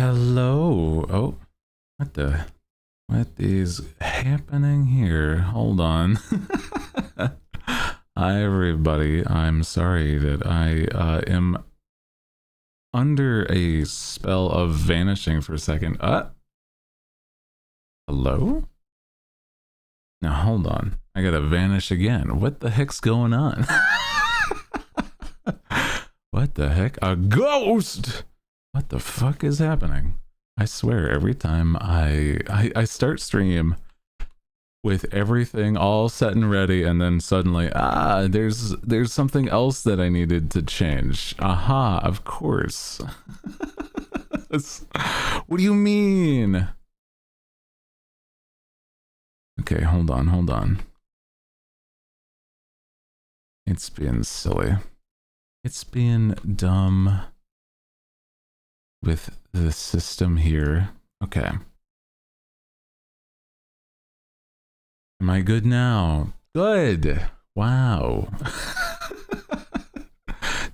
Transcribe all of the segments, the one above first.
Hello. Oh, what is happening here? Hold on. Hi, everybody. I'm sorry that I am under a spell of vanishing for a second. Hello? Now, hold on. I gotta vanish again. What the heck's going on? What the heck? A ghost! What the fuck is happening? I swear, every time I start stream with everything all set and ready, and then suddenly, there's something else that I needed to change. Aha, of course. What do you mean? Okay, hold on. It's being silly. It's being dumb with the system here. Okay. Am I good now? Good. Wow.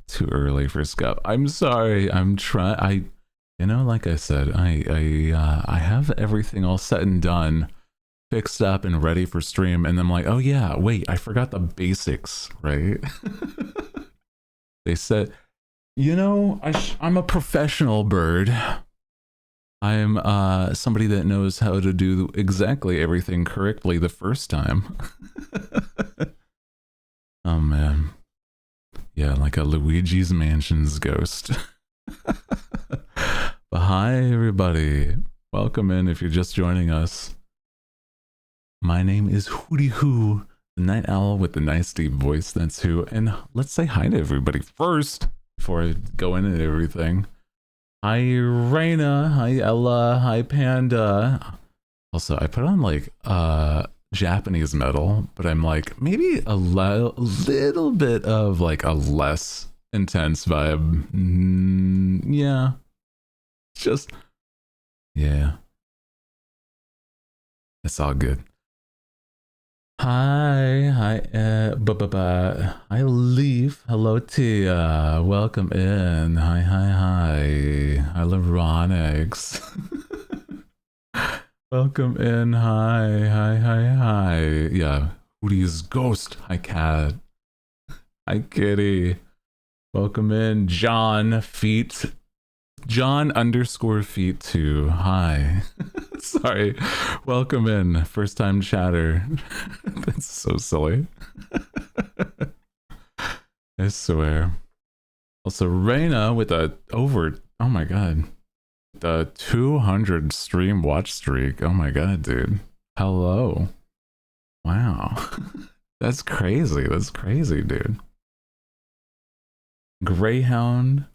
Too early for scuff. I'm sorry. I'm trying. Like I said, I have everything all set and done, fixed up and ready for stream, and I'm like, oh yeah, wait, I forgot the basics, right? They said, I'm a professional bird. I'm somebody that knows how to do exactly everything correctly the first time. Oh man. Yeah, like a Luigi's Mansion's ghost. But hi everybody. Welcome in if you're just joining us. My name is Hooty Hoo, the night owl with the nice deep voice, that's who. And let's say hi to everybody first before I go into everything. Hi Raina, hi Ella, hi Panda. Also, I put on like Japanese metal, but I'm like maybe a little bit of like a less intense vibe. Yeah. Yeah. It's all good. Hi, hi Leaf, hello Tia, welcome in, hi, hi Leronics, welcome in, hi, yeah, Hooty's ghost, hi Cat, hi Kitty, welcome in, John Feet, John_Feet2, hi. Sorry, welcome in, first time chatter. That's so silly. I swear. Also, Reina with oh my god, the 200 stream watch streak. Oh my god, dude. Hello. Wow. That's crazy, dude. Greyhound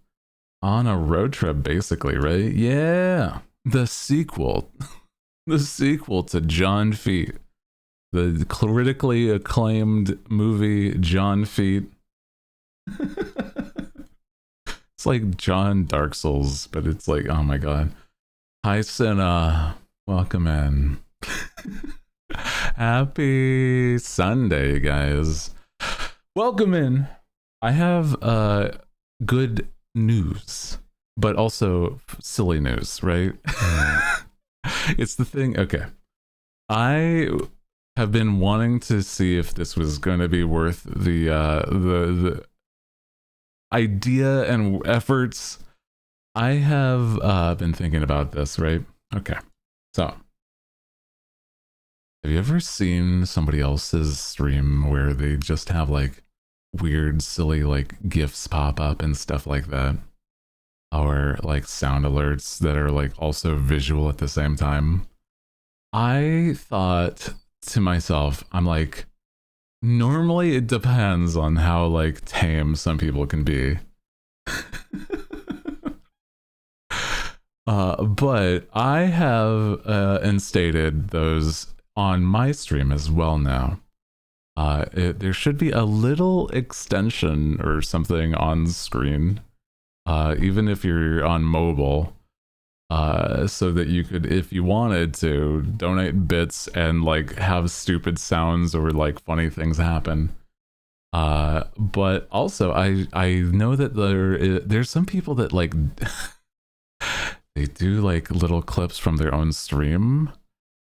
on a road trip, basically, right? Yeah. The sequel. The sequel to John Feet. The critically acclaimed movie John Feet. It's like John Dark Souls, but it's like, oh my god. Hi Senna. Welcome in. Happy Sunday, guys. Welcome in. I have good news, but also silly news, right? It's the thing. Okay, I have been wanting to see if this was going to be worth the idea and efforts. I have been thinking about this, right? Okay, so have you ever seen somebody else's stream where they just have like weird, silly like GIFs pop up and stuff like that? Or like sound alerts that are like also visual at the same time? I thought to myself, I'm like, normally it depends on how like tame some people can be. But I have instated those on my stream as well now. There should be a little extension or something on screen, even if you're on mobile, so that you could, if you wanted to, donate bits and like have stupid sounds or like funny things happen. But also I know that there's some people that like they do like little clips from their own stream,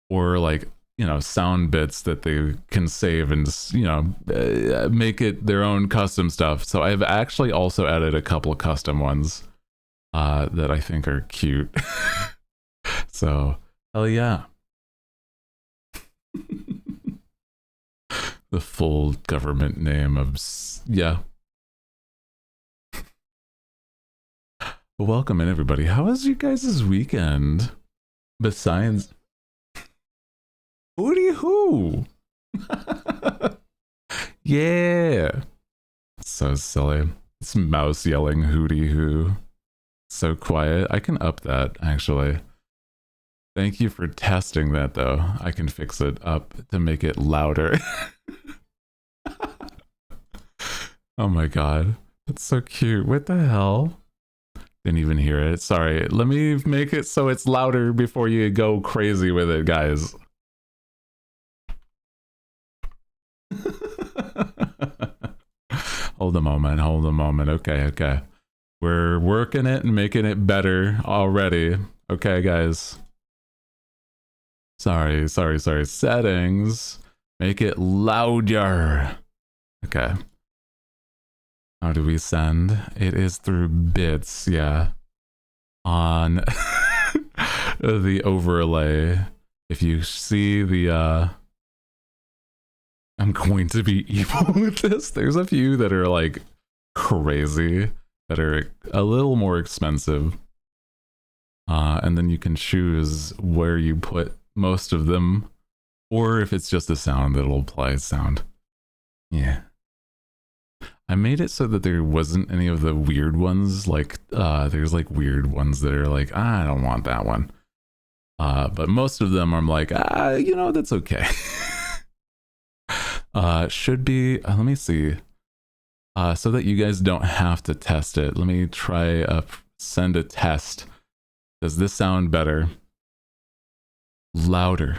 or like, you know, sound bits that they can save and, you know, make it their own custom stuff. So I've actually also added a couple of custom ones that I think are cute. So hell yeah. The full government name of, yeah. Welcome in, everybody. How was you guys' weekend? Besides, Hooty Hoo. Yeah. So silly. It's mouse yelling Hooty Hoo. So quiet. I can up that, actually. Thank you for testing that, though. I can fix it up to make it louder. Oh my god. That's so cute. What the hell? Didn't even hear it. Sorry. Let me make it so it's louder before you go crazy with it, guys. Hold a moment. Hold a moment. Okay, okay. We're working it and making it better already. Okay, guys. Sorry. Settings. Make it louder. Okay. How do we send? It is through bits, yeah. On the overlay. If you see the I'm going to be evil with this. There's a few that are like crazy, that are a little more expensive. And then you can choose where you put most of them, or if it's just a sound, it'll play sound. Yeah. I made it so that there wasn't any of the weird ones, like there's like weird ones that are like, I don't want that one. But most of them I'm like, you know, that's okay. Should be, let me see. So that you guys don't have to test it, let me try send a test. Does this sound better? Louder.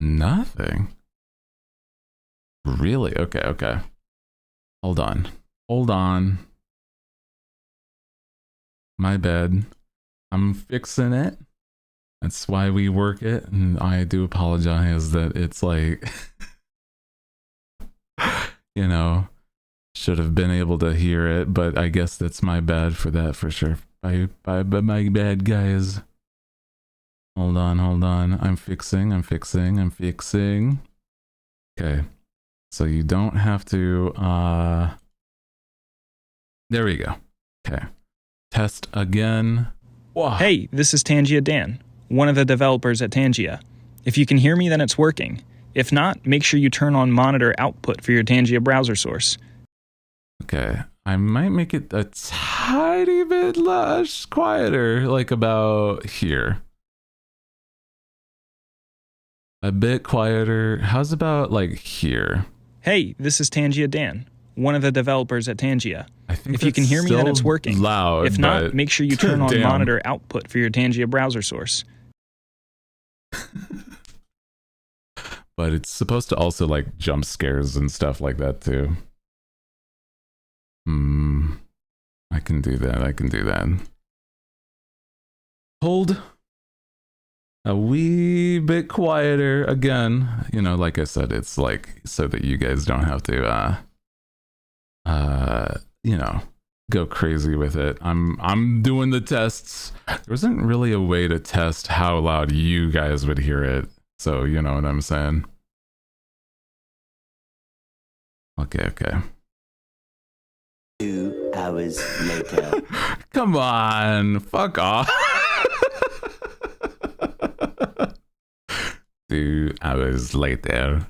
Nothing. Really? Okay, okay. Hold on. Hold on. My bad. I'm fixing it. That's why we work it. And I do apologize that it's like, you know, should have been able to hear it, but I guess that's my bad for that for sure. My bad, guys. Hold on. I'm fixing. Okay. So you don't have to, there we go. Okay. Test again. Whoa. Hey, this is Tangia Dan, one of the developers at Tangia. If you can hear me, then it's working. If not, make sure you turn on monitor output for your Tangia browser source. Okay. I might make it a tiny bit less quieter, like about here. A bit quieter. How's about like here? Hey, this is Tangia Dan, one of the developers at Tangia. I think if you can hear me, then it's working. Loud, if not, make sure you turn on monitor output for your Tangia browser source. But it's supposed to also like jump scares and stuff like that too. I can do that. Hold. A wee bit quieter again. You know, like I said, it's like so that you guys don't have to you know, go crazy with it. I'm doing the tests. There wasn't really a way to test how loud you guys would hear it. So, you know what I'm saying? Okay. 2 hours later. Come on, fuck off. 2 hours later.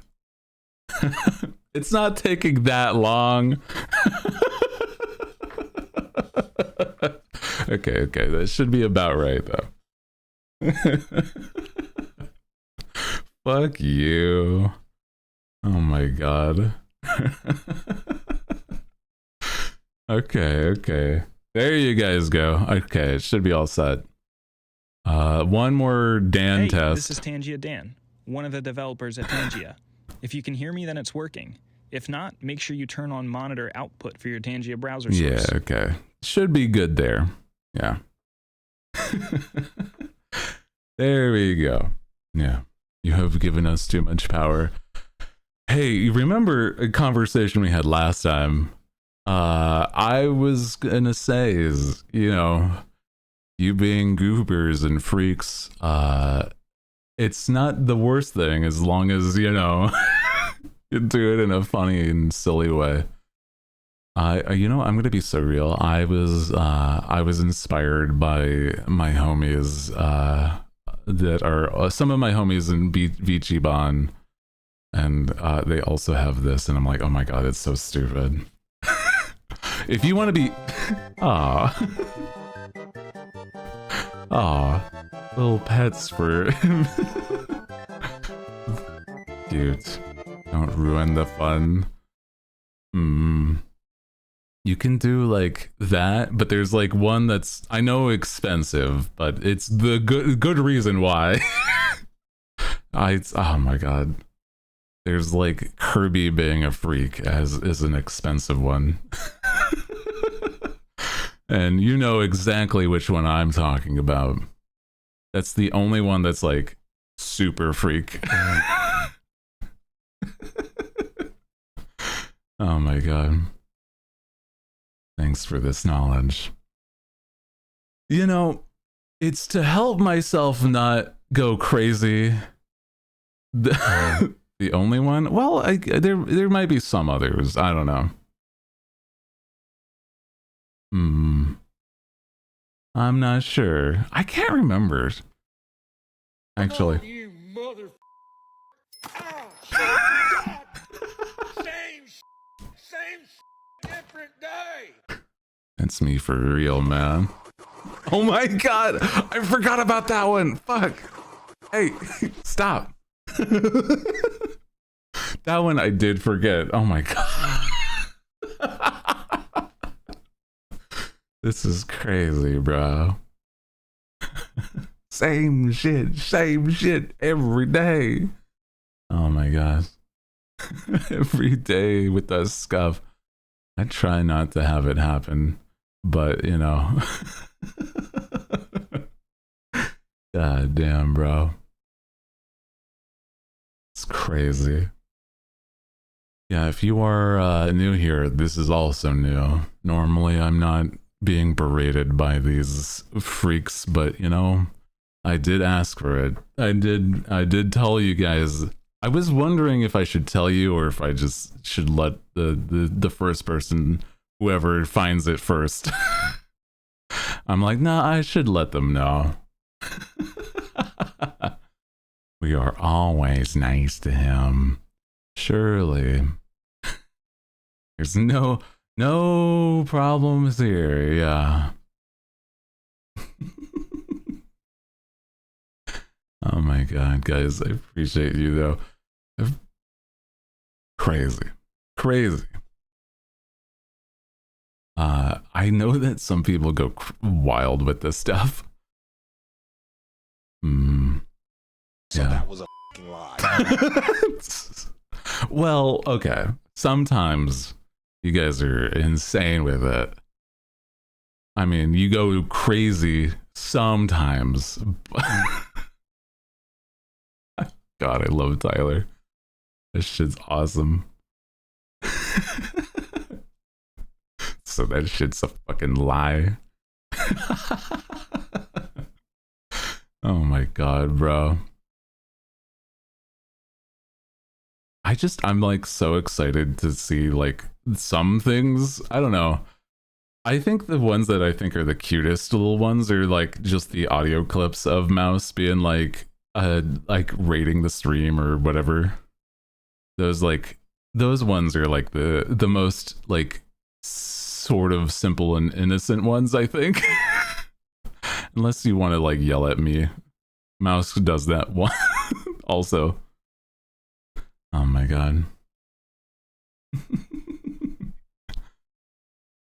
It's not taking that long. Okay, that should be about right though. Fuck you. Oh my god. Okay. There you guys go. Okay, it should be all set. One more Dan test. This is Tangia Dan, one of the developers at Tangia. If you can hear me, then it's working. If not, make sure you turn on monitor output for your Tangia browser Yeah, source. okay. Should be good there. Yeah. There we go. Yeah. You have given us too much power. Hey, you remember a conversation we had last time? I was gonna say is, you know, you being goobers and freaks, it's not the worst thing as long as, you know, you do it in a funny and silly way. You know, I'm gonna be so real. I was inspired by my homies, that are some of my homies in Vichiban, and they also have this, and I'm like, oh my god, it's so stupid. If you want to be, little pets for cute. Don't ruin the fun. You can do like that, but there's like one that's, I know, expensive, but it's the good reason why. Oh my god. There's like Kirby being a freak is an expensive one. And you know exactly which one I'm talking about. That's the only one that's like super freak. Oh my god. Thanks for this knowledge. You know, it's to help myself not go crazy. The only one? Well, there might be some others. I don't know. I'm not sure. I can't remember. Actually. Oh, you mother. Oh, same, different day. That's me for real, man. Oh my god! I forgot about that one! Fuck! Hey, stop! That one I did forget. Oh my god. This is crazy, bro. Same shit every day. Oh my gosh. Every day with that scuff. I try not to have it happen, but you know. God damn, bro. It's crazy. Yeah, if you are new here, this is also new. Normally, I'm not being berated by these freaks, but you know, I did ask for it. I did tell you guys. I was wondering if I should tell you or if I just should let the first person, whoever finds it first. I'm like, nah, I should let them know. We are always nice to him. Surely. There's no problems here, yeah. Oh my god, guys, I appreciate you though. Crazy. I know that some people go wild with this stuff. So yeah. that was a fucking lie. Well, okay. Sometimes you guys are insane with it. I mean, you go crazy sometimes. God, I love Tyler. This shit's awesome. So that shit's a fucking lie. Oh my god, bro. I'm like so excited to see like some things. I don't know. I think the ones that I think are the cutest little ones are like just the audio clips of Mouse being like rating the stream or whatever. Those ones are like the most like sort of simple and innocent ones, I think. Unless you want to like yell at me. Mouse does that one also. Oh my god.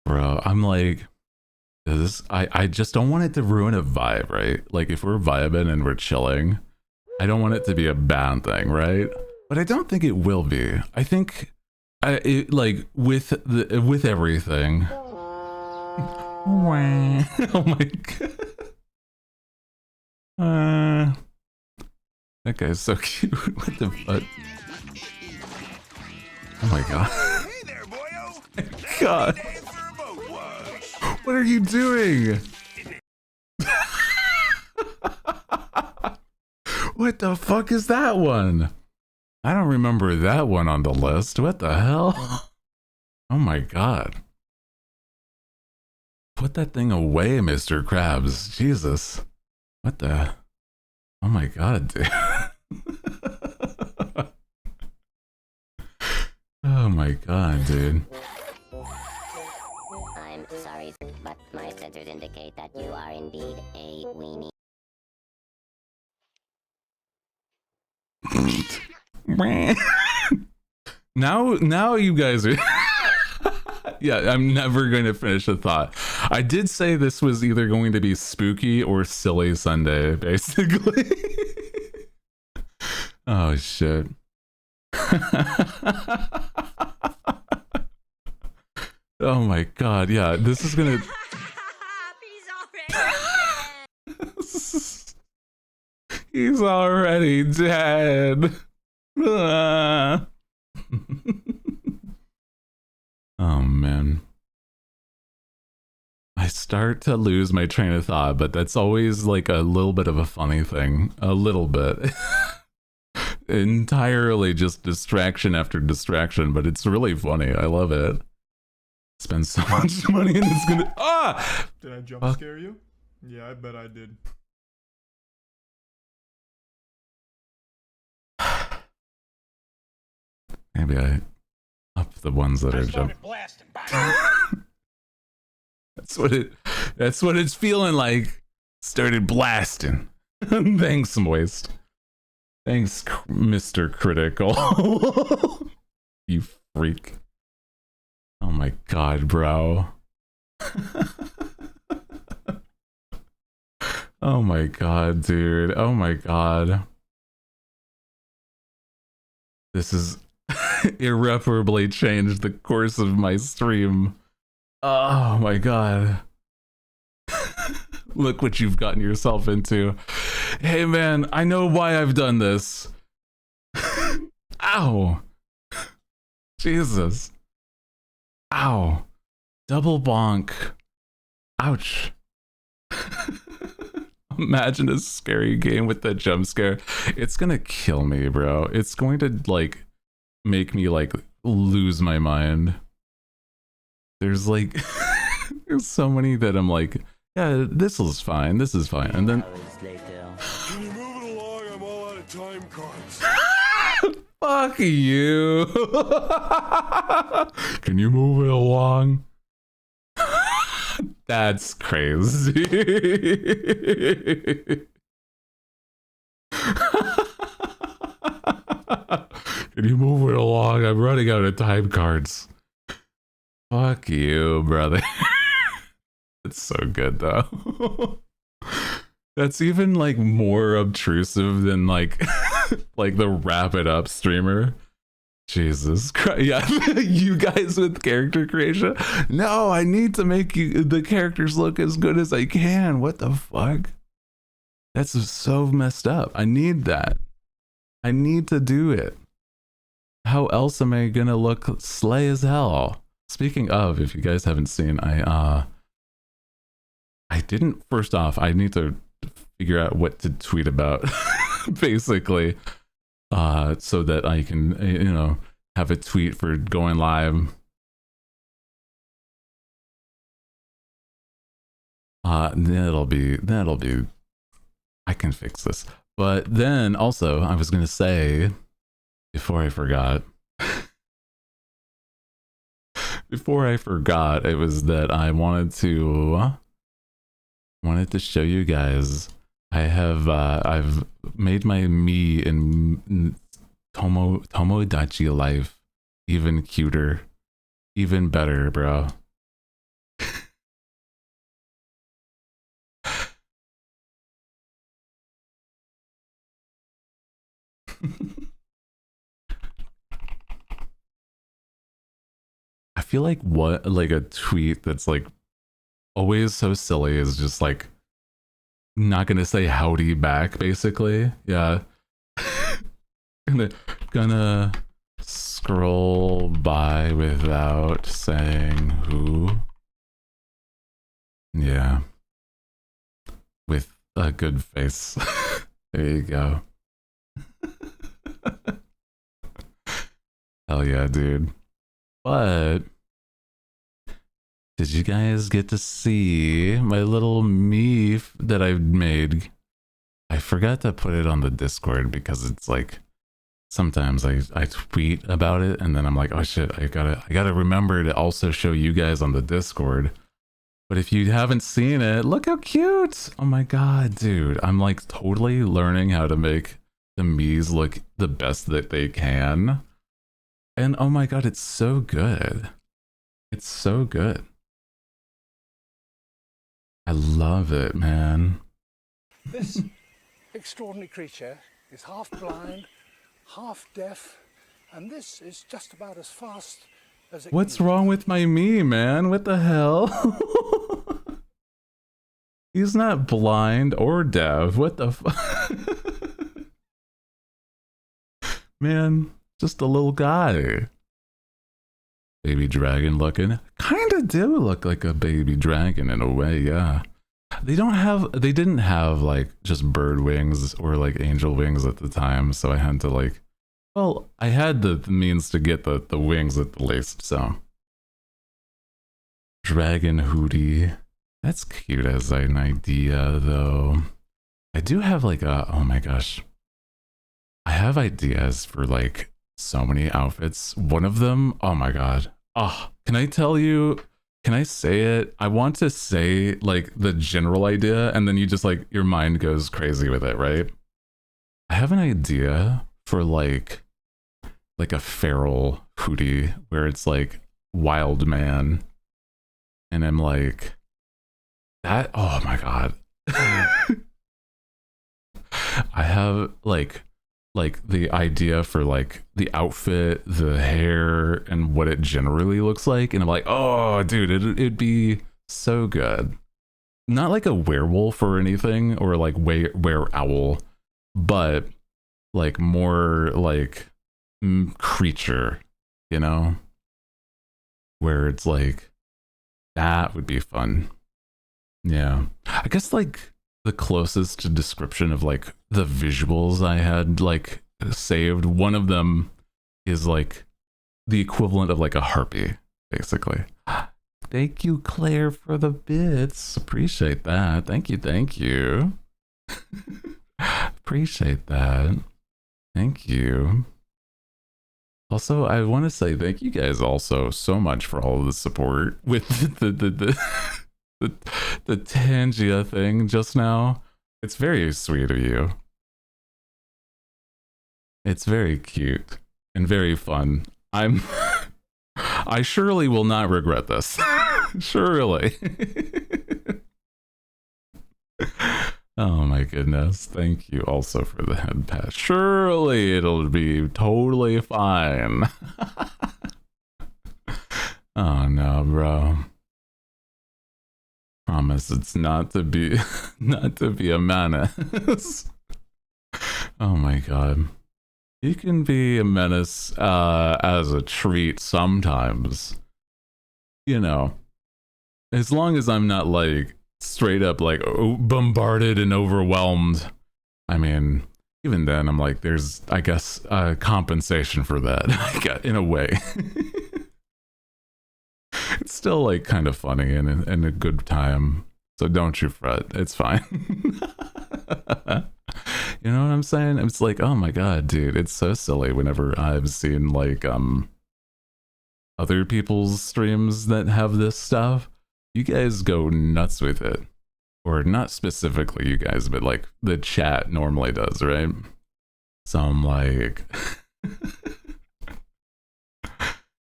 Bro, I'm like, I just don't want it to ruin a vibe, right? Like if we're vibing and we're chilling, I don't want it to be a bad thing, right? But I don't think it will be. I think like with everything. Oh my god. That guy's so cute. What the fuck? Oh my god. Hey there, boyo. God. What are you doing? What the fuck is that one? I don't remember that one on the list. What the hell? Oh my god. Put that thing away, Mr. Krabs. Jesus. What the? Oh my god, dude. Oh my god, dude. I'm sorry, but my sensors indicate that you are indeed a weenie. now you guys are yeah, I'm never going to finish a thought. I did say this was either going to be spooky or silly Sunday, basically. Oh shit. Oh my god, yeah, this is gonna He's already dead. Oh man. I start to lose my train of thought, but that's always like a little bit of a funny thing. A little bit. Entirely just distraction after distraction, but it's really funny. I love it. Spend so much money and it's gonna Did I jump scare you? Yeah, I bet I did. Maybe I up the ones that are jumping. Blasting. That's what it's feeling like. Started blasting. Thanks, Moist. Thanks, Mr. Critical. You freak. Oh my god, bro. Oh my god, dude. Oh my god. This is irreparably changed the course of my stream. Oh my god. Look what you've gotten yourself into. Hey man, I know why I've done this. Ow. Jesus. Ow. Double bonk. Ouch. Imagine a scary game with that jump scare. It's gonna kill me, bro. It's going to like make me like lose my mind. There's like there's so many that I'm like, yeah, this is fine, this is fine, and then Can you move it along? I'm all out of time cards. fuck you. Can you move it along? That's crazy. Can you move it along? I'm running out of time cards. Fuck you, brother. It's so good though. That's even like more obtrusive than like like the wrap it up streamer. Jesus Christ. Yeah, you guys with character creation. No, I need to make the characters look as good as I can. What the fuck? That's so messed up. I need that. I need to do it. How else am I gonna look slay as hell? Speaking of, if you guys haven't seen, I didn't, first off, I need to figure out what to tweet about, basically. So that I can, you know, have a tweet for going live. That'll be, I can fix this. But then also, I was gonna say, before I forgot, it was that I wanted to show you guys. I've made my me in Tomodachi life even cuter, even better, bro. feel like what like a tweet that's like always so silly is just like not gonna say howdy back, basically. Yeah. gonna scroll by without saying who. Yeah. With a good face. There you go. Hell yeah, dude. But did you guys get to see my little me that I've made? I forgot to put it on the Discord because it's like sometimes I tweet about it and then I'm like, oh shit, I gotta remember to also show you guys on the Discord. But if you haven't seen it, look how cute! Oh my god, dude. I'm like totally learning how to make the Miis look the best that they can. And oh my god, it's so good. It's so good. I love it, man. This extraordinary creature is half blind, half deaf, and this is just about as fast as it What's can wrong with my me, man? What the hell? He's not blind or deaf. What the Man, just a little guy. Baby dragon looking. Kinda do look like a baby dragon in a way, yeah. They didn't have like just bird wings or like angel wings at the time, so I had to like, well, I had the means to get the wings at the least, so. Dragon Hooty. That's cute as an idea, though. I do have like oh my gosh. I have ideas for like so many outfits. One of them, oh my god. Oh, can I tell you? Can I say it? I want to say like the general idea and then you just like, your mind goes crazy with it, right? I have an idea for like a feral Hooty where it's like wild man. And I'm like, that, oh my god. I have like the idea for like the outfit, the hair, and what it generally looks like, and I'm like, oh dude, it'd be so good. Not like a werewolf or anything, or like were owl, but like more like creature, you know, where it's like that would be fun. Yeah, I guess like the closest to description of like the visuals I had like saved, one of them is like the equivalent of like a harpy, basically. Thank you, Claire, for the bits. Appreciate that. Thank you. Appreciate that. Thank you. Also, I want to say thank you guys also so much for all of the support with the Tangia thing just now. It's very sweet of you. It's very cute and very fun. I surely will not regret this. Surely. Oh my goodness. Thank you also for the head pass. Surely it'll be totally fine. Oh no, bro. Promise it's not to be a menace. Oh my god. You can be a menace as a treat sometimes. You know. As long as I'm not like straight up like bombarded and overwhelmed. I mean, even then I'm like there's I guess compensation for that. I got in a way. It's still like kind of funny and a good time, so don't you fret, it's fine. You know what I'm saying? It's like, oh my god, dude, it's so silly whenever I've seen like other people's streams that have this stuff. You guys go nuts with it, or not specifically you guys, but like the chat normally does, right? So I'm like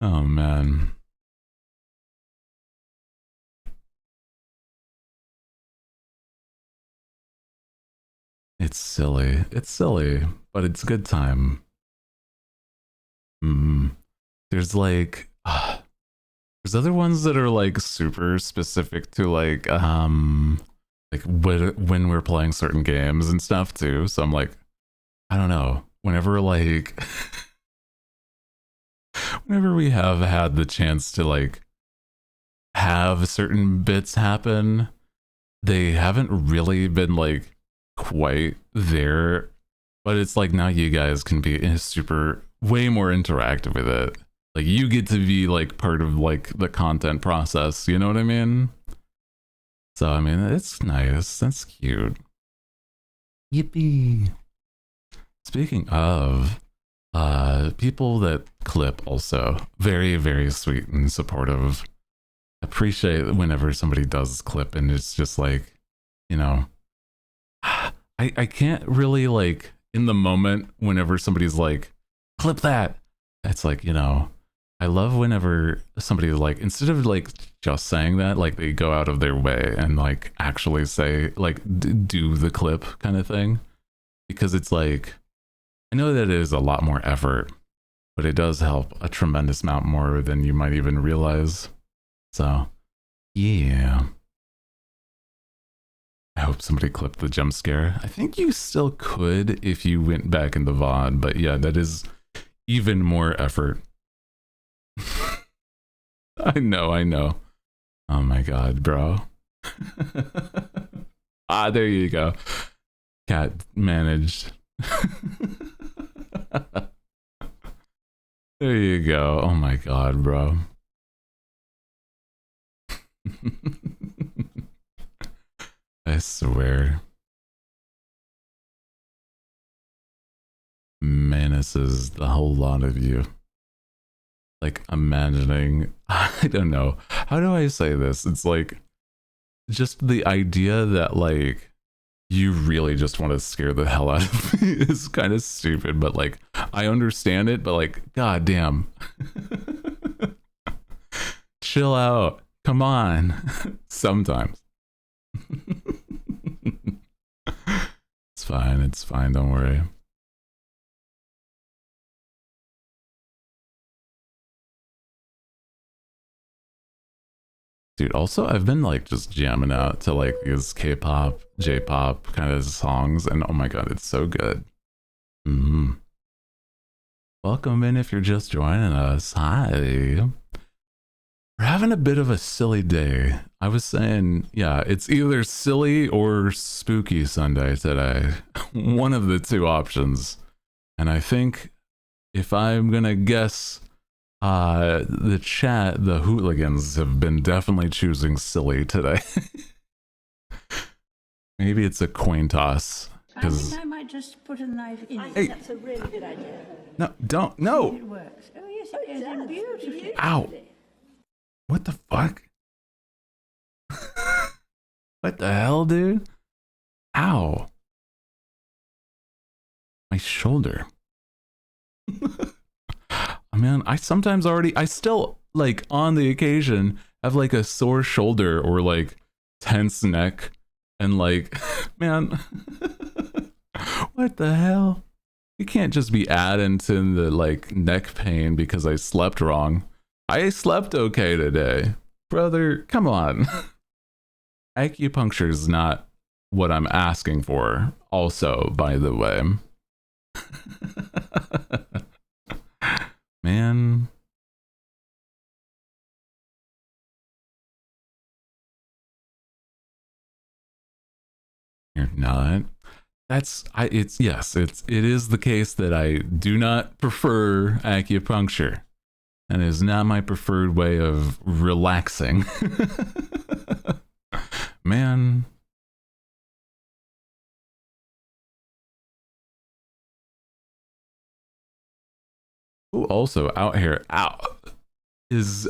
oh man. It's silly. It's silly, but it's a good time. There's like, There's other ones that are like super specific to like when we're playing certain games and stuff too. So I'm like, I don't know. Whenever like whenever we have had the chance to like have certain bits happen, they haven't really been like quite there. But it's like now you guys can be super way more interactive with it. Like you get to be like part of like the content process, you know what I mean? So I mean it's nice. That's cute. Yippee. Speaking of people that clip also very, very sweet and supportive. Appreciate whenever somebody does clip and it's just like, you know, I can't really like in the moment whenever somebody's like clip that, it's like, you know, I love whenever somebody like instead of like just saying that, like they go out of their way and like actually say like do the clip kind of thing, because it's like I know that it is a lot more effort, but it does help a tremendous amount more than you might even realize. So yeah, I hope somebody clipped the jump scare. I think you still could if you went back in the VOD, but yeah, that is even more effort. I know. Oh my god, bro. Ah, there you go. Cat managed. There you go. Oh my god, bro. I swear. Menaces the whole lot of you. Like imagining, I don't know. How do I say this? It's like just the idea that like you really just want to scare the hell out of me is kind of stupid, but like I understand it, but like goddamn. Chill out. Come on. Sometimes. It's fine, don't worry. Dude, also I've been like just jamming out to like these K-pop, J-pop kind of songs, and oh my god, it's so good. Welcome in if you're just joining us. Hi. We're having a bit of a silly day. I was saying, yeah, it's either silly or spooky Sunday today. One of the two options. And I think if I'm gonna guess, the chat, the hooligans have been definitely choosing silly today. Maybe it's a coin toss. I think I might just put a knife in it. Hey. That's a really good idea. No, don't, no! It works. Oh yes, it does. Beautifully. Ow! What the fuck? What the hell, dude? Ow. My shoulder. Man, I sometimes I still, like, on the occasion, have, like, a sore shoulder or, like, tense neck. And, like, man, what the hell? You can't just be adding to the, like, neck pain because I slept wrong. I slept okay today. Brother, come on. Acupuncture is not what I'm asking for, also, by the way. Man. You're not. It is the case that I do not prefer acupuncture. And it is not my preferred way of relaxing. Man. Who also out here is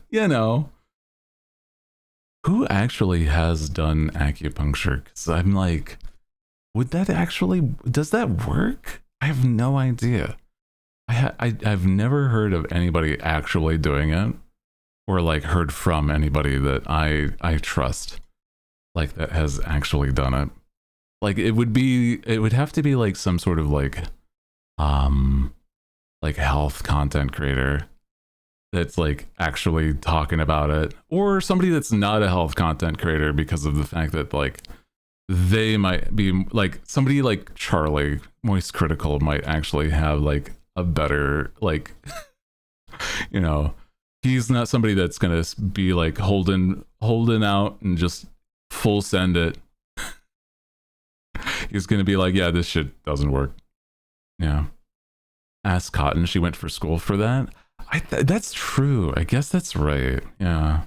you know, who actually has done acupuncture? Because I'm like, does that work? I have no idea. I've never heard of anybody actually doing it, or like heard from anybody that I trust, like that has actually done it. Like it would have to be like some sort of like health content creator, that's like actually talking about it, or somebody that's not a health content creator because of the fact that like they might be like somebody like Charlie Moist Critical might actually have like a better like you know, he's not somebody that's gonna be like holding out and just full send it. He's gonna be like, yeah, this shit doesn't work. Yeah. Ask Cotton, she went for school for that. That's true. I guess that's right. Yeah.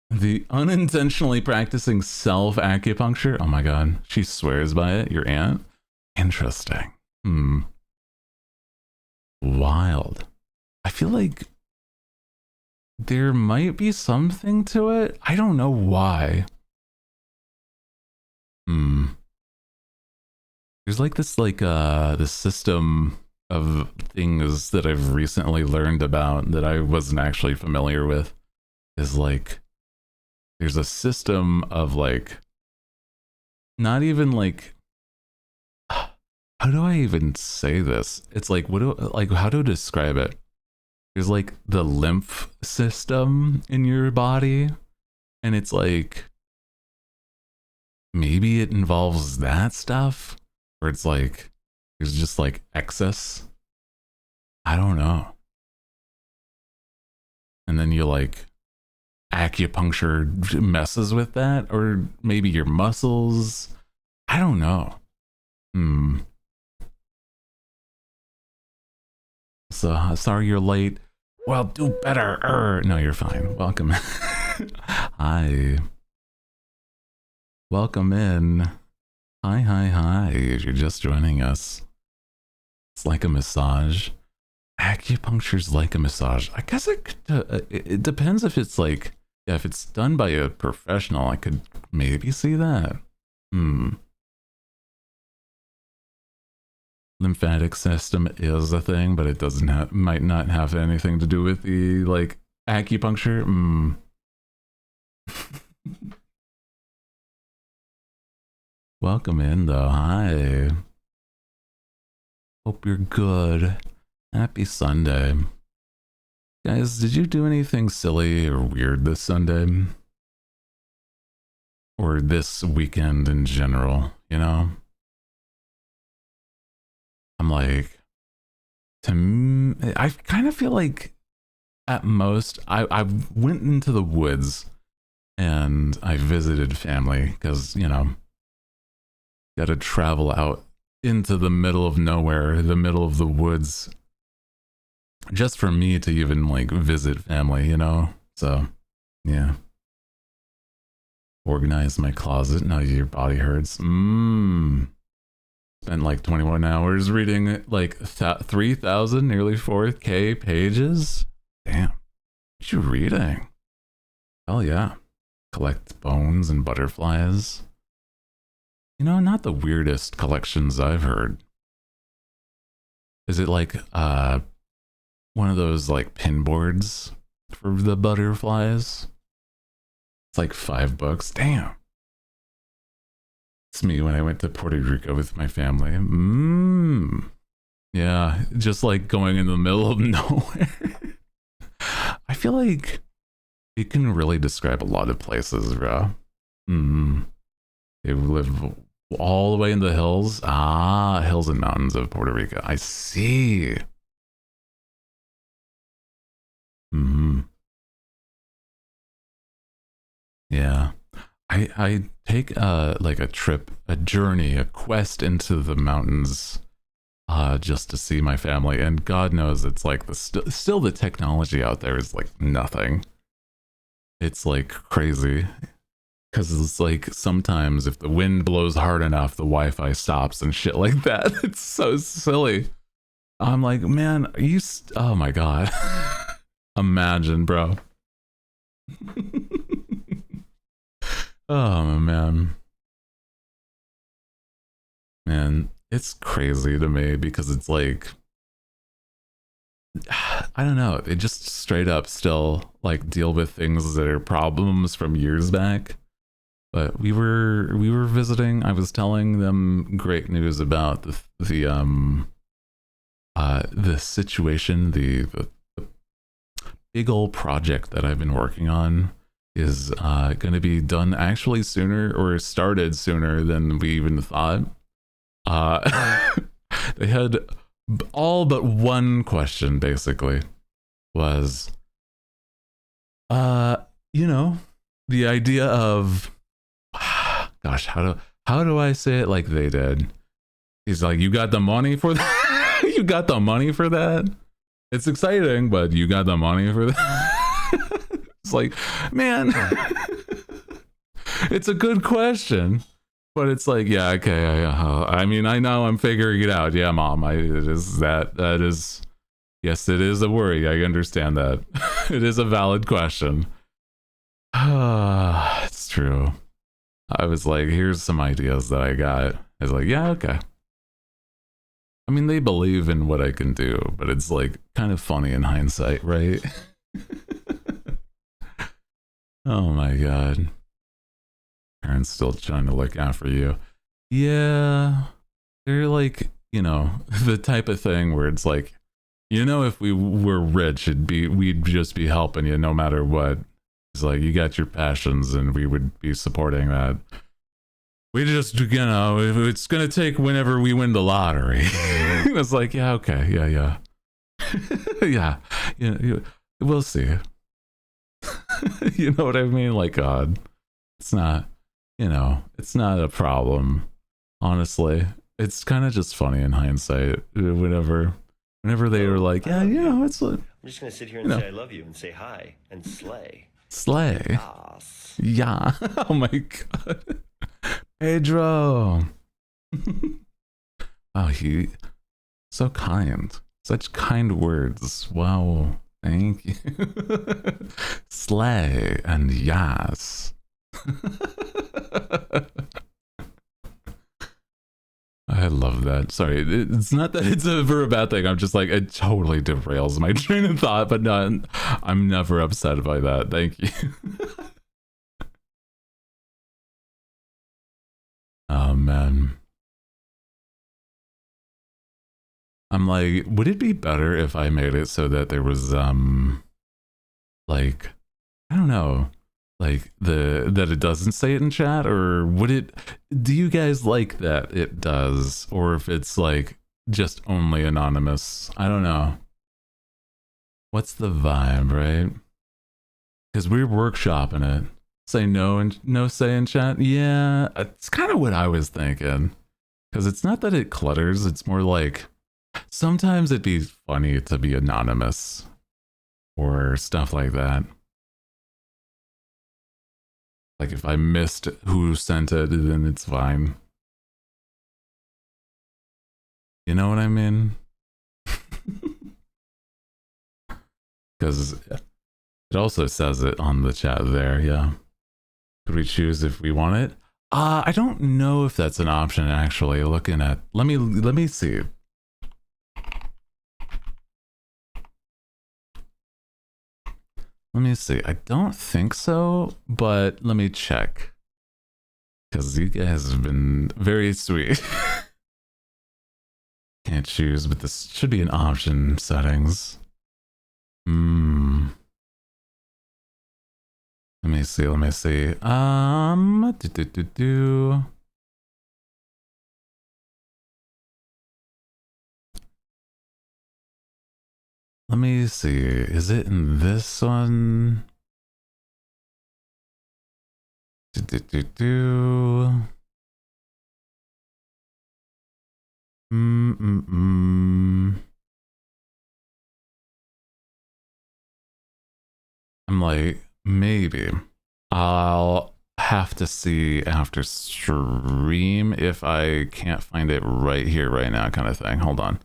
The unintentionally practicing self acupuncture. Oh my god, she swears by it. Your aunt. Interesting. Wild. I feel like there might be something to it. I don't know why. There's like this this system of things that I've recently learned about that I wasn't actually familiar with. Is like there's a system of like not even like how do I even say this? It's like how to describe it? There's like the lymph system in your body, and it's like maybe it involves that stuff, or it's like there's just like excess. I don't know. And then you like acupuncture messes with that, or maybe your muscles. I don't know. So sorry you're late. Well, do better. No, you're fine. Welcome. Hi. Welcome in. Hi. If you're just joining us, it's like a massage. Acupuncture's like a massage. I guess it depends if it's like, yeah, if it's done by a professional, I could maybe see that. Lymphatic system is a thing, but it might not have anything to do with the like acupuncture. Welcome in though. Hi. Hope you're good. Happy Sunday. Guys, did you do anything silly or weird this Sunday? Or this weekend in general, you know? I'm like, I kind of feel like at most, I went into the woods and I visited family because, you know, got to travel out into the middle of nowhere, the middle of the woods, just for me to even like visit family, you know? So, yeah. Organize my closet. Now your body hurts. Spent like 21 hours reading like 3,000, nearly 4K pages. Damn. What you reading? Hell yeah. Collect bones and butterflies. You know, not the weirdest collections I've heard. Is it like one of those like pin boards for the butterflies? It's like 5 books. Damn. It's me when I went to Puerto Rico with my family. Yeah, just like going in the middle of nowhere. I feel like it can really describe a lot of places, bro. They live all the way in the hills. Hills and mountains of Puerto Rico. I see. Yeah. I take like a trip, a journey, a quest into the mountains just to see my family, and God knows it's like still the technology out there is like nothing. It's like crazy because it's like sometimes if the wind blows hard enough, the Wi-Fi stops and shit like that. It's so silly. I'm like, man, oh my God. Imagine, bro. Oh man, it's crazy to me because it's like, I don't know, it just straight up still like deal with things that are problems from years back. But we were visiting. I was telling them great news about the the situation, the big old project that I've been working on is going to be done actually sooner, or started sooner than we even thought. They had all but one question, basically, was, you know, the idea of, gosh, how do I say it like they did? He's like, you got the money for that? You got the money for that? It's exciting, but you got the money for that? It's like, man, it's a good question, but it's like, yeah, okay. I mean, I know I'm figuring it out. Yeah, Mom, it is that is, yes, it is a worry. I understand that. It is a valid question. It's true. I was like, here's some ideas that I got. I was like, yeah, okay. I mean, they believe in what I can do, but it's like kind of funny in hindsight, right? Oh my God. Parents still trying to look out for you. Yeah. They're like, you know, the type of thing where it's like, you know, if we were rich, we'd just be helping you no matter what. It's like, you got your passions and we would be supporting that. We just, you know, it's going to take whenever we win the lottery. It's like, yeah, okay. Yeah. Yeah. We'll see. You know what I mean? Like, God, it's not, you know, it's not a problem. Honestly, it's kind of just funny in hindsight. Whenever they were like, yeah, you know, it's like, I'm just gonna sit here and say I love you and say hi and slay. Slay. Yes. Yeah. Oh my God. Pedro. Wow, he so kind. Such kind words. Wow. Thank you. Slay and yes. I love that. Sorry, it's not that it's ever a bad thing. I'm just like, it totally derails my train of thought, but no, I'm never upset by that. Thank you. Oh man. I'm like, would it be better if I made it so that there was like, I don't know, like that it doesn't say it in chat, or do you guys like that it does, or if it's like just only anonymous? I don't know. What's the vibe, right? Because we're workshopping it. Say no and no say in chat. Yeah, it's kind of what I was thinking. Because it's not that it clutters, it's more like sometimes it'd be funny to be anonymous or stuff like that. Like if I missed who sent it, then it's fine. You know what I mean? Because it also says it on the chat there, yeah. Could we choose if we want it? I don't know if that's an option actually. Looking at, let me see. Let me see. I don't think so, but let me check. Because you guys have been very sweet. Can't choose, but this should be an option settings. Let me see. Let me see. Is it in this one? I'm like, maybe. I'll have to see after stream if I can't find it right here, right now, kind of thing. Hold on.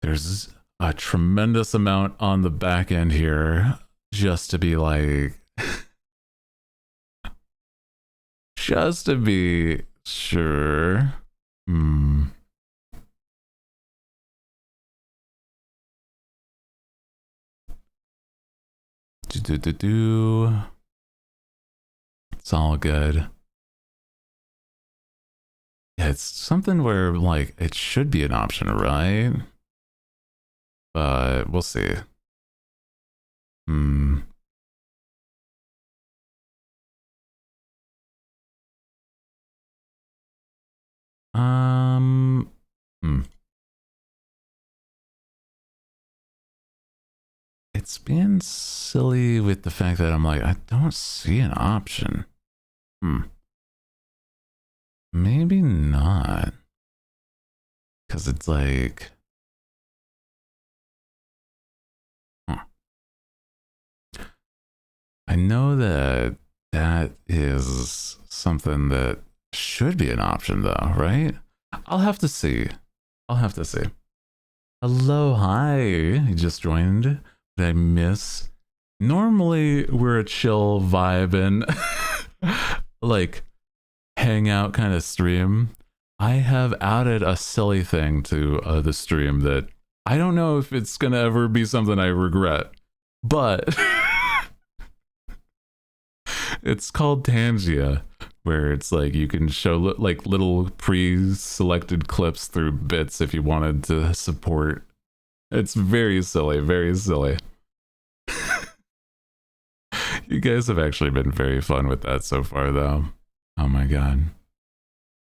There's a tremendous amount on the back end here just to be like, just to be sure. It's all good. Yeah, it's something where like it should be an option, right? we'll see. Hmm. Hmm. It's being silly with the fact that I'm like, I don't see an option. Hmm. Maybe not. Because it's like... Huh. I know that that is something that should be an option though, right? I'll have to see. I'll have to see. Hello, hi. You just joined. Did I miss? Normally we're a chill vibe and like hangout kind of stream. I have added a silly thing to the stream that I don't know if it's gonna ever be something I regret, but it's called Tangia, where it's like you can show like little pre-selected clips through bits if you wanted to support. It's very silly, very silly. You guys have actually been very fun with that so far though. Oh my god.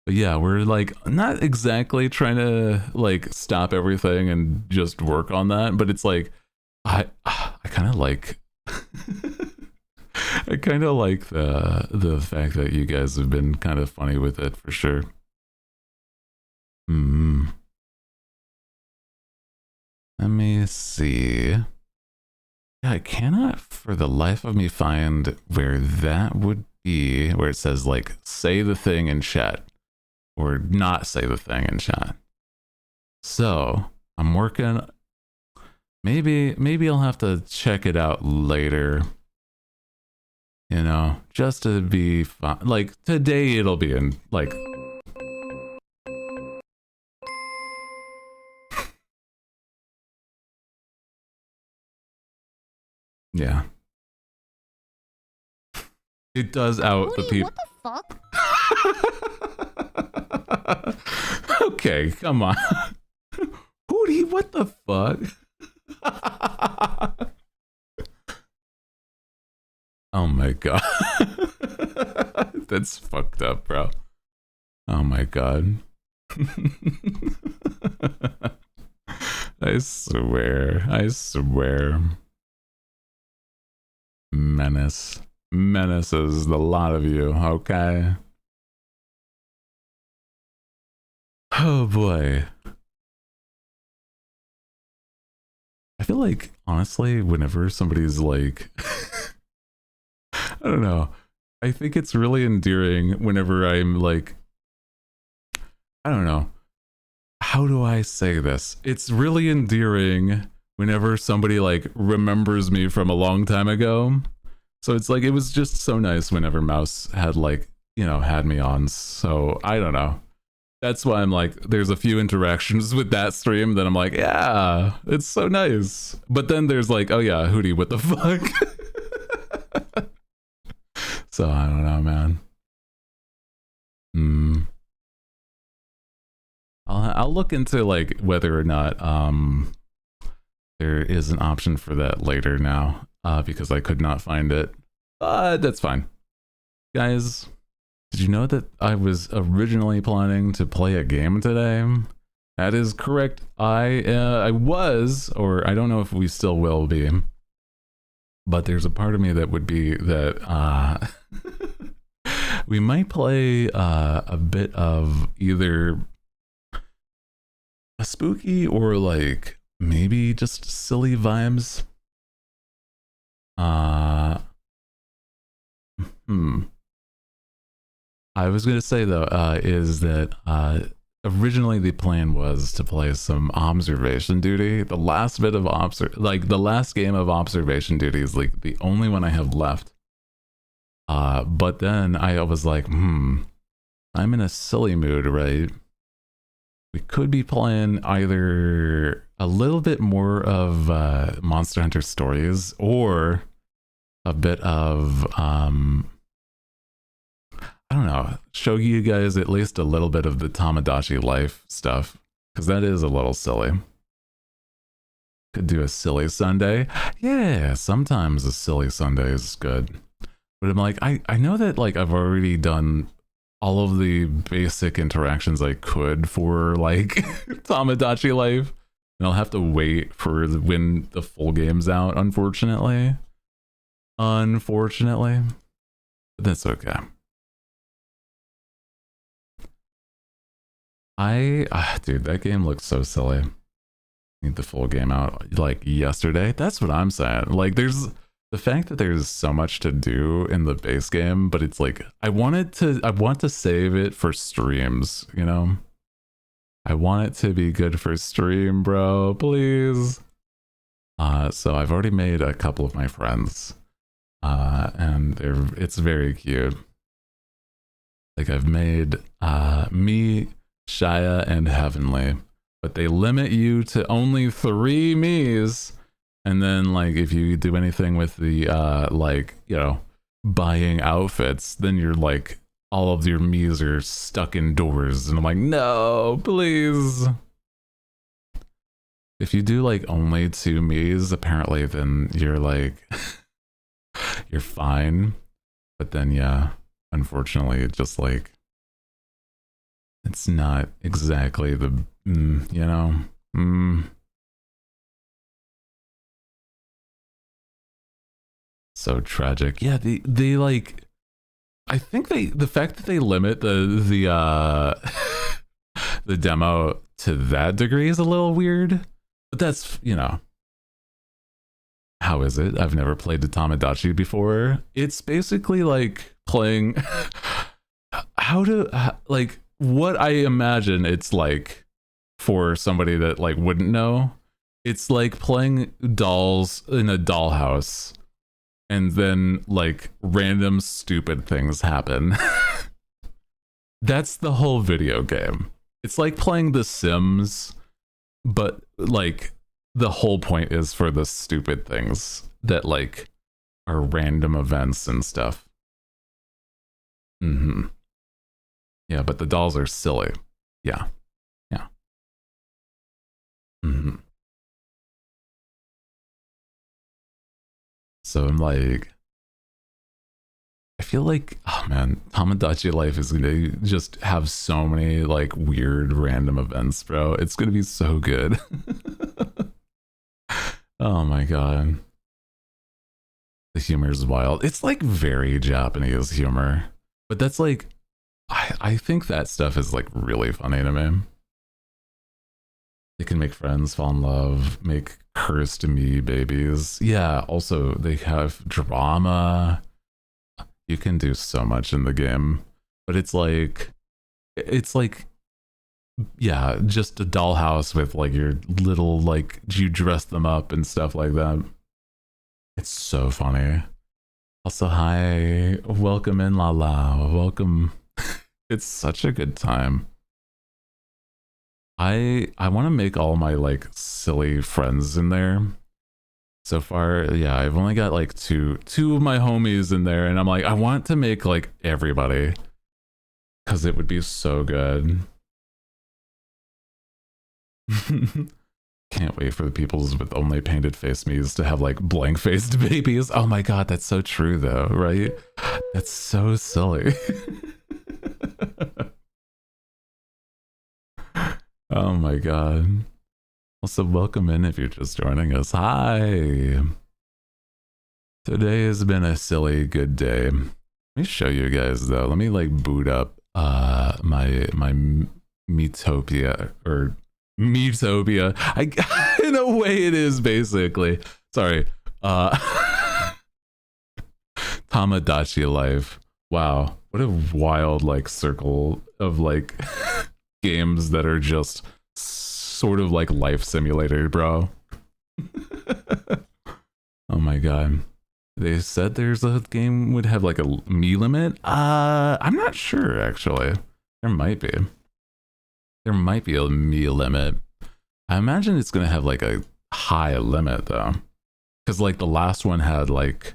But yeah, we're like not exactly trying to like stop everything and just work on that, but it's like I kind of like I kind of like the fact that you guys have been kind of funny with it for sure. Let me see. Yeah, I cannot for the life of me find where that would be, where it says like say the thing in chat or not say the thing in chat. So I'm working. Maybe I'll have to check it out later. You know, just to be fun. Like today it'll be in like yeah. It does out the people. What the fuck? Okay, come on. Hooty, what the fuck? Oh my god. That's fucked up, bro. Oh my god. I swear. I swear. Menace. Menaces the lot of you, okay? Oh boy. I feel like, honestly, whenever somebody's like... I don't know. I think it's really endearing whenever I'm like... I don't know. How do I say this? It's really endearing whenever somebody like remembers me from a long time ago. So it's like, it was just so nice whenever Mouse had like, you know, had me on. So I don't know. That's why I'm like, there's a few interactions with that stream that I'm like, yeah, it's so nice. But then there's like, oh yeah, Hooty, what the fuck? So I don't know, man. I'll look into like whether or not there is an option for that later now, because I could not find it. But that's fine. Guys, did you know that I was originally planning to play a game today? That is correct. I was, or I don't know if we still will be, but there's a part of me that would be that we might play a bit of either a spooky or like maybe just silly vibes. I was gonna say though, is that originally the plan was to play some observation duty. The last bit of the last game of observation duty is like the only one I have left. But then I was like, I'm in a silly mood, right? We could be playing either a little bit more of Monster Hunter Stories or a bit of I don't know, show you guys at least a little bit of the Tamagotchi life stuff, because that is a little silly. Could do a silly Sunday. Yeah, sometimes a silly Sunday is good. But I'm like, I know that like I've already done all of the basic interactions I could for like Tamagotchi life. And I'll have to wait for when the full game's out, unfortunately. Unfortunately. But that's okay. Dude, that game looks so silly. Need the full game out like yesterday. That's what I'm saying. Like there's the fact that there's so much to do in the base game, but it's like I want to save it for streams, you know? I want it to be good for stream, bro, please. So I've already made a couple of my friends. And it's very cute. Like I've made me, Shia, and Heavenly. But they limit you to only 3 Miis. And then, like, if you do anything with the, like, you know, buying outfits, then you're like, all of your Miis are stuck indoors. And I'm like, no, please. If you do, like, only 2 Miis, apparently, then you're, like, you're fine. But then, yeah, unfortunately, it just, like, it's not exactly the, you know, so tragic. Yeah, they like, I think the fact that they limit the the demo to that degree is a little weird, but that's, you know, how is it? I've never played the Tamagotchi before. It's basically like playing like what I imagine it's like for somebody that like wouldn't know. It's like playing dolls in a dollhouse and then like random stupid things happen. That's the whole video game. It's like playing The Sims, but like the whole point is for the stupid things that like are random events and stuff. Yeah, but the dolls are silly. Yeah. Yeah. So I'm like, I feel like, oh man, Tamagotchi life is gonna just have so many like weird random events, bro. It's gonna be so good. Oh my god. The humor is wild. It's like very Japanese humor. But that's like, I think that stuff is like really funny to me. They can make friends, fall in love, make cursed me babies. Yeah, also they have drama. You can do so much in the game. But it's like, yeah, just a dollhouse with like your little, like, you dress them up and stuff like that. It's so funny. Also, hi, welcome in, Lala, welcome. It's such a good time. I want to make all my like silly friends in there. So far, yeah, I've only got like two of my homies in there, and I'm like, I want to make like everybody, because it would be so good. Can't wait for the peoples with only painted face me's to have like blank faced babies. Oh my god, that's so true though, right? That's so silly. Oh my god. Also, welcome in if you're just joining us. Hi. Today has been a silly good day. Let me show you guys though. Let me like boot up my Metopia, or Metopia. In a way it is basically. Sorry. Tamagotchi life. Wow. What a wild like circle of like games that are just sort of like life simulator, bro. Oh my god. They said there's a game would have like a me limit. I'm not sure actually. There might be. There might be a me limit. I imagine it's gonna have like a high limit though. Cause like the last one had like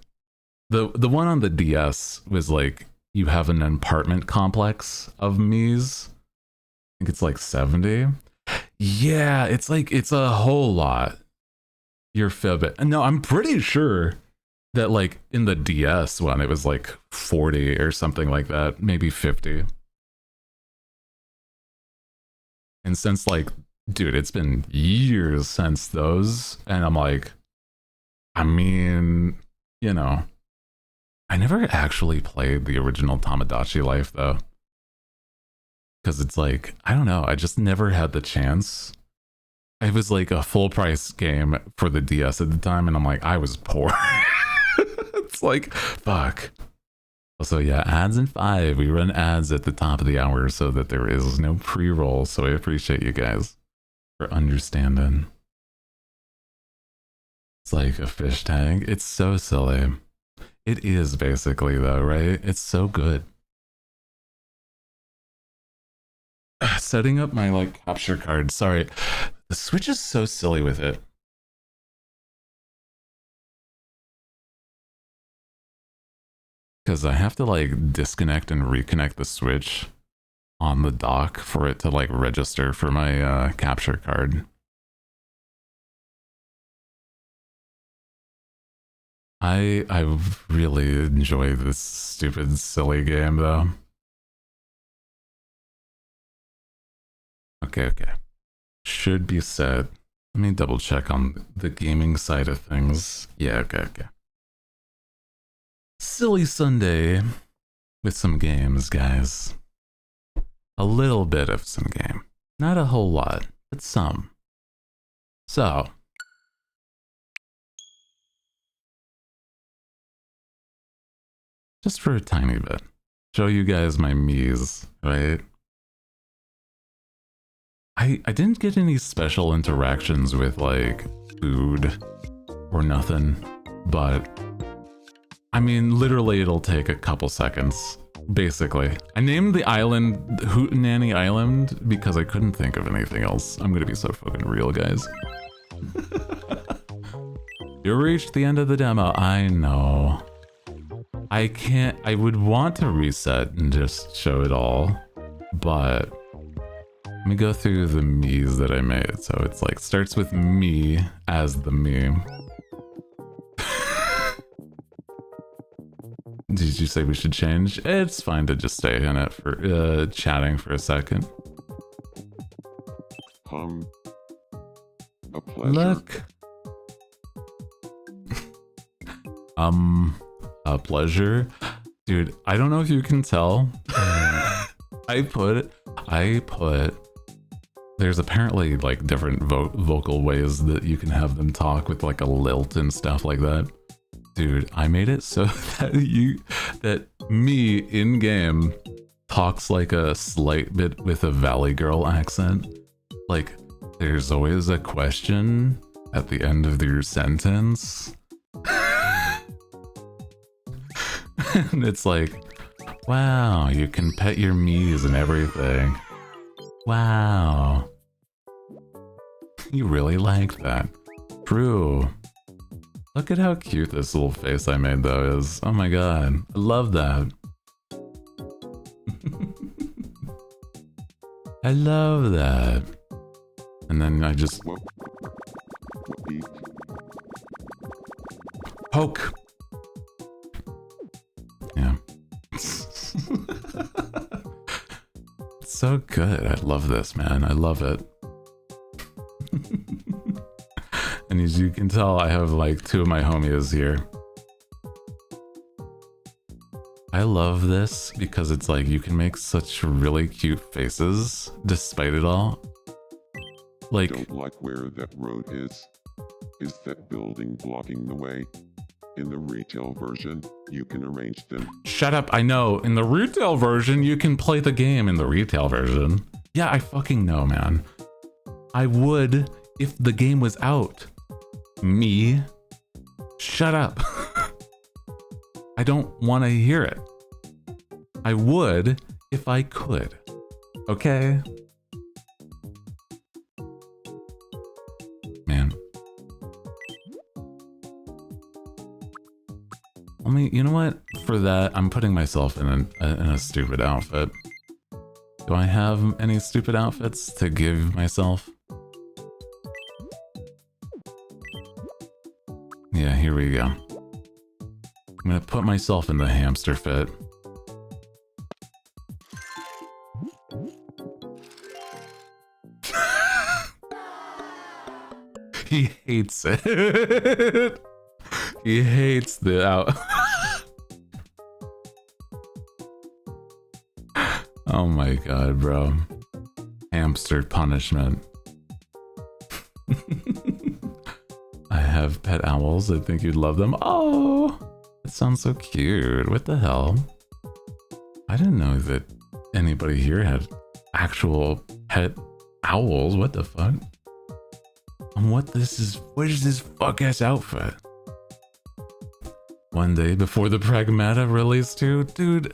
the one on the DS was like you have an apartment complex of me's. I think it's like 70. Yeah, it's like it's a whole lot. You're fibbing. No, I'm pretty sure that like in the DS one, it was like 40 or something like that, maybe 50. And since like, dude, it's been years since those, and I'm like, I mean, you know, I never actually played the original Tamagotchi Life though. Because it's like, I don't know, I just never had the chance. It was like a full price game for the DS at the time, and I'm like, I was poor. It's like, fuck. Also, yeah, ads in 5. We run ads at the top of the hour so that there is no pre-roll, so I appreciate you guys for understanding. It's like a fish tank. It's so silly. It is basically though, right? It's so good. Setting up my like capture card. Sorry, the Switch is so silly with it. Because I have to like disconnect and reconnect the Switch on the dock for it to like register for my capture card. I really enjoy this stupid silly game though. Okay. Should be set. Let me double check on the gaming side of things. Yeah, okay. Silly Sunday with some games, guys. A little bit of some game. Not a whole lot, but some. So, just for a tiny bit, show you guys my Miis, right? I didn't get any special interactions with like food or nothing, but I mean, literally it'll take a couple seconds, basically. I named the island Hootenanny Island because I couldn't think of anything else. I'm gonna be so fucking real, guys. You reached the end of the demo, I know. I can't, I would want to reset and just show it all, but let me go through the Miis that I made. So it's like, starts with me as the me. Did you say we should change? It's fine to just stay in it for chatting for a second. A pleasure. Look. A pleasure. Dude, I don't know if you can tell. I put there's apparently like different vocal ways that you can have them talk with like a lilt and stuff like that. Dude, I made it so that me in game talks like a slight bit with a Valley Girl accent. Like there's always a question at the end of your sentence. And it's like, wow, you can pet your Miis and everything. Wow. You really like that. True. Look at how cute this little face I made though is. Oh my god. I love that. I love that. And then I just... Poke! Yeah. It's so good. I love this, man. I love it. And as you can tell, I have like 2 of my homies here. I love this because it's like you can make such really cute faces despite it all. Like, Don't like where that road is. Is that building blocking the way? In the retail version, you can arrange them. Shut up, I know. In the retail version, you can play the game in the retail version. Yeah, I fucking know, man. I would if the game was out. Me? Shut up. I don't want to hear it. I would if I could. Okay? Man. Let me, you know what? For that, I'm putting myself in a stupid outfit. Do I have any stupid outfits to give myself? Yeah, here we go. I'm gonna put myself in the hamster fit. He hates it. He hates the out. Oh my god, bro. Hamster punishment. I have pet owls. I think you'd love them. Oh, that sounds so cute. What the hell? I didn't know that anybody here had actual pet owls. What the fuck? And what is this fuck ass outfit? One day before the Pragmata release too? Dude,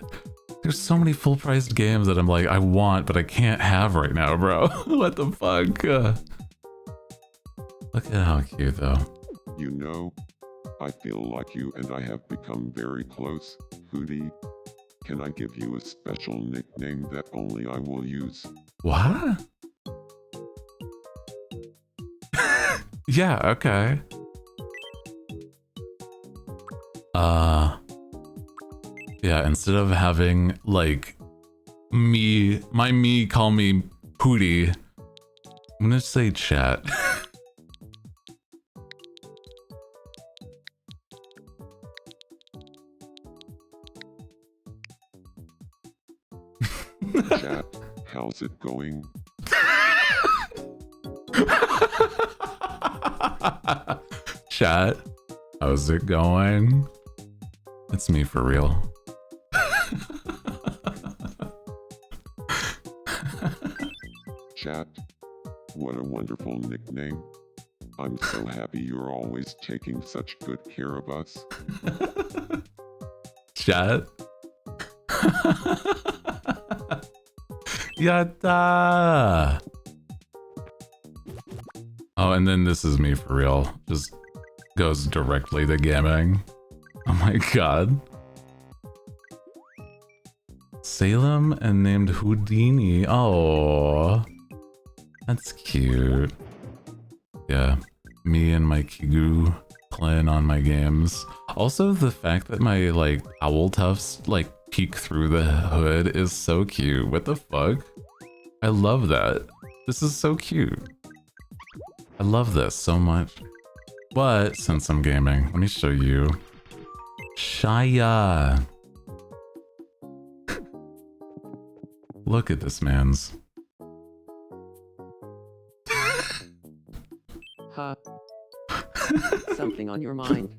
there's so many full-priced games that I'm like, I want, but I can't have right now, bro. What the fuck? Look at how cute, though. You know, I feel like you and I have become very close, Hooty. Can I give you a special nickname that only I will use? What? Yeah, okay. Yeah, instead of having, like, my me call me Hooty, I'm gonna say chat. Chat, how's it going? Chat, how's it going? It's me for real. Chat, what a wonderful nickname. I'm so happy you're always taking such good care of us. Chat. Yatta! Oh, and then this is me for real. Just goes directly to gaming. Oh my god. Salem and named Houdini. Oh, that's cute. Yeah, me and my Kigu playing on my games. Also, the fact that my, like, owl tufts, like, peek through the hood is so cute. What the fuck? I love that. This is so cute. I love this so much. But, since I'm gaming, let me show you. Shia! Look at this man's. Huh. Something on your mind.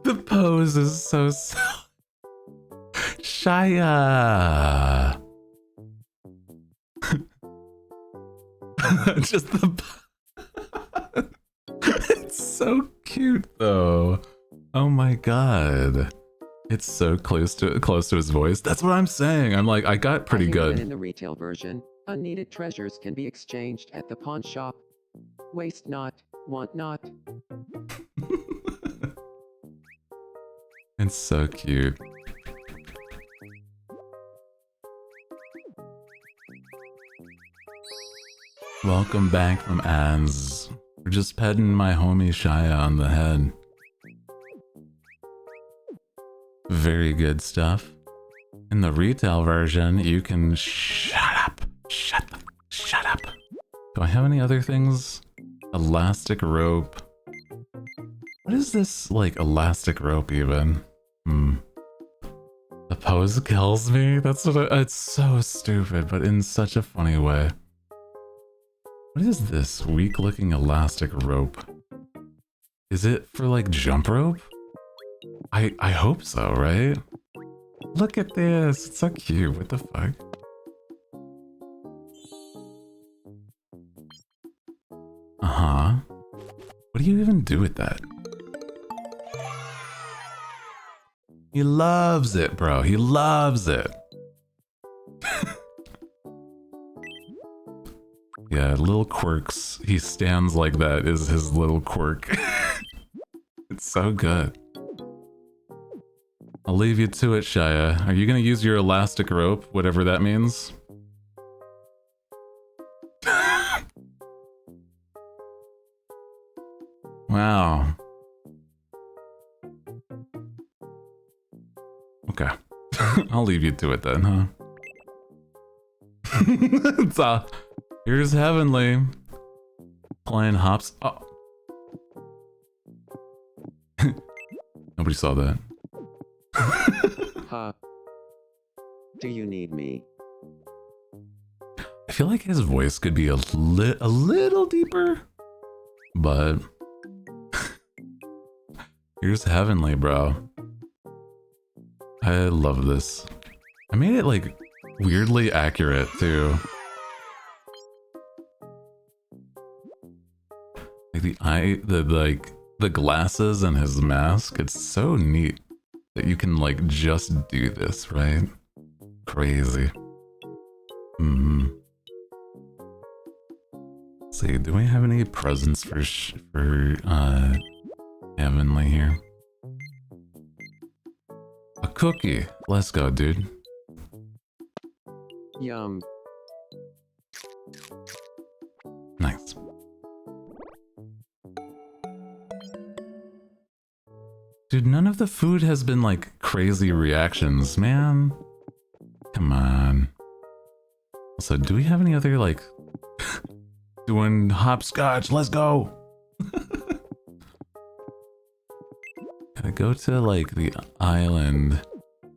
The pose is so Shia! Just the it's so cute though. Oh my god. It's so close to his voice. That's what I'm saying. I'm like, I got pretty good. In the retail version, unneeded treasures can be exchanged at the pawn shop. Waste not, want not. It's so cute. Welcome back from ads. We're just petting my homie Shia on the head. Very good stuff. In the retail version, you can shut up. Do I have any other things? Elastic rope. What is this, like, elastic rope even? The pose kills me? That's what it's so stupid, but in such a funny way. What is this weak-looking elastic rope? Is it for, like, jump rope? I hope so, right? Look at this, it's so cute, what the fuck? Uh-huh. What do you even do with that? He loves it, bro, he loves it. Yeah, little quirks. He stands like that is his little quirk. It's so good. I'll leave you to it, Shia. Are you gonna use your elastic rope, whatever that means? Wow. I'll leave you to it then, huh? It's, here's Heavenly playing hops. Oh. Nobody saw that. Ha. Do you need me? I feel like his voice could be a little deeper, but here's Heavenly, bro. I love this. I made it like weirdly accurate too. Like the glasses and his mask. It's so neat that you can like just do this, right? Crazy. Let's see, do we have any presents for Heavenly here? A cookie. Let's go, dude. Yum. Nice. Dude, none of the food has been like crazy reactions, man. Come on. Also, do we have any other like doing hopscotch? Let's go. Gotta go to like the island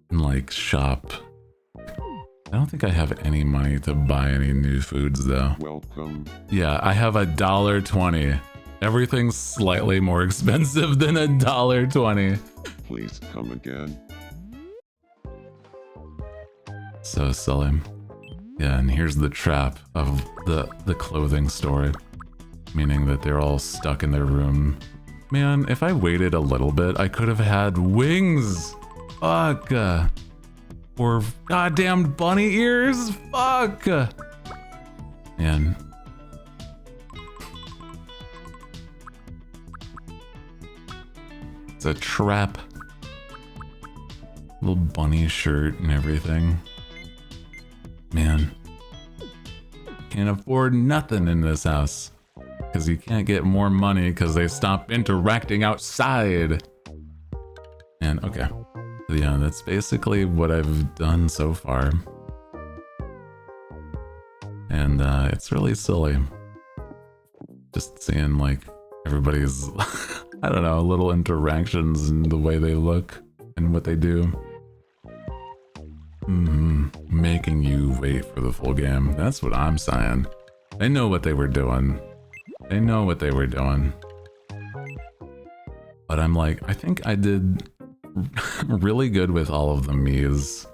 and like shop. I don't think I have any money to buy any new foods though. Welcome. Yeah, I have $1.20. Everything's slightly more expensive than $1.20. Please come again. So silly. Yeah, and here's the trap of the clothing store. Meaning that they're all stuck in their room. Man, if I waited a little bit, I could have had wings! Fuck! Or goddamn bunny ears! Fuck! Man. It's a trap. Little bunny shirt and everything. Man. Can't afford nothing in this house. Because you can't get more money because they stop interacting outside. And okay. Yeah, that's basically what I've done so far. And it's really silly. Just seeing like everybody's, I don't know, little interactions and the way they look and what they do. Making you wait for the full game. That's what I'm saying. They know what they were doing. They know what they were doing. But I'm like, I think I did really good with all of the Miis.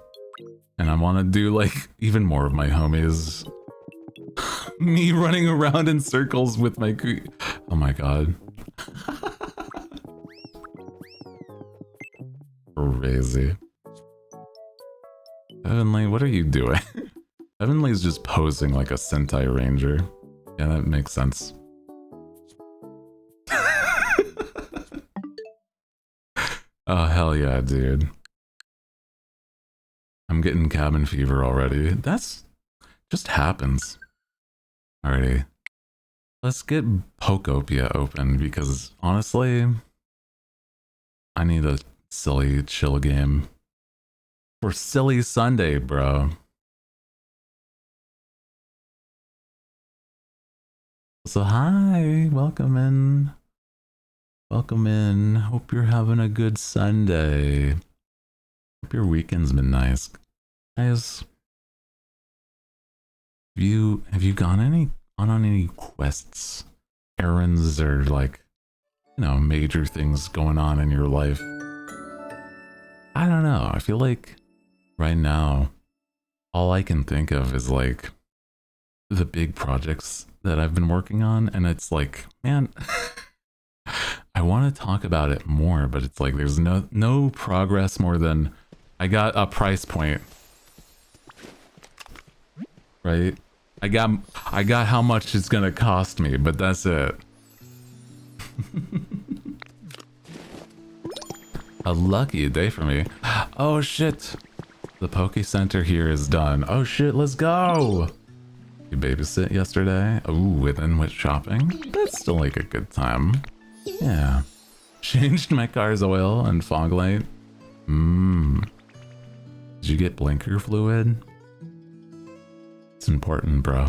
And I want to do like even more of my homies. Me running around in circles with my oh my god. Crazy. Heavenly, what are you doing? Heavenly's just posing like a Sentai Ranger. Yeah, that makes sense. Oh, hell yeah, dude. I'm getting cabin fever already. That's just happens. Alrighty. Let's get Pokopia open because honestly, I need a silly chill game. For silly Sunday, bro. So hi, welcome in. Welcome in. Hope you're having a good Sunday. Hope your weekend's been nice. Guys, have you gone on any quests, errands, or like, you know, major things going on in your life? I don't know. I feel like right now, all I can think of is like the big projects that I've been working on, and it's like, man, I want to talk about it more, but it's like there's no progress more than I got a price point. Right? I got how much it's gonna cost me, but that's it. A lucky day for me. Oh shit. The Poke Center here is done. Oh shit, let's go. You babysit yesterday? Ooh, and then went shopping? That's still like a good time. Yeah. Changed my car's oil and fog light. Did you get blinker fluid? It's important, bro.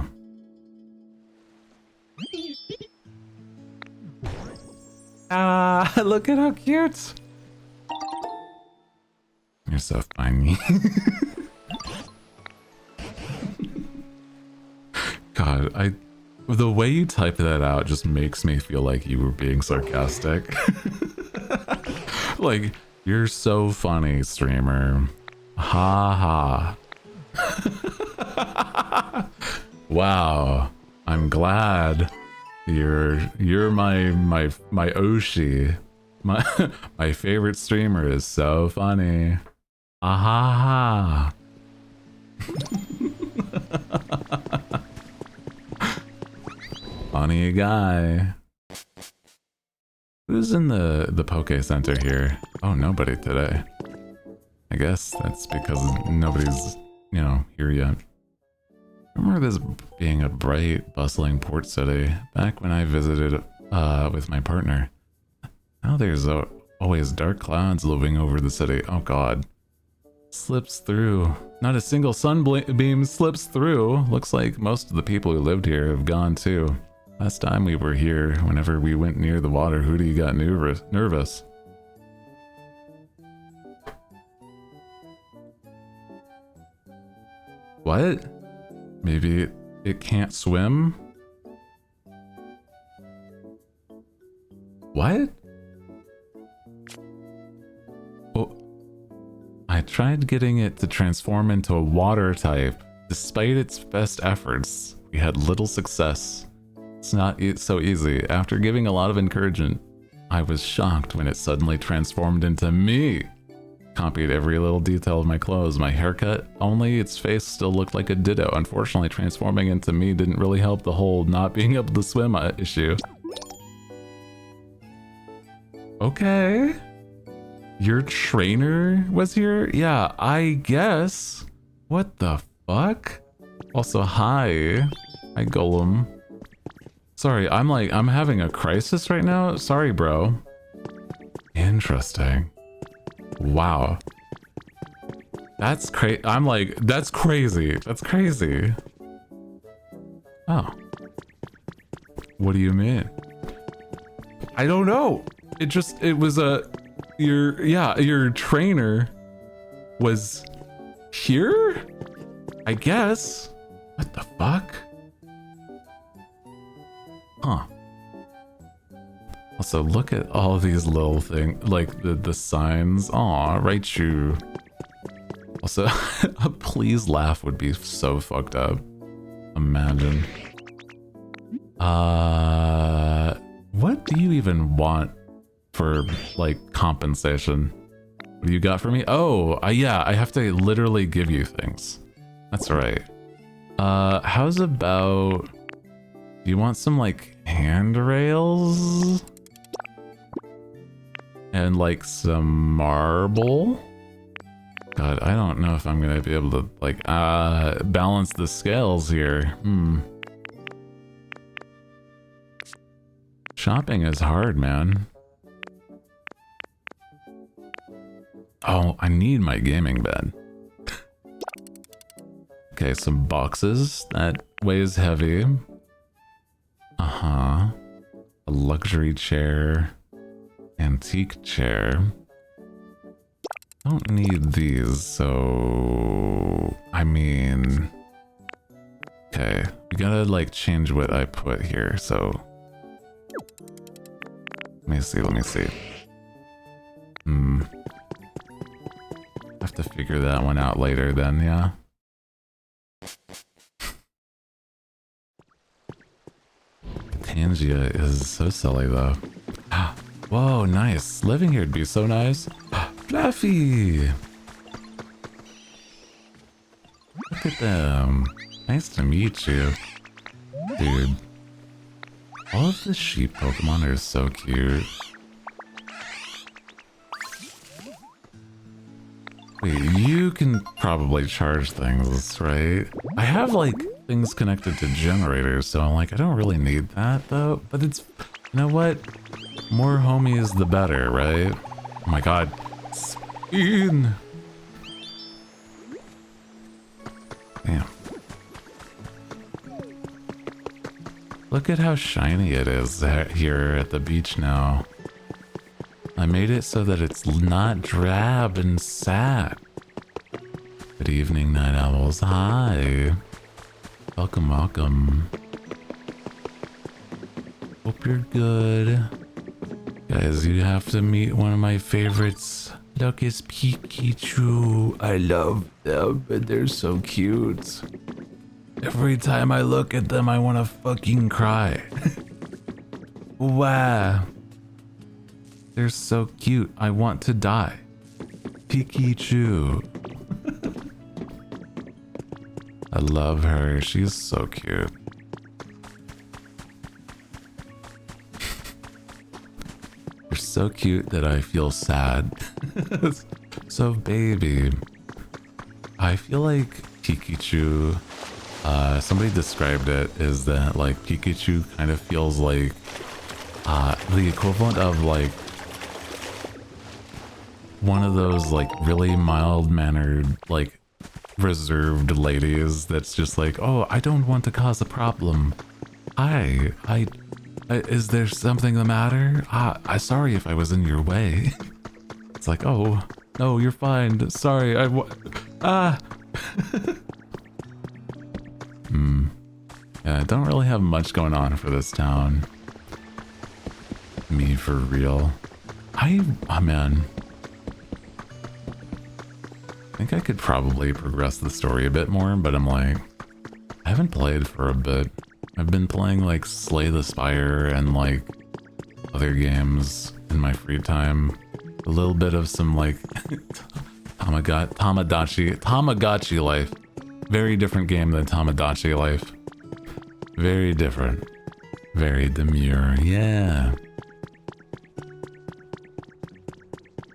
Ah, look at how cute! You're so funny. God, the way you type that out just makes me feel like you were being sarcastic. Like, you're so funny, streamer. Ha ha. Wow. I'm glad you're my Oshi. My favorite streamer is so funny. Ah ha ha. Funny guy. Who's in the Poke Center here? Oh, nobody today. I guess that's because nobody's, you know, here yet. I remember this being a bright, bustling port city back when I visited with my partner. Now there's always dark clouds looming over the city. Oh god. Slips through. Not a single sunbeam slips through. Looks like most of the people who lived here have gone too. Last time we were here, whenever we went near the water, Hooty got nervous. What? Maybe it can't swim? What? Oh, I tried getting it to transform into a water type. Despite its best efforts, we had little success. It's not so easy. After giving a lot of encouragement, I was shocked when it suddenly transformed into me. Copied every little detail of my clothes, my haircut, only its face still looked like a ditto. Unfortunately, transforming into me didn't really help the whole not being able to swim issue. Okay. Your trainer was here? Yeah, I guess. What the fuck? Also, hi. Hi, Golem. Sorry, I'm having a crisis right now? Sorry, bro. Interesting. Wow. That's crazy. I'm like, that's crazy. That's crazy. Oh. What do you mean? I don't know. It was your trainer was here? I guess. What the fuck? Huh. Also, look at all these little things, like the signs. Aw, Raichu. Also, a please laugh would be so fucked up. Imagine. What do you even want for, like, compensation? What do you got for me? Oh, yeah, I have to literally give you things. That's right. How's about... Do you want some, like, handrails? And, like, some marble? God, I don't know if I'm gonna be able to, like, balance the scales here. Shopping is hard, man. Oh, I need my gaming bed. Okay, some boxes. That weighs heavy. Uh-huh. A luxury chair. Antique chair. Don't need these, so... I mean... Okay, we gotta, like, change what I put here, so... Let me see. Have to figure that one out later then, yeah? Tangia is so silly, though. Whoa, nice. Living here would be so nice. Fluffy! Look at them. Nice to meet you. Dude. All of the sheep Pokemon are so cute. Wait, you can probably charge things, right? I have, like, things connected to generators, so I'm like, I don't really need that, though. But it's... You know what? More homies, the better, right? Oh my god. Spin! Damn. Look at how shiny it is here at the beach now. I made it so that it's not drab and sad. Good evening, night owls. Hi. Welcome, welcome. Hope you're good. Guys, you have to meet one of my favorites. Look, it's Pikachu. I love them, but they're so cute. Every time I look at them, I want to fucking cry. Wow. They're so cute. I want to die. Pikachu. I love her. She's so cute. You're so cute that I feel sad. So baby, I feel like Pikachu, somebody described it as that like Pikachu kind of feels like the equivalent of like one of those like really mild-mannered, like reserved ladies that's just like, oh, I don't want to cause a problem. Hi, is there something the matter? I'm sorry if I was in your way. It's like, oh, no, you're fine. Sorry, Yeah, I don't really have much going on for this town. Me for real. Oh man. I think I could probably progress the story a bit more, but I'm like, I haven't played for a bit. I've been playing like Slay the Spire and like other games in my free time. A little bit of some like Tamagotchi Life. Very different game than Tamagotchi Life. Very different. Very demure. Yeah.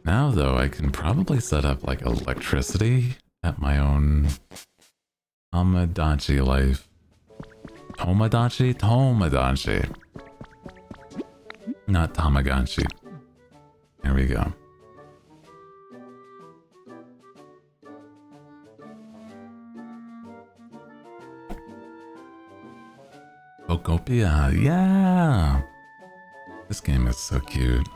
Now though, I can probably set up like electricity at my own Tamagotchi Life. Tomodachi? Tomodachi. Not Tamagotchi. There we go. Pokopia, yeah! This game is so cute.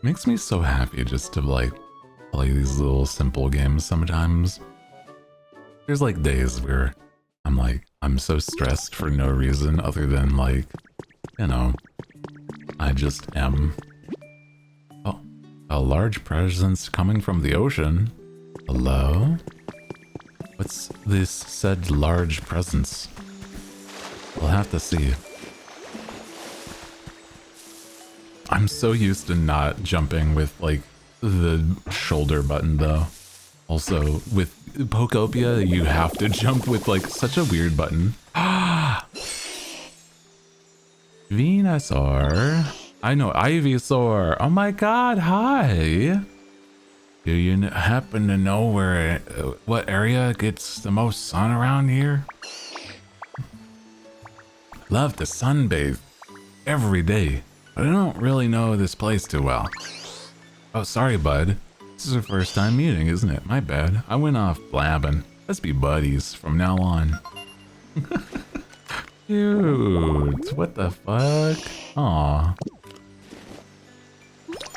Makes me so happy just to like play these little simple games sometimes. There's like days where I'm like, I'm so stressed for no reason other than like, you know, I just am. Oh, a large presence coming from the ocean. Hello? What's this said large presence? We'll have to see. I'm so used to not jumping with like the shoulder button though. Also with Pokopia, you have to jump with like such a weird button. Venusaur. I know Ivysaur. Oh my god, hi. Do you happen to know where, what area gets the most sun around here? Love to sunbathe every day, but I don't really know this place too well. Oh, sorry, bud. This is our first time meeting, isn't it? My bad. I went off blabbing. Let's be buddies from now on. Cute. What the fuck? Aw.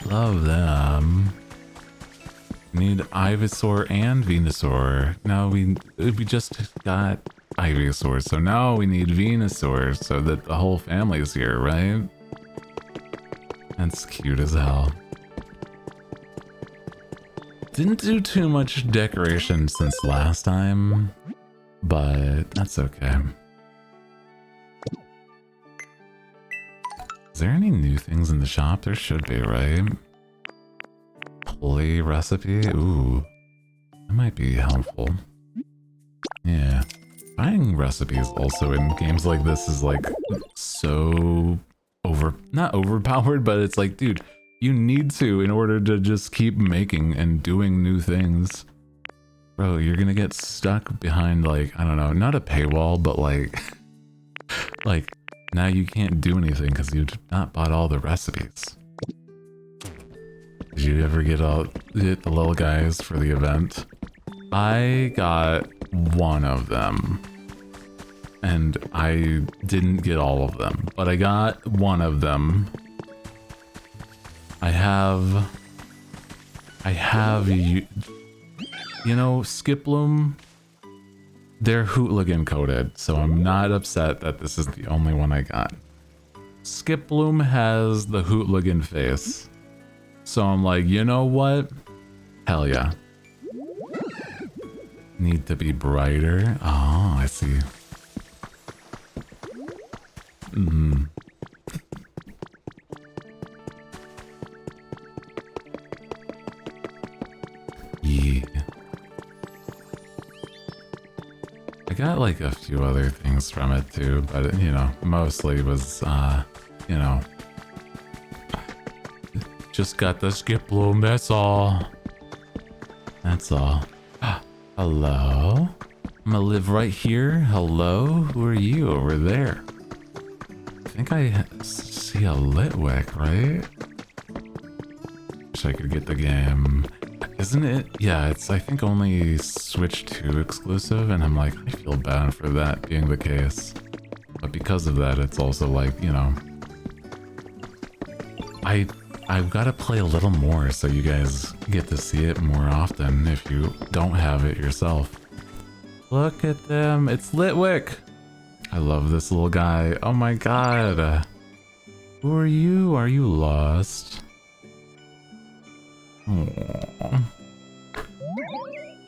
Love them. Need Ivysaur and Venusaur. Now we just got Ivysaur, so now we need Venusaur so that the whole family's here, right? That's cute as hell. Didn't do too much decoration since last time, but that's okay. Is there any new things in the shop? There should be, right? Play recipe? Ooh, that might be helpful. Yeah. Buying recipes also in games like this is like so not overpowered, but it's like, dude, you need to in order to just keep making and doing new things. Bro, you're gonna get stuck behind like, I don't know, not a paywall, but like, like now you can't do anything because you've not bought all the recipes. Did you ever get the little guys for the event? I got one of them. And I didn't get all of them, but I got one of them. I have you know, Skiploom, they're hooligan coded, so I'm not upset that this is the only one I got. Skiploom has the hooligan face, so I'm like, you know what? Hell yeah. Need to be brighter. Oh, I see. Mm-hmm. Yeah. I got like a few other things from it too, but you know, mostly was, you know, just got the Skiploom, that's all. That's all. Hello? I'm gonna live right here. Hello? Who are you over there? I think I see a Litwick, right? Wish I could get the game. Isn't it? Yeah, it's I think only Switch 2 exclusive, and I'm like, I feel bad for that being the case. But because of that, it's also like, you know, I've got to play a little more so you guys get to see it more often if you don't have it yourself. Look at them, it's Litwick! I love this little guy. Oh my god. Who are you? Are you lost? Aww.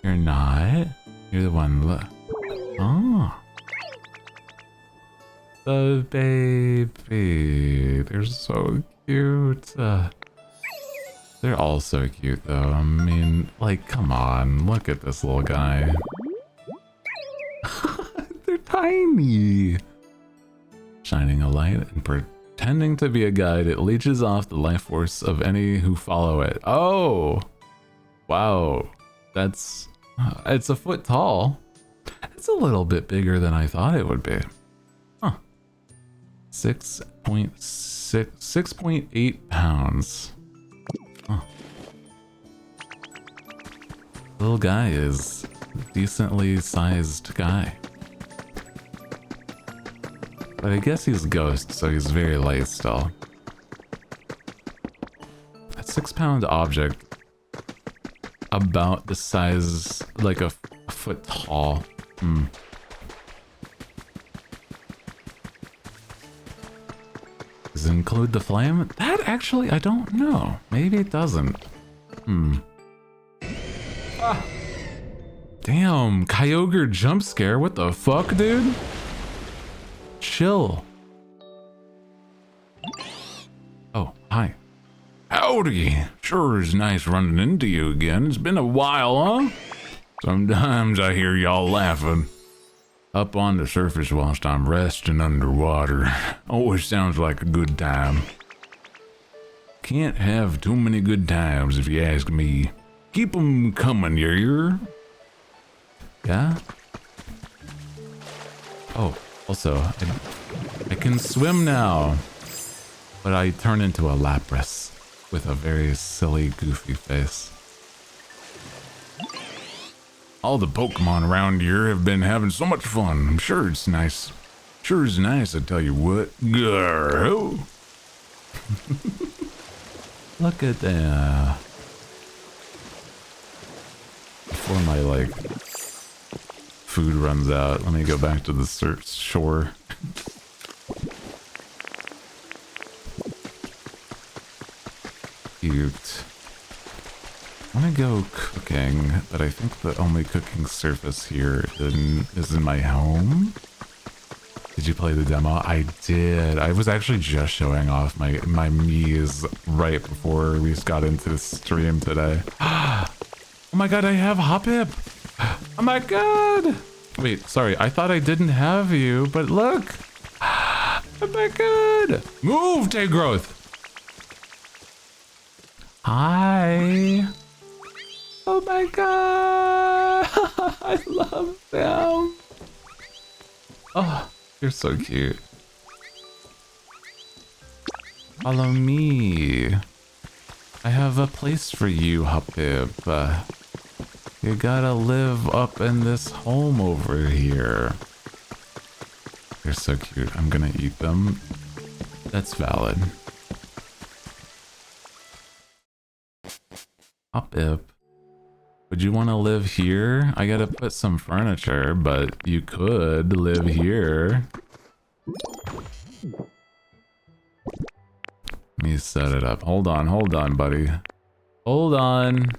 You're not? You're the one. Oh. The baby. They're so cute. They're all so cute though. I mean, like, come on. Look at this little guy. They're tiny. Shining a light and pretending to be a guide, it leeches off the life force of any who follow it. Oh! Wow. That's... it's a foot tall. It's a little bit bigger than I thought it would be. Huh. 6.8 pounds. Huh. Little guy is decently sized guy. But I guess he's a ghost, so he's very light still. A 6-pound object about the size, like a foot tall. Does it include the flame? That actually, I don't know. Maybe it doesn't. Ah. Damn, Kyogre jump scare. What the fuck, dude? Chill. Oh, hi. Howdy. Sure is nice running into you again. It's been a while, huh? Sometimes I hear y'all laughing up on the surface whilst I'm resting underwater. Always sounds like a good time. Can't have too many good times if you ask me. Keep 'em coming, you. Yeah? Oh, also, I can swim now. But I turn into a Lapras with a very silly, goofy face. All the Pokemon around here have been having so much fun. I'm sure it's nice. Sure is nice, I tell you what. Girl. Look at that. Before my, like, food runs out, let me go back to the shore. Cute. I want to go cooking, but I think the only cooking surface here is in my home. Did you play the demo? I did. I was actually just showing off my Mii's right before we got into the stream today. Oh my god, I have Hoppip! Oh my god! Wait, sorry, I thought I didn't have you, but look! Oh my god! Move, Growth! Hi! Oh my god! I love them! Oh, you're so cute. Follow me. I have a place for you, Hoppip. You gotta live up in this home over here. They're so cute. I'm gonna eat them. That's valid. Hop Ip. Would you want to live here? I gotta put some furniture, but you could live here. Let me set it up. Hold on, buddy. Hold on.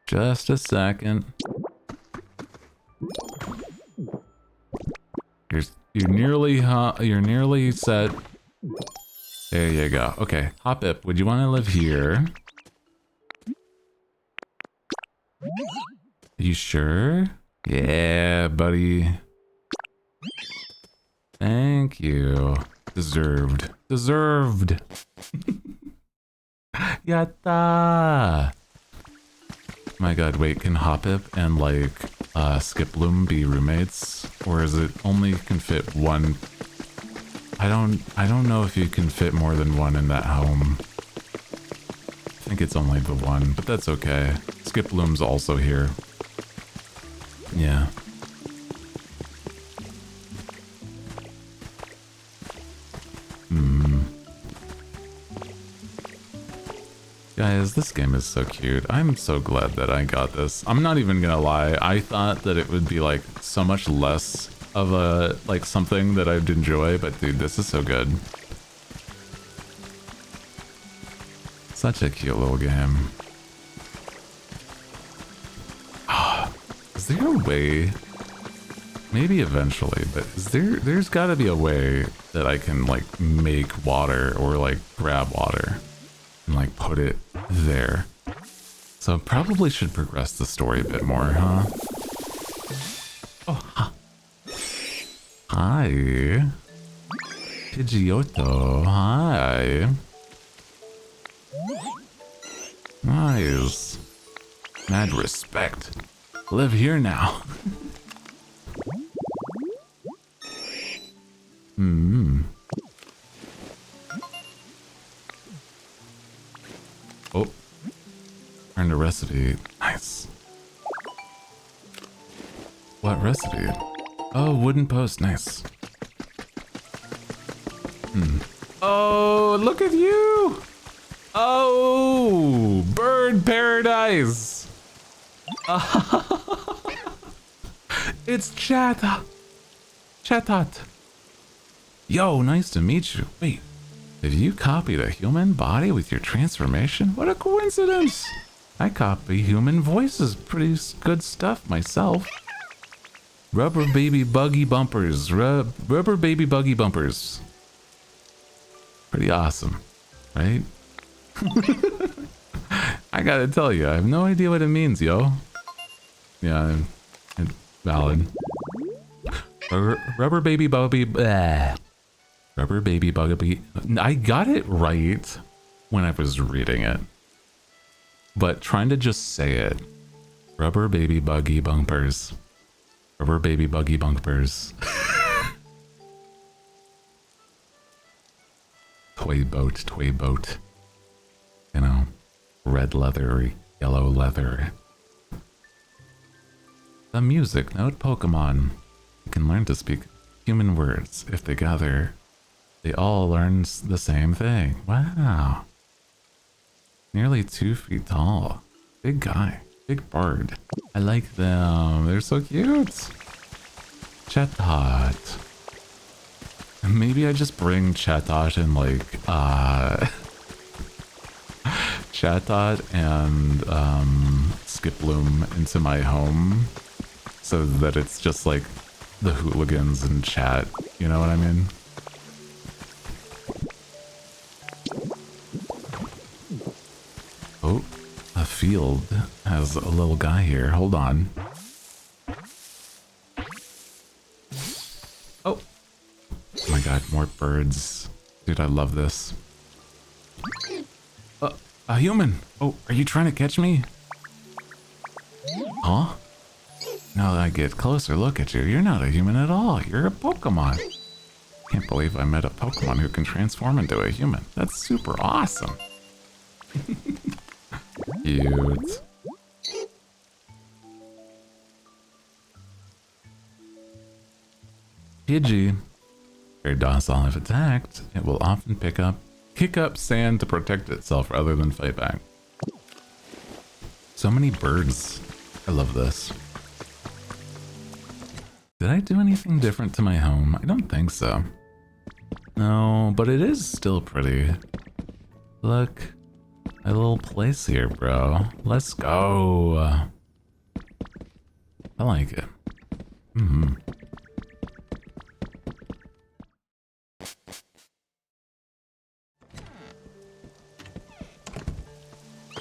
Just a second. You're nearly set. There you go. Okay, Hop Ip, would you want to live here? You sure? Yeah, buddy. Thank you. Deserved. Deserved. Yatta! My god, wait, can Hop Ip and like Skiploom be roommates? Or is it only can fit one? I don't know if you can fit more than one in that home. I think it's only the one, but that's okay. Skiploom's also here. Yeah. Guys, this game is so cute. I'm so glad that I got this. I'm not even gonna lie. I thought that it would be like so much less of a like something that I'd enjoy, but dude, this is so good. Such a cute little game. Is there a way? Maybe eventually, but there's gotta be a way that I can like make water or like grab water and like put it there. So probably should progress the story a bit more, huh? Oh, hi. Pidgeotto, hi. Nice. Mad respect. Live here now. Oh. Earned a recipe. Nice. What recipe? Oh, wooden post. Nice. Oh, look at you! Oh, bird paradise! It's Chatot. Yo, nice to meet you. Wait, have you copied a human body with your transformation? What a coincidence! I copy human voices. Pretty good stuff myself. Rubber baby buggy bumpers. Rubber baby buggy bumpers. Pretty awesome, right? I gotta tell you, I have no idea what it means, yo. Yeah, it's valid. Rubber baby buggy. Rubber baby buggy. I got it right when I was reading it, but trying to just say it. Rubber baby buggy bumpers. Rubber baby buggy bumpers. Toy boat. You know, red leather, yellow leather. The music note Pokemon. You can learn to speak human words. If they gather, they all learn the same thing. Wow. Nearly 2 feet tall. Big guy. Big bird. I like them. They're so cute. Chatot. Maybe I just bring Chatot and like, Chatot and Skiploom into my home so that it's just like the hooligans and chat, you know what I mean? Oh, a field has a little guy here. Hold on. Oh. Oh my god, more birds. Dude, I love this. A human! Oh, are you trying to catch me? Huh? Now that I get closer look at you, you're not a human at all. You're a Pokemon. Can't believe I met a Pokemon who can transform into a human. That's super awesome. Cute. Pidgey. Very docile if attacked. It will often kick up sand to protect itself rather than fight back. So many birds. I love this. Did I do anything different to my home? I don't think so. No, but it is still pretty. Look, a little place here, bro. Let's go. I like it.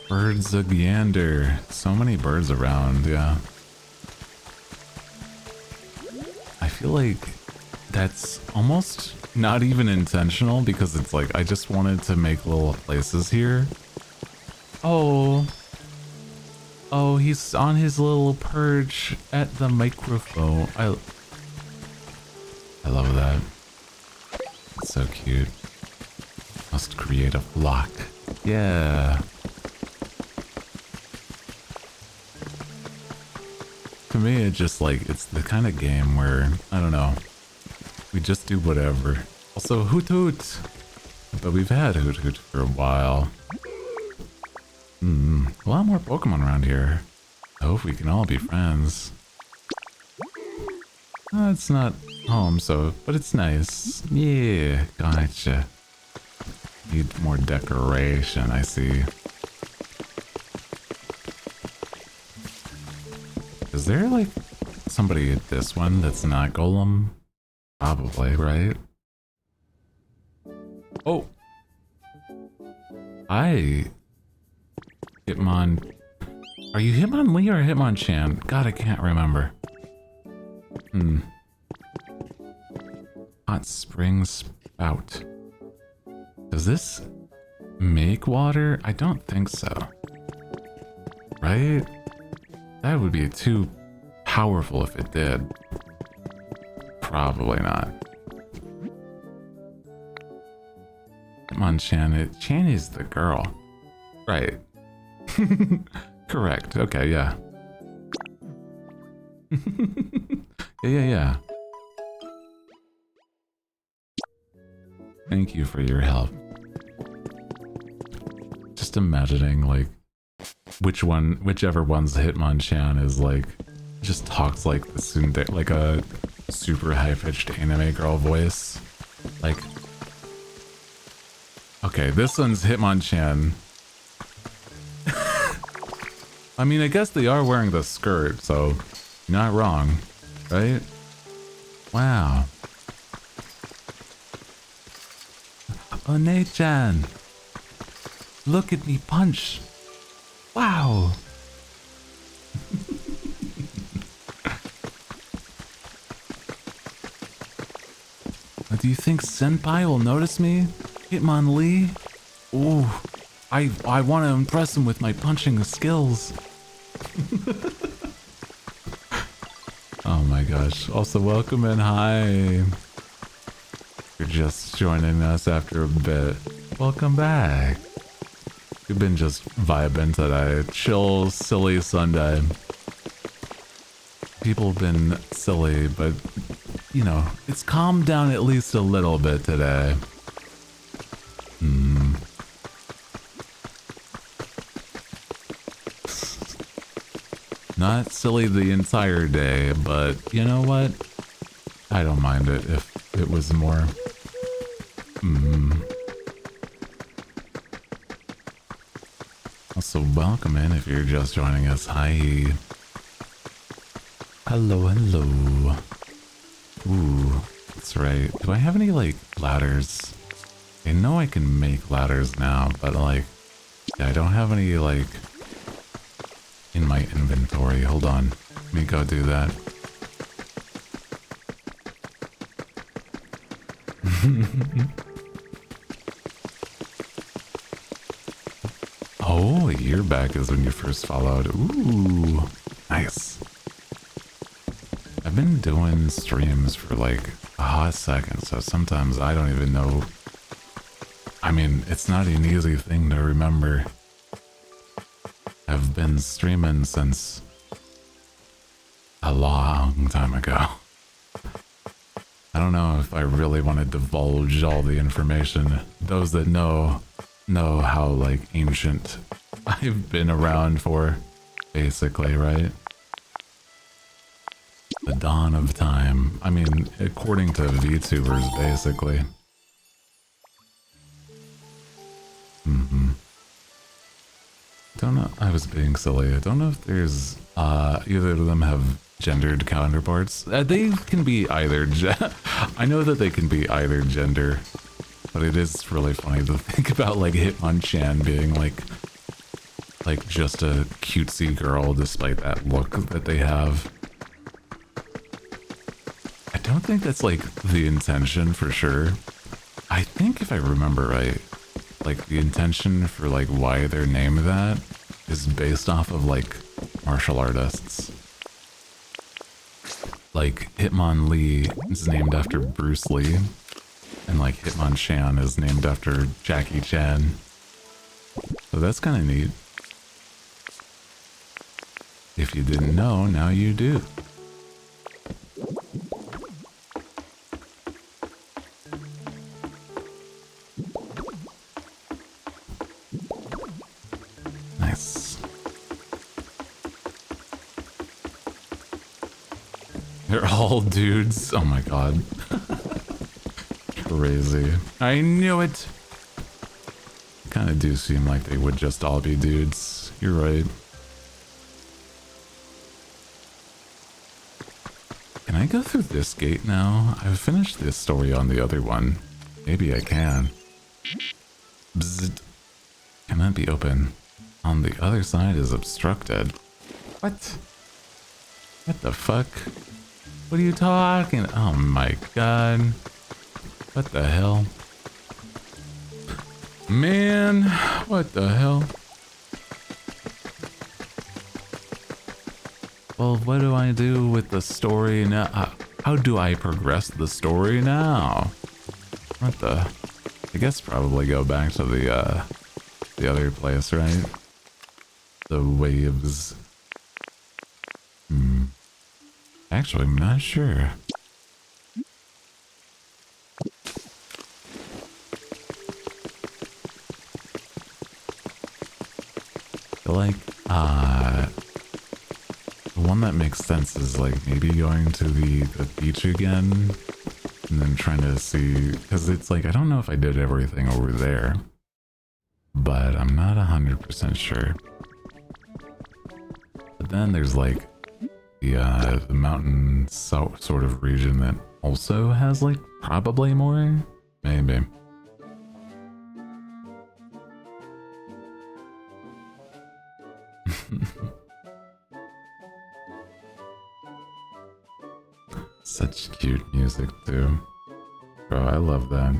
Birds a gander. So many birds around, yeah. I feel like that's almost not even intentional because it's like I just wanted to make little places here. Oh, he's on his little perch at the microphone. I love that. It's so cute. Must create a flock. Yeah. To me, it's just like, it's the kind of game where, I don't know, we just do whatever. Also, Hoot Hoot! But we've had Hoot Hoot for a while. A lot more Pokemon around here. I hope we can all be friends. It's not home, but it's nice. Yeah, gotcha. Need more decoration, I see. Is there like somebody at this one that's not Golem? Probably, right? Oh! Hi! Hitmon. Are you Hitmonlee or Hitmonchan? God, I can't remember. Hot spring spout. Does this make water? I don't think so. Right? That would be too powerful if it did. Probably not. Come on, Chan is the girl. Right. Correct. Okay, yeah. Yeah. Thank you for your help. Just imagining, like, whichever one's Hitmonchan is like, just talks like the like a super high-pitched anime girl voice. Like, okay, this one's Hitmonchan. I mean, I guess they are wearing the skirt, so you're not wrong, right? Wow. One-chan, look at me punch. Wow. Do you think Senpai will notice me? Hitmonlee? Ooh, I want to impress him with my punching skills. Oh my gosh. Also, welcome and hi. You're just joining us after a bit. Welcome back. We've been just vibing today. Chill, silly Sunday. People have been silly, but, you know, it's calmed down at least a little bit today. Not silly the entire day, but you know what? I don't mind it if it was more. Also, welcome in if you're just joining us. Hi. Hello. Ooh, that's right. Do I have any, like, ladders? I know I can make ladders now, but, like, yeah, I don't have any, like, in my inventory. Hold on. Let me go do that. Oh, a year back is when you first followed. Ooh, nice. I've been doing streams for like a hot second, so sometimes I don't even know. I mean, it's not an easy thing to remember. I've been streaming since a long time ago. I don't know if I really want to divulge all the information. Those that know how like ancient I've been around for, basically, right? The dawn of time. I mean, according to VTubers, basically. Don't know. I was being silly. I don't know if there's either of them have gendered counterparts. They can be either. I know that they can be either gender, but it is really funny to think about like Hitmonchan being like just a cutesy girl, despite that look that they have. I don't think that's like the intention for sure. I think if I remember right, like the intention for like why they're named that is based off of like martial artists. Like Hitmonlee is named after Bruce Lee, and like Hitmonchan is named after Jackie Chan. So that's kind of neat. If you didn't know, now you do. Nice. They're all dudes. Oh my god. Crazy. I knew it. Kind of do seem like they would just all be dudes. You're right. Can I go through this gate now? I've finished this story on the other one. Maybe I can. Bzzzt. Cannot be open. On the other side is obstructed. What? What the fuck? What are you talking? Oh my god. What the hell? Man, what the hell? Well, what do I do with the story now? How do I progress the story now? What the? I guess probably go back to the other place, right? The waves. Actually, I'm not sure. I feel like, the one that makes sense is like maybe going to the beach again and then trying to see, because it's like, I don't know if I did everything over there, but I'm not 100% sure. But then there's like the mountain sort of region that also has like probably more, maybe. Such cute music too. Bro, I love that.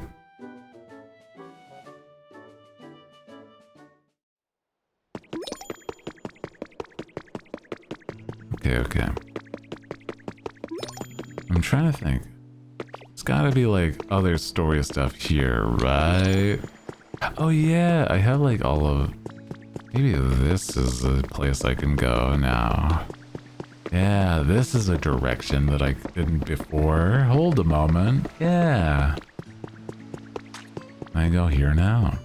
Okay. I'm trying to think. There's gotta be like other story stuff here, right? Oh yeah, I have like all of... Maybe this is a place I can go now. Yeah, this is a direction that I didn't before. Hold a moment. Yeah. Can I go here now?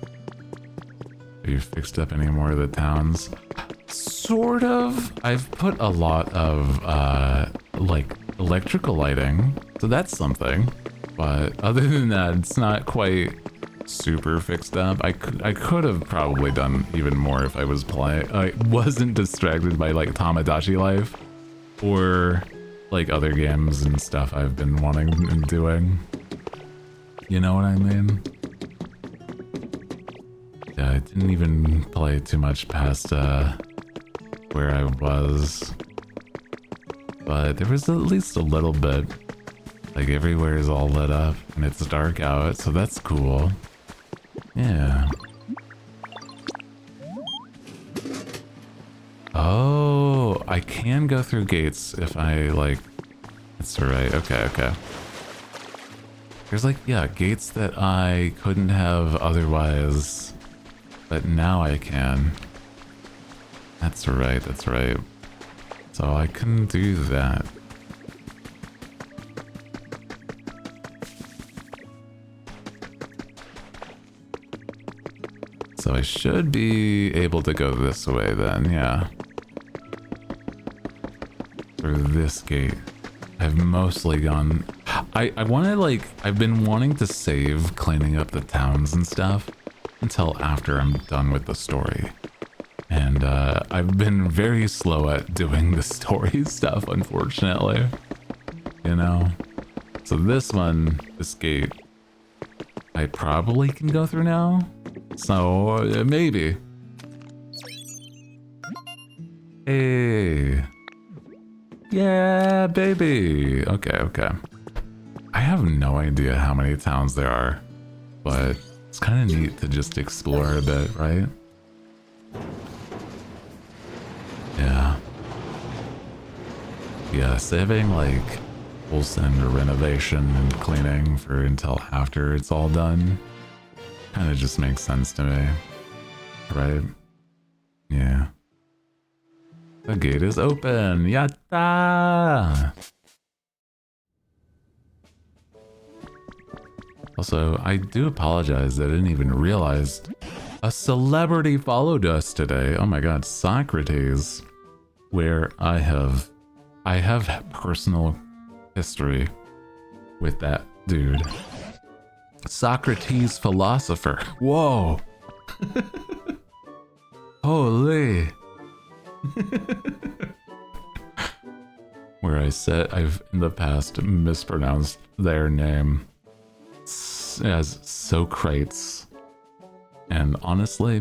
Have you fixed up any more of the towns? Sort of. I've put a lot of, like, electrical lighting, so that's something. But other than that, it's not quite super fixed up. I could have probably done even more if I was I wasn't distracted by, like, Tamagotchi Life. Or, like, other games and stuff I've been wanting and doing. You know what I mean? Yeah, I didn't even play too much past, where I was. But there was at least a little bit. Like, everywhere is all lit up, and it's dark out, so that's cool. Yeah. Oh, I can go through gates if I, like... That's right, okay. There's, like, yeah, gates that I couldn't have otherwise, but now I can. That's right. So I couldn't do that. So I should be able to go this way then, yeah. Through this gate. I've mostly gone... I want to, like... I've been wanting to save cleaning up the towns and stuff until after I'm done with the story. And I've been very slow at doing the story stuff, unfortunately. You know? So this one, this gate, I probably can go through now. So, maybe. Hey. Yeah, baby. Okay, okay. I have no idea how many towns there are, but it's kind of neat to just explore a bit, right? Yeah. Yeah, saving like full send renovation and cleaning for until after it's all done kind of just makes sense to me, right? Yeah. The gate is open. Yatta! Also, I do apologize. I didn't even realize a celebrity followed us today. Oh my god, Socrates. Where I have personal history with that dude. Socrates philosopher. Whoa. Holy. Where I said I've in the past mispronounced their name as Socrates. And honestly,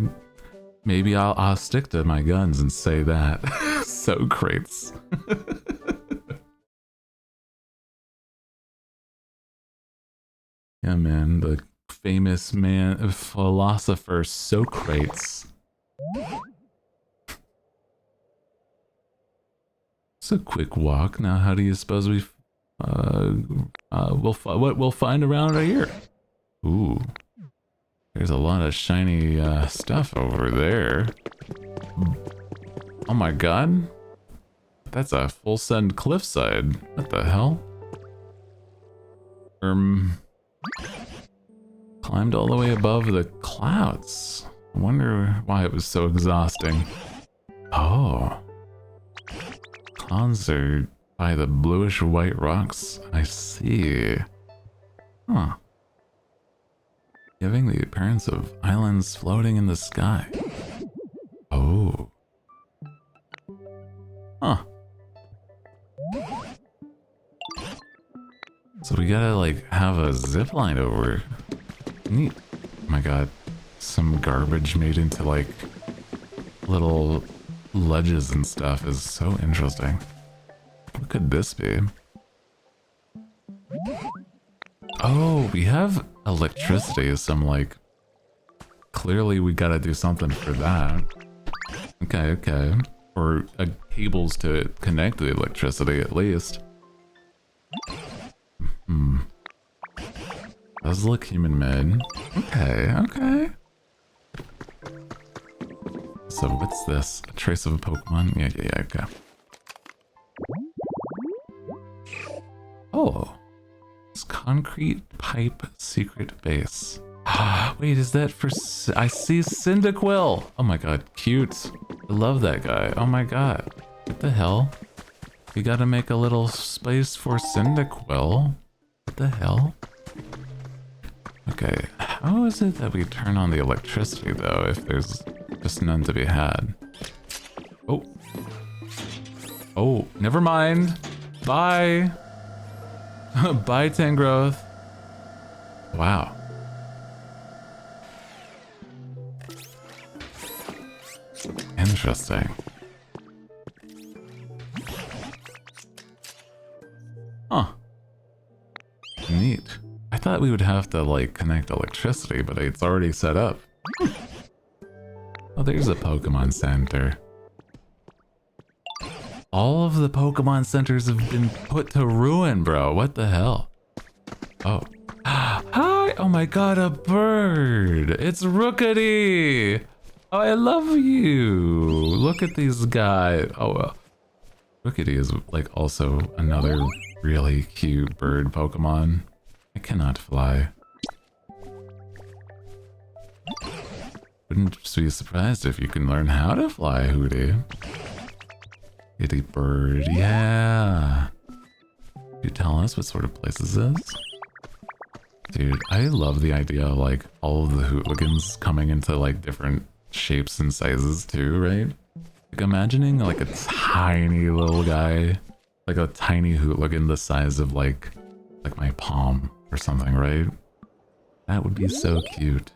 maybe I'll stick to my guns and say that. Socrates. Yeah, man, the famous philosopher Socrates. It's a quick walk. Now, how do you suppose what we'll find around here? Ooh, there's a lot of shiny stuff over there. Oh my god, that's a full send cliffside. What the hell? Climbed all the way above the clouds. I wonder why it was so exhausting. Oh. Clouds are by the bluish white rocks. I see. Huh. Giving the appearance of islands floating in the sky. Oh. Huh. So we gotta like have a zip line over. Neat. Oh my god. Some garbage made into like little ledges and stuff is so interesting. What could this be? Oh, we have electricity, so I'm like, clearly we gotta do something for that. Okay, okay. Or cables to connect the electricity at least. Does look human made. Okay, okay. So what's this? A trace of a Pokemon? Yeah, okay. Oh. It's concrete pipe secret base. Wait, is that for... I see Cyndaquil! Oh my god, cute. I love that guy. Oh my god. What the hell? We gotta make a little space for Cyndaquil. What the hell? Okay, how is it that we turn on the electricity though if there's just none to be had? Oh. Oh, never mind. Bye. Bye, Tangrowth. Wow. Interesting. Huh. Neat. I thought we would have to, like, connect electricity, but it's already set up. Oh, there's a Pokemon Center. All of the Pokemon Centers have been put to ruin, bro. What the hell? Oh. Hi! Oh my god, a bird! It's Rookity! Oh, I love you! Look at these guys. Oh, well. Rookity is, like, also another really cute bird Pokemon. I cannot fly. Wouldn't just be surprised if you can learn how to fly, Hooty. Itty bird, yeah. You tell us what sort of place this is? Dude, I love the idea of like all of the hooligans coming into like different shapes and sizes too, right? Like imagining like a tiny little guy, like a tiny hooligan the size of like my palm or something, right? That would be so cute.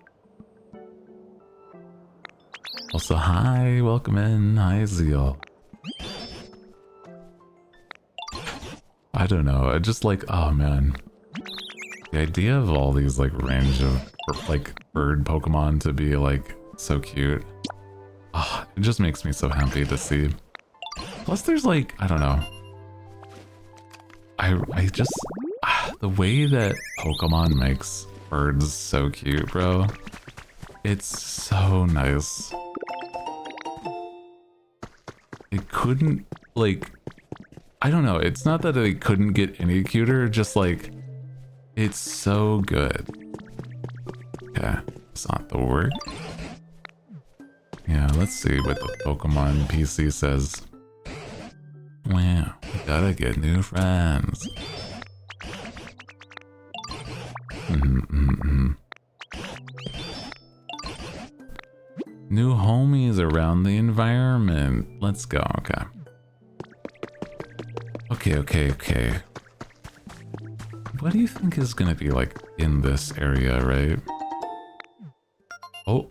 Also, hi, welcome in. Hi, Zeal. I don't know. I just like, oh man. The idea of all these like range of like bird Pokemon to be like so cute. Oh, it just makes me so happy to see. Plus there's like, I don't know. I just, the way that Pokemon makes birds so cute, bro. It's so nice. It couldn't, like, I don't know. It's not that it couldn't get any cuter, just like, it's so good. Okay, it's not the word. Yeah, let's see what the Pokemon PC says. Wow, we gotta get new friends. New homies around the environment. Let's go, okay. Okay. What do you think is gonna be like in this area, right? Oh.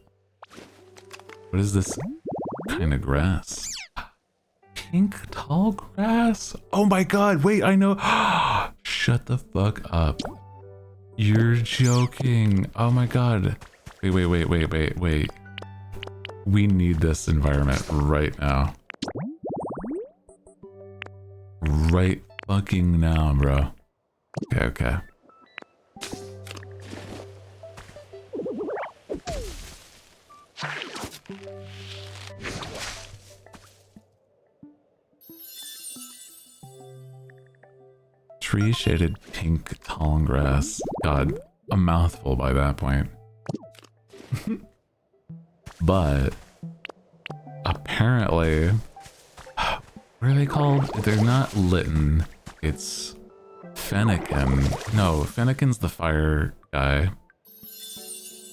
What is this kind of grass? Pink tall grass? Oh my god, wait, I know. Shut the fuck up. You're joking. Oh my god. Wait. We need this environment right now. Right fucking now, bro. Okay. Tree shaded pink tall grass. God, a mouthful by that point. But apparently, what are they called? They're not Litten. It's Fennekin. No, Fennekin's the fire guy.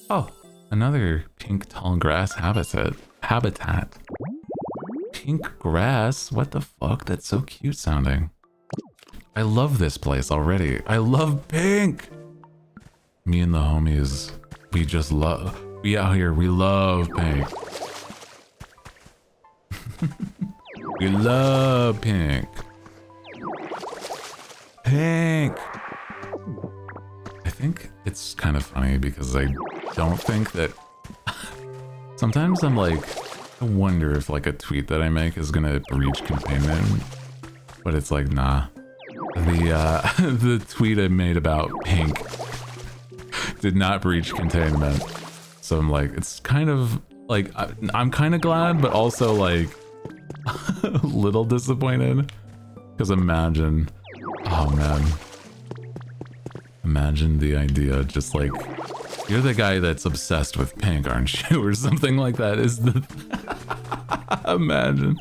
Oh, another pink tall grass habitat. Pink grass? What the fuck? That's so cute sounding. I love this place already. I love pink. Me and the homies, we out here, we love pink. We love pink. Pink. I think it's kind of funny because I don't think that... Sometimes I'm like, I wonder if like a tweet that I make is gonna breach containment. But it's like, nah. The tweet I made about pink did not breach containment. So I'm like, it's kind of like, I'm kind of glad, but also like a little disappointed. Because imagine, oh man. Imagine the idea, just like, you're the guy that's obsessed with pink, aren't you? Or something like that is the... Imagine.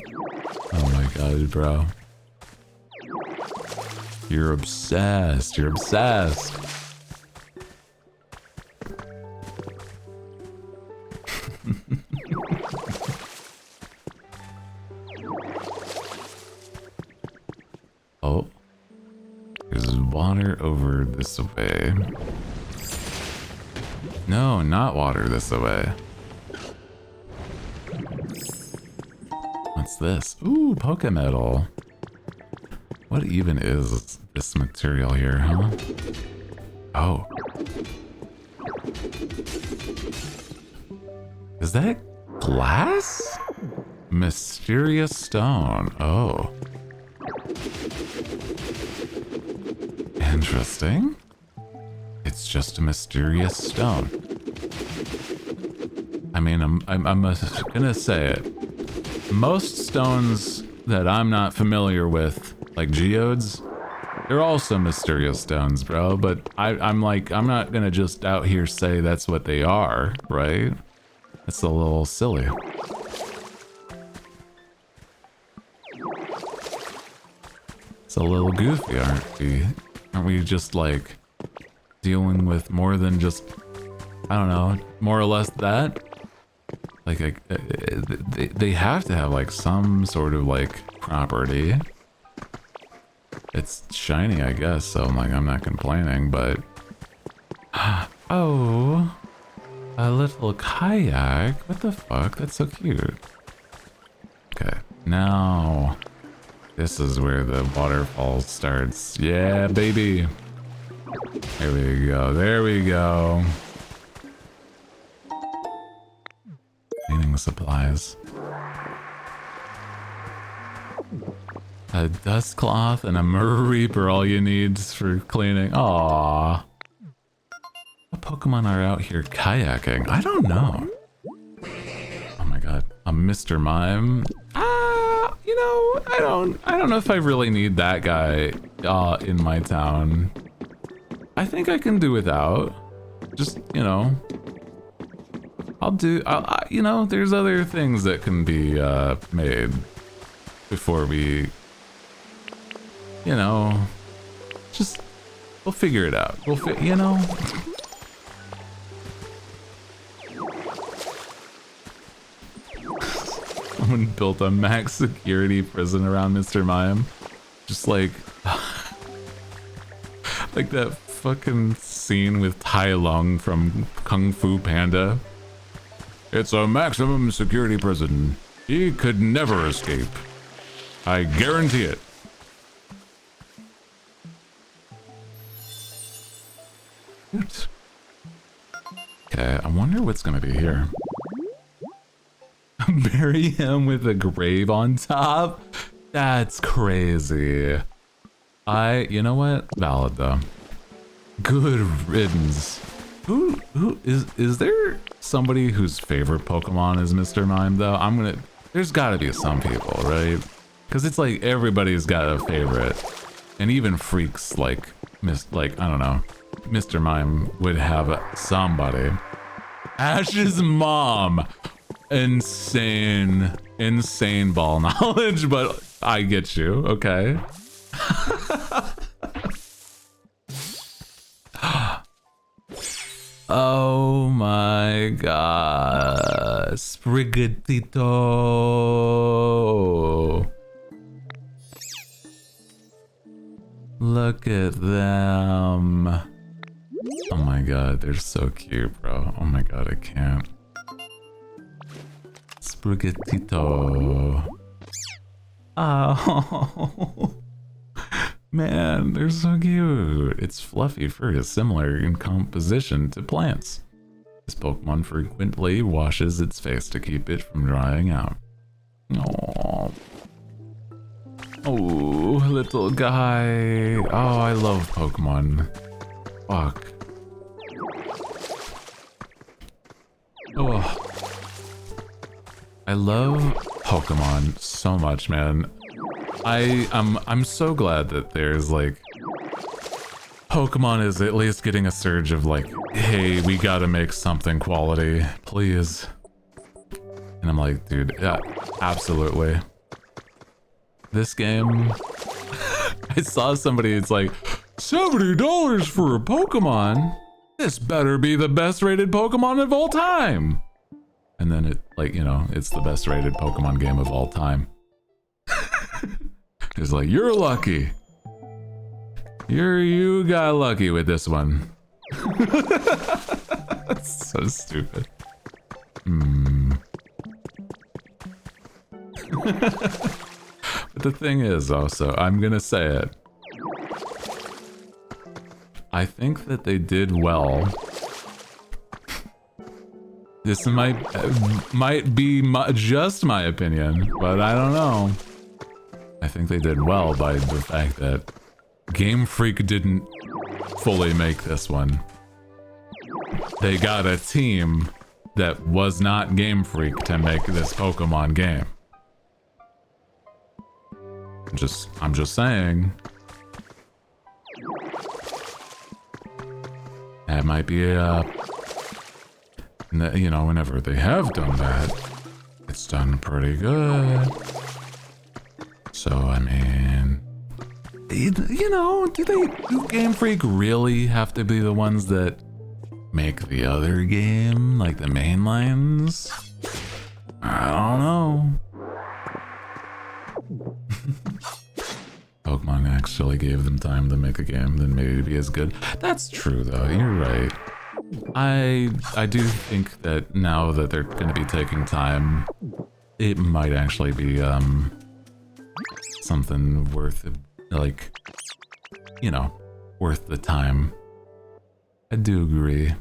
Oh my god, bro. You're obsessed. You're obsessed. Oh. There's water over this way. No, not water this way. What's this? Ooh, Pokemetal. What even is this material here, huh? Oh. Is that glass? Mysterious stone. Oh. Interesting. It's just a mysterious stone. I mean, I'm gonna say it. Most stones that I'm not familiar with, like geodes, they're also mysterious stones, bro. But I'm not gonna just out here say that's what they are, right? That's a little silly. It's a little goofy, aren't we? Aren't we just like dealing with more than just, I don't know, more or less that? Like, they have to have like some sort of like property. It's shiny, I guess, so I'm not complaining, but oh, a little kayak. What the fuck? That's so cute. Okay, now this is where the waterfall starts. Yeah, baby. There we go. There we go. Cleaning supplies. A dust cloth and a murder reaper, all you need for cleaning. Aww. What Pokemon are out here kayaking? I don't know. Oh my god. A Mr. Mime. You know, I don't know if I really need that guy in my town. I think I can do without. Just, you know. You know, there's other things that can be made before we, you know, we'll figure it out. You know. Someone built a max security prison around Mr. Mime. Just like that fucking scene with Tai Lung from Kung Fu Panda. It's a maximum security prison. He could never escape. I guarantee it. Oops. Okay, I wonder what's gonna be here. Bury him with a grave on top? That's crazy. You know what? Valid though. Good riddance. Who is there somebody whose favorite Pokemon is Mr. Mime though? There's gotta be some people, right? Because it's like everybody's got a favorite. And even freaks like I don't know, Mr. Mime would have somebody. Ash's mom. Insane ball knowledge, but I get you, okay. Oh my god. Sprigatito. Look at them. Oh my god, they're so cute, bro. Oh my god, I can't. Sprigatito. Oh. Man, they're so cute. Its fluffy fur is similar in composition to plants. This Pokemon frequently washes its face to keep it from drying out. Aww. Oh, little guy. Oh, I love Pokemon. Fuck. Oh. I love Pokemon so much, man. I'm so glad that there's like Pokemon is at least getting a surge of like, hey, we gotta make something quality, please. And I'm like, dude, yeah, absolutely. This game, I saw somebody, it's like, $70 for a Pokemon? This better be the best rated Pokemon of all time. And then it, like, you know, it's the best rated Pokemon game of all time. It's like, you're lucky. You got lucky with this one. That's so stupid. But the thing is also, I'm gonna say it. I think that they did well. This might be just my opinion, but I don't know. I think they did well by the fact that Game Freak didn't fully make this one. They got a team that was not Game Freak to make this Pokemon game. I'm just saying. That might be You know, whenever they have done that, it's done pretty good. So, I mean, you know, do Game Freak really have to be the ones that make the other game, like the main lines? I don't know. Pokemon actually gave them time to make a game, then maybe it'd be as good. That's true, though. You're right. I do think that now that they're going to be taking time, it might actually be something worth, like, you know, worth the time. I do agree.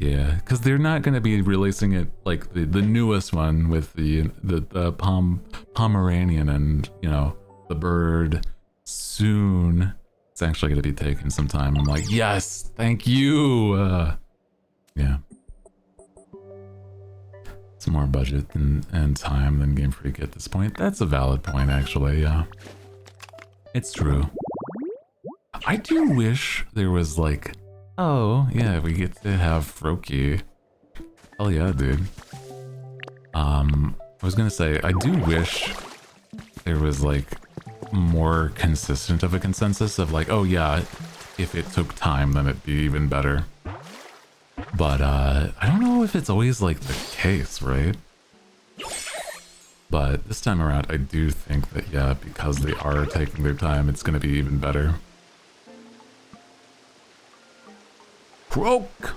Yeah, because they're not going to be releasing it like the newest one with the Pomeranian and, you know, the bird soon. It's actually going to be taking some time. I'm like, yes, thank you. Yeah. It's more budget and time than Game Freak at this point. That's a valid point, actually, yeah. It's true. I do wish there was like, oh, yeah, we get to have Froakie. Hell yeah, dude. I was gonna say, I do wish there was like more consistent of a consensus of like, oh yeah, if it took time, then it'd be even better. But I don't know if it's always like the case, right? But this time around, I do think that, yeah, because they are taking their time, it's gonna be even better. Croak!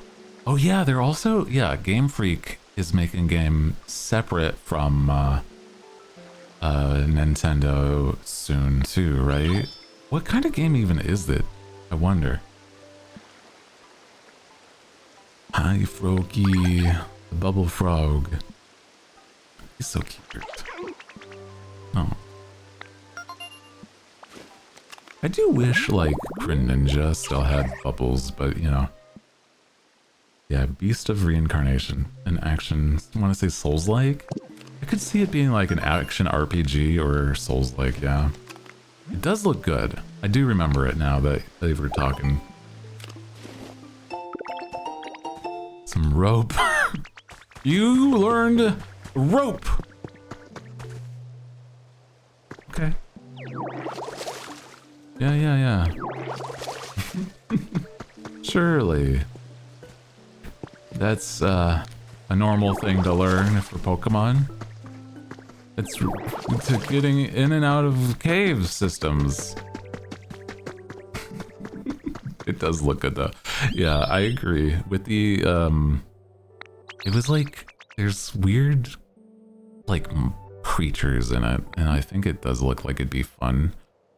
Oh yeah, they're also, yeah, Game Freak is making a game separate from Nintendo soon too, right? What kind of game even is it? I wonder. Hi, Froakie, the bubble frog. He's so cute. Oh. I do wish, like, Greninja still had bubbles, but, you know. Yeah, Beast of Reincarnation. An action, I want to say Souls-like? I could see it being like an action RPG or Souls-like, yeah. It does look good. I do remember it now that they were talking. Some rope. You learned rope! Okay. Yeah. Surely. That's a normal thing to learn for Pokemon. It's to getting in and out of cave systems. It does look good though. Yeah, I agree. With the, it was like, there's weird, like, creatures in it, and I think it does look like it'd be fun.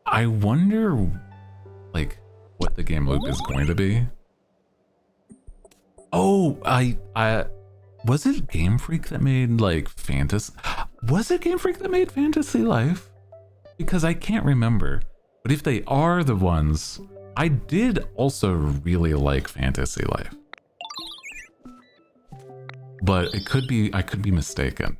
I wonder, like, what the game loop is going to be. Oh, was it Game Freak that made, like, was it Game Freak that made Fantasy Life? Because I can't remember. But if they are the ones, I did also really like Fantasy Life. But it could be, I could be mistaken.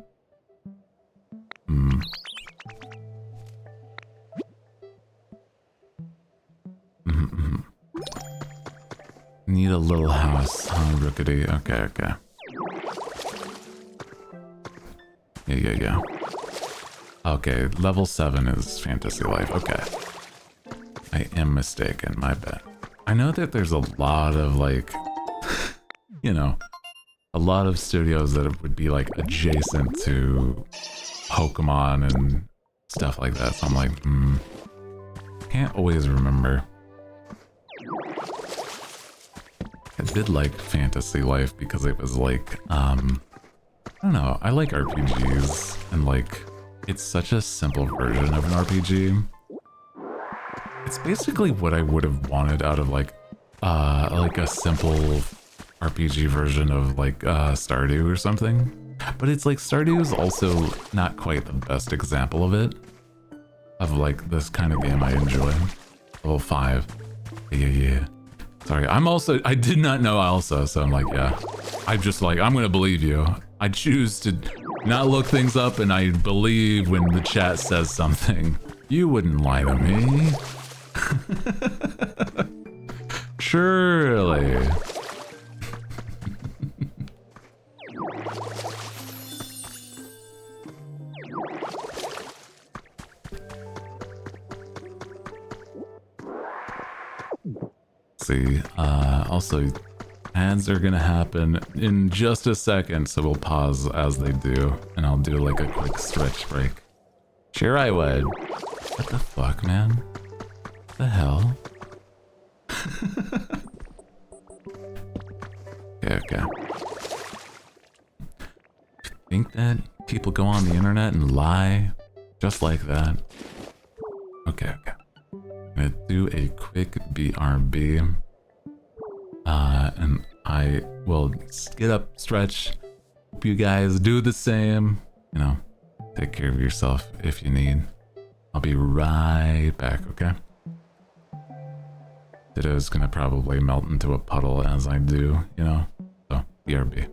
Need a little house, huh, Rookity? Okay. Yeah. Okay, level 7 is Fantasy Life. Okay. I am mistaken, my bad. I know that there's a lot of, like, you know, a lot of studios that would be, like, adjacent to Pokemon and stuff like that. So I'm like, can't always remember. I did like Fantasy Life because it was like, I don't know, I like RPGs, and like, it's such a simple version of an RPG. It's basically what I would have wanted out of like a simple RPG version of like Stardew or something. But it's like, Stardew is also not quite the best example of it. Of like this kind of game I enjoy. Level 5. Yeah. Sorry, I did not know Elsa, so I'm like, yeah. I'm just like, I'm gonna believe you. I choose to not look things up, and I believe when the chat says something. You wouldn't lie to me. Surely. Let's see. Also, ads are gonna happen in just a second, so we'll pause as they do, and I'll do like a quick stretch break. Sure I would. What the fuck, man? What the hell? Okay. Think that people go on the internet and lie just like that? Okay. I'm gonna do a quick BRB. And I will get up, stretch. Hope you guys do the same. You know, take care of yourself if you need. I'll be right back, okay? Ditto's gonna probably melt into a puddle as I do, you know? So, BRB.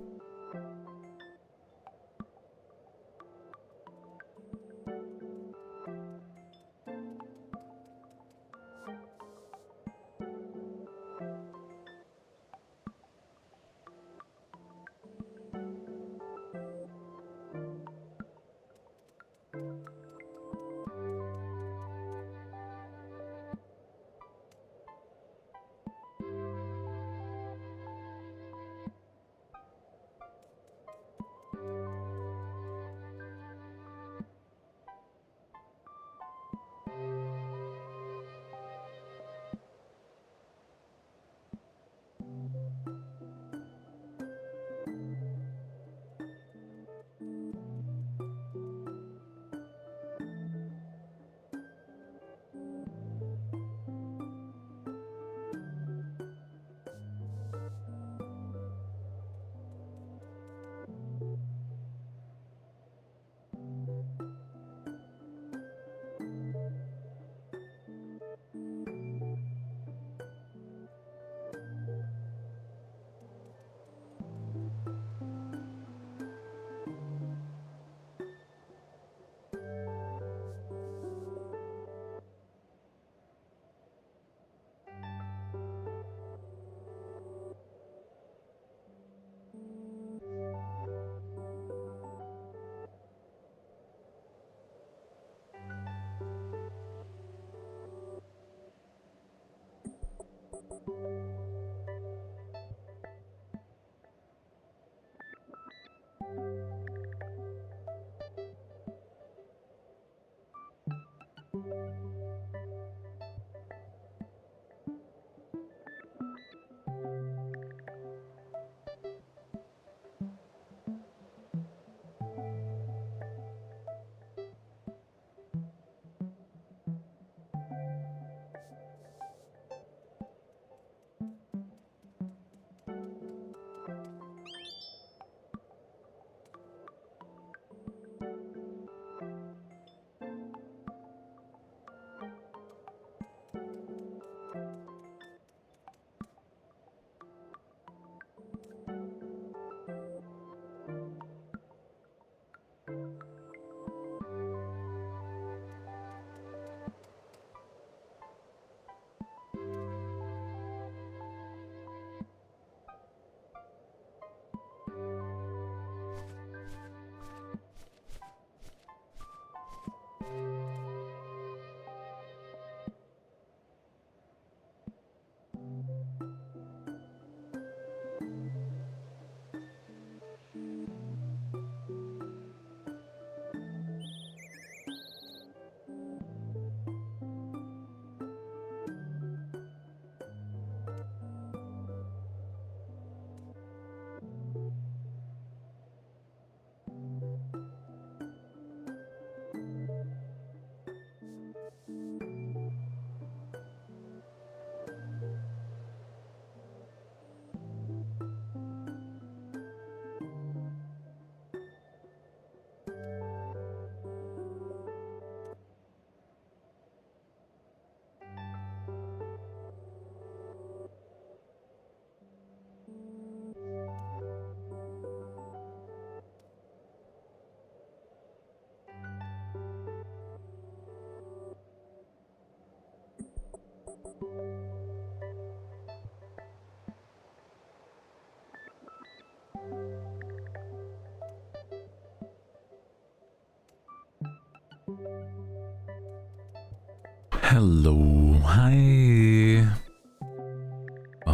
Hello, hi.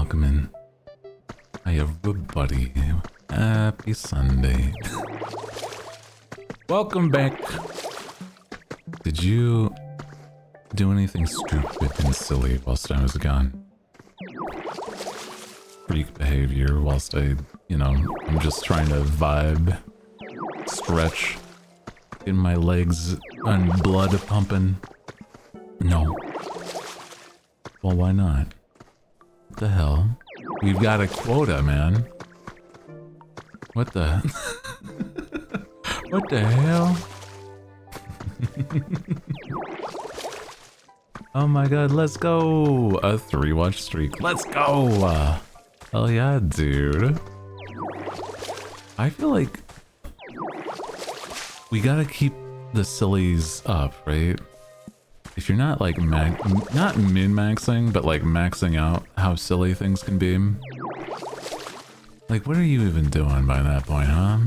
welcome in. Hi everybody. Happy Sunday. Welcome back. Did you do anything stupid and silly whilst I was gone? Freak behavior whilst I'm just trying to vibe, stretch, get my legs and blood pumping. No. Well, why not? What the hell? We've got a quota, man. What the... What the hell? Oh my god, let's go! A 3-watch streak. Let's go! Hell yeah, dude. I feel like we gotta keep the sillies up, right? If you're not like not min-maxing, but like maxing out how silly things can be. Like, what are you even doing by that point, huh?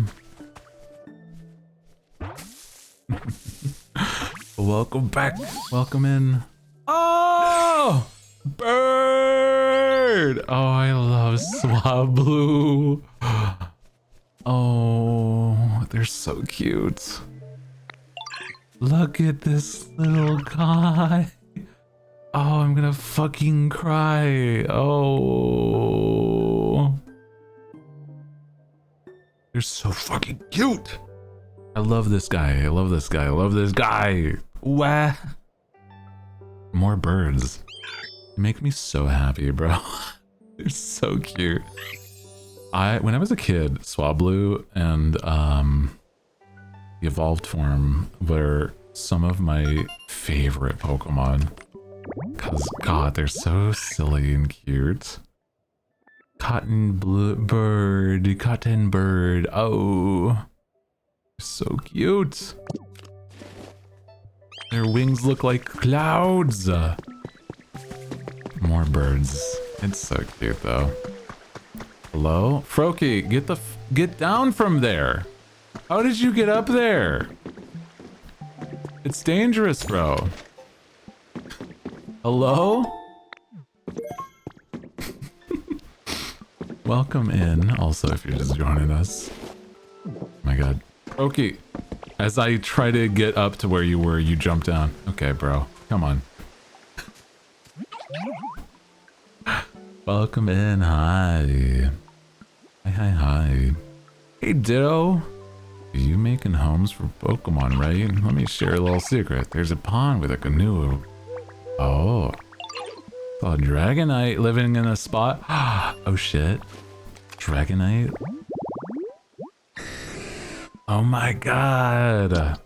Welcome back. Welcome in. Oh! Bird! Oh, I love Swablu. Oh, they're so cute. Look at this little guy. Oh, I'm gonna fucking cry. Oh. They're so fucking cute. I love this guy. I love this guy. I love this guy. Wah. More birds. They make me so happy, bro. They're so cute. When I was a kid, Swablu and the evolved form were some of my favorite Pokemon. Cause god, they're so silly and cute. Cotton bird. Oh, so cute. Their wings look like clouds. More birds. It's so cute though. Hello, Froakie, get down from there. How did you get up there? It's dangerous, bro. Hello? Welcome in, also, if you're just joining us. Oh my god. Okay, as I try to get up to where you were, you jump down. Okay, bro. Come on. Welcome in. Hi. Hi. Hey, Ditto. You making homes for Pokemon, right? Let me share a little secret. There's a pond with a canoe. Oh. Saw a Dragonite living in a spot. Oh shit. Dragonite? Oh my god.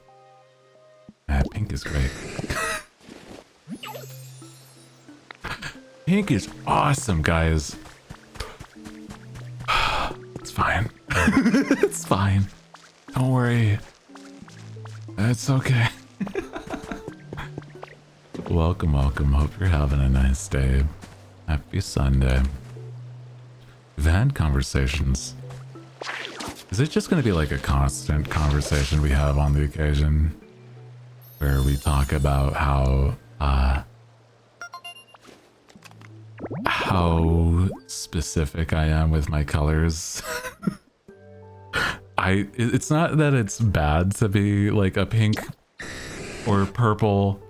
Pink is great. Pink is awesome, guys. It's fine. It's fine. Don't worry. It's okay. Welcome. Hope you're having a nice day. Happy Sunday. We've had conversations. Is it just going to be like a constant conversation we have on the occasion? Where we talk about how specific I am with my colors. It's not that it's bad to be like a pink or purple,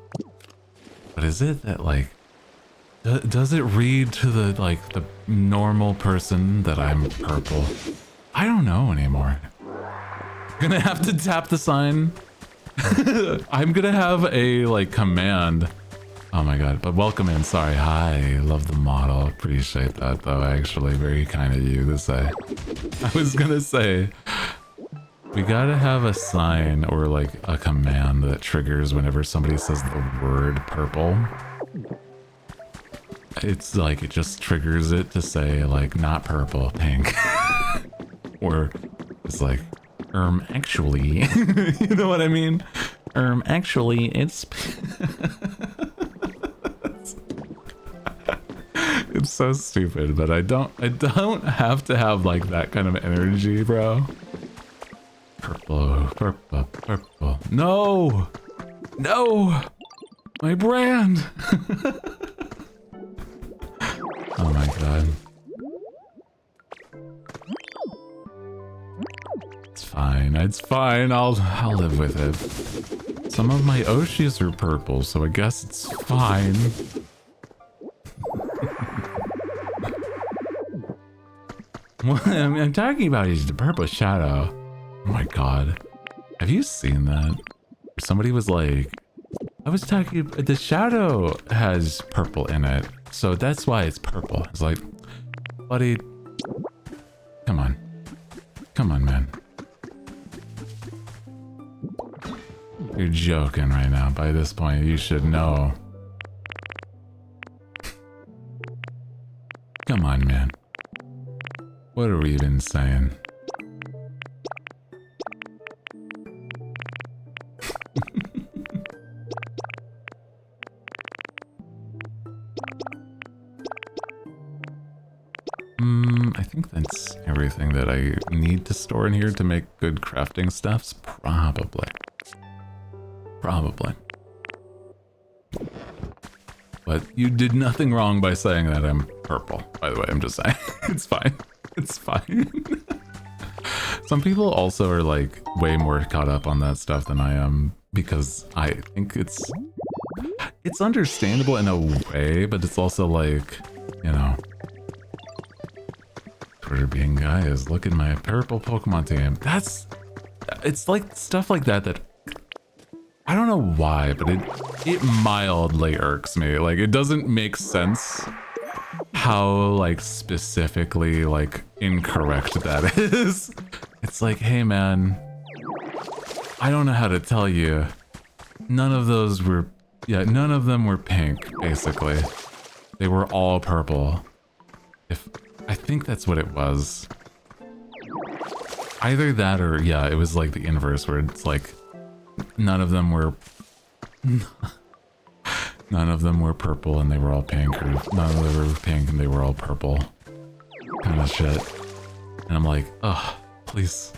but is it that like, does it read to the normal person that I'm purple? I don't know anymore. Gonna have to tap the sign. I'm gonna have a like command. Oh my god, but welcome in, sorry, hi, love the model, appreciate that though, actually, very kind of you to say. I was gonna say, we gotta have a sign or like a command that triggers whenever somebody says the word purple. It's like, it just triggers it to say like, not purple, pink. Or it's like, actually, you know what I mean? Actually, it's... It's so stupid, but I don't have to have like that kind of energy, bro. Purple. No! My brand! Oh my god. fine. It's fine. I'll live with it. Some of my Oshis are purple, so I guess it's fine. What I'm talking about is the purple shadow. Oh my god. Have you seen that? Somebody was like, I was talking, the shadow has purple in it, so that's why it's purple. It's like, buddy, come on. Come on, man. You're joking right now. By this point, you should know. Come on, man. What are we even saying? I think that's everything that I need to store in here to make good crafting stuffs. Probably. Probably. But you did nothing wrong by saying that I'm purple. By the way, I'm just saying. It's fine. It's fine. Some people also are like way more caught up on that stuff than I am, because I think it's understandable in a way, but it's also like, you know, Twitter being guys, look at my purple Pokemon team. It's like stuff like that I don't know why, but it mildly irks me. Like, it doesn't make sense how like specifically like incorrect that is. It's like, hey man, I don't know how to tell you. None of those were, none of them were pink, basically. They were all purple. I think that's what it was. Either that or, yeah, it was like the inverse where it's like, none of them were purple and they were all pink, or none of them were pink and they were all purple. Kind of shit. And I'm like, ugh, please.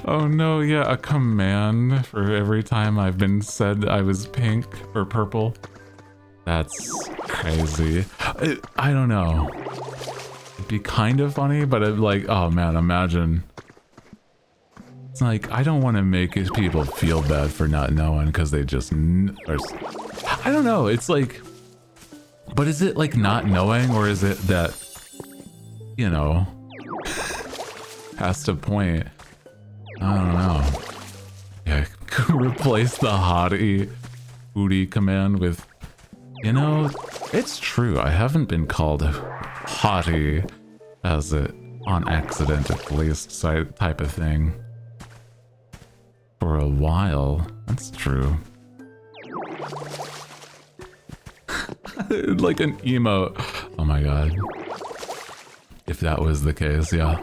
Oh no, yeah, a command for every time I've been said I was pink or purple. That's crazy. I don't know. It'd be kind of funny, but I'd like, oh man, imagine. It's like, I don't want to make people feel bad for not knowing because they just I don't know. It's like, but is it like not knowing, or is it that, you know, past a point? I don't know. Yeah, replace the Hooty command with, you know, it's true. I haven't been called Hooty as it on accident, at least, type of thing for a while. That's true. Like an emote. Oh my god. If that was the case, yeah.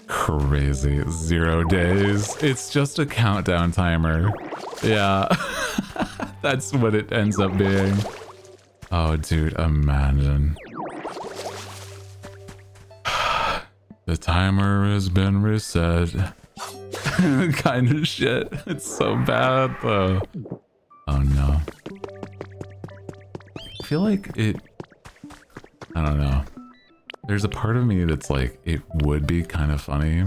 Crazy. 0 days. It's just a countdown timer. Yeah. That's what it ends up being. Oh, dude, imagine. The timer has been reset. Kind of shit. It's so bad, though. Oh, no. I feel like it... I don't know. There's a part of me that's like, it would be kind of funny.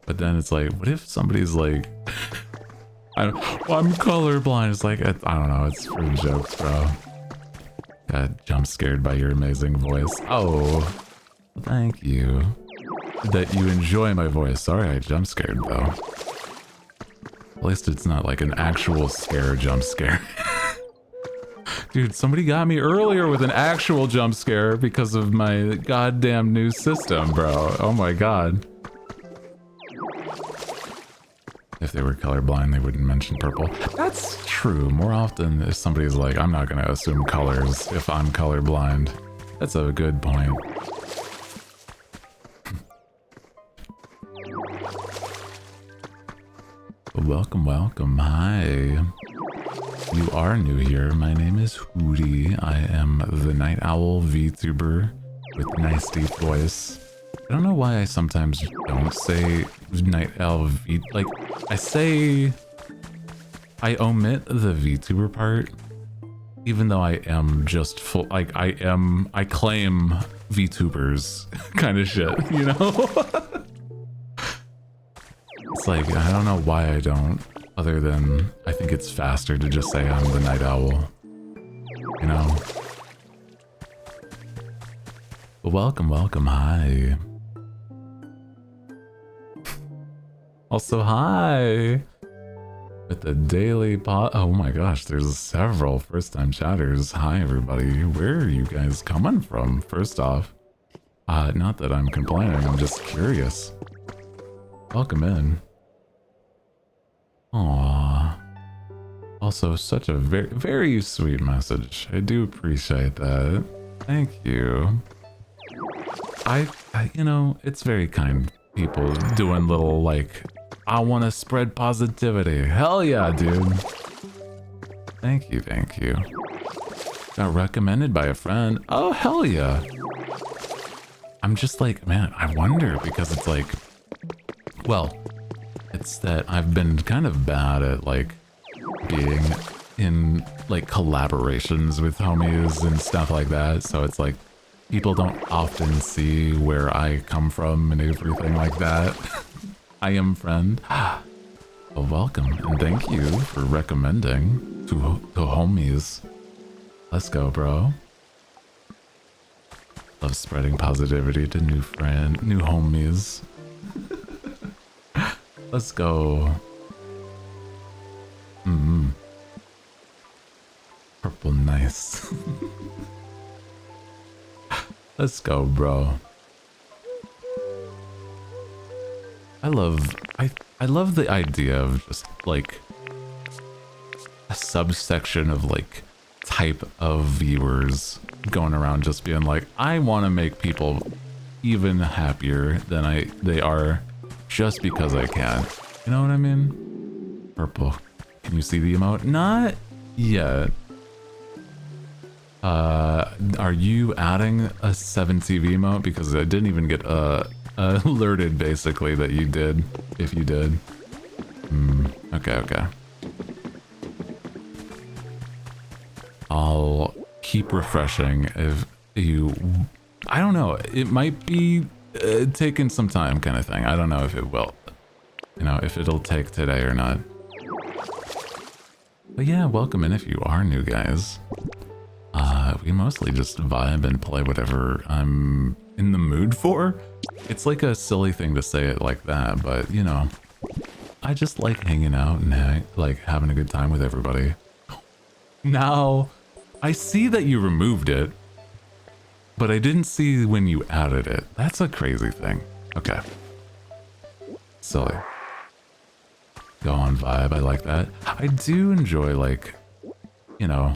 But then it's like, what if somebody's like... I'm colorblind. It's like, I don't know. It's for jokes, bro. Got jump scared by your amazing voice. Oh, thank you. That you enjoy my voice. Sorry I jump scared, though. At least it's not like an actual scare jump scare. Dude, somebody got me earlier with an actual jump scare because of my goddamn new system, bro. Oh my god. If they were colorblind, they wouldn't mention purple. That's true. More often, if somebody's like, I'm not gonna assume colors if I'm colorblind. That's a good point. Welcome, welcome. Hi. You are new here. My name is Hooty. I am the Night Owl VTuber with nice deep voice. I don't know why I sometimes don't say Night Owl V. Like, I omit the VTuber part even though I am just full, like I claim VTubers kind of shit, you know? It's like, I don't know why I don't, other than I think it's faster to just say I'm the night owl, you know? But welcome, welcome, hi. Also, hi! With the daily pot. Oh my gosh, there's several first-time chatters. Hi, everybody. Where are you guys coming from, first off? Not that I'm complaining, I'm just curious. Welcome in. Aww. Also, such a very, very sweet message. I do appreciate that. Thank you. I you know, it's very kind people doing little, like, I want to spread positivity. Hell yeah, dude. Thank you, thank you. Got recommended by a friend. Oh, hell yeah. I'm just like, man, I wonder, because it's like, well, it's that I've been kind of bad at, like, being in, like, collaborations with homies and stuff like that. So it's like, people don't often see where I come from and everything like that. I am friend. Well, welcome and thank you for recommending to homies. Let's go, bro. Love spreading positivity to new homies. Let's go. Purple, nice. Let's go, bro. I love the idea of just like a subsection of like type of viewers going around just being like, I want to make people even happier than they are just because I can. You know what I mean? Purple. Can you see the emote? Not yet. Are you adding a 7TV emote? Because I didn't even get alerted basically that you did, if you did. Okay. I'll keep refreshing if you, I don't know, it might be taking some time kind of thing. I don't know if it will, you know, if it'll take today or not. But yeah, welcome in if you are new, guys. We mostly just vibe and play whatever I'm in the mood for. It's like a silly thing to say it like that, but you know, I just like hanging out and like having a good time with everybody. Now, I see that you removed it, but I didn't see when you added it. That's a crazy thing. Okay. Silly. Go on, vibe. I like that. I do enjoy, like, you know,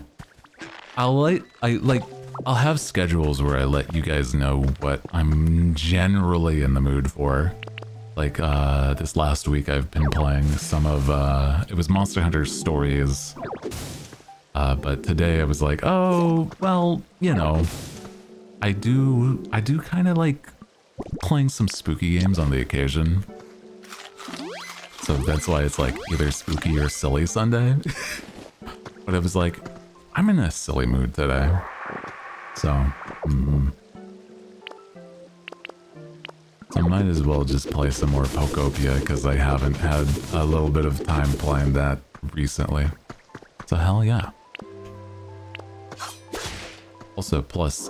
I'll have schedules where I let you guys know what I'm generally in the mood for. Like, this last week I've been playing some of, it was Monster Hunter Stories. But today I was like, oh, well, you know, I do kind of like playing some spooky games on the occasion. So that's why it's like either spooky or silly Sunday. But I was like, I'm in a silly mood today. So, so I might as well just play some more Pokopia because I haven't had a little bit of time playing that recently. So hell yeah. Also, plus,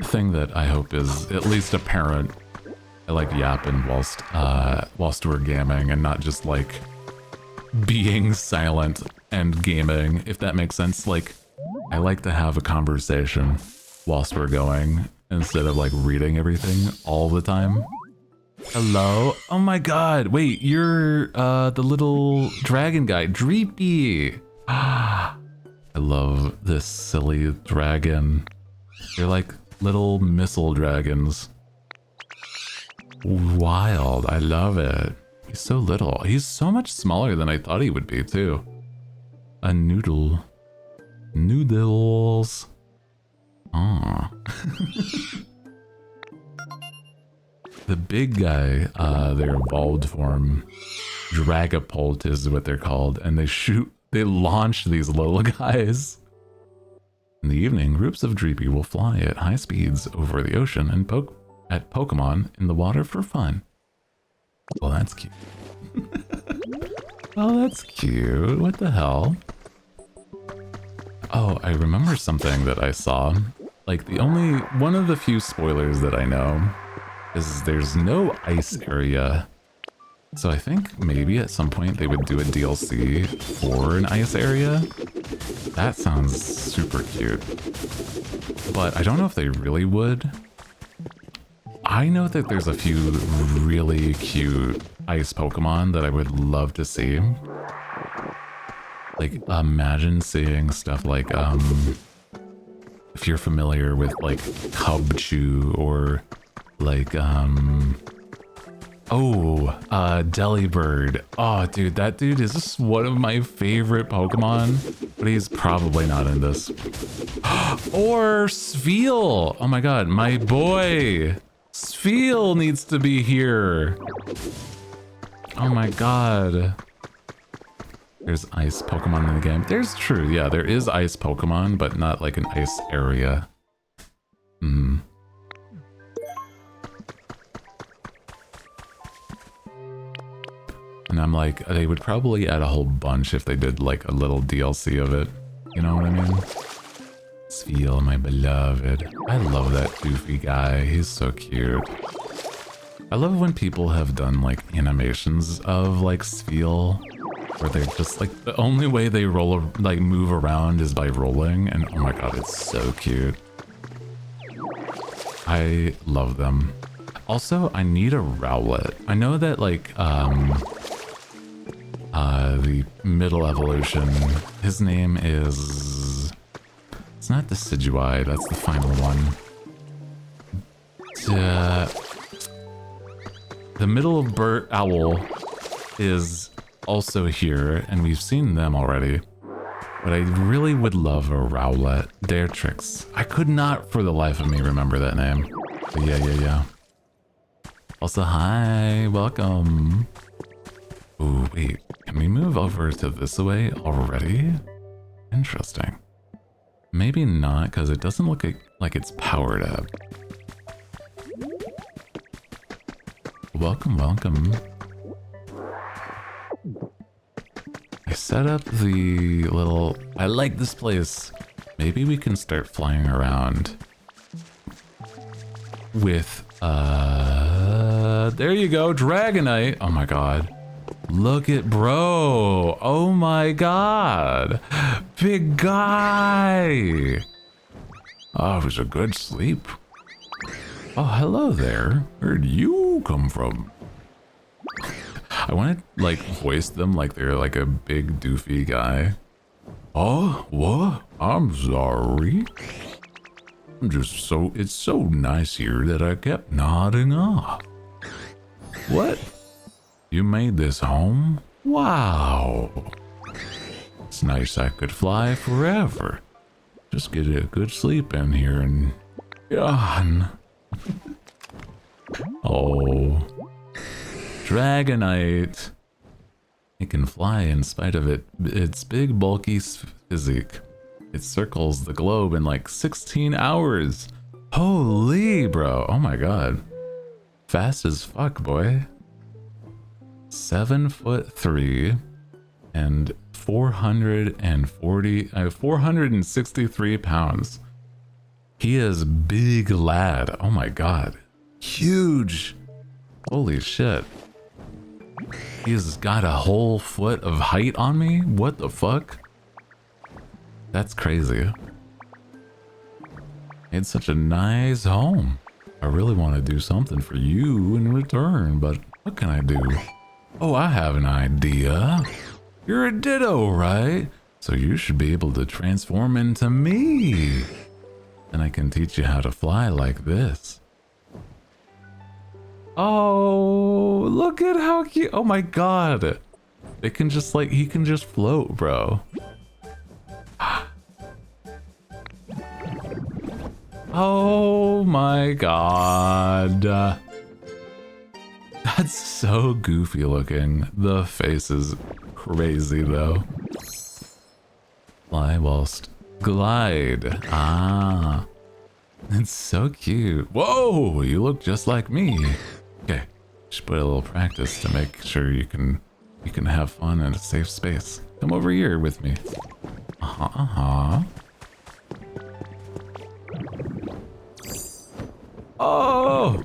thing that I hope is at least apparent, I like yapping whilst we're gaming and not just like being silent and gaming, if that makes sense. Like, I like to have a conversation whilst we're going instead of like reading everything all the time. Hello? Oh my god, wait, you're the little dragon guy, Dreepy. I love this silly dragon. They're like little missile dragons. Wild, I love it. He's so little. He's so much smaller than I thought he would be too. A noodle. Noodles. Aw. The big guy, their evolved form, Dragapult is what they're called, and they launch these little guys In the evening, groups of Dreepy will fly at high speeds over the ocean and poke at Pokemon in the water for fun. Well, that's cute. Oh, that's cute. What the hell? Oh, I remember something that I saw. Like, one of the few spoilers that I know is there's no ice area. So I think maybe at some point they would do a DLC for an ice area. That sounds super cute. But I don't know if they really would. I know that there's a few really cute ice Pokemon that I would love to see. Like, imagine seeing stuff like, if you're familiar with, like, Cubchoo or, like, Delibird. Oh, dude, that dude is just one of my favorite Pokemon, but he's probably not in this. Or Sfeel! Oh my god, my boy! Sfeel needs to be here! Oh my god. There's ice Pokemon in the game. There's true, yeah, there is ice Pokemon, but not like an ice area. Hmm. And I'm like, they would probably add a whole bunch if they did like a little DLC of it. You know what I mean? Sfeel, my beloved. I love that goofy guy. He's so cute. I love when people have done like animations of like Sfeel, where they're just like, the only way they move around is by rolling, and oh my god, it's so cute. I love them. Also, I need a Rowlet. I know that like, the middle evolution, his name is... It's not Decidueye, that's the final one. The middle bird owl is also here, and we've seen them already. But I really would love a Rowlet. Daretrix. I could not for the life of me remember that name. But yeah. Also, hi, welcome. Ooh, wait, can we move over to this way already? Interesting. Maybe not, because it doesn't look like it's powered up. Welcome, welcome. I set up the little... I like this place. Maybe we can start flying around with, there you go, Dragonite. Oh my god. Look at bro. Oh my god. Big guy. Oh, it was a good sleep. Oh, hello there. Where'd you come from? I want to, like, voice them like they're, like, a big, doofy guy. Oh, what? I'm sorry. It's so nice here that I kept nodding off. What? You made this home? Wow. It's nice I could fly forever. Just get a good sleep in here and yawn. Oh. Dragonite. It can fly in spite of its big bulky physique. It circles the globe in like 16 hours. Holy bro. Oh my god. Fast as fuck, boy. 7'3" and 463 pounds. He is big lad. Oh my god. Huge. Holy shit. He's got a whole foot of height on me? What the fuck? That's crazy. It's such a nice home. I really want to do something for you in return, but what can I do? Oh, I have an idea. You're a Ditto, right? So you should be able to transform into me. And I can teach you how to fly like this. Oh, look at how cute. Oh my god. It can just like, he can just float, bro. Oh my god. That's so goofy looking. The face is crazy though. Fly whilst Glide. Ah. It's so cute. Whoa, you look just like me. Okay, should put a little practice to make sure you can have fun in a safe space. Come over here with me. Oh,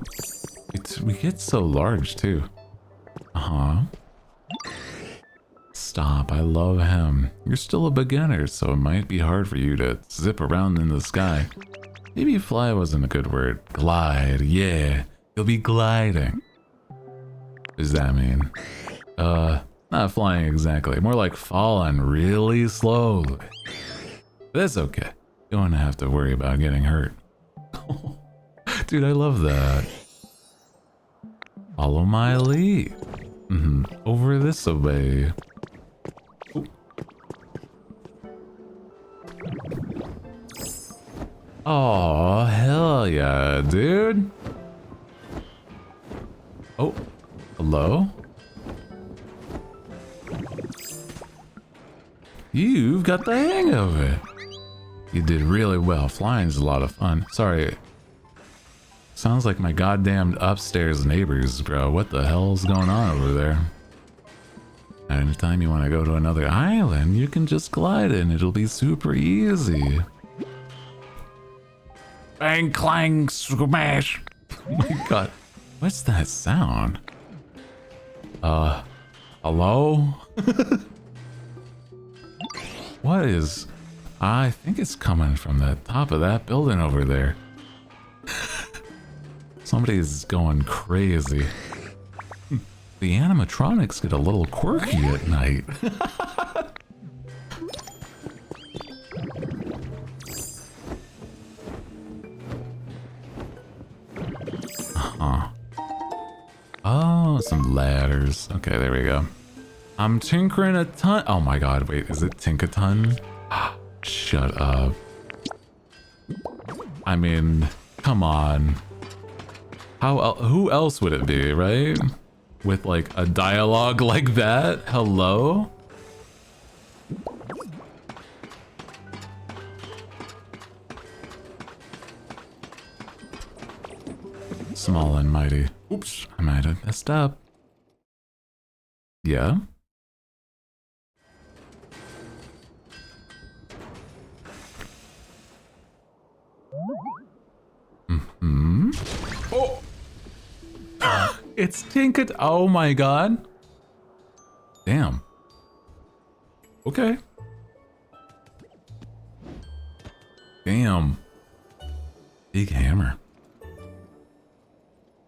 we get so large too. Stop, I love him. You're still a beginner, so it might be hard for you to zip around in the sky. Maybe fly wasn't a good word. Glide, yeah. You'll be gliding. What does that mean? Not flying exactly. More like falling really slowly. But that's okay. You don't have to worry about getting hurt. Dude, I love that. Follow my lead. Over this way. Ooh. Oh, hell yeah, dude. Oh, hello? You've got the hang of it. You did really well. Flying's a lot of fun. Sorry. Sounds like my goddamn upstairs neighbors, bro. What the hell's going on over there? Anytime you want to go to another island, you can just glide in. It'll be super easy. Bang, clang, smash. Oh my god. What's that sound? Hello? What is... I think it's coming from the top of that building over there. Somebody's going crazy. The animatronics get a little quirky at night. Oh, some ladders. Okay, there we go. I'm tinkering a ton. Oh my god, wait, is it Tinkaton? Shut up. I mean, come on. Who else would it be, right? With like a dialogue like that? Hello? Small and mighty. Oops, I might have messed up. Yeah? Oh! It's Tinkat. Oh my god. Damn. Okay. Damn. Big hammer.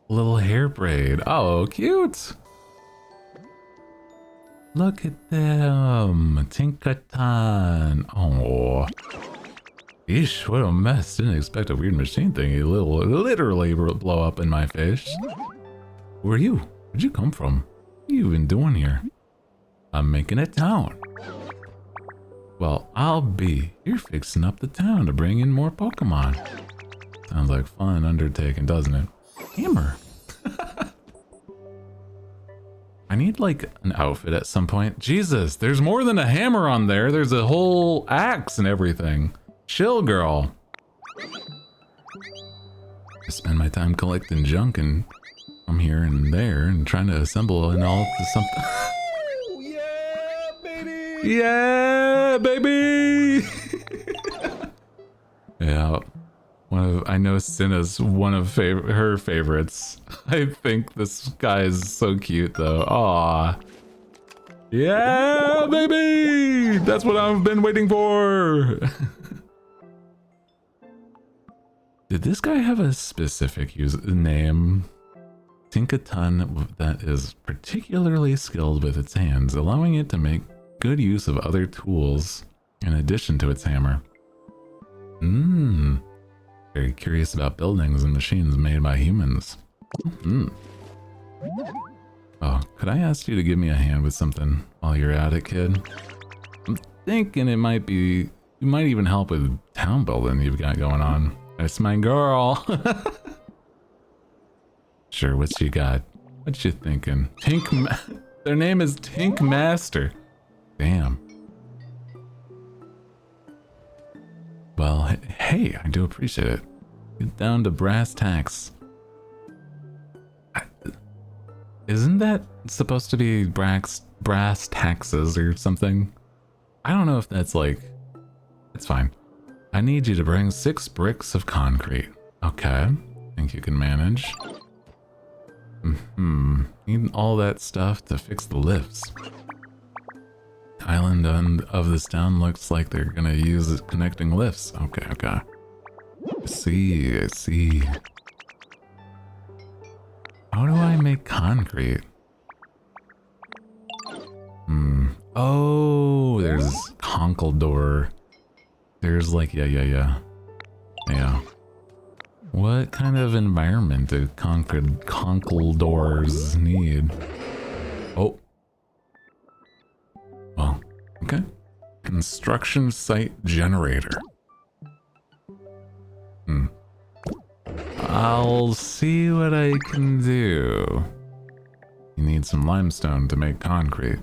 Little hair braid. Oh, cute. Look at them. Tinkatan. Oh. Eesh, what a mess. Didn't expect a weird machine thingy literally blow up in my face. Who are you? Where'd you come from? What are you even doing here? I'm making a town. Well, I'll be. You're fixing up the town to bring in more Pokemon. Sounds like fun undertaking, doesn't it? Hammer. I need like an outfit at some point. Jesus, there's more than a hammer on there. There's a whole axe and everything. Chill, girl. I spend my time collecting junk and I'm here and there and trying to assemble it all to something. Yeah, baby! Yeah, baby! Yeah. I know Cinna's one of her favorites. I think this guy is so cute though. Aw. Yeah, baby! That's what I've been waiting for! Did this guy have a specific name? Tinkaton that is particularly skilled with its hands, allowing it to make good use of other tools in addition to its hammer. Very curious about buildings and machines made by humans. Oh, could I ask you to give me a hand with something while you're at it, kid? I'm thinking it might be... You might even help with town building you've got going on. That's my girl. Sure, what you got? What you thinking? Their name is Tink Master. Damn. Hey, I do appreciate it. Get down to brass tacks. Isn't that supposed to be brass taxes or something? I don't know if that's like... It's fine. I need you to bring 6 bricks of concrete. Okay. Think you can manage. Need all that stuff to fix the lifts. Island of this town looks like they're gonna use connecting lifts. Okay, okay. I see. How do I make concrete? Oh, there's conkle door. There's like, yeah. What kind of environment do conkle doors need? Oh. Well, okay. Construction site generator. I'll see what I can do. You need some limestone to make concrete.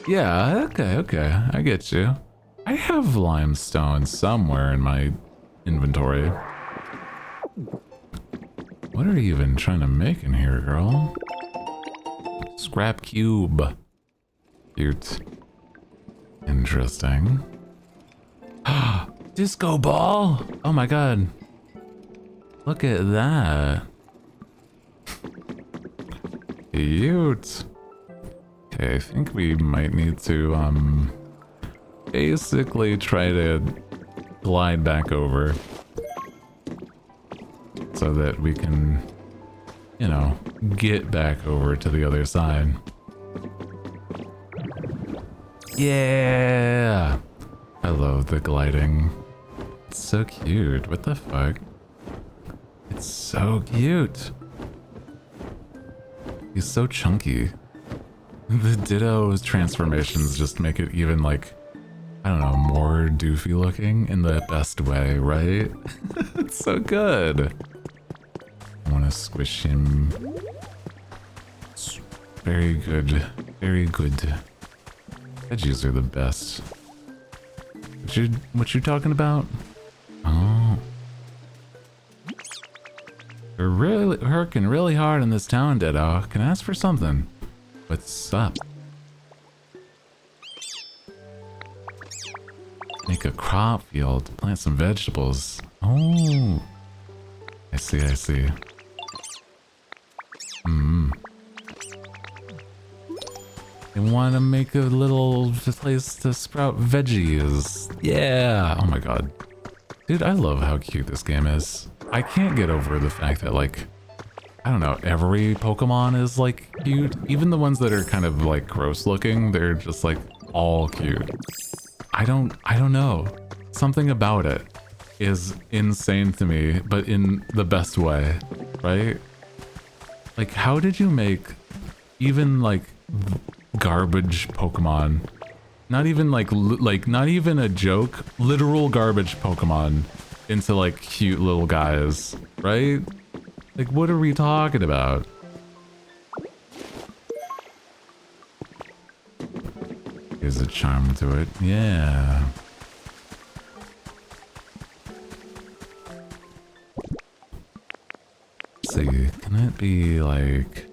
Yeah, okay, I get you. I have limestone somewhere in my inventory. What are you even trying to make in here, girl? Scrap cube. Cute. Interesting. Disco ball! Oh my god. Look at that. Cute. Okay, I think we might need to, basically try to glide back over so that we can, you know, get back over to the other side. Yeah! I love the gliding. It's so cute. What the fuck? It's so cute. He's so chunky. The Ditto's transformations just make it even like, I don't know, more doofy looking in the best way, right? It's so good. I want to squish him. It's very good. Very good. Veggies are the best. What you talking about? Oh. We're really working really hard in this town, Ditto. Can I ask for something? What's up? Make a crop field. Plant some vegetables. Oh. I see. I want to make a little place to sprout veggies. Yeah. Oh my god. Dude, I love how cute this game is. I can't get over the fact that, like, I don't know, every Pokemon is, like, cute. Even the ones that are kind of, like, gross looking, they're just, like, all cute. I don't know. Something about it is insane to me, but in the best way, right? Like, how did you make even, like, garbage Pokemon? Not even, like, not even a joke, literal garbage Pokemon into, like, cute little guys, right? Like, what are we talking about? There's a charm to it. Yeah. Let's see, can it be, like...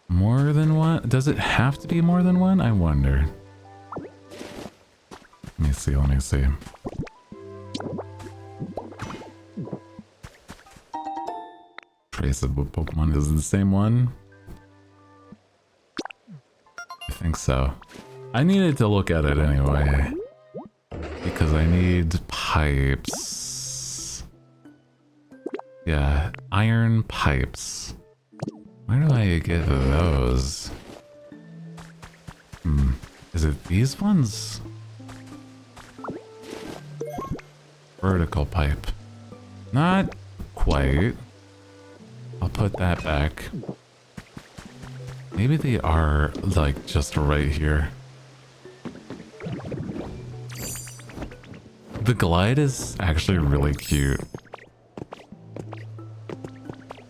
more than one? Does it have to be more than one? I wonder. Let me see. Traceable Pokemon is the same one? I think so. I needed to look at it anyway. Because I need pipes. Yeah, iron pipes. Where do I get those? Is it these ones? Vertical pipe. Not quite. I'll put that back. Maybe they are, like, just right here. The glide is actually really cute.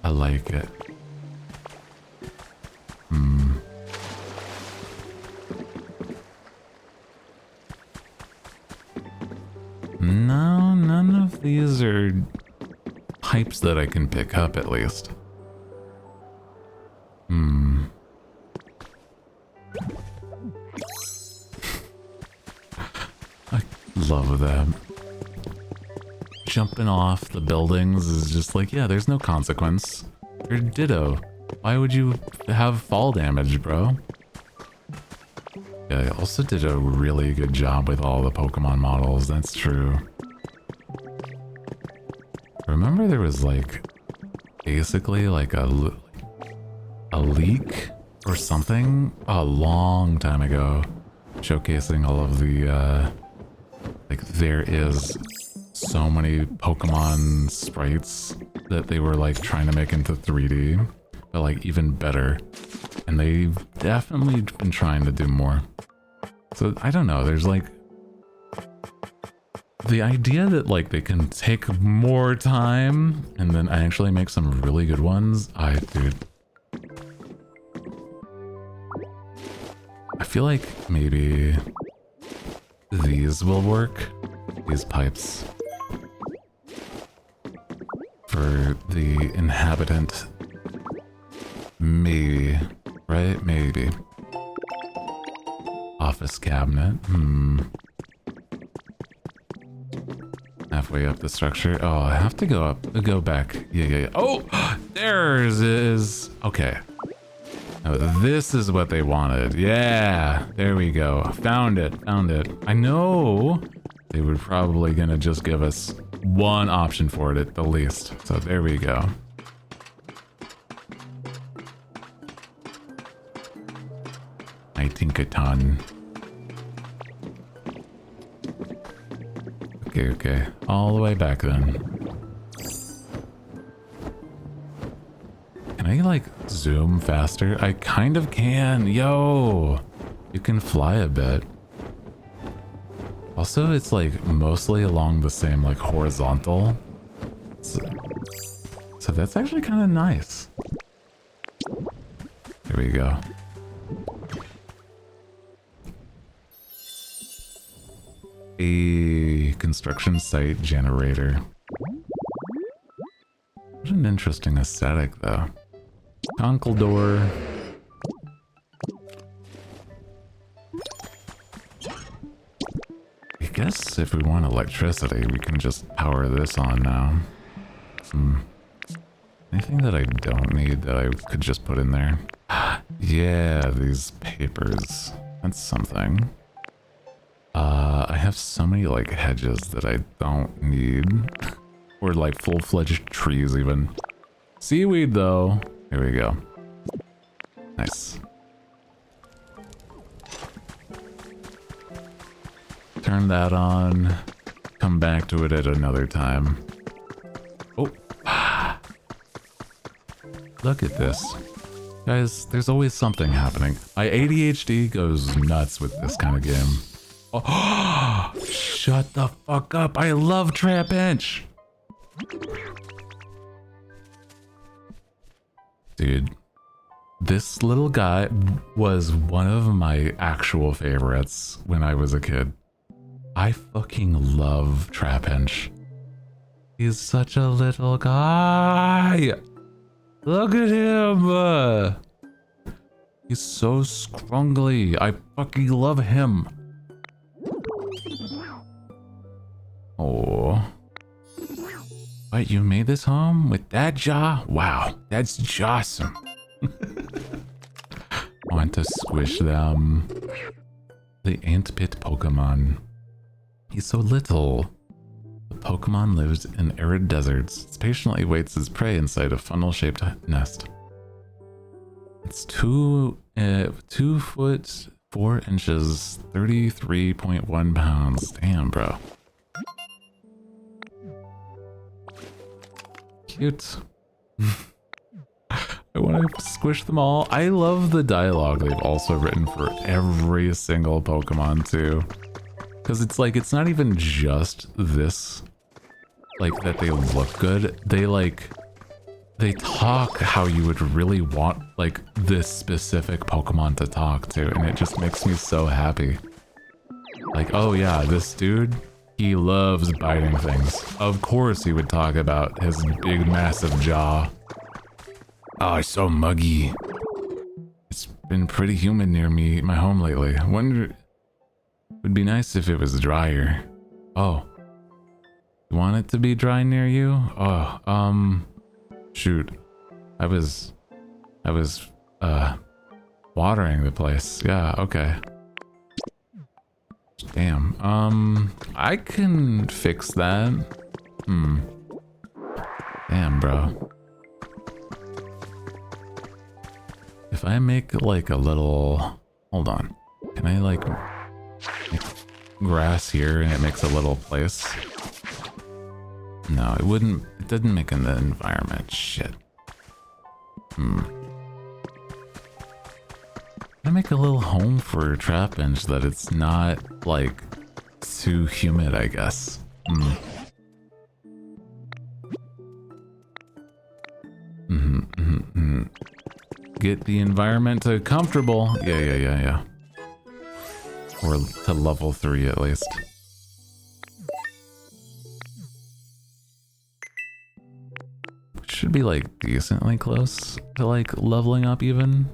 I like it. No, none of these are types that I can pick up at least. I love that. Jumping off the buildings is just like, yeah, there's no consequence. You're Ditto. Why would you have fall damage, bro? Yeah, I also did a really good job with all the Pokemon models, that's true. Remember there was like, basically like a leak or something a long time ago, showcasing all of the, like there is so many Pokemon sprites that they were like trying to make into 3D, but like even better. And they've definitely been trying to do more. So I don't know, there's like the idea that like they can take more time and then actually make some really good ones. Dude, I feel like maybe these will work, these pipes, for the inhabitant. Maybe, right? Maybe. Office cabinet. Halfway up the structure. Oh, I have to go up. Go back. Yeah. Oh, there's is. Okay. Oh, this is what they wanted. Yeah, there we go. Found it. I know they were probably gonna just give us one option for it at the least. So there we go. I think a ton. Okay. All the way back then. Can I like zoom faster? I kind of can. Yo! You can fly a bit. Also, it's like mostly along the same like horizontal. So that's actually kind of nice. There we go. A construction site generator. What an interesting aesthetic, though. Conkle door. I guess if we want electricity, we can just power this on now. Anything that I don't need that I could just put in there? Yeah, these papers. That's something. I have so many like hedges that I don't need. Or like full-fledged trees even. Seaweed though. Here we go. Nice. Turn that on. Come back to it at another time. Oh. Look at this. Guys, there's always something happening. My ADHD goes nuts with this kind of game. Oh, shut the fuck up. I love Trapinch. Dude, this little guy was one of my actual favorites when I was a kid. I fucking love Trapinch. He's such a little guy. Look at him. He's so scrungly. I fucking love him. Oh. What, you made this home with that jaw? Wow, that's jawsome. Want to squish them. The ant pit Pokemon. He's so little. The Pokemon lives in arid deserts. It patiently waits its prey inside a funnel-shaped nest. It's 2 foot 4 inches, 33.1 pounds. Damn, bro. Cute. I want to squish them all. I love the dialogue they've also written for every single Pokemon too. Because it's like, it's not even just this, like, that they look good. They talk how you would really want, like, this specific Pokemon to talk to. And it just makes me so happy. Like, oh yeah, this dude, He loves biting things. Of course he would talk about his big massive jaw. Oh, it's so muggy. It's been pretty humid near my home lately. I wonder, would be nice if it was drier. Oh. You want it to be dry near you? Oh, shoot. I was watering the place. Yeah, okay. Damn. I can fix that. Damn, bro. If I make like a little... Hold on. Can I like make grass here and it makes a little place? No, it wouldn't. It didn't make in the environment. Shit. I make a little home for trap bench that it's not like too humid, I guess. Get the environment to comfortable. Yeah. Or to level 3 at least. Should be like decently close to like leveling up even.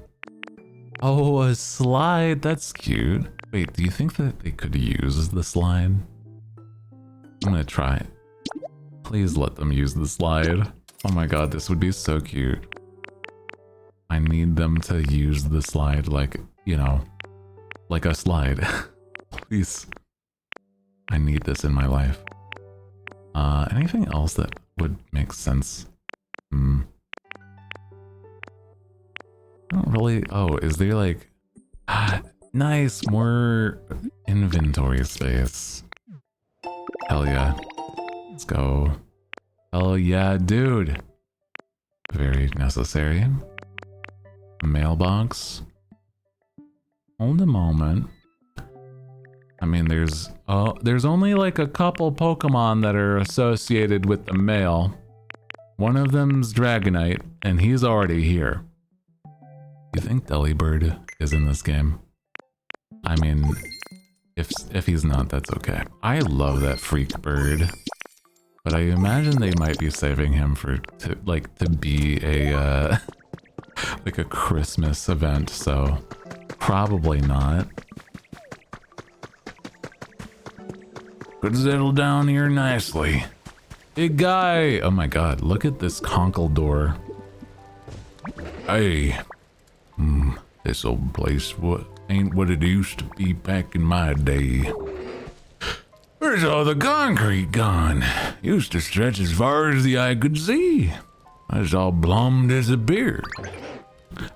Oh, a slide. That's cute. Wait, do you think that they could use the slide? I'm gonna try it. Please let them use the slide. Oh my god, this would be so cute. I need them to use the slide like, you know, like a slide. Please. I need this in my life. Anything else that would make sense? I don't really... Oh, is there like... nice! More inventory space. Hell yeah. Let's go. Hell yeah, dude! Very necessary. Mailbox. Hold a moment. I mean, there's only like a couple Pokemon that are associated with the mail. One of them's Dragonite, and he's already here. You think Delibird is in this game? I mean, if he's not, that's okay. I love that freak bird, but I imagine they might be saving him to be a like a Christmas event, so probably not. Could settle down here nicely. Big guy! Oh my god, look at this conkle door. Hey. This old place ain't what it used to be back in my day. Where's all the concrete gone? Used to stretch as far as the eye could see. It's all blummed as a beer.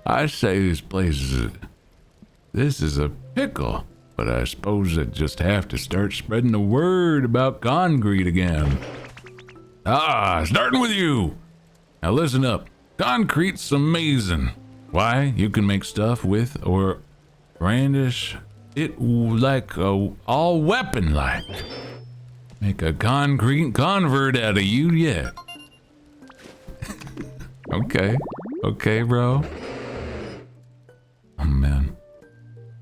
I say this is a pickle, but I suppose I just have to start spreading the word about concrete again. Starting with you. Now listen up. Concrete's amazing. Why? You can make stuff with or brandish it like all weapon-like. Make a concrete convert out of you yet. Okay, bro. Oh man.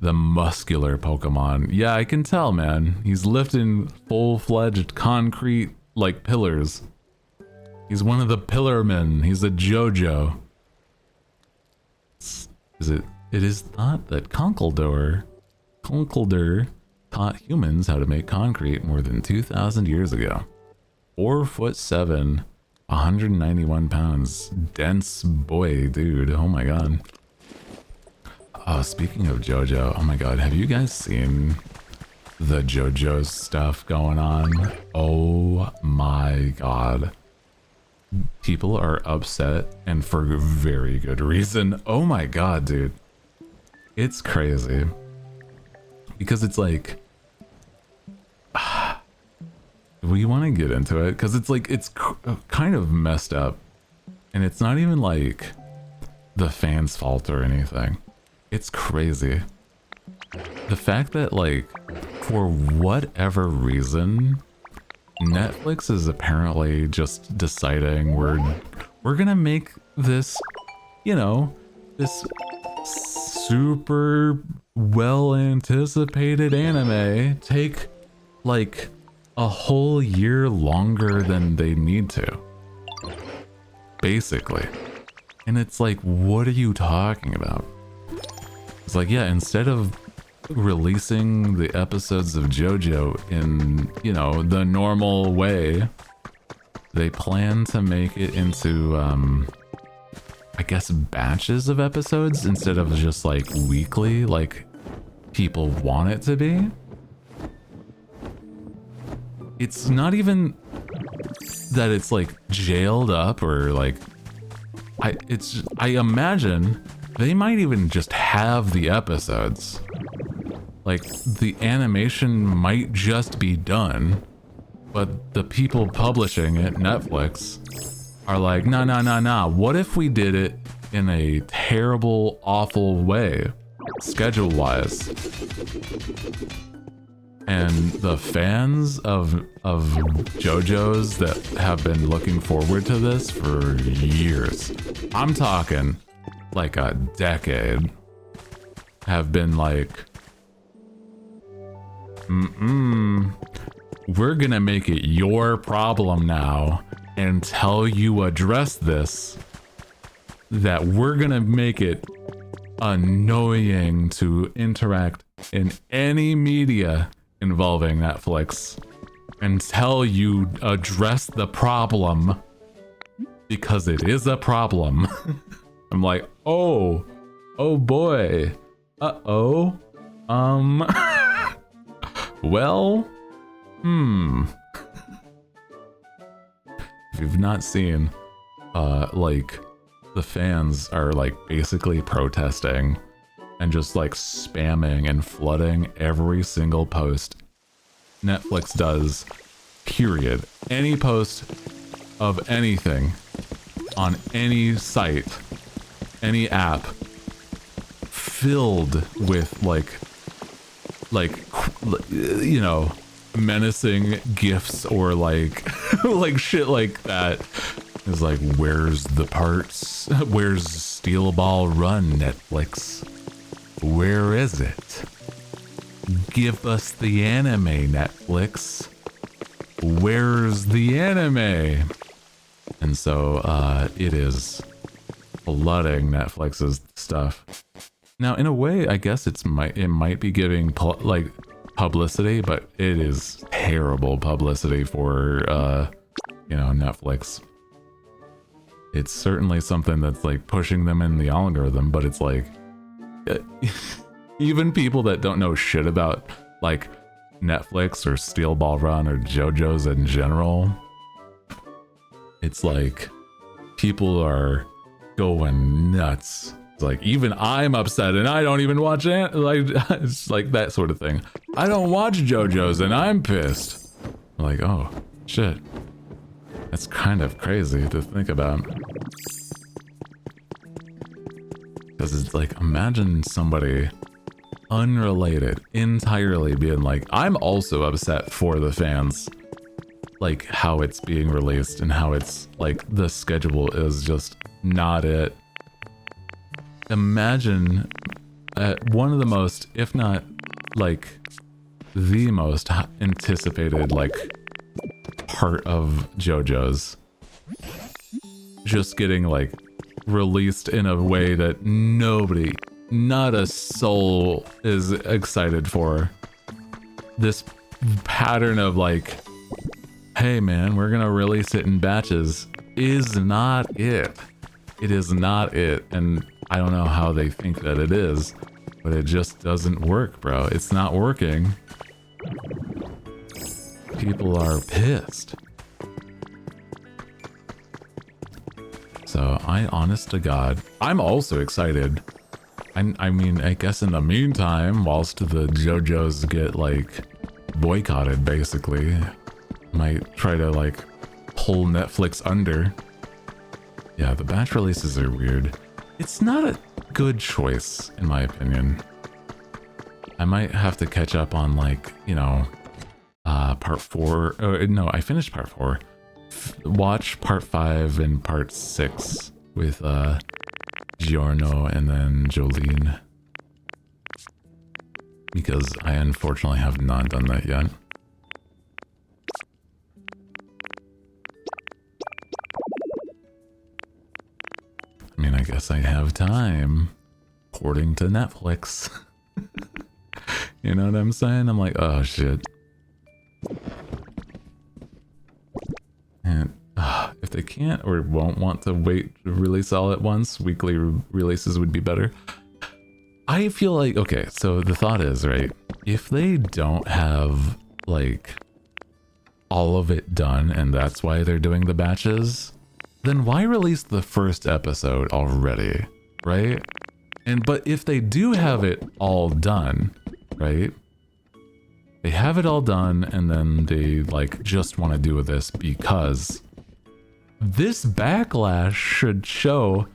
The muscular Pokemon. Yeah, I can tell, man. He's lifting full-fledged concrete like pillars. He's one of the Pillarmen. He's a JoJo. It is thought that Conkeldurr taught humans how to make concrete more than 2,000 years ago. 4'7", 191 pounds. Dense boy, dude. Oh my god. Oh, speaking of JoJo, oh my god, have you guys seen the JoJo stuff going on? Oh my god. People are upset, and for very good reason. Oh my god, dude. It's crazy. Because it's like... we want to get into it, because it's like, it's kind of messed up. And it's not even like the fans' fault or anything. It's crazy. The fact that, like, for whatever reason, Netflix is apparently just deciding we're gonna make this, you know, this super well anticipated anime take like a whole year longer than they need to. Basically. And it's like, what are you talking about? It's like, yeah, instead of releasing the episodes of JoJo in, you know, the normal way, they plan to make it into, I guess, batches of episodes instead of just like weekly, like people want it to be. It's not even that it's like jailed up or like, I imagine they might even just have the episodes. Like the animation might just be done, but the people publishing it, Netflix, are like, nah. What if we did it in a terrible, awful way, schedule-wise? And the fans of JoJo's that have been looking forward to this for years, I'm talking like a decade, have been like, we're gonna make it your problem now until you address this, that we're gonna make it annoying to interact in any media involving Netflix until you address the problem, because it is a problem. I'm like, oh boy, well, if you've not seen, like, the fans are like basically protesting and just like spamming and flooding every single post Netflix does, period. Any post of anything on any site, any app, filled with like, you know, menacing gifs or like, like shit like that. Is like, where's the parts? Where's Steel Ball Run, Netflix? Where is it? Give us the anime, Netflix. Where's the anime? And so it is flooding Netflix's stuff. Now, in a way, I guess it might be giving like publicity, but it is terrible publicity for you know, Netflix. It's certainly something that's like pushing them in the algorithm, but it's like even people that don't know shit about like Netflix or Steel Ball Run or JoJo's in general, it's like people are going nuts. It's like, even I'm upset and I don't even watch it. Like, it's like that sort of thing. I don't watch JoJo's and I'm pissed. I'm like, oh shit. That's kind of crazy to think about. Because it's like, imagine somebody unrelated entirely being like, I'm also upset for the fans. Like how it's being released and how it's like the schedule is just not it. Imagine one of the most, if not like the most anticipated like part of JoJo's just getting like released in a way that nobody, not a soul is excited for. This pattern of like, hey man, we're gonna release it in batches is not it. It is not it. And I don't know how they think that it is, but it just doesn't work, bro. It's not working. People are pissed. So honest to God, I'm also excited. I mean, I guess in the meantime, whilst the JoJo's get like boycotted, basically, might try to like pull Netflix under. Yeah, the batch releases are weird. It's not a good choice, in my opinion. I might have to catch up on like, you know, part 4. No, I finished part 4. Watch part 5 and part 6 with Giorno and then Jolene, because I unfortunately have not done that yet. guess I have time. Porting to Netflix. You know what I'm saying? I'm like, oh shit. And if they can't or won't want to wait to release all at once, weekly releases would be better. I feel like, okay, so the thought is, right, if they don't have, like, all of it done and that's why they're doing the batches, then why release the first episode already, right? But if they do have it all done, right? They have it all done and then they, like, just want to do this because this backlash should show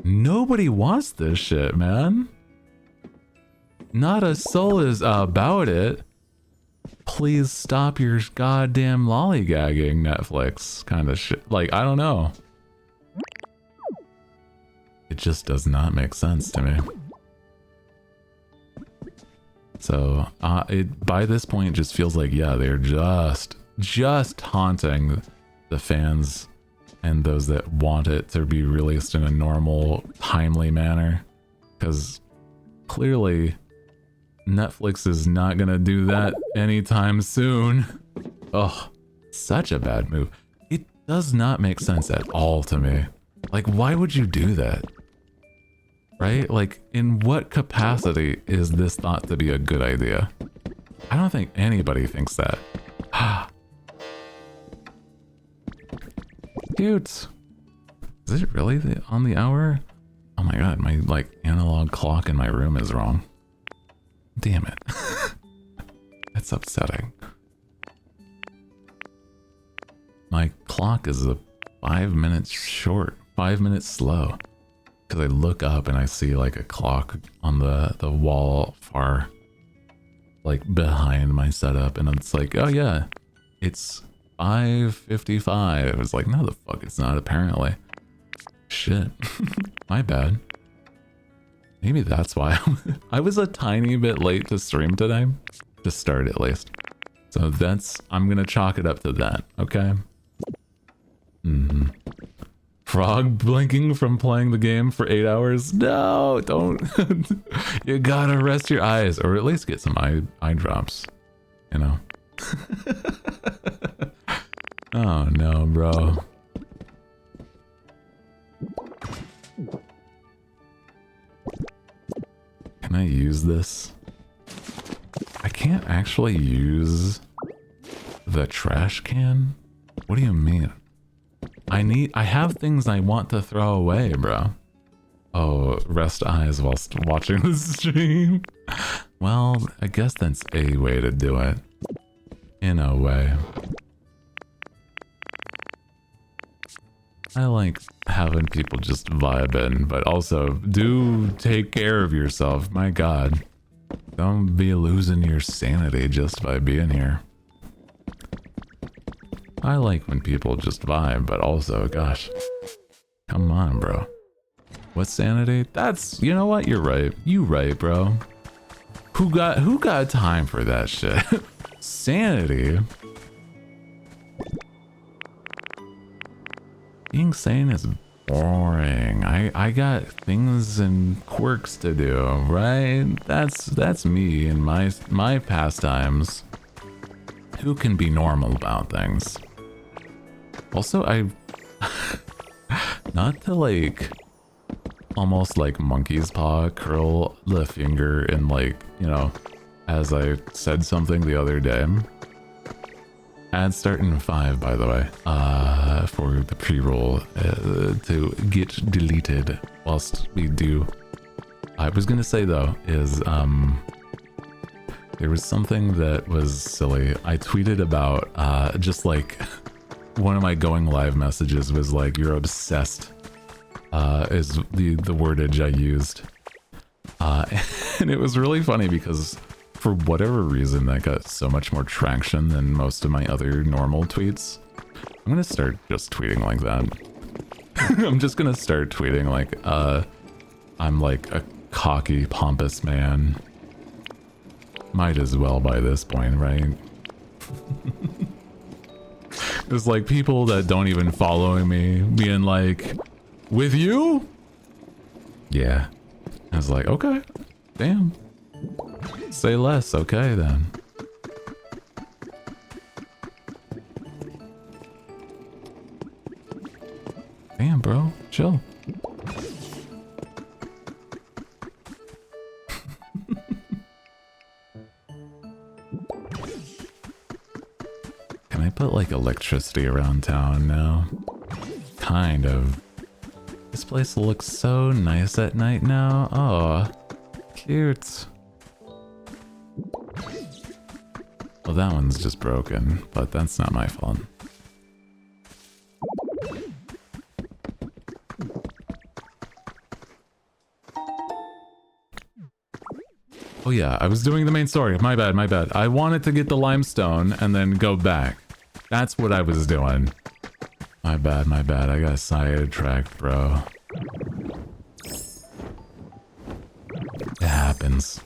nobody wants this shit, man. Not a soul is about it. Please stop your goddamn lollygagging, Netflix kind of shit. Like, I don't know. It just does not make sense to me. So, it by this point just feels like, yeah, they're just haunting the fans and those that want it to be released in a normal, timely manner. Because clearly, Netflix is not gonna do that anytime soon. Oh, such a bad move. It does not make sense at all to me. Like, why would you do that? Right? Like, in what capacity is this thought to be a good idea? I don't think anybody thinks that. Dude, is it really on the hour? Oh my god, my, like, analog clock in my room is wrong. Damn it. That's upsetting. My clock is 5 minutes short, 5 minutes slow. Because I look up and I see like a clock on the wall far, like behind my setup, and it's like, oh yeah, it's 5:55. I was like, no the fuck it's not apparently. Shit. My bad. Maybe that's why I was a tiny bit late to stream today. To start at least. So I'm gonna chalk it up to that, okay? Frog blinking from playing the game for 8 hours? No, don't. You gotta rest your eyes, or at least get some eye drops, you know? Oh no, bro. Can I use this? I can't actually use the trash can? What do you mean? I have things I want to throw away, bro. Oh, rest eyes whilst watching the stream. Well, I guess that's a way to do it. In a way. I like having people just vibe in, but also do take care of yourself. My god. Don't be losing your sanity just by being here. I like when people just vibe, but also, gosh. Come on, bro. What sanity? That's, you know what? You're right. You right, bro. Who got time for that shit? Sanity? Being sane is boring. I got things and quirks to do, right? That's me and my pastimes. Who can be normal about things? Also, not to like almost like monkey's paw curl the finger and like, you know, as I said something the other day. Ad start in 5, by the way, for the pre-roll to get deleted whilst we do. I was gonna say though is there was something that was silly. I tweeted about just like one of my going live messages was like, you're obsessed is the wordage I used. And it was really funny because for whatever reason that got so much more traction than most of my other normal tweets. I'm gonna start just tweeting like that. I'm just gonna start tweeting like I'm like a cocky, pompous man. Might as well by this point, right? There's like people that don't even follow me being like, with you? Yeah. I was like, okay, damn. Say less, okay then. Damn, bro, chill. Can I put like electricity around town now? Kind of. This place looks so nice at night now. Oh, cute. Well, that one's just broken, but that's not my fault. Oh yeah, I was doing the main story. My bad, my bad. I wanted to get the limestone and then go back. That's what I was doing. My bad, my bad. I got sidetracked, bro. It happens.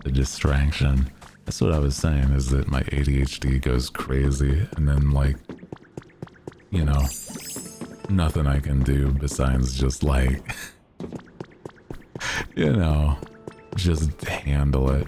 The distraction. That's what I was saying, is that my ADHD goes crazy, and then, like, you know, nothing I can do besides just, like, you know, just handle it.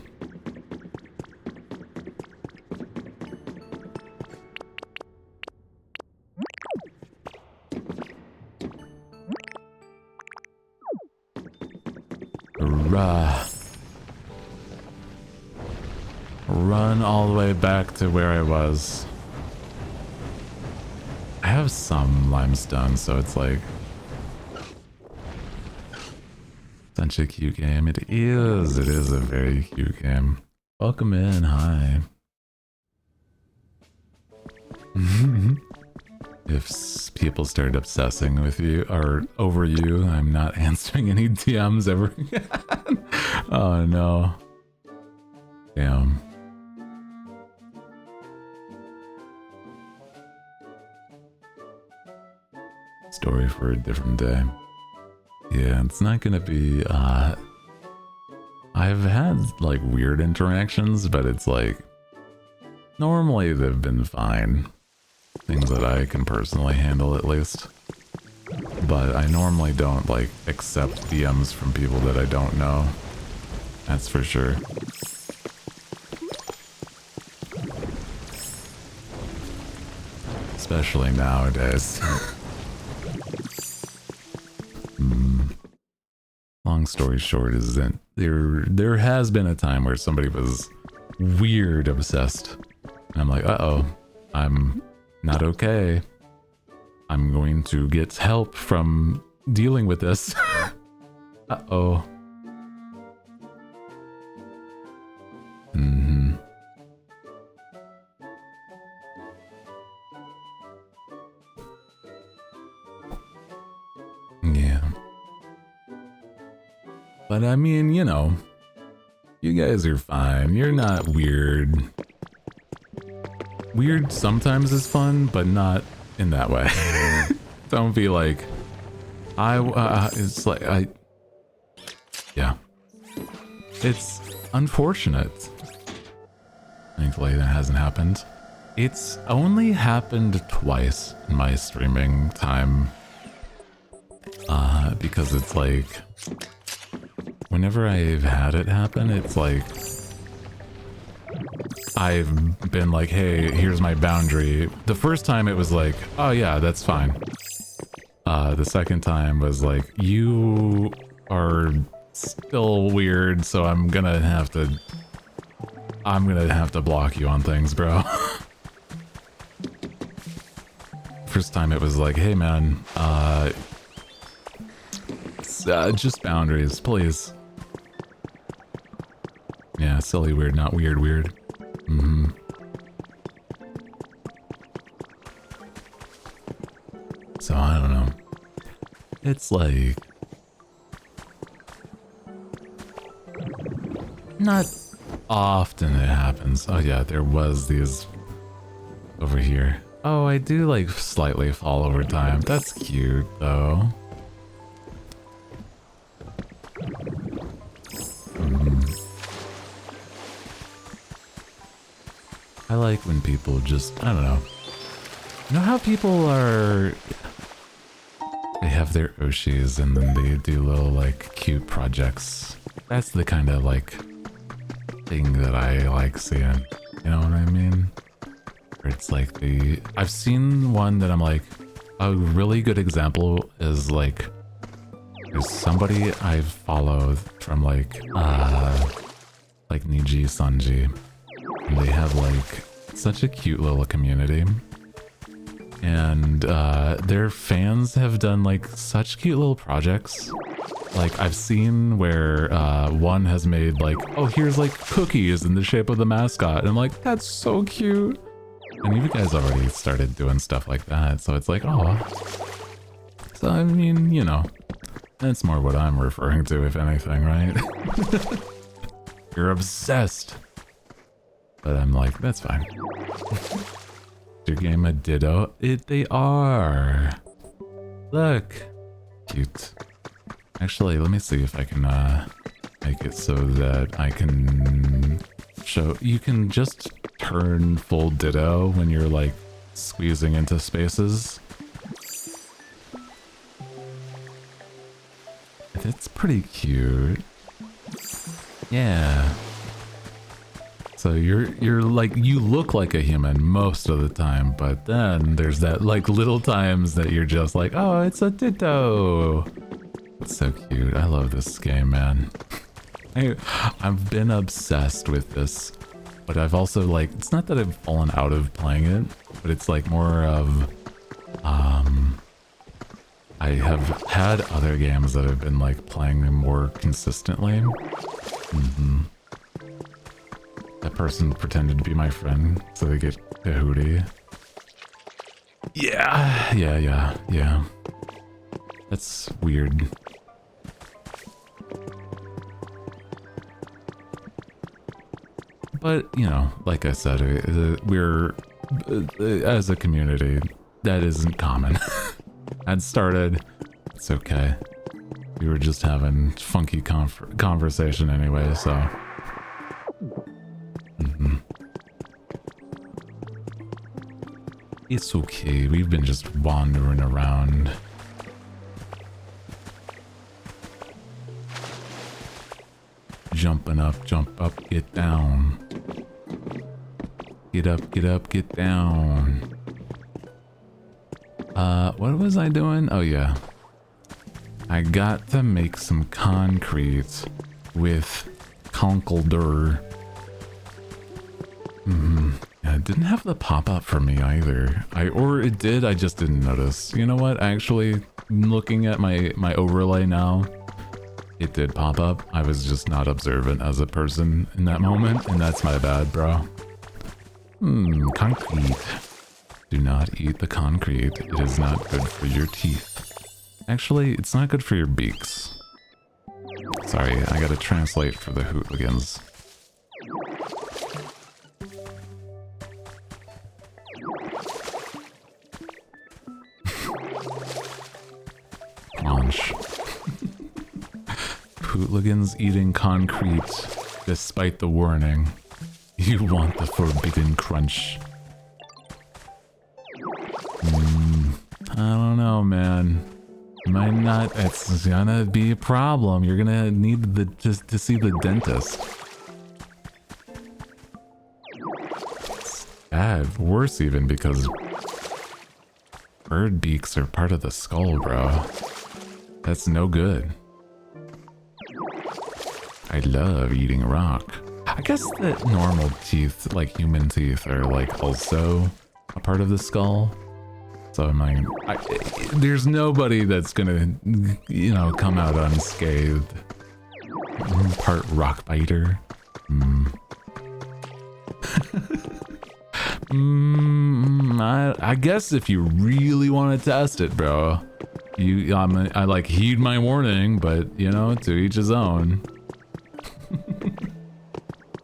Run all the way back to where I was. I have some limestone, so it's like such a cute game. It is a very cute game. Welcome in, hi. If people start obsessing with you or over you, I'm not answering any DMs ever again. Oh no. Damn. Story for a different day. Yeah, it's not gonna be, I've had, like, weird interactions, but it's like, normally they've been fine. Things that I can personally handle, at least. But I normally don't, like, accept DMs from people that I don't know. That's for sure. Especially nowadays. Long story short is that there has been a time where somebody was weird obsessed. And I'm like, uh-oh, I'm not okay. I'm going to get help from dealing with this. Uh-oh. Mm-hmm. Yeah. But I mean, you know, you guys are fine. You're not weird. Weird sometimes is fun, but not in that way. Don't be like, it's like, yeah. It's unfortunate. Thankfully that hasn't happened. It's only happened twice in my streaming time. Because it's like, whenever I've had it happen, it's like, I've been like, hey, here's my boundary. The first time it was like, oh yeah, that's fine. The second time was like, you are still weird, so I'm gonna have to block you on things, bro. First time it was like, hey man, just boundaries, please. Yeah, silly weird, not weird weird. Mm-hmm. So I don't know. It's like, not often it happens. Oh yeah, there was these over here. Oh, I do like slightly fall over time. That's cute though. I like when people just, I don't know. You know how people are, they have their Oshis and then they do little like cute projects. That's the kind of like thing that I like seeing. You know what I mean? Where it's like I've seen one that I'm like, a really good example is like, there's somebody I've followed from like Niji Sanji. And they have like such a cute little community. And their fans have done like such cute little projects. Like I've seen where one has made like, oh, here's like cookies in the shape of the mascot. And I'm like, that's so cute. And you guys already started doing stuff like that. So it's like, oh. So I mean, you know, that's more what I'm referring to, if anything, right? You're obsessed. But I'm like, that's fine. Your game a ditto? They are. Look. Cute. Actually, let me see if I can make it so that I can show. You can just turn full ditto when you're like squeezing into spaces. It's pretty cute. Yeah. So you're like, you look like a human most of the time, but then there's that like little times that you're just like, oh, it's a ditto. It's so cute. I love this game, man. I've been obsessed with this, but I've also like, it's not that I've fallen out of playing it, but it's like more of, I have had other games that I've been like playing more consistently. That person pretended to be my friend so they get a Hooty. Yeah. That's weird. But, you know, like I said, we're, as a community, that isn't common. I'd started, it's okay. We were just having funky conversation anyway, so... It's okay, we've been just wandering around. Jumping up, jump up, get down. Get up, get down. What was I doing? Oh yeah. I got to make some concrete with conkelder. Yeah, it didn't have the pop-up for me either. Or it did, I just didn't notice. You know what? Actually, looking at my overlay now, it did pop up. I was just not observant as a person in that moment, and that's my bad, bro. Concrete. Do not eat the concrete. It is not good for your teeth. Actually, it's not good for your beaks. Sorry, I gotta translate for the hooligans. Launch. Hooligans eating concrete despite the warning. You want the forbidden crunch. I don't know, man. Might not. It's gonna be a problem. You're gonna need to see the dentist. It's bad. Worse even because bird beaks are part of the skull, bro. That's no good. I love eating rock. I guess that normal teeth, like human teeth, are like also a part of the skull. So I'm like, there's nobody that's gonna, you know, come out unscathed. Part rock biter. I guess if you really want to test it, bro, I like heed my warning, but you know, to each his own.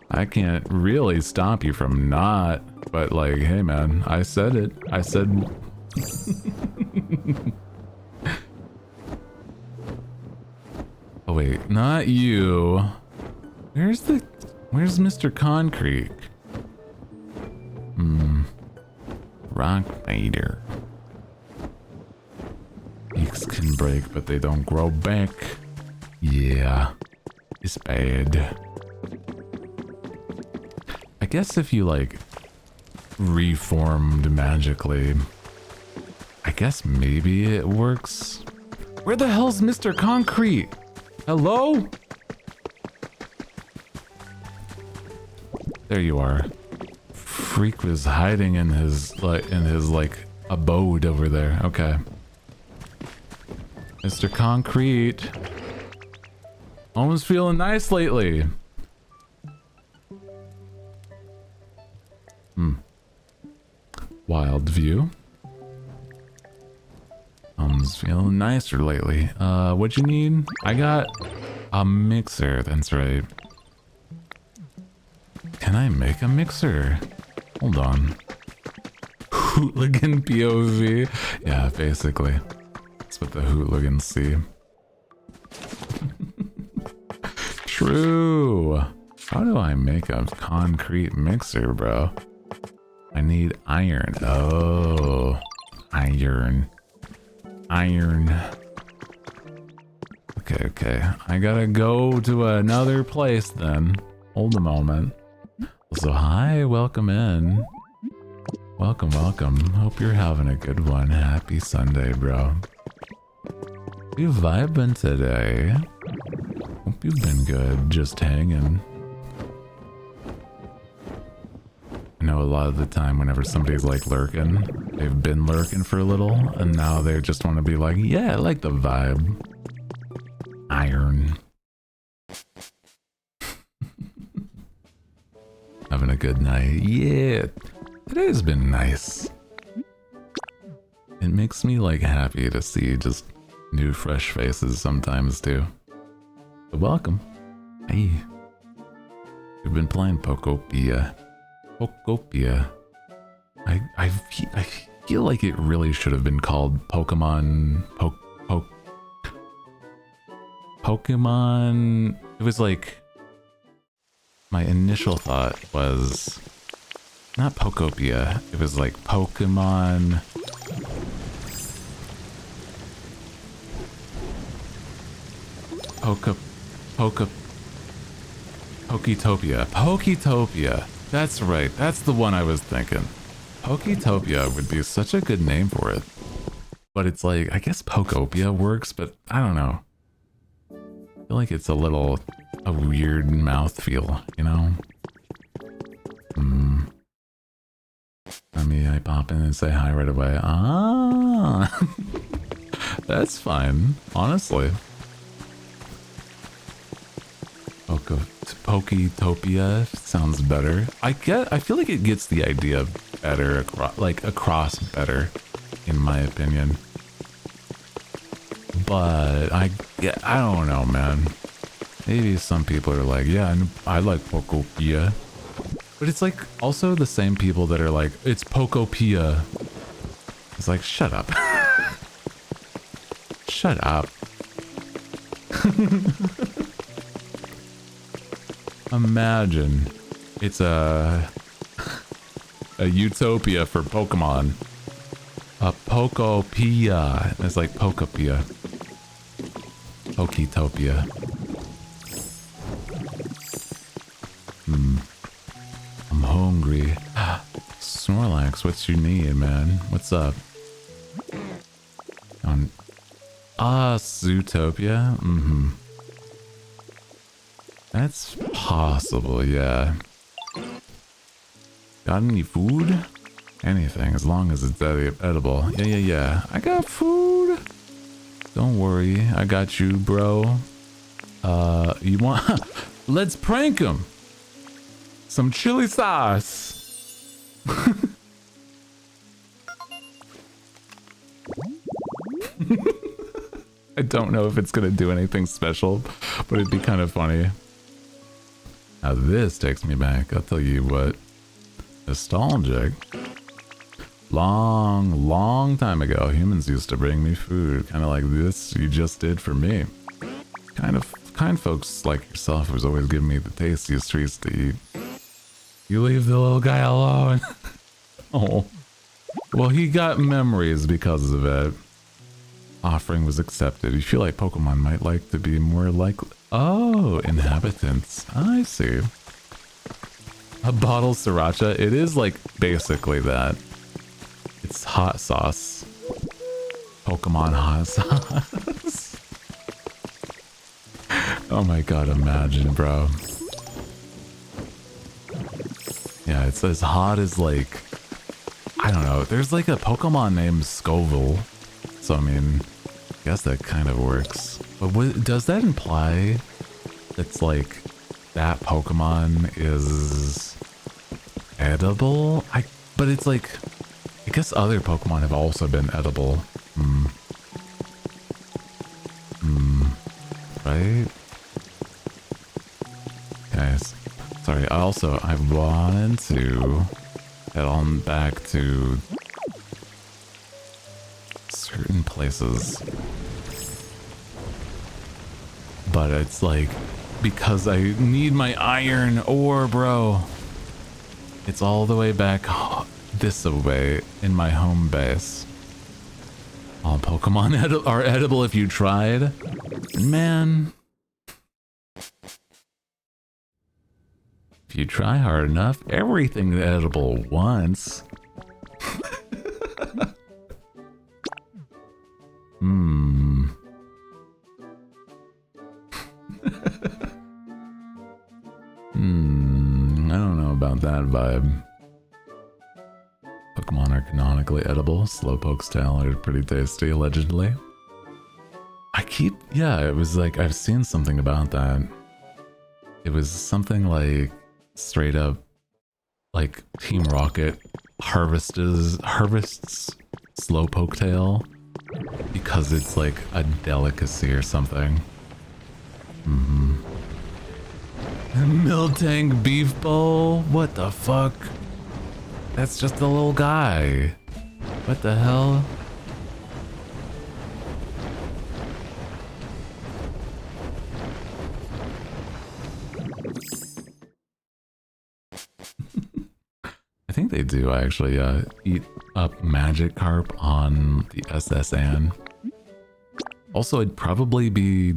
I can't really stop you from not, but like, hey man, I said it. I said. Oh wait, not you. Where's Mr. Concrete? Rock biter. Beaks can break, but they don't grow back. Yeah, it's bad. I guess if you like reformed magically, I guess maybe it works. Where the hell's Mr. Concrete? Hello? There you are. Freak was hiding in his abode over there. Okay. Mr. Concrete. Almost feeling nice lately. Wild view. Almost feeling nicer lately. What'd you need? I got a mixer. That's right. Can I make a mixer? Hold on. Hooligan POV. Yeah, basically. That's what the hooligans see. True. How do I make a concrete mixer, bro? I need iron. Oh, iron. Iron. Okay. I gotta go to another place then. Hold a moment. So hi, welcome in. Welcome. Hope you're having a good one. Happy Sunday, bro. You vibing today? Hope you've been good, just hanging. I know a lot of the time whenever somebody's like lurking, they've been lurking for a little, and now they just want to be like, yeah, I like the vibe. Iron. Having a good night. Yeah, today's been nice. It makes me like happy to see just new fresh faces sometimes too. So welcome. Hey. We've been playing Pokopia. Pokopia. I feel like it really should have been called Pokemon... Pokemon... It was like... My initial thought was... Not Pokopia. It was like Pokemon... Poketopia. That's right. That's the one I was thinking. Poketopia would be such a good name for it. But it's like, I guess Pokopia works, but I don't know. I feel like it's a weird mouthfeel, you know? I pop in and say hi right away. Ah! That's fine, honestly. Poketopia sounds better. I feel like it gets the idea better, across better, in my opinion. But I don't know, man. Maybe some people are like, yeah, I like Pokopia. But it's like also the same people that are like, it's Pokopia. It's like, shut up. Shut up. Imagine it's a utopia for Pokemon. A Pokopia. It's like Pokopia. Poketopia. I'm hungry. Snorlax, what you need, man? What's up? Zootopia? That's possible, yeah. Got any food? Anything, as long as it's edible. Yeah. I got food. Don't worry, I got you, bro. You want... Let's prank him. Some chili sauce. I don't know if it's gonna do anything special, but it'd be kind of funny. Now this takes me back, I'll tell you what. Nostalgic. Long time ago, humans used to bring me food, kind of like this you just did for me. Kind folks like yourself was always giving me the tastiest treats to eat. You leave the little guy alone. Oh. Well, he got memories because of it. Offering was accepted. You feel like Pokemon might like to be more likely. Oh, inhabitants. I see. A bottle sriracha. It is like basically that. It's hot sauce. Pokemon hot sauce. Oh my god, imagine, bro. Yeah, it's as hot as like, I don't know. There's like a Pokemon named Scoville. So, I mean, I guess that kind of works. But what, does that imply that's like that Pokemon is edible? But it's like, I guess other Pokemon have also been edible. Right? Guys, sorry. I wanted to head on back to certain places, but it's like because I need my iron ore, bro. It's all the way back this way in my home base. All Pokemon are edible if you tried. Man, if you try hard enough, everything's edible once. I don't know about that vibe. Pokemon are canonically edible. Slowpoke's tail are pretty tasty, allegedly. Yeah, it was like, I've seen something about that. It was something like, straight up, like Team Rocket harvests Slowpoke tail because it's like a delicacy or something. Miltank beef bowl? What the fuck? That's just a little guy. What the hell? I think they do actually eat up Magikarp on the SSN. Also, it'd probably be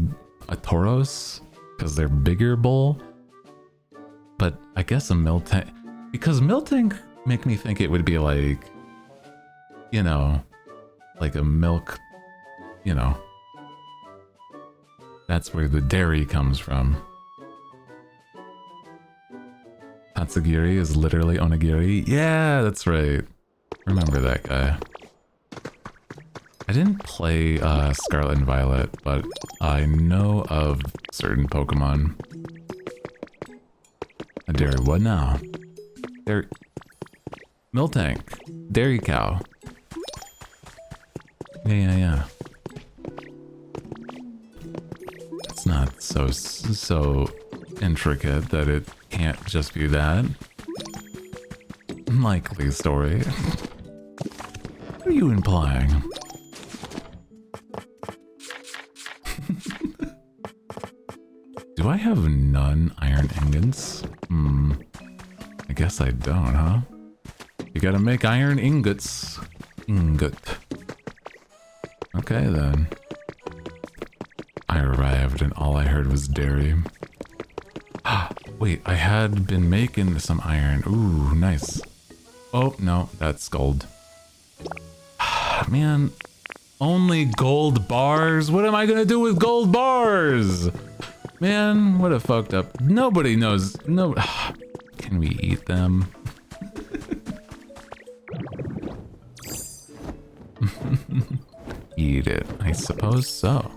a Tauros because they're bigger bull. But I guess a Miltank, because Miltank make me think it would be like, you know, like a milk, you know, that's where the dairy comes from. Tatsugiri is literally onigiri. Yeah, that's right. Remember that guy. I didn't play Scarlet and Violet, but I know of certain Pokemon. A dairy, what now? Dairy... Miltank. Dairy cow. Yeah. It's not so intricate that it can't just be that. Likely story. What are you implying? Do I have none iron ingots? I guess I don't, huh? You gotta make iron ingots. Ingot. Okay then. I arrived and all I heard was dairy. Wait, I had been making some iron. Ooh, nice. Oh, no, that's gold. Man, only gold bars? What am I gonna do with gold bars? Man, what a fucked up. Nobody knows. No. Can we eat them? Eat it. I suppose so.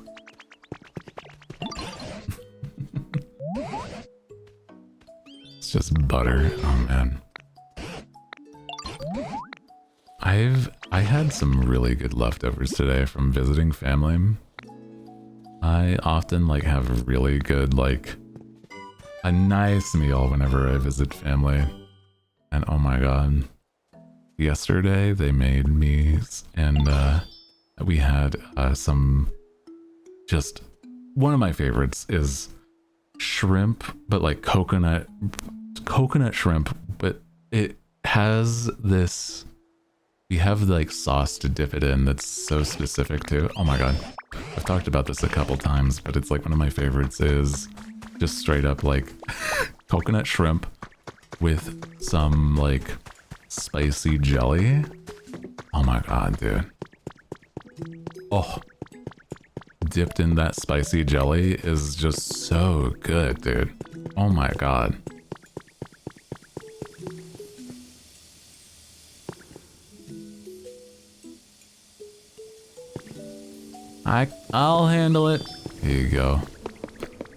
It's just butter. Oh man. I had some really good leftovers today from visiting family. I often like have really good, like, a nice meal whenever I visit family. And oh my god. Yesterday they made me, and we had some, just, one of my favorites is shrimp, but like coconut shrimp, but it has this, We have like sauce to dip it in that's so specific too. Oh my god. I've talked about this a couple times, but it's like one of my favorites is just straight up like coconut shrimp with some like spicy jelly. Oh my god, dude. Oh. Dipped in that spicy jelly is just so good, dude. Oh my god. I'll handle it. Here you go.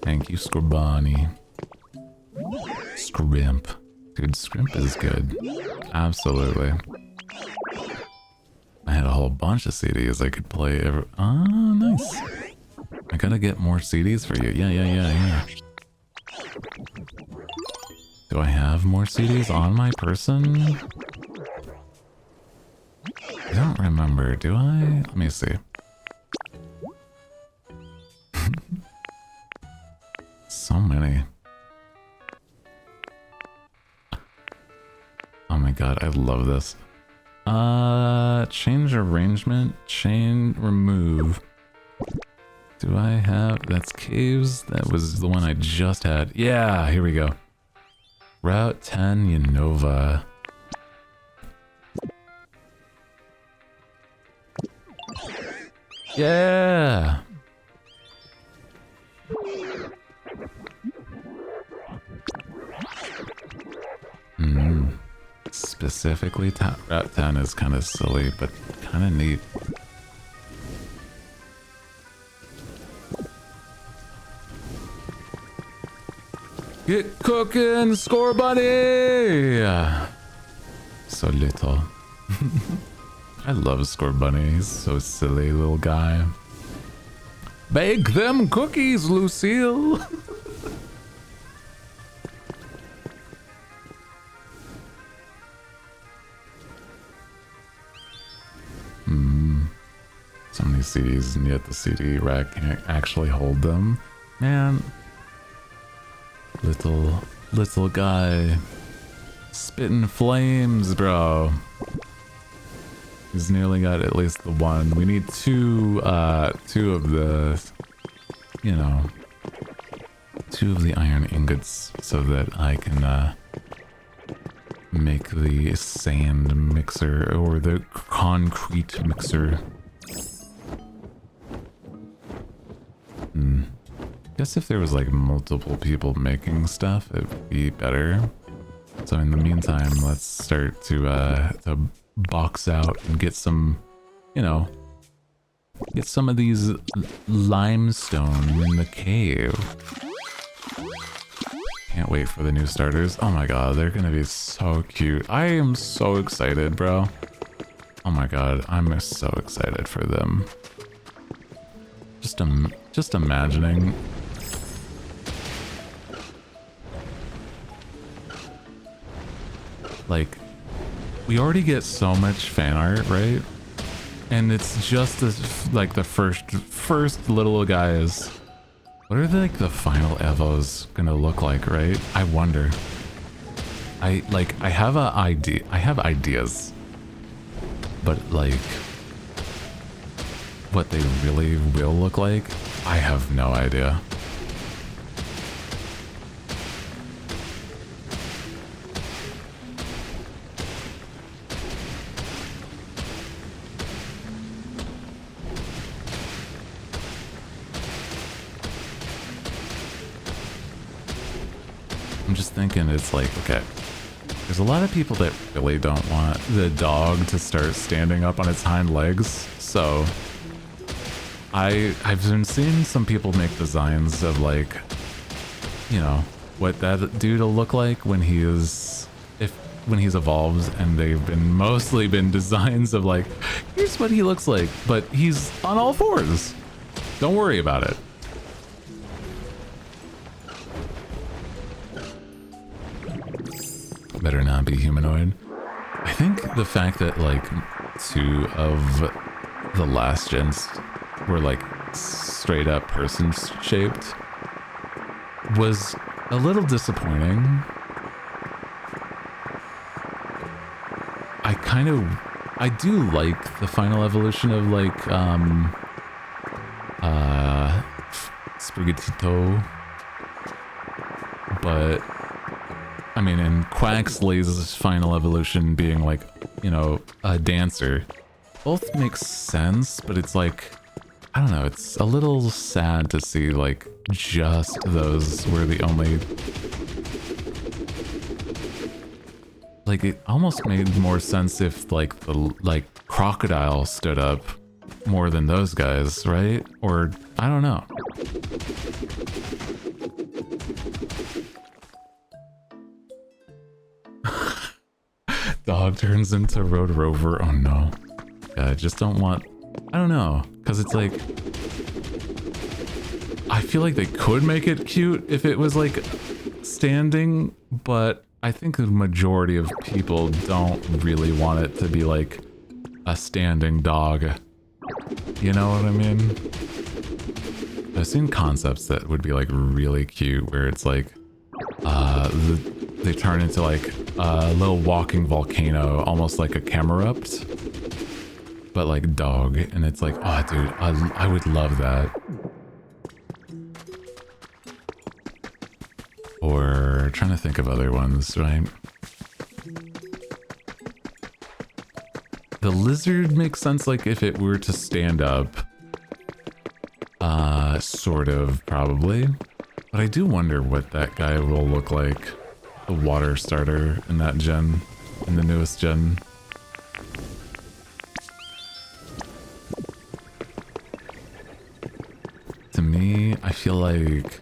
Thank you, Scorbani. Scrimp. Dude, scrimp is good. Absolutely. I had a whole bunch of CDs I could play every— oh, nice. I gotta get more CDs for you. Yeah. Do I have more CDs on my person? I don't remember. Do I? Let me see. So many. Oh my god, I love this. Change arrangement, chain remove. Do I have— that's caves? That was the one I just had. Yeah, here we go. Route 10 Unova. Yeah! Specifically, Route 10 is kind of silly, but kind of neat. Get cooking, score buddy! So little. I love Score Bunny. He's so silly, little guy. Bake them cookies, Lucille! So many CDs, and yet the CD rack can't actually hold them. Man. Little guy. Spitting flames, bro. He's nearly got at least the one. We need two of the, you know, 2 of the iron ingots so that I can, make the sand mixer or the concrete mixer. Guess if there was like multiple people making stuff, it would be better. So in the meantime, let's start to box out and get some, you know, get some of these limestone in the cave. Can't wait for the new starters. Oh my god, they're gonna be so cute. I am so excited, bro. Oh my god, I'm so excited for them. Just imagining. Like, we already get so much fan art, right? And it's just as, like the first little guys. What are like the final Evos gonna look like, right? I wonder. I have an idea. I have ideas. But like, what they really will look like, I have no idea. I'm just thinking it's like, okay, there's a lot of people that really don't want the dog to start standing up on its hind legs, so I've been seeing some people make designs of like, you know, what that dude will look like when he is, when he's evolved, and they've been mostly been designs of like, here's what he looks like, but he's on all fours. Don't worry about it. Better not be humanoid. I think the fact that like 2 of the last gens were like straight up person shaped was a little disappointing. I kind of I do like the final evolution of like Sprigatito, but I mean, in Quaxley's final evolution being like, you know, a dancer, both make sense, but it's like, I don't know, it's a little sad to see like just those were the only... Like, it almost made more sense if like the crocodile stood up more than those guys, right? Or I don't know. Dog turns into Road Rover. Oh no. Yeah, I just don't want... I don't know. Because it's like... I feel like they could make it cute if it was like standing, but I think the majority of people don't really want it to be like a standing dog. You know what I mean? I've seen concepts that would be like really cute where it's like they turn into like a little walking volcano, almost like a Camerupt, but like dog, and it's like, oh dude, I would love that. Or trying to think of other ones, right? The lizard makes sense like if it were to stand up. Sort of, probably. But I do wonder what that guy will look like. The water starter in that gen, in the newest gen. To me, I feel like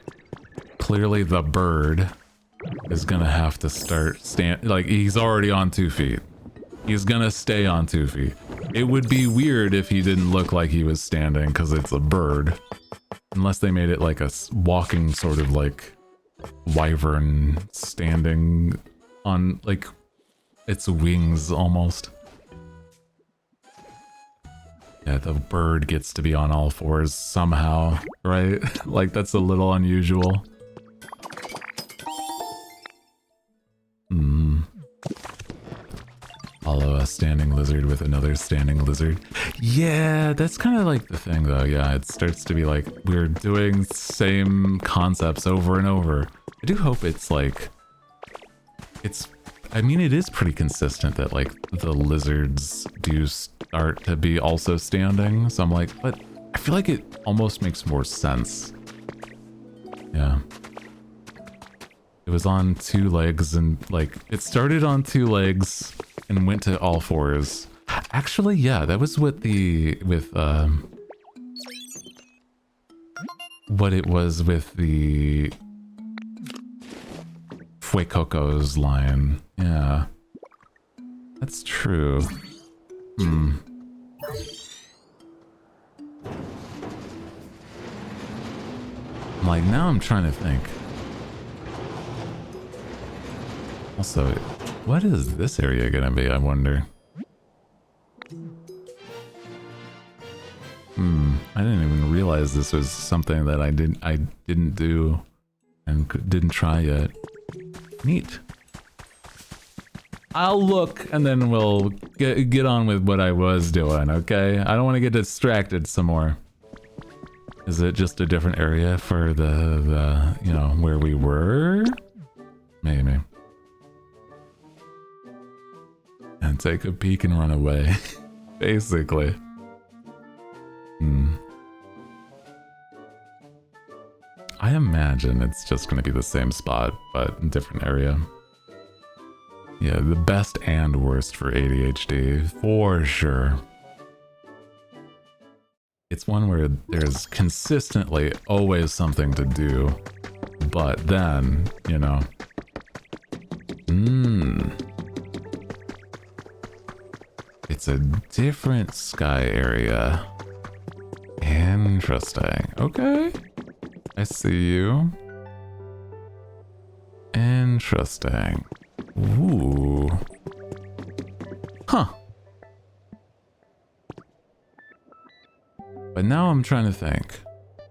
clearly the bird is gonna have to start like he's already on 2 feet. He's gonna stay on 2 feet. It would be weird if he didn't look like he was standing because it's a bird. Unless they made it like a walking sort of like wyvern standing on like its wings almost. Yeah, the bird gets to be on all fours somehow, right? Like that's a little unusual. Follow a standing lizard with another standing lizard. Yeah, that's kind of like the thing though. Yeah, it starts to be like we're doing same concepts over and over. I do hope it's like, I mean, it is pretty consistent that like the lizards do start to be also standing. So I'm like, but I feel like it almost makes more sense. Yeah. It was on 2 legs and like it started on 2 legs and went to all 4s. Actually, yeah, that was what what it was with the Fuecoco's line. Yeah. That's true. I'm like, now I'm trying to think. Also, what is this area gonna be, I wonder? I didn't even realize this was something that I didn't do and didn't try yet. Neat. I'll look and then we'll get on with what I was doing, okay? I don't want to get distracted some more. Is it just a different area for the you know, where we were? Maybe. And take a peek and run away. Basically. I imagine it's just going to be the same spot, but in different area. Yeah, the best and worst for ADHD, for sure. It's one where there's consistently always something to do, but then, you know. It's a different sky area. Interesting. Okay. I see you. Interesting. Ooh. Huh. But now I'm trying to think.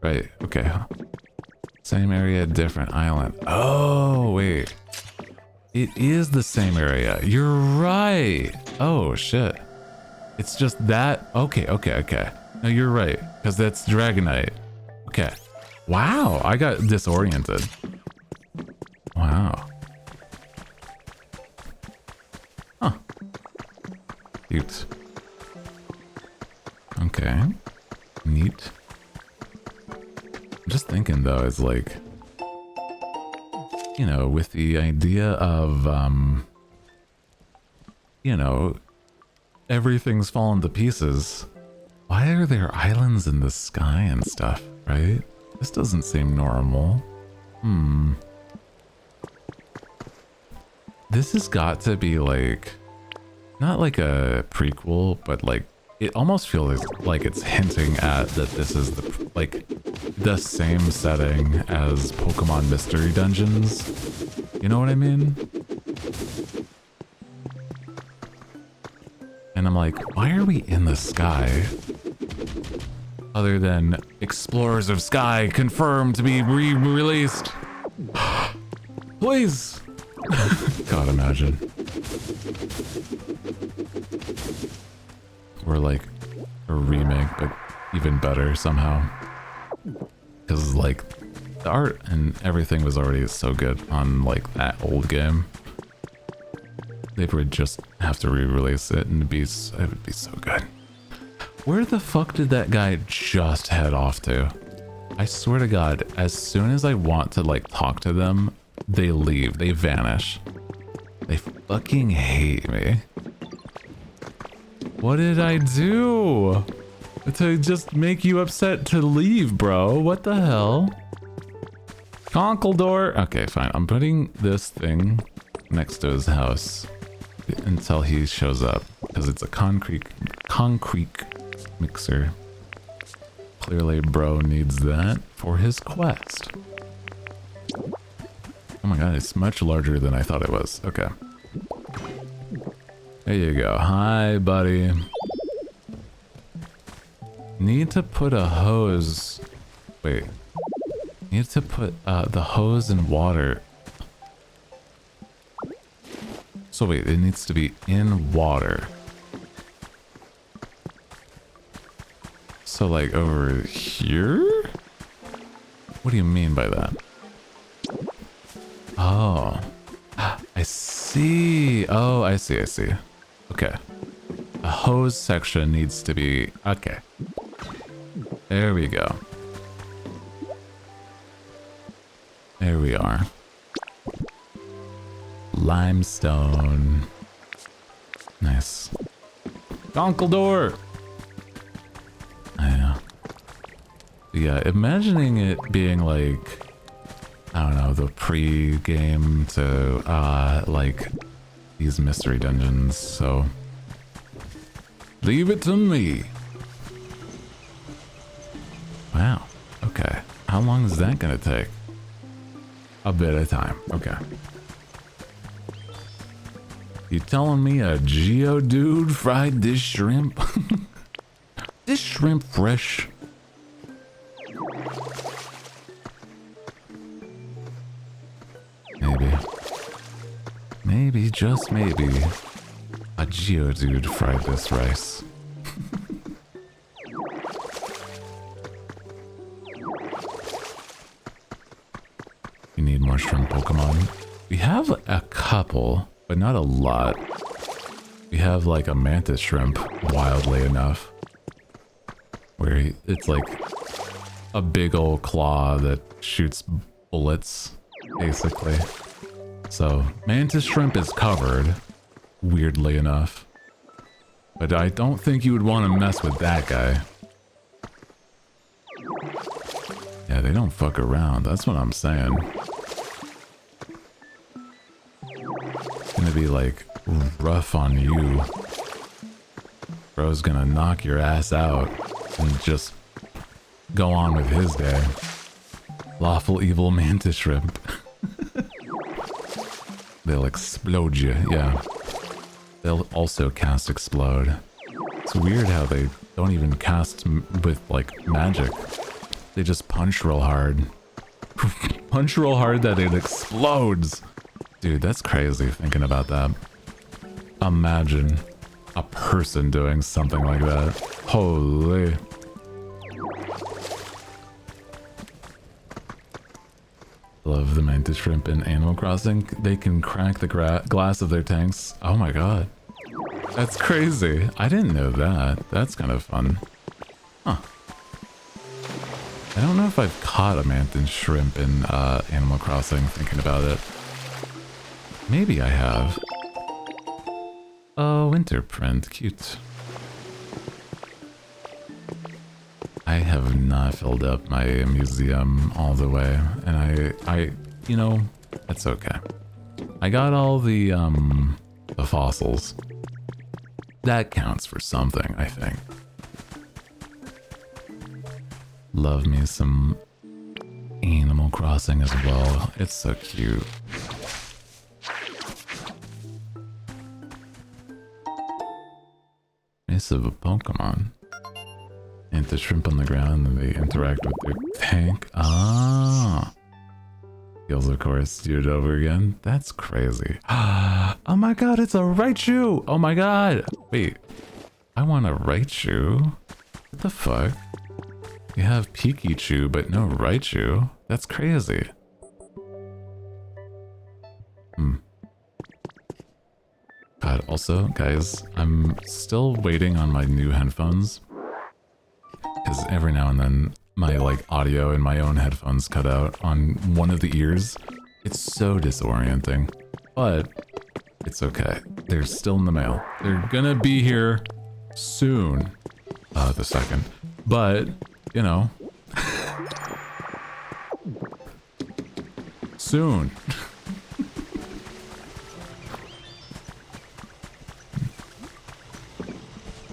Right, okay. Same area, different island. Oh, wait. It is the same area. You're right. Oh, shit. It's just that. Okay, okay, okay. No, you're right. Because that's Dragonite. Okay. Wow, I got disoriented. Wow. Huh. Cute. Okay. Neat. I'm just thinking though, it's like, you know, with the idea of, you know, everything's fallen to pieces. Why are there islands in the sky and stuff, right? This doesn't seem normal. This has got to be like, not like a prequel, but like, it almost feels like it's hinting at that this is the, like, the same setting as Pokemon Mystery Dungeons. You know what I mean? And I'm like, why are we in the sky? Other than Explorers of Sky confirmed to be re-released. Please! God, imagine. Or like a remake, but even better somehow. Because like the art and everything was already so good on like that old game. They would just have to re-release it and it would be so good. Where the fuck did that guy just head off to? I swear to God, as soon as I want to like talk to them, they leave, they vanish. They fucking hate me. What did I do? To just make you upset to leave, bro? What the hell? Conkeldor. Okay, fine. I'm putting this thing next to his house until he shows up, because it's a concrete mixer. Clearly, bro needs that for his quest. Oh my god, it's much larger than I thought it was. Okay. There you go. Hi, buddy. Need to put a hose. Wait. Need to put the hose in water. So wait, it needs to be in water. So like over here? What do you mean by that? Oh. I see. Oh, I see, I see. Okay. A hose section needs to be... Okay. There we go. There we are. Limestone. Nice. Conkeldor! Yeah. Yeah, imagining it being like... I don't know, the pre-game to, like, these mystery dungeons, so... Leave it to me! Wow, okay. How long is that gonna take? A bit of time, okay. You telling me a Geodude fried this shrimp? This shrimp fresh? Maybe. Maybe, just maybe, a Geodude fried this rice. You need more shrimp Pokemon. We have a couple, but not a lot. We have like a mantis shrimp, wildly enough. Where it's like a big old claw that shoots bullets, basically. So, mantis shrimp is covered, weirdly enough. But I don't think you would want to mess with that guy. Yeah, they don't fuck around, that's what I'm saying. It's gonna be like rough on you. Bro's gonna knock your ass out and just go on with his day. Lawful evil mantis shrimp. They'll explode you, yeah. They'll also cast explode. It's weird how they don't even cast with like magic. They just punch real hard. Punch real hard that it explodes. Dude, that's crazy thinking about that. Imagine a person doing something like that. Holy. Love the mantis shrimp in Animal Crossing. They can crack the glass of their tanks. Oh my god. That's crazy. I didn't know that. That's kind of fun. Huh. I don't know if I've caught a mantis shrimp in Animal Crossing, thinking about it. Maybe I have. Oh, winter print. Cute. I have not filled up my museum all the way, and I, you know, that's okay. I got all the fossils. That counts for something, I think. Love me some Animal Crossing as well. It's so cute. Nice of a Pokemon. And the shrimp on the ground and they interact with their tank. Ah. Heals, of course, do it over again. That's crazy. Oh my god, it's a Raichu! Oh my god! Wait. I want a Raichu? What the fuck? You have Pikachu, but no Raichu? That's crazy. God, also, guys, I'm still waiting on my new headphones. Because every now and then, my like audio in my own headphones cut out on one of the ears. It's so disorienting, but it's okay. They're still in the mail. They're gonna be here soon. The second. But, you know. Soon.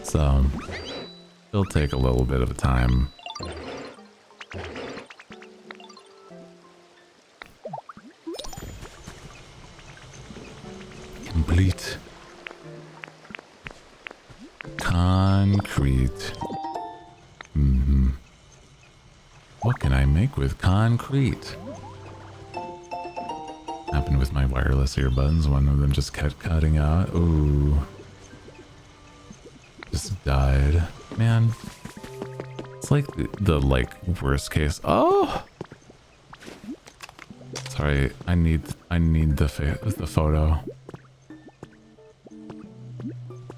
So, it'll take a little bit of time. Complete. Concrete. What can I make with concrete? Happened with my wireless earbuds. One of them just kept cutting out. Ooh. Just died. Man. It's like the like worst case. Oh! Sorry, I need the photo.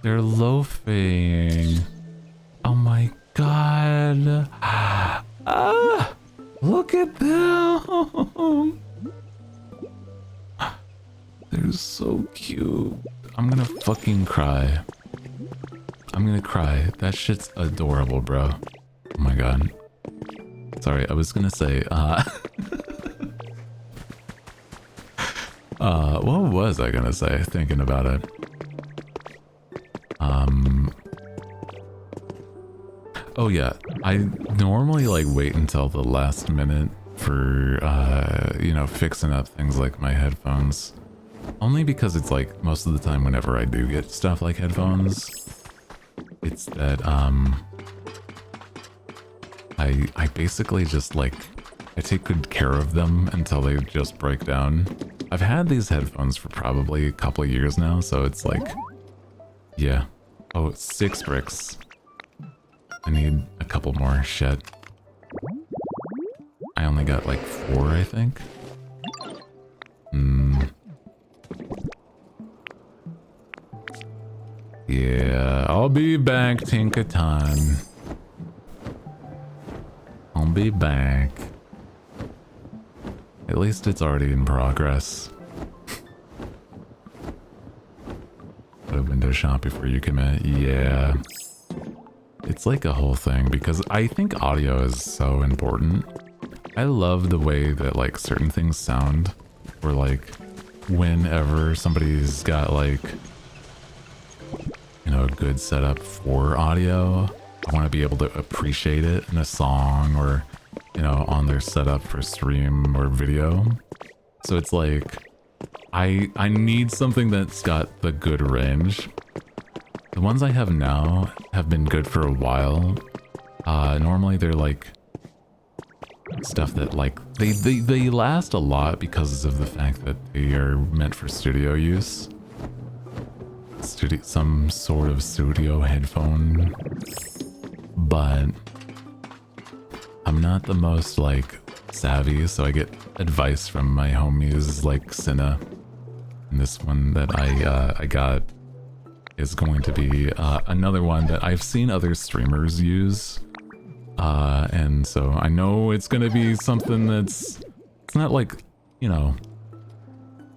They're loafing. Oh my god. Ah! Look at them! They're so cute. I'm gonna fucking cry. I'm gonna cry. That shit's adorable, bro. Oh my god. Sorry, I was gonna say, what was I gonna say? Thinking about it. Oh yeah, I normally like wait until the last minute for, you know, fixing up things like my headphones. Only because it's like, most of the time whenever I do get stuff like headphones, it's that, I basically just like, I take good care of them until they just break down. I've had these headphones for probably a couple of years now, so it's like, yeah. Oh, 6 bricks. I need a couple more. Shit. I only got like 4, I think. Yeah, I'll be back, Tinkaton. I'll be back. At least it's already in progress. Put a window shop before you commit. Yeah. It's like a whole thing because I think audio is so important. I love the way that like certain things sound, or like whenever somebody's got like, you know, a good setup for audio, I want to be able to appreciate it in a song or, you know, on their setup for stream or video. So it's like, I need something that's got the good range. The ones I have now have been good for a while. Normally they're like stuff that like, they last a lot because of the fact that they are meant for studio use. some sort of studio headphone, but I'm not the most like savvy, so I get advice from my homies like Cinna. And this one that I got is going to be another one that I've seen other streamers use. And so I know it's gonna be something it's not like, you know,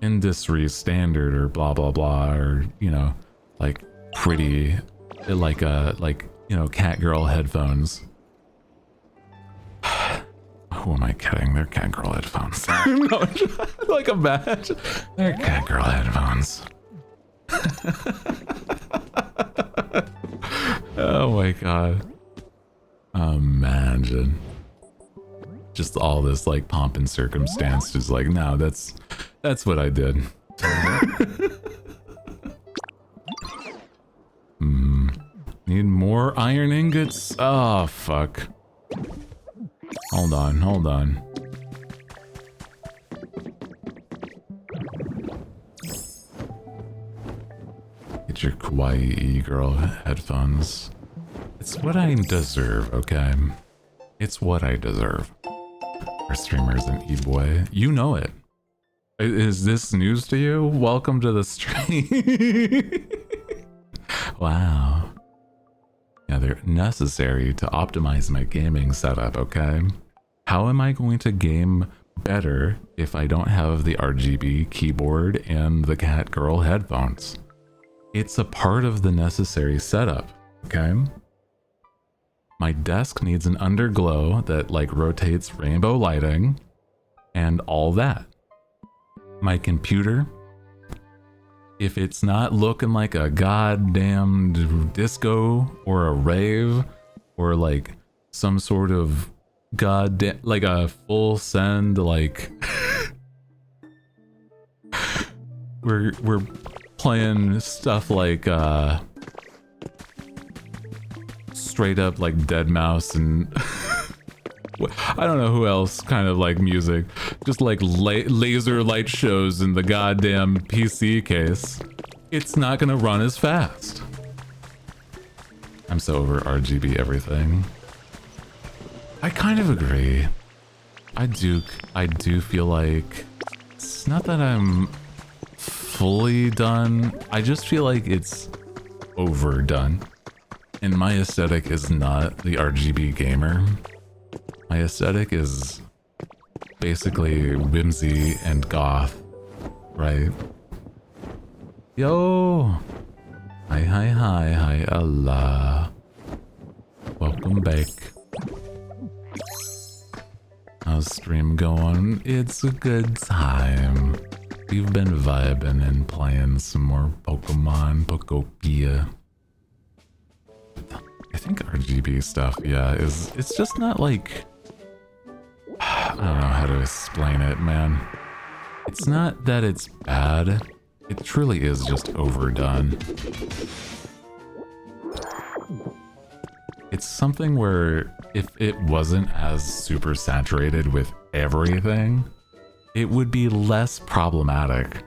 industry standard or blah blah blah, or, you know, like pretty, like you know, cat girl headphones. Who am I kidding? They're cat girl headphones. No, like a badge. They're cat girl headphones. Oh my god. Imagine. Just all this like pomp and circumstance, just like, no, that's what I did. Need more iron ingots? Oh, fuck. Hold on. Get your kawaii girl headphones. It's what I deserve, okay? It's what I deserve. Our streamers and e-boy. You know it. Is this news to you? Welcome to the stream. Wow. Yeah, they're necessary to optimize my gaming setup, okay? How am I going to game better if I don't have the RGB keyboard and the cat girl headphones? It's a part of the necessary setup, okay? My desk needs an underglow that like rotates rainbow lighting and all that. My computer, if it's not looking like a goddamn disco or a rave or like some sort of goddamn, like a full send, like we're playing stuff like straight up like Dead Mouse and I don't know who else kind of like music, just like laser light shows in the goddamn PC case. It's not gonna run as fast. I'm so over RGB everything. I kind of agree. I do feel like it's not that I'm fully done. I just feel like it's overdone. And my aesthetic is not the RGB gamer. My aesthetic is basically whimsy and goth, right? Yo! Hi, Allah. Welcome back. How's stream going? It's a good time. We've been vibing and playing some more Pokemon, Pokopia. I think RGB stuff, yeah, it's just not like... I don't know how to explain it, man. It's not that it's bad. It truly is just overdone. It's something where if it wasn't as super saturated with everything, it would be less problematic.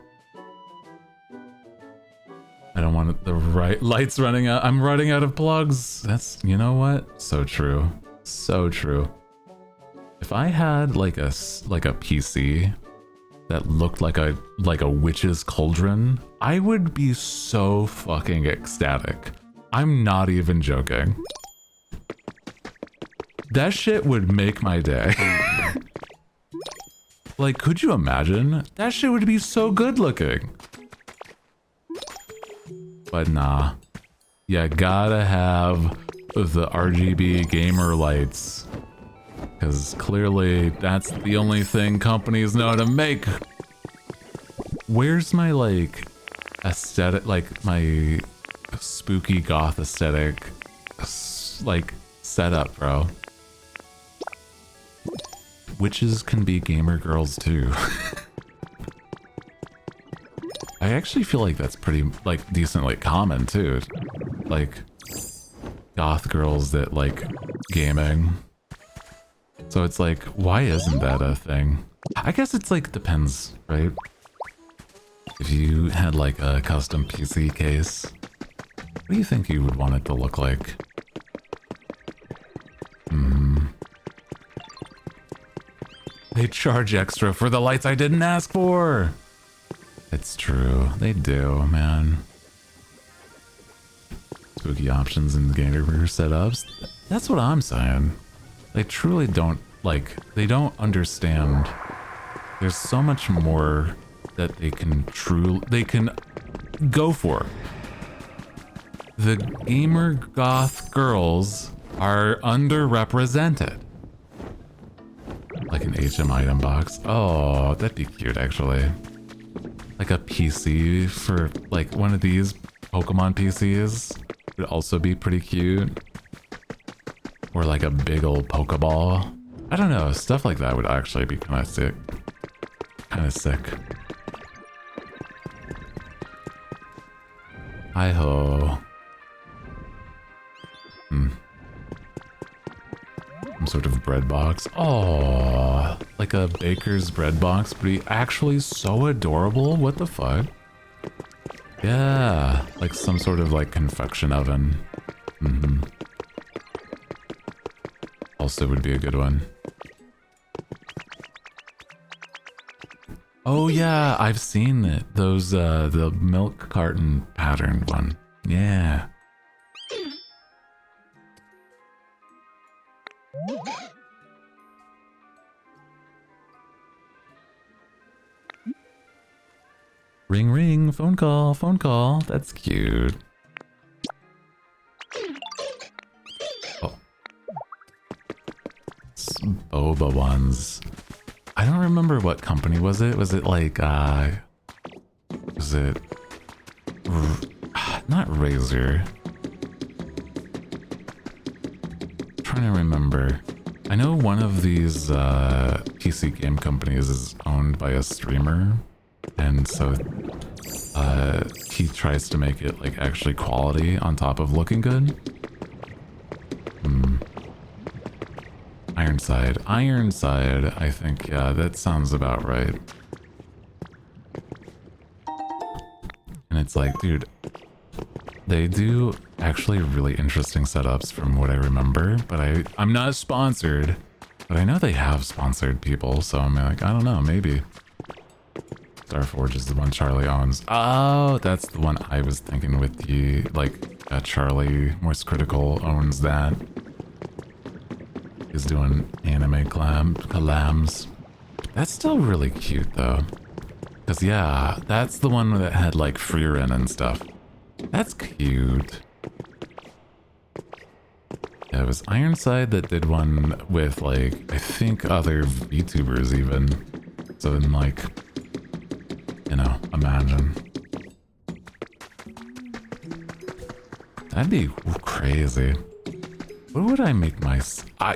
I don't want the right lights running out. I'm running out of plugs. That's, you know what? So true. So true. If I had like a PC that looked like a witch's cauldron, I would be so fucking ecstatic. I'm not even joking. That shit would make my day. Like, could you imagine? That shit would be so good looking. But nah. You gotta have the RGB gamer lights. Because clearly that's the only thing companies know how to make. Where's my, like, aesthetic, like, my spooky goth aesthetic, like, setup, bro? Witches can be gamer girls, too. I actually feel like that's pretty, like, decently common, too. Like, goth girls that like gaming. So it's like, why isn't that a thing? I guess it's like, depends, right? If you had like a custom PC case, what do you think you would want it to look like? They charge extra for the lights I didn't ask for! It's true, they do, man. Spooky options in the gamer setups. That's what I'm saying. They truly don't, like, they don't understand. There's so much more that they can go for. The gamer goth girls are underrepresented. Like an HM item box. Oh, that'd be cute actually. Like a PC for like one of these Pokemon PCs would also be pretty cute. Or like a big old Pokeball. I don't know, stuff like that would actually be kind of sick. Kind of sick. Hi-ho. Some sort of bread box. Oh, like a baker's bread box, but he actually so adorable. What the fuck? Yeah, like some sort of like confection oven. Also would be a good one. Oh yeah, I've seen it. Those, the milk carton pattern one. Yeah. Ring ring, phone call, phone call. That's cute. Oh. Some boba ones. I don't remember what company was it. Was it like, was it... not Razer. I'm trying to remember. I know one of these PC game companies is owned by a streamer. And so he tries to make it like actually quality on top of looking good. Ironside. Ironside, I think, yeah, that sounds about right. And it's like, dude, they do actually really interesting setups from what I remember, but I'm not sponsored, but I know they have sponsored people, so I'm like, I don't know, maybe. Starforge is the one Charlie owns. Oh, that's the one I was thinking with the, like, Charlie, Morse Critical owns that. He's doing anime collabs. That's still really cute, though. Because, yeah, that's the one that had, like, Freerin and stuff. That's cute. Yeah, it was Ironside that did one with, like, I think other VTubers even. So then, like... you know, imagine. That'd be crazy. What would I make my...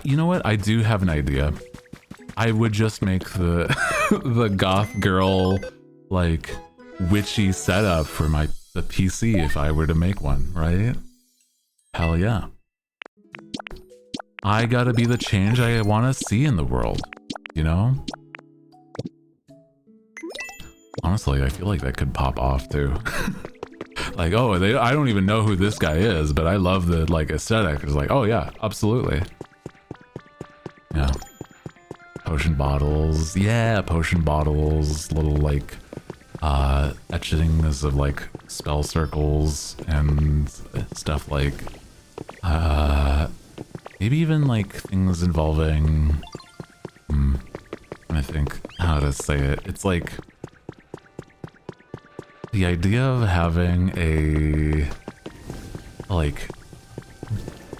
you know what? I do have an idea. I would just make the the goth girl, like, witchy setup for the PC if I were to make one, right? Hell yeah. I gotta be the change I want to see in the world, you know? Honestly, I feel like that could pop off too. Like, oh, I don't even know who this guy is, but I love the, like, aesthetic. It's like, oh yeah, absolutely. Yeah. Potion bottles. Yeah, potion bottles. Little, like, etchings of, like, spell circles and stuff like, maybe even, like, things involving, I think how to say it. It's like, the idea of having a, like,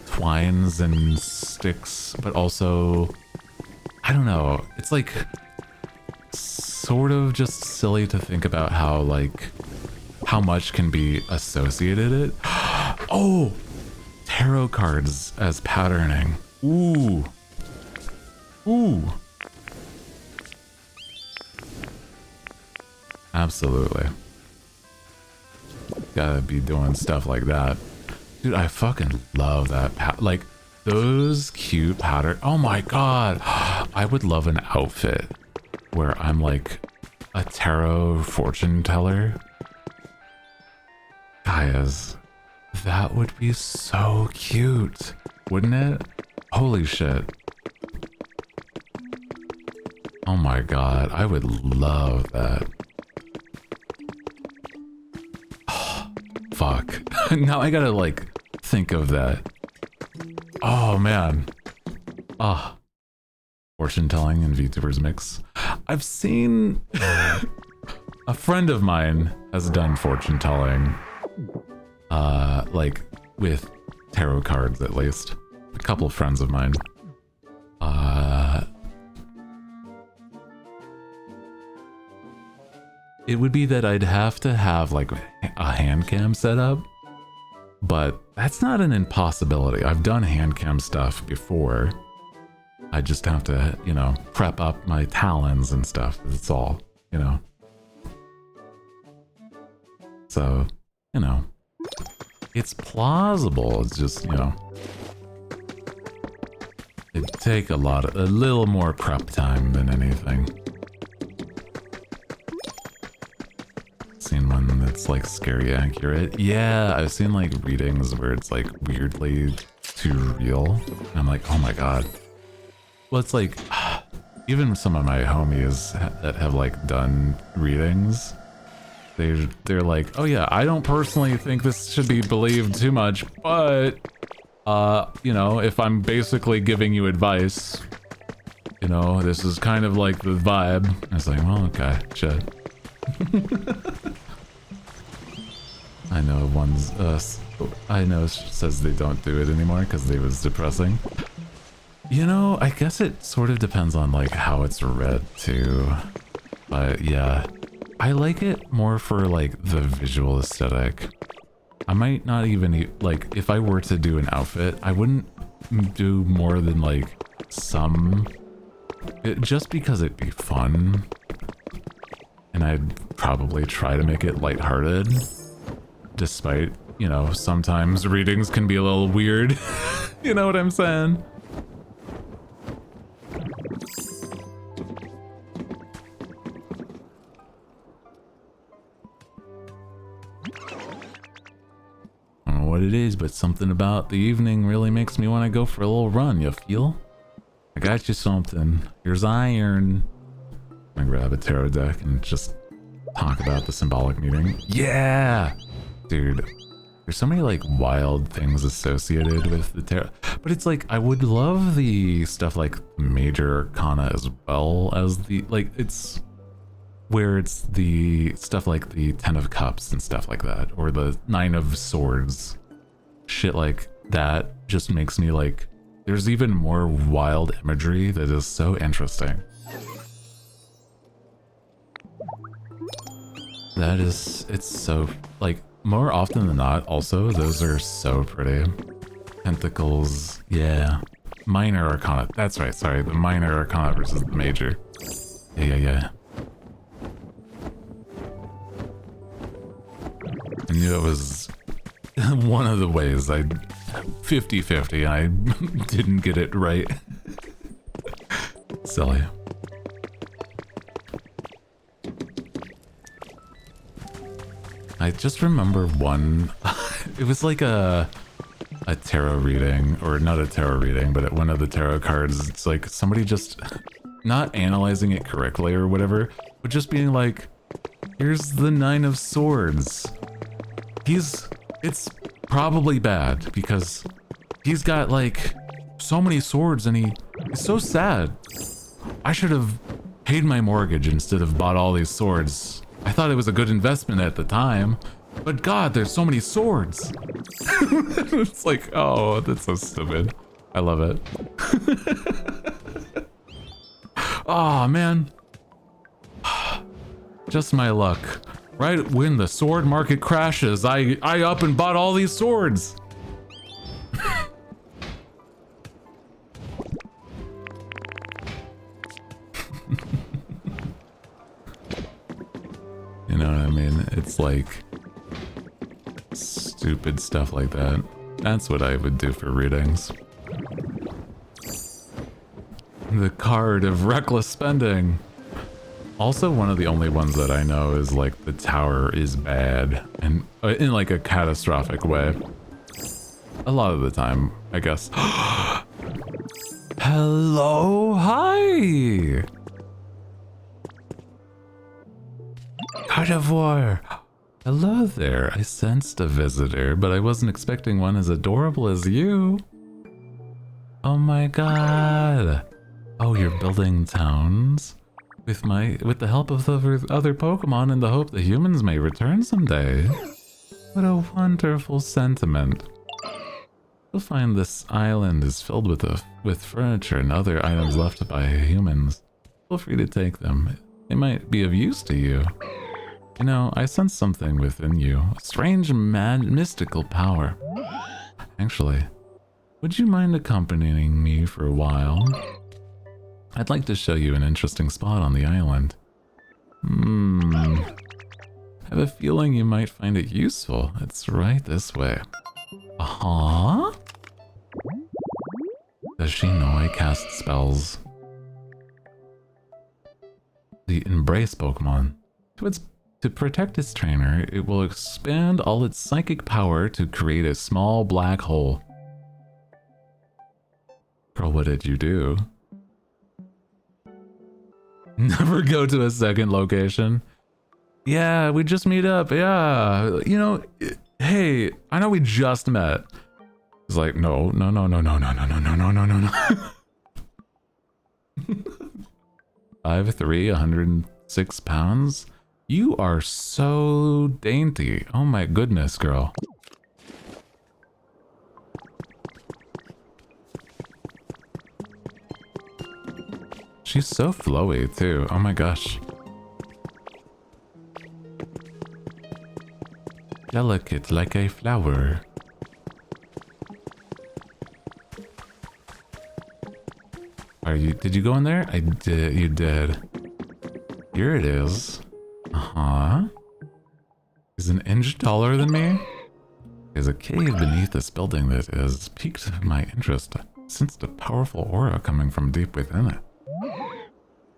twines and sticks, but also, I don't know, it's like, sort of just silly to think about how, like, how much can be associated it. Oh! Tarot cards as patterning. Ooh. Ooh. Absolutely. Gotta be doing stuff like that. Dude, I fucking love that. Like, those cute pattern. Oh my god. I would love an outfit where I'm like a tarot fortune teller. Guys, that would be so cute, wouldn't it? Holy shit. Oh my god, I would love that. Oh, fuck. Now I gotta, like, think of that. Oh man. Ah. Fortune telling and VTubers mix. I've seen a friend of mine has done fortune telling, like with tarot cards at least. A couple of friends of mine. It would be that I'd have to have like a hand cam set up, but that's not an impossibility. I've done hand cam stuff before. I just have to, you know, prep up my talons and stuff. That's all, you know. So, you know, it's plausible. It's just, you know, it'd take a little more prep time than anything. Seen one that's like scary accurate. Yeah, I've seen like readings where it's like weirdly too real. And I'm like, oh my god. Well, it's like, even some of my homies that have like done readings, they're like, oh yeah, I don't personally think this should be believed too much, but you know, if I'm basically giving you advice, you know, this is kind of like the vibe. I was like, well, okay, shit. I know I know says they don't do it anymore because it was depressing. You know, I guess it sort of depends on like how it's read too. But yeah, I like it more for like the visual aesthetic. I might not even like, if I were to do an outfit, I wouldn't do more than like some, just because it'd be fun. And I'd probably try to make it lighthearted, despite, you know, sometimes readings can be a little weird. You know what I'm saying? I don't know what it is, but something about the evening really makes me want to go for a little run, you feel? I got you something. Here's iron. I'm gonna grab a tarot deck and just talk about the symbolic meaning. Yeah! Dude, there's so many like wild things associated with the tarot. But it's like, I would love the stuff like major arcana as well as the, like, it's where it's the stuff like the 10 of cups and stuff like that, or the 9 of swords. Shit like that just makes me like, there's even more wild imagery that is so interesting. That is, it's so, like, more often than not, also, those are so pretty. Pentacles, yeah. Minor arcana, that's right, sorry, the minor arcana versus the major. Yeah. I knew it was one of the ways 50-50, I didn't get it right. Silly. I just remember one, it was like a tarot reading, or not a tarot reading, but one of the tarot cards, it's like somebody just not analyzing it correctly or whatever, but just being like, here's the 9 of swords. It's probably bad because he's got like so many swords and he's so sad. I should have paid my mortgage instead of bought all these swords. I thought it was a good investment at the time, but God, there's so many swords. It's like, oh, that's so stupid. I love it. Oh, man. Just my luck. Right when the sword market crashes, I up and bought all these swords. You know what I mean? It's like stupid stuff like that. That's what I would do for readings. The card of reckless spending. Also, one of the only ones that I know is like the tower is bad and in like a catastrophic way. A lot of the time, I guess. Hello, hi. Carnivore. Hello there. I sensed a visitor, but I wasn't expecting one as adorable as you. Oh my god. Oh, you're building towns? With the help of the other Pokemon in the hope that humans may return someday. What a wonderful sentiment. You'll find this island is filled with furniture and other items left by humans. Feel free to take them. They might be of use to you. You know, I sense something within you. A strange, mystical power. Actually, would you mind accompanying me for a while? I'd like to show you an interesting spot on the island. I have a feeling you might find it useful. It's right this way. Uh-huh? Does she know I cast spells? The Embrace Pokemon. To protect its trainer, it will expand all its psychic power to create a small black hole. Girl, what did you do? Never go to a second location. Yeah, we just meet up. Yeah, you know, hey, I know we just met. It's like, no. 5'3", 106 pounds. You are so dainty. Oh my goodness, girl. She's so flowy too. Oh my gosh. Delicate like a flower. Did you go in there? I did. You did. Here it is. Uh-huh. Is an inch taller than me? There's a cave beneath this building that has piqued my interest. I sensed a powerful aura coming from deep within it.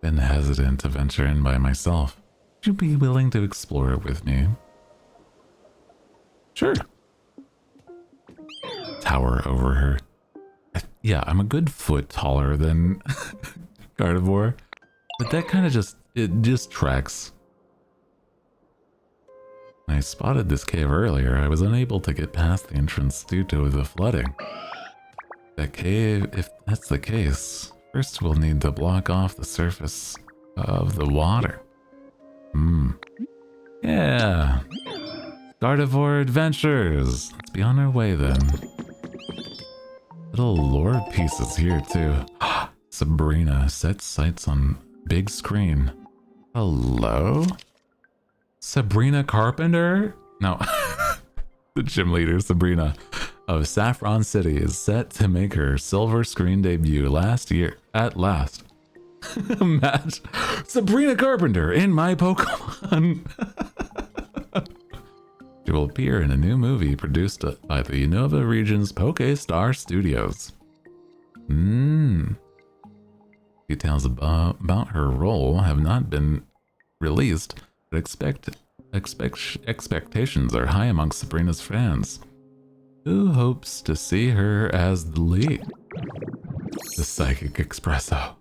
Been hesitant to venture in by myself. Would you be willing to explore it with me? Sure. Tower over her. Yeah, I'm a good foot taller than Carnivore, but that kind of just tracks. When I spotted this cave earlier, I was unable to get past the entrance due to the flooding. That cave, if that's the case, first we'll need to block off the surface of the water. Yeah. Gardevoir Adventures. Let's be on our way then. Little lore pieces here too. Sabrina sets sights on big screen. Hello? Sabrina Carpenter? No. The gym leader, Sabrina, of Saffron City is set to make her silver screen debut at last. Match Sabrina Carpenter in my Pokemon. She will appear in a new movie produced by the Unova region's Pokestar Studios. Details about her role have not been released, but expectations are high amongst Sabrina's fans. Who hopes to see her as the lead? The Psychic Espresso.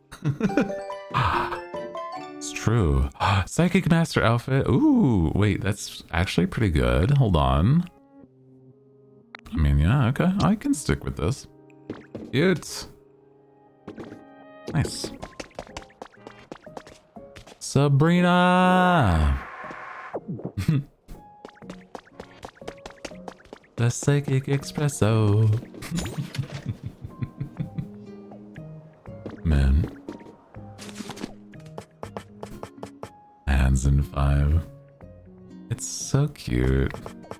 It's true. Psychic Master outfit. Ooh, wait, that's actually pretty good. Hold on. I mean, yeah, okay. I can stick with this. Cute. Nice. Sabrina! The Psychic Espresso. Man. Hands in 5. It's so cute.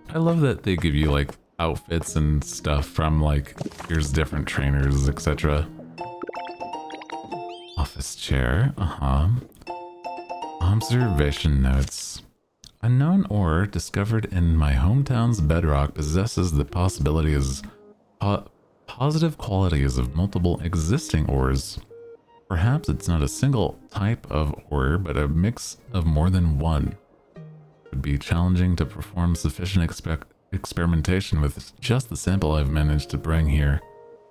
I love that they give you like outfits and stuff from like, here's different trainers, etc. Office chair, Observation notes. A known ore discovered in my hometown's bedrock possesses the positive qualities of multiple existing ores. Perhaps it's not a single type of ore, but a mix of more than one. It would be challenging to perform sufficient experimentation with just the sample I've managed to bring here.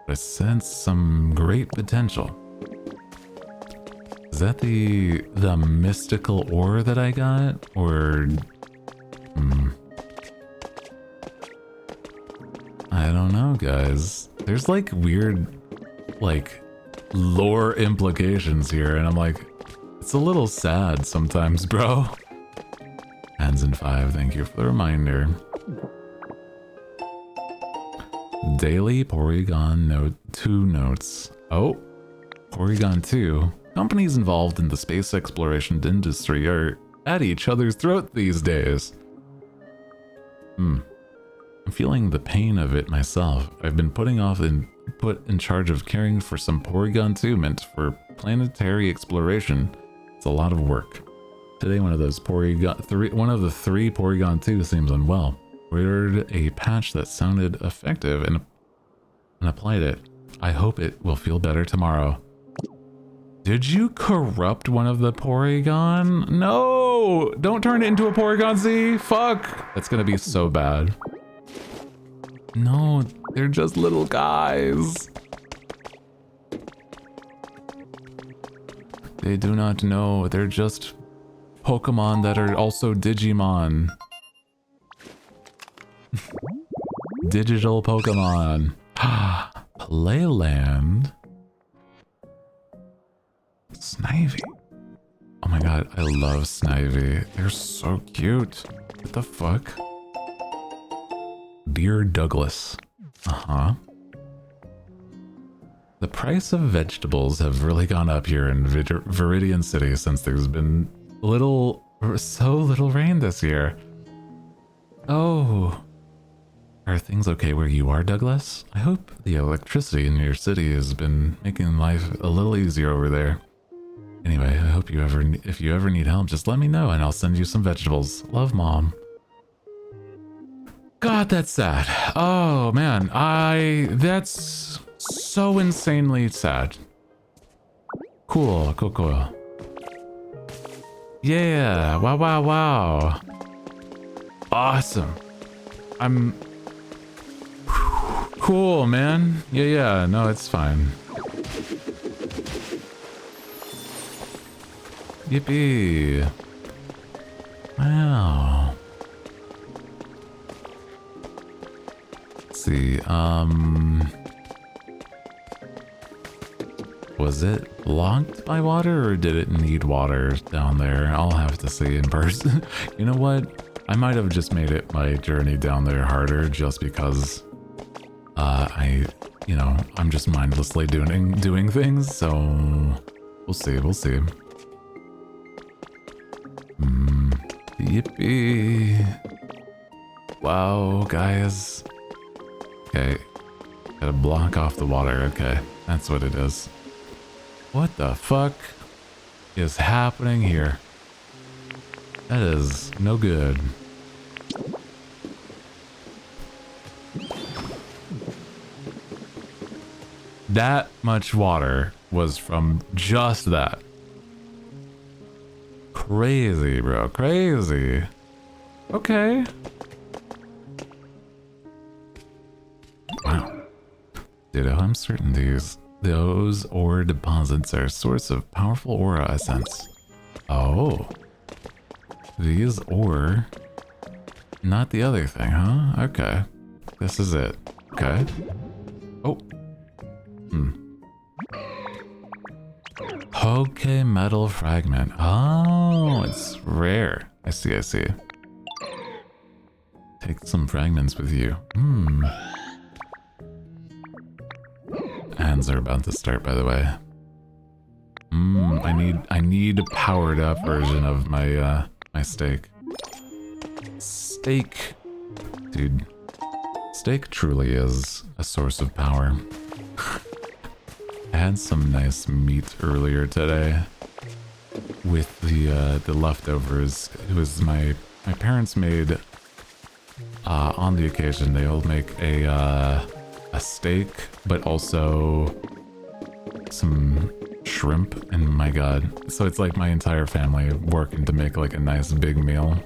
But I sense some great potential. Is that the mystical ore that I got? Or... I don't know, guys. There's like weird, like, lore implications here, and I'm like, it's a little sad sometimes, bro. Hands in 5, thank you for the reminder. Daily Porygon Note 2 notes. Oh, Porygon 2. Companies involved in the space exploration industry are at each other's throat these days. I'm feeling the pain of it myself. I've been put in charge of caring for some Porygon 2 meant for planetary exploration. It's a lot of work. Today one of the three Porygon 2 seems unwell. Ordered a patch that sounded effective and applied it. I hope it will feel better tomorrow. Did you corrupt one of the Porygon? No! Don't turn it into a Porygon Z! Fuck! That's gonna be so bad. No, they're just little guys. They do not know. They're just Pokemon that are also Digimon. Digital Pokemon. Playland. Snivy. Oh my god, I love Snivy. They're so cute. What the fuck? Dear Douglas. The price of vegetables have really gone up here in Viridian City since there's been so little rain this year. Oh. Are things okay where you are, Douglas? I hope the electricity in your city has been making life a little easier over there. Anyway, I hope if you ever need help, just let me know and I'll send you some vegetables. Love, Mom. God, that's sad. Oh, man. That's so insanely sad. Cool. Yeah. Wow. Awesome. I'm... Cool, man. Yeah. No, it's fine. Yippee. Wow. Let's see, was it blocked by water or did it need water down there? I'll have to see in person. You know what? I might have just made it my journey down there harder just because I'm just mindlessly doing things, so we'll see. Yippee. Wow, guys. Okay. Gotta block off the water. Okay. That's what it is. What the fuck is happening here? That is no good. That much water was from just that. Crazy, bro. Crazy. Okay. Wow. Dude, I'm certain those ore deposits are a source of powerful aura essence. Oh. These ore. Not the other thing, huh? Okay. This is it. Okay. Oh. Poke metal fragment. Oh, it's rare. I see. Take some fragments with you. Hands are about to start, by the way. I need a powered up version of my my steak. Steak. Dude. Steak truly is a source of power. I had some nice meat earlier today with the leftovers. It was my parents made on the occasion. They'll make a steak, but also some shrimp, and my god. So it's like my entire family working to make like a nice big meal.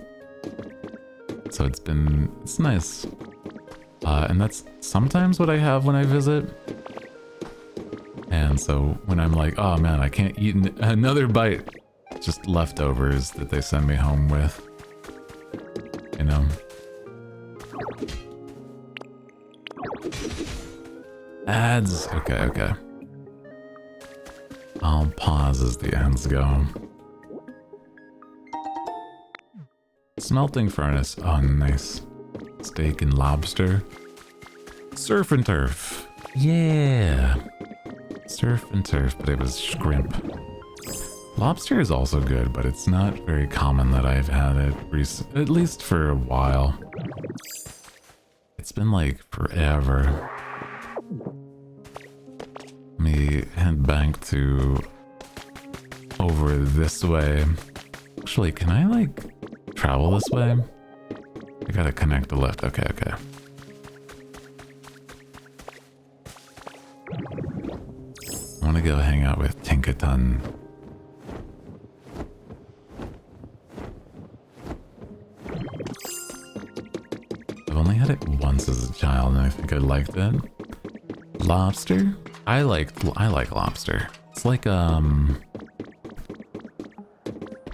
So it's nice. And that's sometimes what I have when I visit. And so when I'm like, oh man, I can't eat another bite, just leftovers that they send me home with. You know? Ads. Okay, okay. I'll pause as the ads go. Smelting furnace. Oh, nice. Steak and lobster. Surf and turf. Yeah. Surf and turf, but it was shrimp. Lobster is also good, but it's not very common that I've had it at least for a while. It's been like forever. Let me head back to over this way. Actually, can I like travel this way? I gotta connect the lift. Okay, okay. I want to go hang out with Tinkaton. I've only had it once as a child, and I think I liked it. Lobster? I like lobster. It's like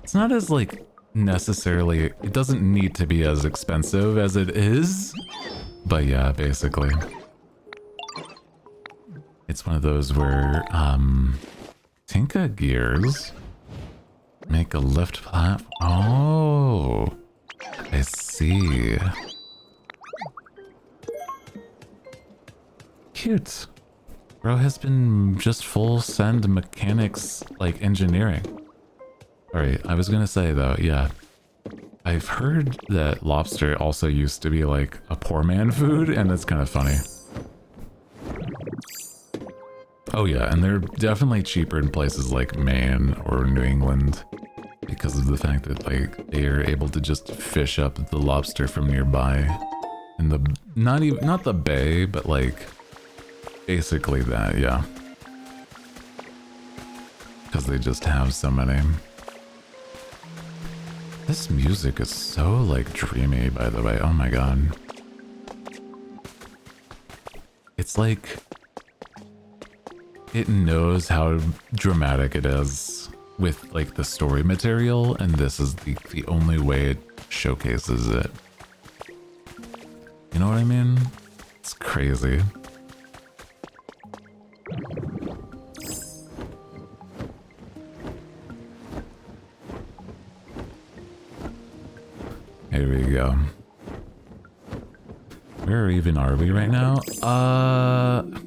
it's not as like necessarily, it doesn't need to be as expensive as it is, but yeah, basically. It's one of those where Tinka gears make a lift platform. Oh, I see. Cute. Bro has been just full send mechanics like engineering. Alright, I was gonna say though, yeah. I've heard that lobster also used to be like a poor man food, and that's kind of funny. Oh yeah, and they're definitely cheaper in places like Maine or New England because of the fact that like they are able to just fish up the lobster from nearby. In the not the bay, but like basically that, yeah. Because they just have so many. This music is so like dreamy, by the way. Oh my god. It's like it knows how dramatic it is with like the story material, and this is the only way it showcases it. You know what I mean? It's crazy. Here we go. Where even are we right now? I'm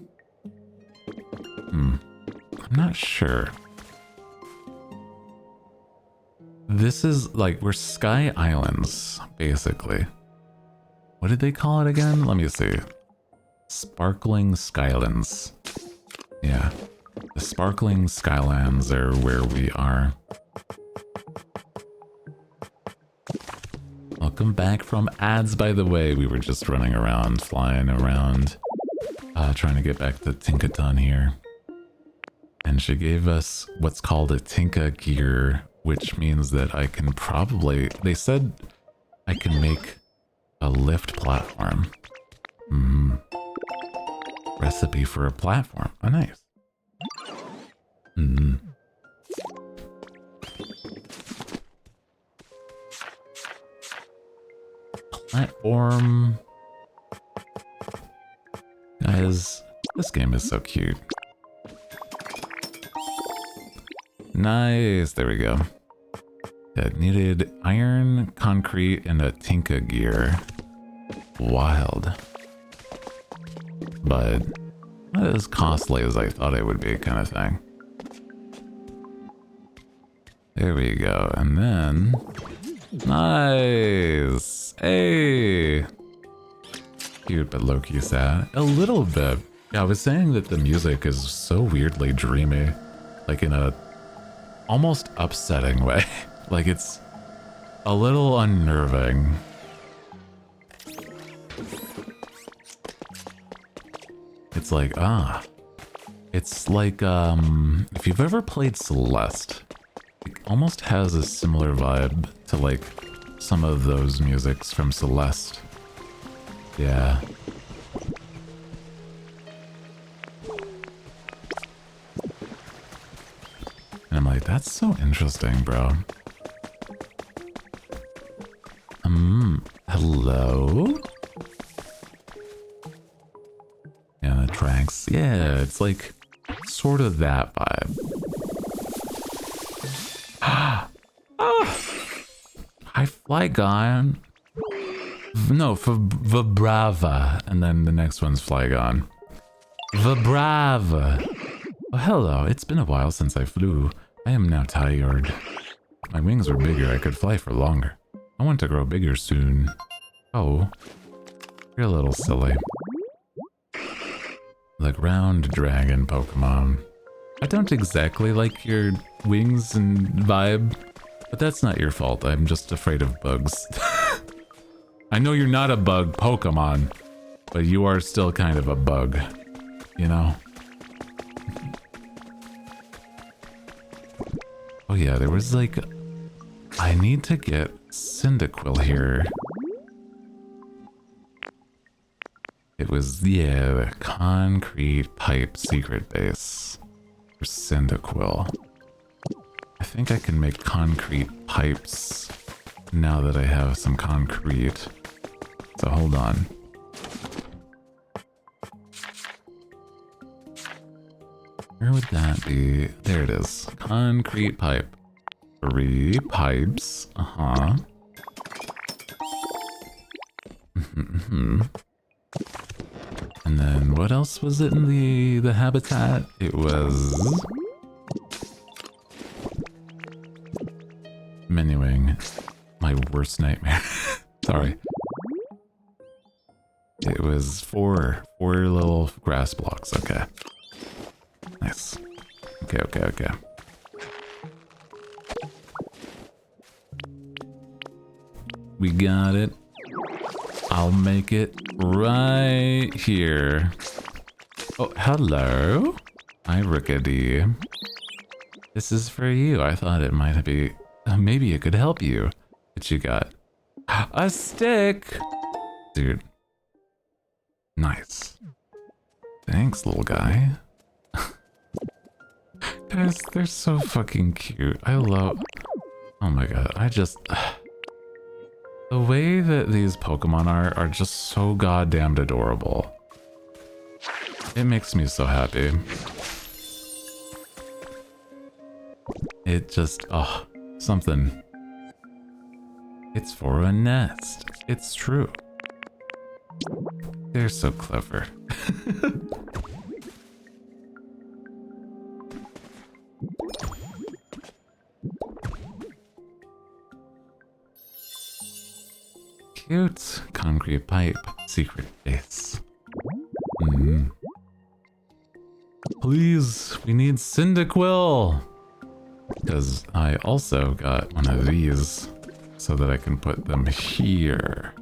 not sure. This is like, we're Sky Islands, basically. What did they call it again? Let me see. Sparkling Skylands. Yeah. The Sparkling Skylands are where we are. Welcome back from ads, by the way. We were just running around, flying around, trying to get back to Tinkaton here. And she gave us what's called a Tinka gear, which means that I can probably... They said I can make a lift platform. Recipe for a platform. Oh, nice. Platform. Guys, this game is so cute. Nice, there we go. That needed iron, concrete, and a Tinka gear. Wild. But not as costly as I thought it would be, kind of thing. There we go, and then... Nice! Hey! Cute but low-key sad. A little bit. Yeah, I was saying that the music is so weirdly dreamy. Like in a almost upsetting way. Like it's a little unnerving. It's like, It's like, if you've ever played Celeste, it almost has a similar vibe to like some of those musics from Celeste. Yeah. And I'm like, that's so interesting, bro. Hello? Yeah, the tracks. Yeah, it's like sort of that vibe. Ah! Hi, Flygon. No, for Vibrava. And then the next one's Flygon. Vibrava. Oh, hello. It's been a while since I flew. I am now tired. My wings were bigger. I could fly for longer. I want to grow bigger soon. Oh, you're a little silly. The ground dragon Pokemon. I don't exactly like your wings and vibe, but that's not your fault. I'm just afraid of bugs. I know you're not a bug Pokemon, but you are still kind of a bug, you know? Oh yeah, there was like... I need to get Cyndaquil here. It was, yeah, the concrete pipe secret base for Cyndaquil. I think I can make concrete pipes now that I have some concrete. So hold on. Where would that be? There it is. Concrete pipe. 3 pipes. Uh-huh. And then what else was it in the habitat? It was... Menuing. My worst nightmare. Sorry. It was four little grass blocks. Okay. Nice. Okay. We got it. I'll make it right here. Oh, hello. Hi, Rickety. This is for you. I thought it might be... maybe it could help you. What you got? A stick! Dude. Nice. Thanks, little guy. Guys, they're so fucking cute. I love... Oh my god, I just... The way that these Pokemon are just so goddamn adorable. It makes me so happy. It just... Oh, something. It's for a nest. It's true. They're so clever. Cute. Concrete pipe. Secret base. Please, we need Cyndaquil. Because I also got one of these so that I can put them here.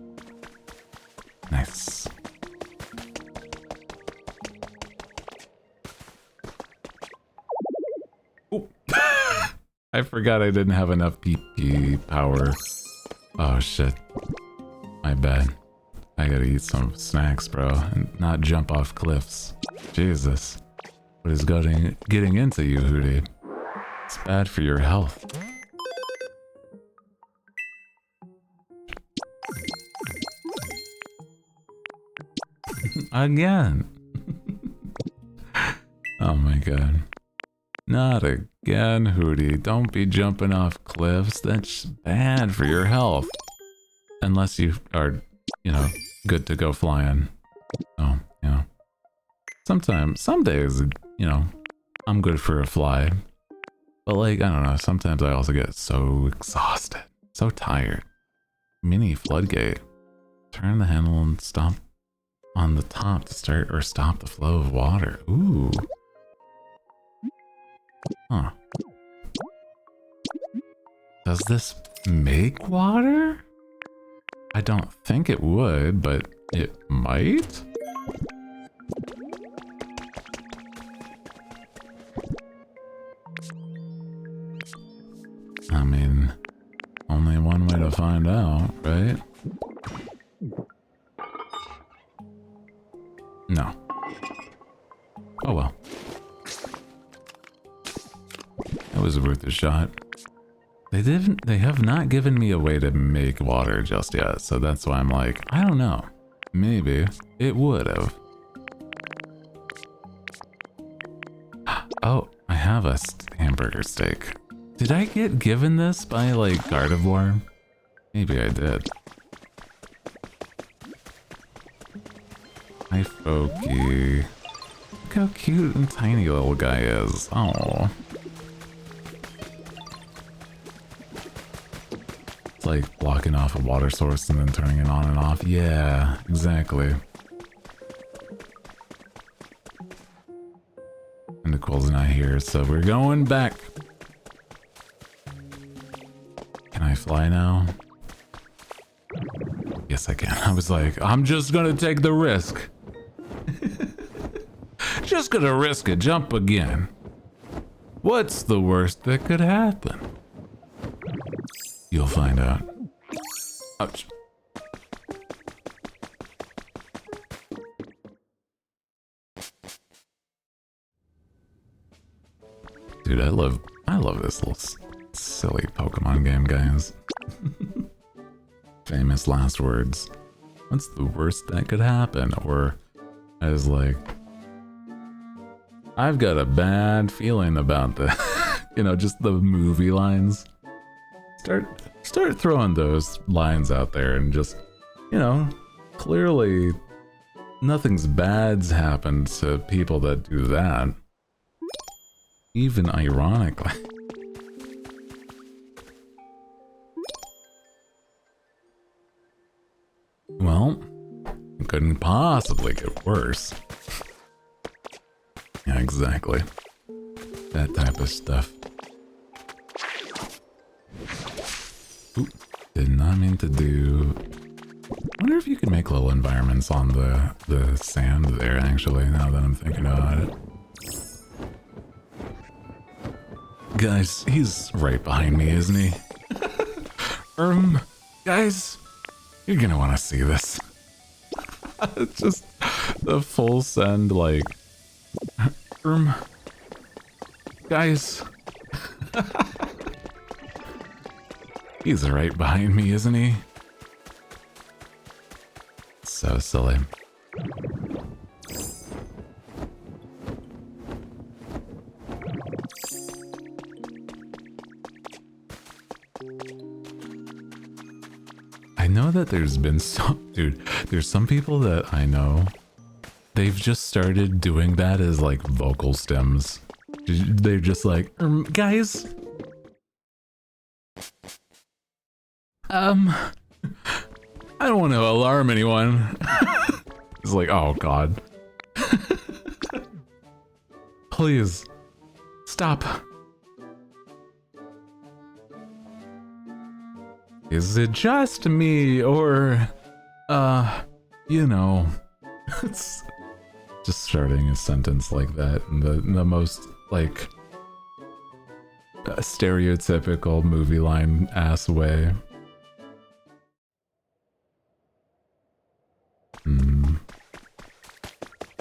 Nice. Oh. I forgot I didn't have enough PP power. Oh shit. My bad. I gotta eat some snacks, bro, and not jump off cliffs. Jesus. What is getting into you, Hooty? It's bad for your health. Again. Oh my god. Not again, Hooty. Don't be jumping off cliffs. That's bad for your health. Unless you are, you know, good to go flying. Oh, you know. Some days, you know, I'm good for a fly. But like, I don't know, sometimes I also get so exhausted. So tired. Mini floodgate. Turn the handle and stop on the top to start or stop the flow of water. Ooh. Huh. Does this make water? I don't think it would, but it might? No. Oh well. That was worth a shot. They have not given me a way to make water just yet, so that's why I'm like, I don't know. Maybe it would have. Oh, I have a hamburger steak. Did I get given this by, like, Gardevoir? Maybe I did. Hi, Foky. Look how cute and tiny little guy is. Oh. It's like blocking off a water source and then turning it on and off. Yeah, exactly. And Nicole's not here, so we're going back. Can I fly now? Yes, I can. I was like, I'm just gonna take the risk. Just gonna risk a jump again. What's the worst that could happen? You'll find out. Ouch. Dude, I love this little silly Pokemon game, guys. Famous last words. What's the worst that could happen? Or I was like, I've got a bad feeling about the, you know, just the movie lines. Start throwing those lines out there and just, you know, clearly nothing's bad's happened to people that do that. Even ironically. Well, it couldn't possibly get worse. Yeah, exactly. That type of stuff. Oop, did not mean to do... I wonder if you can make little environments on the sand there, actually, now that I'm thinking about it. Guys, he's right behind me, isn't he? Guys, you're gonna want to see this. It's just the full send, like... guys. He's right behind me, isn't he? So silly. I know that there's been there's some people that I know, they've just started doing that as like vocal stems. They're just like, guys, I don't want to alarm anyone. It's like, oh god. Please, stop. Is it just me, or, you know, it's just starting a sentence like that in the most, like, stereotypical movie line ass way.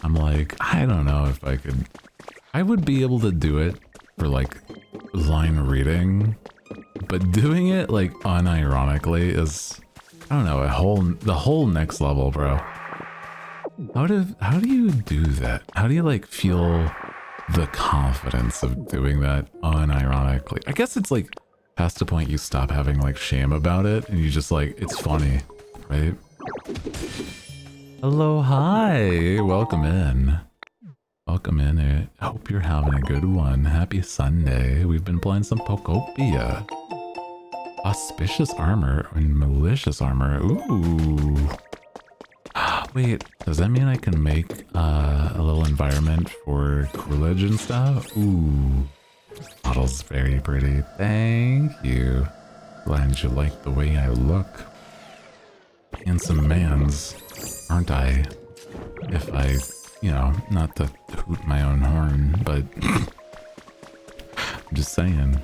I'm like, I don't know if I would be able to do it for, like, line reading. But doing it, like, unironically is, I don't know, the whole next level, bro. How do you do that? How do you, like, feel the confidence of doing that unironically? I guess it's, like, past the point you stop having, like, shame about it, and you just, like, it's funny, right? Hello, hi, welcome in. Welcome in, I hope you're having a good one. Happy Sunday. We've been playing some Pokopia. Auspicious armor and malicious armor. Ooh. Wait, does that mean I can make a little environment for Coolidge and stuff? Ooh. Model's very pretty. Thank you. Glad you like the way I look. Handsome mans, aren't I? If I, you know, not to hoot my own horn, but I'm just saying.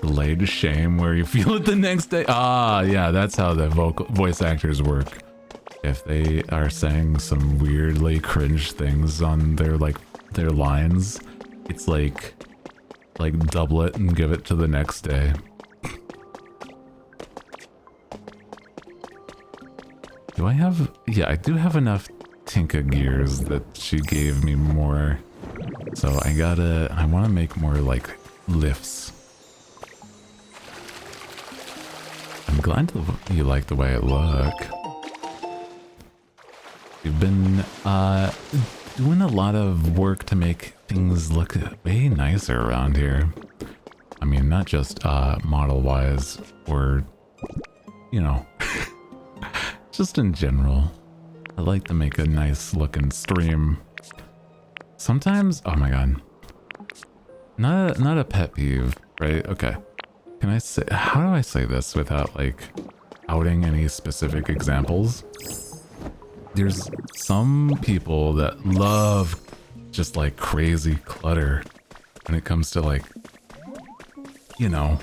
The delayed shame where you feel it the next day. Ah, yeah, that's how the voice actors work. If they are saying some weirdly cringe things on their lines, it's like double it and give it to the next day. Do I have... Yeah, I do have enough Tinka gears that she gave me more. So I want to make more like lifts. I'm glad you like the way it look. We've been doing a lot of work to make things look way nicer around here. I mean, not just model-wise or, you know, just in general. I like to make a nice looking stream. Sometimes, oh my god. Not a pet peeve, right? Okay. Can I say, how do I say this without like outing any specific examples? There's some people that love just like crazy clutter when it comes to like, you know,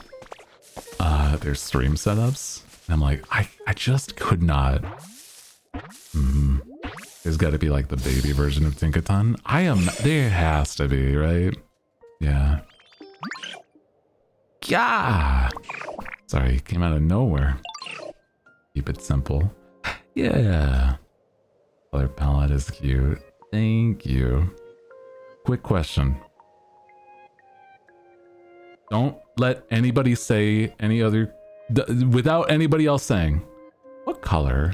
their stream setups. And I'm like, I just could not. There's got to be like the baby version of Tinkaton. There has to be, right? Yeah. Yeah. Sorry, came out of nowhere. Keep it simple. Yeah. Color palette is cute. Thank you. Quick question. Don't let anybody say any other... without anybody else saying. What color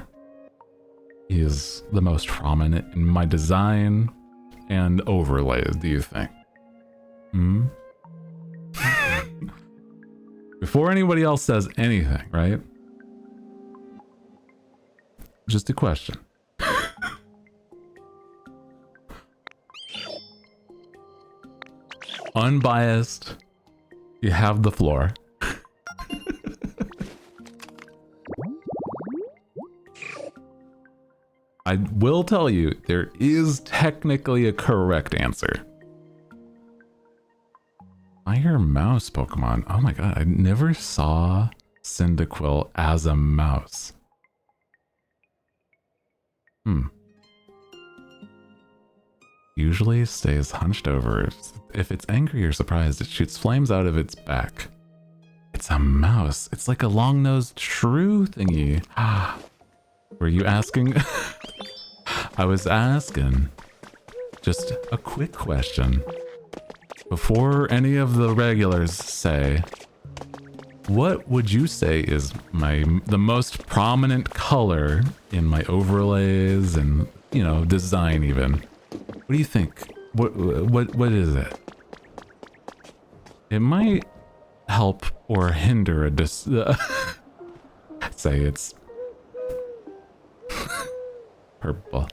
is the most prominent in my design and overlays, do you think? Before anybody else says anything, right? Just a question. Unbiased, you have the floor. I will tell you, there is technically a correct answer. Fire mouse Pokemon. Oh my god, I never saw Cyndaquil as a mouse. Usually stays hunched over. If it's angry or surprised, it shoots flames out of its back. It's a mouse. It's like a long-nosed shrew thingy. Were you asking? I was asking. Just a quick question. Before any of the regulars say, what would you say is the most prominent color in my overlays and, you know, design even? What do you think? What is it? It might help or hinder a say it's purple.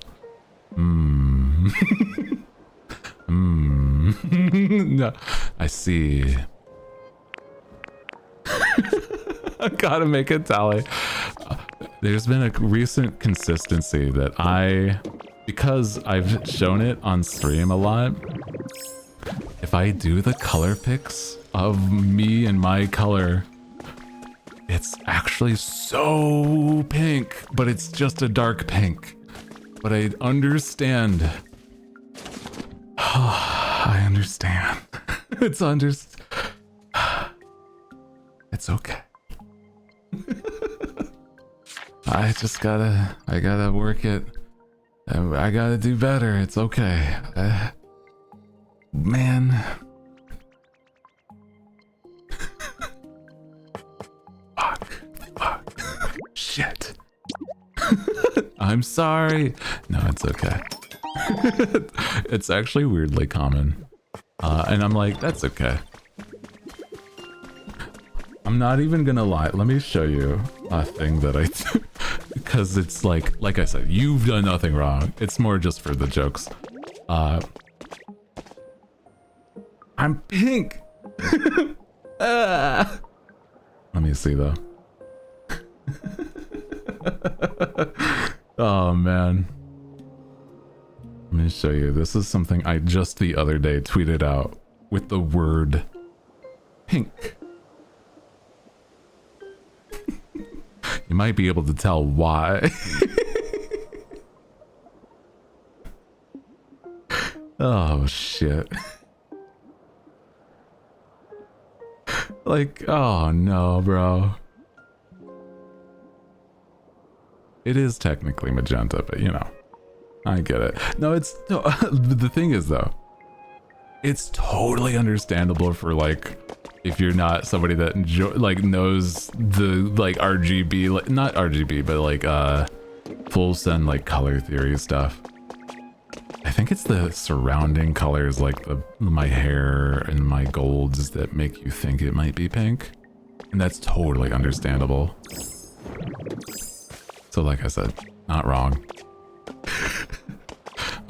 No, I see. I gotta make a tally. There's been a recent consistency that because I've shown it on stream a lot, if I do the color picks of me and my color, it's actually so pink, but it's just a dark pink. But I understand. I understand. It's okay. I gotta work it. I gotta do better. It's okay. Man. Fuck. Shit. I'm sorry. No, it's okay. It's actually weirdly common. And I'm like, that's okay. I'm not even gonna lie. Let me show you a thing that I do. Because it's like I said, you've done nothing wrong. It's more just for the jokes. I'm pink. Let me see though. Oh man. Let me show you. This is something I just the other day tweeted out with the word pink. You might be able to tell why. Oh, shit. Like, oh no, bro. It is technically magenta, but you know, I get it. No, it's, no, the thing is though, it's totally understandable for like, if you're not somebody that knows the like RGB, like not RGB, but like full send like color theory stuff. I think it's the surrounding colors, like my hair and my golds, that make you think it might be pink, and that's totally understandable. So like I said, not wrong.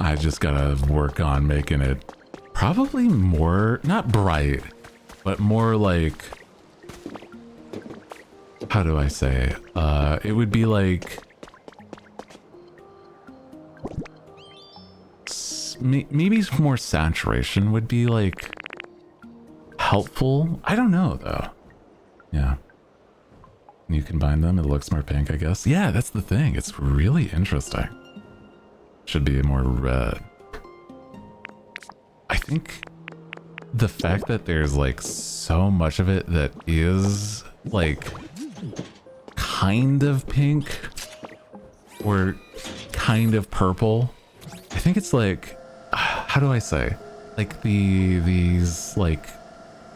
I just gotta work on making it probably more, not bright, but more like, how do I say? It would be like, maybe more saturation would be like helpful. I don't know though. Yeah. You combine them, it looks more pink, I guess. Yeah, that's the thing. It's really interesting. Should be more red. I think the fact that there's like so much of it that is like kind of pink or kind of purple. I think it's like, how do I say? Like these like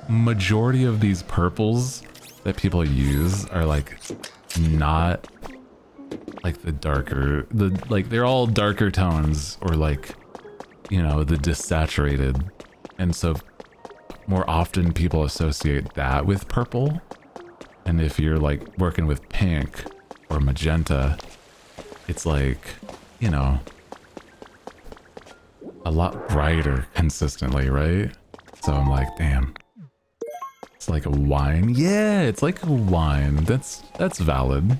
majority of these purples that people use are like not like the darker, like they're all darker tones, or like, you know, the desaturated, and so more often people associate that with purple. And if you're like working with pink or magenta, it's like, you know, a lot brighter consistently, right? So I'm like, damn. It's like a wine. Yeah, it's like a wine. That's valid.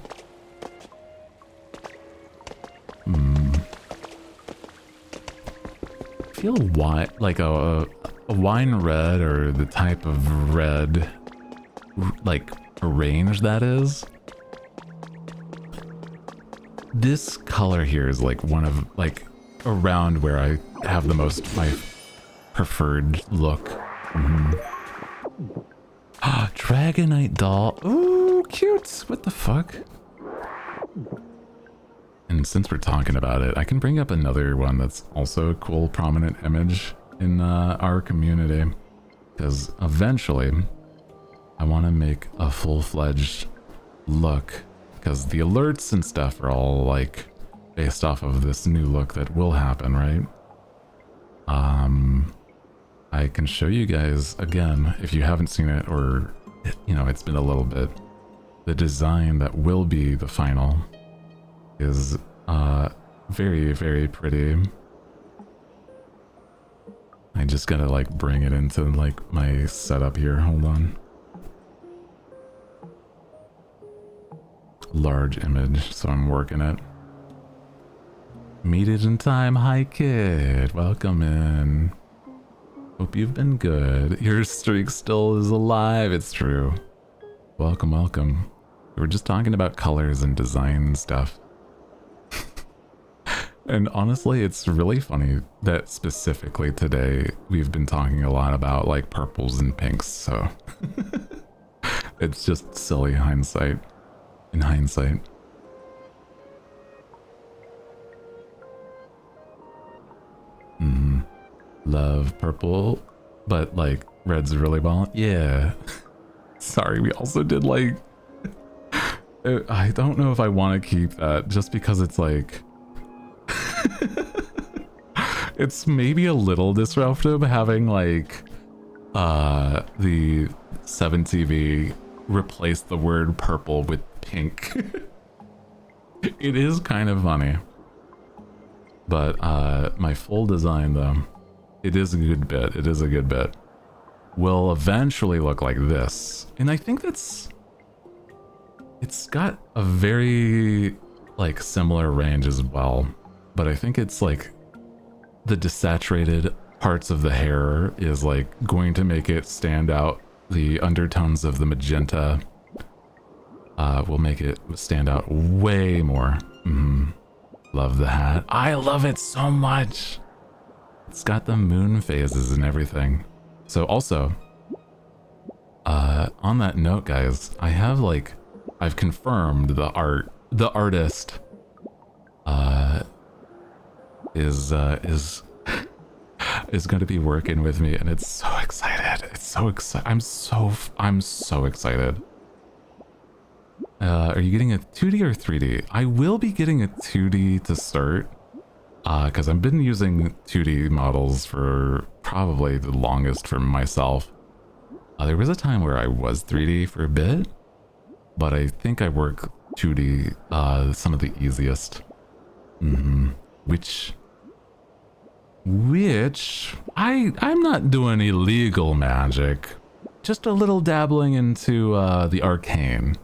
I feel wine, like a wine red, or the type of red, like range that is. This color here is like one of, like, around where I have the most, my preferred look. Dragonite doll. Ooh, cute. What the fuck? And since we're talking about it, I can bring up another one that's also a cool, prominent image in our community. Because eventually, I want to make a full-fledged look. Because the alerts and stuff are all, like, based off of this new look that will happen, right? I can show you guys, again, if you haven't seen it, or, you know, it's been a little bit. The design that will be the final is very, very pretty. I just gotta, like, bring it into, like, my setup here. Hold on. Large image, so I'm working it. Meet it in time. Hi, kid. Welcome in. Hope you've been good. Your streak still is alive. It's true. Welcome, welcome. We were just talking about colors and design and stuff. And honestly, it's really funny that specifically today we've been talking a lot about like purples and pinks, so it's just silly hindsight. In hindsight. Love purple, but like red's really well. Yeah. Sorry, we also did like, I don't know if I want to keep that just because it's like, it's maybe a little disruptive having like the 7TV replace the word purple with pink. It is kind of funny. But my full design though, it is a good bit. It is a good bit. Will eventually look like this. And I think it's got a very like similar range as well. But I think it's like the desaturated parts of the hair is like going to make it stand out. The undertones of the magenta will make it stand out way more. Love the hat. I love it so much. It's got the moon phases and everything. So also, on that note, guys, I've confirmed the artist is going to be working with me, and it's so excited. It's so excited. I'm so excited. Are you getting a 2D or 3D? I will be getting a 2D to start, because I've been using 2D models for probably the longest for myself. There was a time where I was 3D for a bit, but I think I work 2D some of the easiest. Which I'm not doing illegal magic, just a little dabbling into the arcane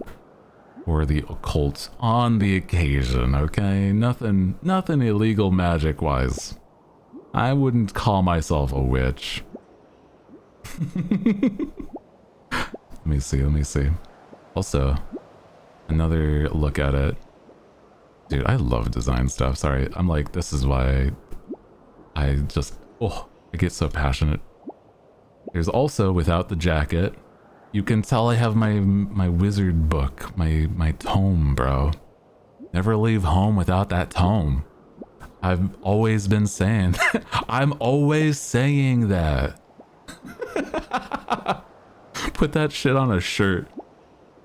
or the occult on the occasion, okay? Nothing illegal magic wise. I wouldn't call myself a witch. Let me see. Also, another look at it. Dude, I love design stuff. Sorry, I'm like, this is why I get so passionate. There's also, without the jacket, you can tell I have my wizard book, my tome, bro. Never leave home without that tome. I've always been saying that. I'm always saying that. Put that shit on a shirt.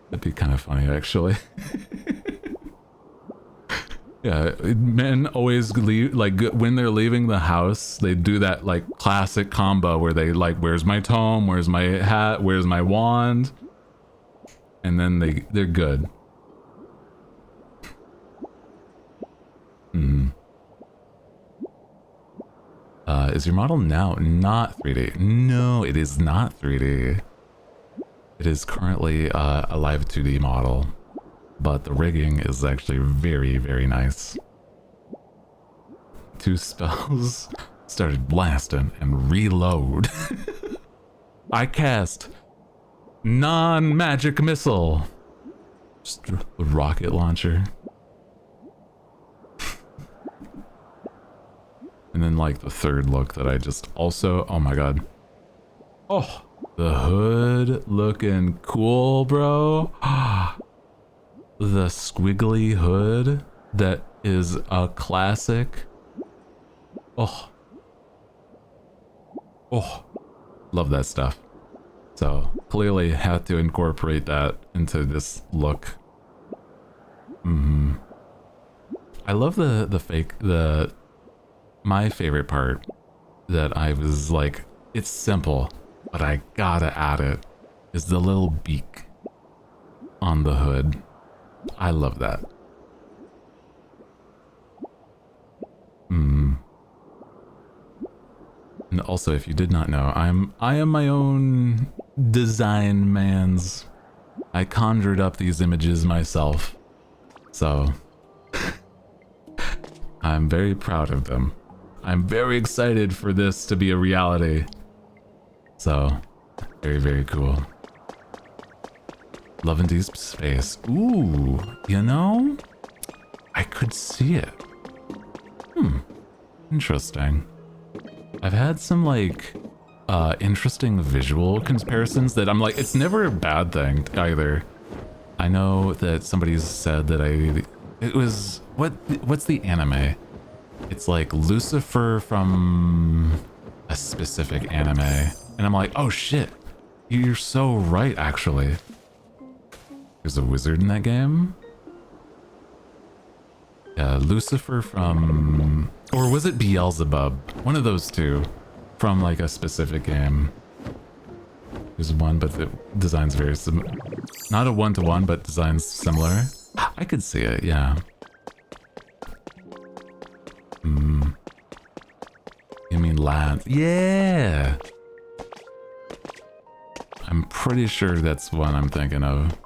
That'd be kind of funny, actually. Yeah, men always leave, like, when they're leaving the house, they do that, like, classic combo where they, like, where's my tome, where's my hat, where's my wand? And then they're good. Is your model now not 3D? No, it is not 3D. It is currently a live 2D model. But the rigging is actually very, very nice. 2 spells started blasting and reload. I cast non-magic missile. Just a rocket launcher. And then like the third look that I just also, oh my god. Oh, the hood looking cool, bro. The squiggly hood that is a classic. Oh, love that stuff. So clearly had to incorporate that into this look. I love my favorite part that I was like, it's simple, but I gotta add it, is the little beak on the hood. I love that. And also, if you did not know, I am my own design man's. I conjured up these images myself. So I'm very proud of them. I'm very excited for this to be a reality. So, very, very cool. Love and Deep Space. Ooh, you know? I could see it. Interesting. I've had some, like, interesting visual comparisons that I'm like, it's never a bad thing either. I know that somebody's said that it was, what's the anime? It's like Lucifer from a specific anime. And I'm like, oh shit, you're so right, actually. There's a wizard in that game? Yeah, Lucifer from... Or was it Beelzebub? One of those two. From like a specific game. There's one, but the design's very similar. Not a one-to-one, but design's similar. I could see it, yeah. You mean Lance? Yeah! I'm pretty sure that's one I'm thinking of.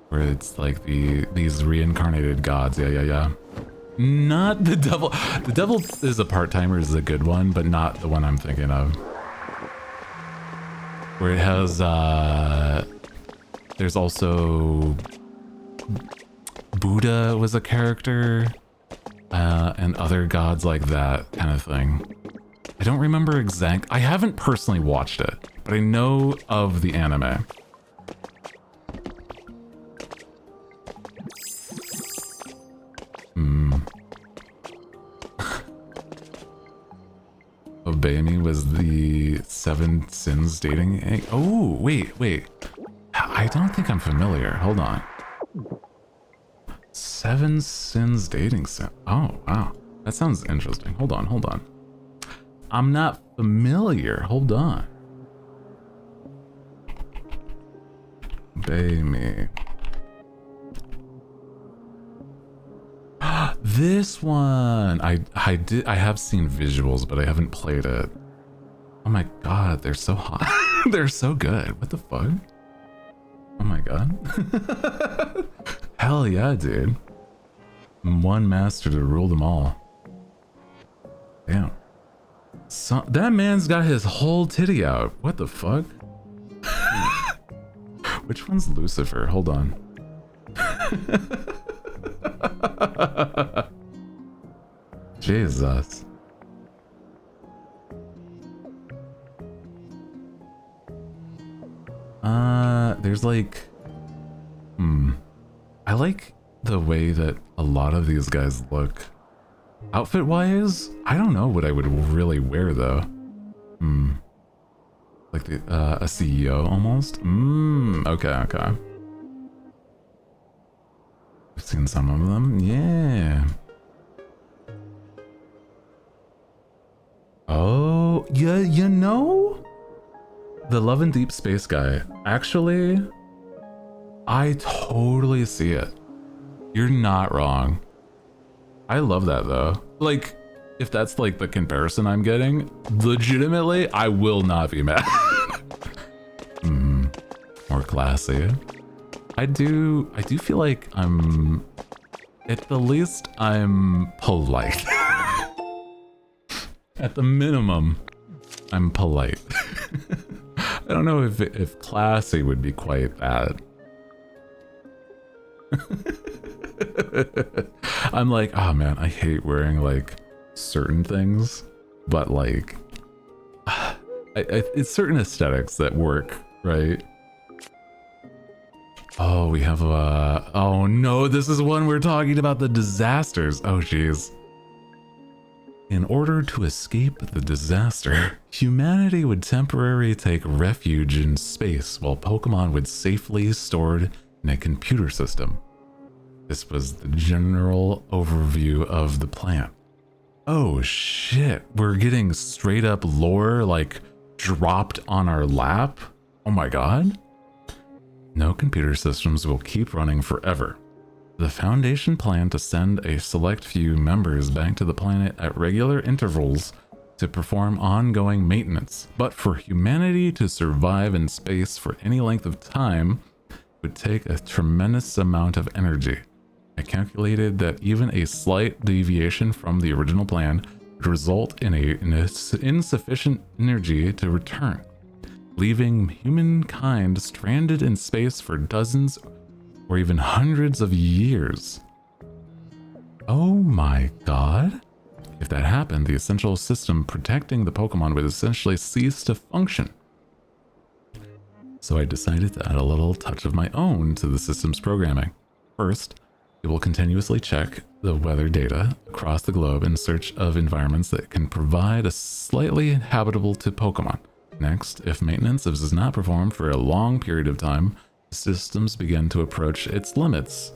Where it's like these reincarnated gods. Yeah. Not the devil. The devil is a part-timer, is a good one, but not the one I'm thinking of. where it has, there's also Buddha was a character, and other gods like that kind of thing. I don't remember I haven't personally watched it, but I know of the anime. Obey Me was the Seven Sins dating. Oh, wait. I don't think I'm familiar. Hold on. Seven Sins dating sim. Oh, wow. That sounds interesting. Hold on. I'm not familiar. Hold on. Obey Me. This one. I have seen visuals, but I haven't played it. Oh my god, they're so hot. They're so good. What the fuck? Oh my god. Hell yeah, dude. One master to rule them all. Damn. So, that man's got his whole titty out. What the fuck? Which one's Lucifer? Hold on. Jesus. There's like... I like the way that a lot of these guys look. Outfit-wise, I don't know what I would really wear, though. Like a CEO, almost? Okay. I've seen some of them, yeah. Oh, yeah, you know? The Love and Deep Space guy. Actually, I totally see it. You're not wrong. I love that though. Like, if that's like the comparison I'm getting, legitimately, I will not be mad. More classy. I do feel like at the least, I'm polite. At the minimum, I'm polite. I don't know if classy would be quite that. I'm like, oh man, I hate wearing like certain things, but like, it's certain aesthetics that work, right? Oh, we have oh no, this is one we're talking about, the disasters. Oh jeez. In order to escape the disaster, humanity would temporarily take refuge in space while Pokemon would safely stored in a computer system. This was the general overview of the plan. Oh shit, we're getting straight up lore like dropped on our lap? Oh my god. No computer systems will keep running forever. The Foundation planned to send a select few members back to the planet at regular intervals to perform ongoing maintenance, but for humanity to survive in space for any length of time would take a tremendous amount of energy. I calculated that even a slight deviation from the original plan would result in insufficient energy to return, leaving humankind stranded in space for dozens or even hundreds of years. Oh my god. If that happened, the essential system protecting the Pokemon would essentially cease to function. So I decided to add a little touch of my own to the system's programming. First, it will continuously check the weather data across the globe in search of environments that can provide a slightly habitable to Pokemon. Next, if maintenance is not performed for a long period of time, the systems begin to approach its limits.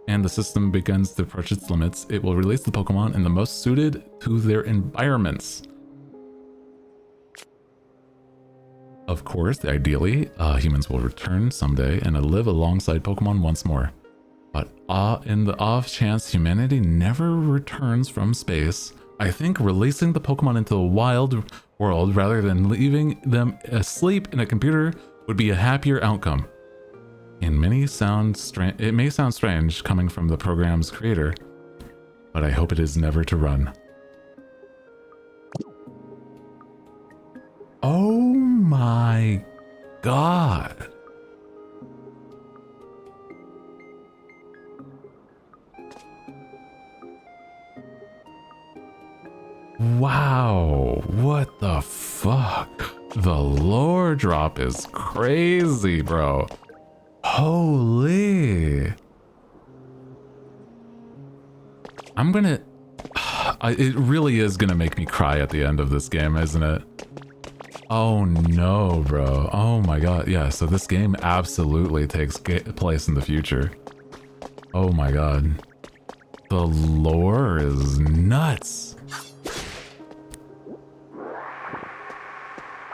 And the system begins to approach its limits, it will release the Pokemon in the most suited to their environments. Of course, ideally, humans will return someday and live alongside Pokemon once more. But in the off chance humanity never returns from space, I think releasing the Pokemon into the wild world rather than leaving them asleep in a computer would be a happier outcome. It may sound strange coming from the program's creator, but I hope it is never to run. Oh my god. Wow, what the fuck? The lore drop is crazy, bro. Holy. I'm gonna... it really is gonna make me cry at the end of this game, isn't it? Oh no, bro. Oh my god. Yeah, so this game absolutely takes place in the future. Oh my god. The lore is nuts.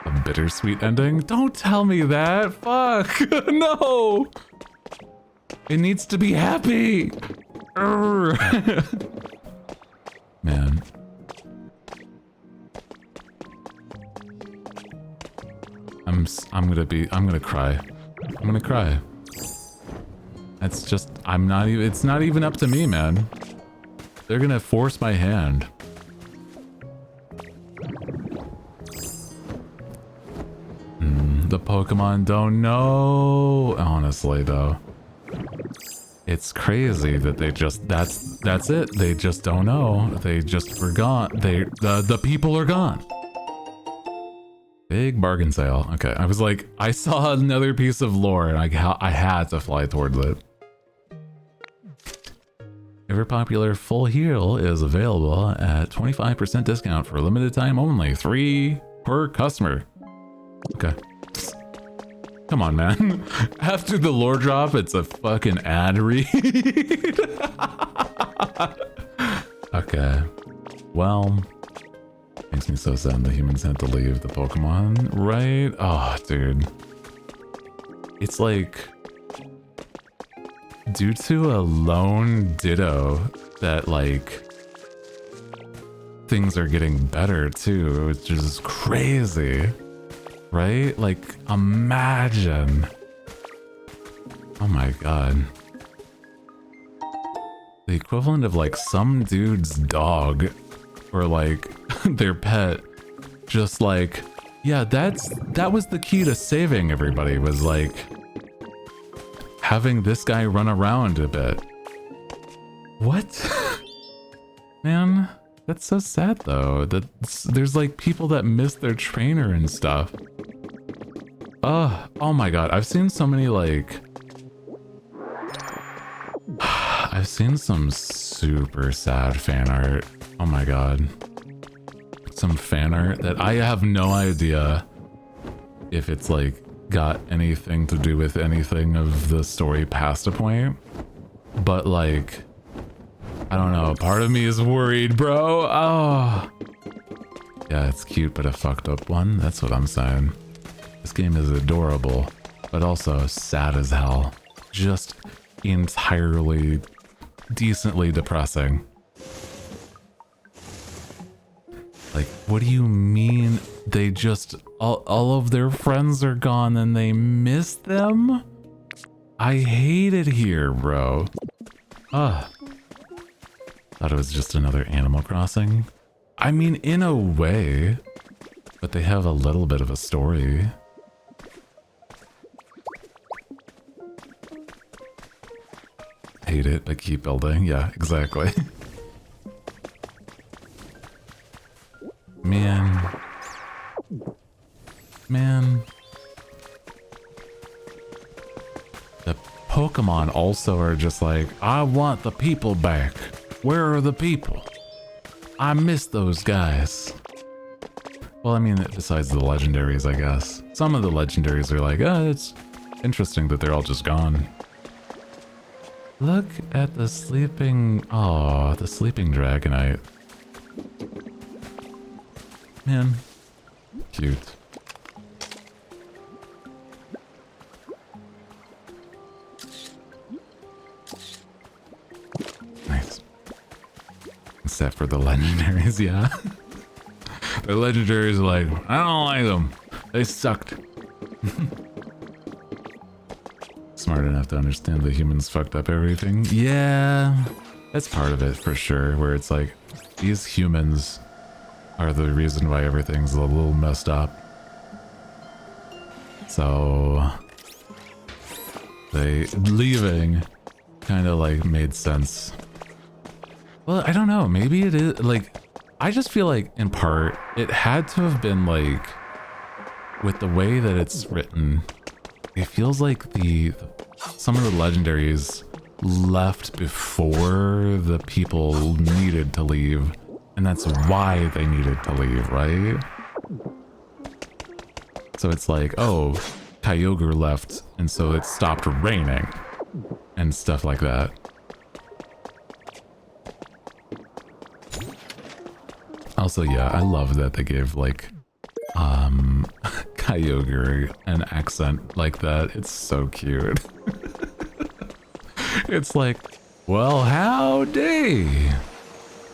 A bittersweet ending? Don't tell me that. Fuck. No. It needs to be happy. Man. I'm gonna cry. I'm gonna cry. It's just, it's not even up to me, man. They're gonna force my hand. The Pokemon don't know. Honestly, though. It's crazy that they just, that's it. They just don't know. They just forgot. The people are gone. Big bargain sale. Okay, I was like, I saw another piece of lore and I had to fly towards it. Ever popular full heal is available at 25% discount for a limited time only. 3 per customer. Okay. Come on, man. After the lore drop, it's a fucking ad read. Okay. Well, makes me so sad the humans had to leave the Pokemon, right? Oh, dude. It's like, due to a lone Ditto that, like, things are getting better too, which is crazy. Right? Like, imagine. Oh my god. The equivalent of like some dude's dog or like their pet just like, yeah, that was the key to saving everybody, was like having this guy run around a bit. What? Man, that's so sad though. There's like people that miss their trainer and stuff. Oh my god, I've seen so many like... I've seen some super sad fan art. Oh my god. Some fan art that I have no idea if it's like got anything to do with anything of the story past a point. But like, I don't know, part of me is worried, bro. Oh. Yeah, it's cute, but a fucked up one. That's what I'm saying. This game is adorable, but also sad as hell. Just entirely decently depressing. Like, what do you mean they just, all of their friends are gone and they miss them? I hate it here, bro. Ugh. Thought it was just another Animal Crossing. I mean, in a way, but they have a little bit of a story. Hate it, but keep building. Yeah, exactly. Man. The Pokemon also are just like, I want the people back. Where are the people? I miss those guys. Well, I mean, besides the legendaries, I guess. Some of the legendaries are like, oh, it's interesting that they're all just gone. Look at the sleeping... Oh, the sleeping Dragonite. Man. Cute. Nice. Except for the legendaries, yeah. The legendaries are like, I don't like them. They sucked. Smart enough to understand the humans fucked up everything. Yeah, that's part of it for sure, where it's like, these humans are the reason why everything's a little messed up. So they leaving kind of like made sense. Well, I don't know. Maybe it is like, I just feel like in part it had to have been like, with the way that it's written, it feels like some of the legendaries left before the people needed to leave, and that's why they needed to leave, right? So it's like, oh, Kyogre left, and so it stopped raining and stuff like that. Also, yeah, I love that they gave like Kyogre an accent like that. It's so cute. It's like, well, howdy.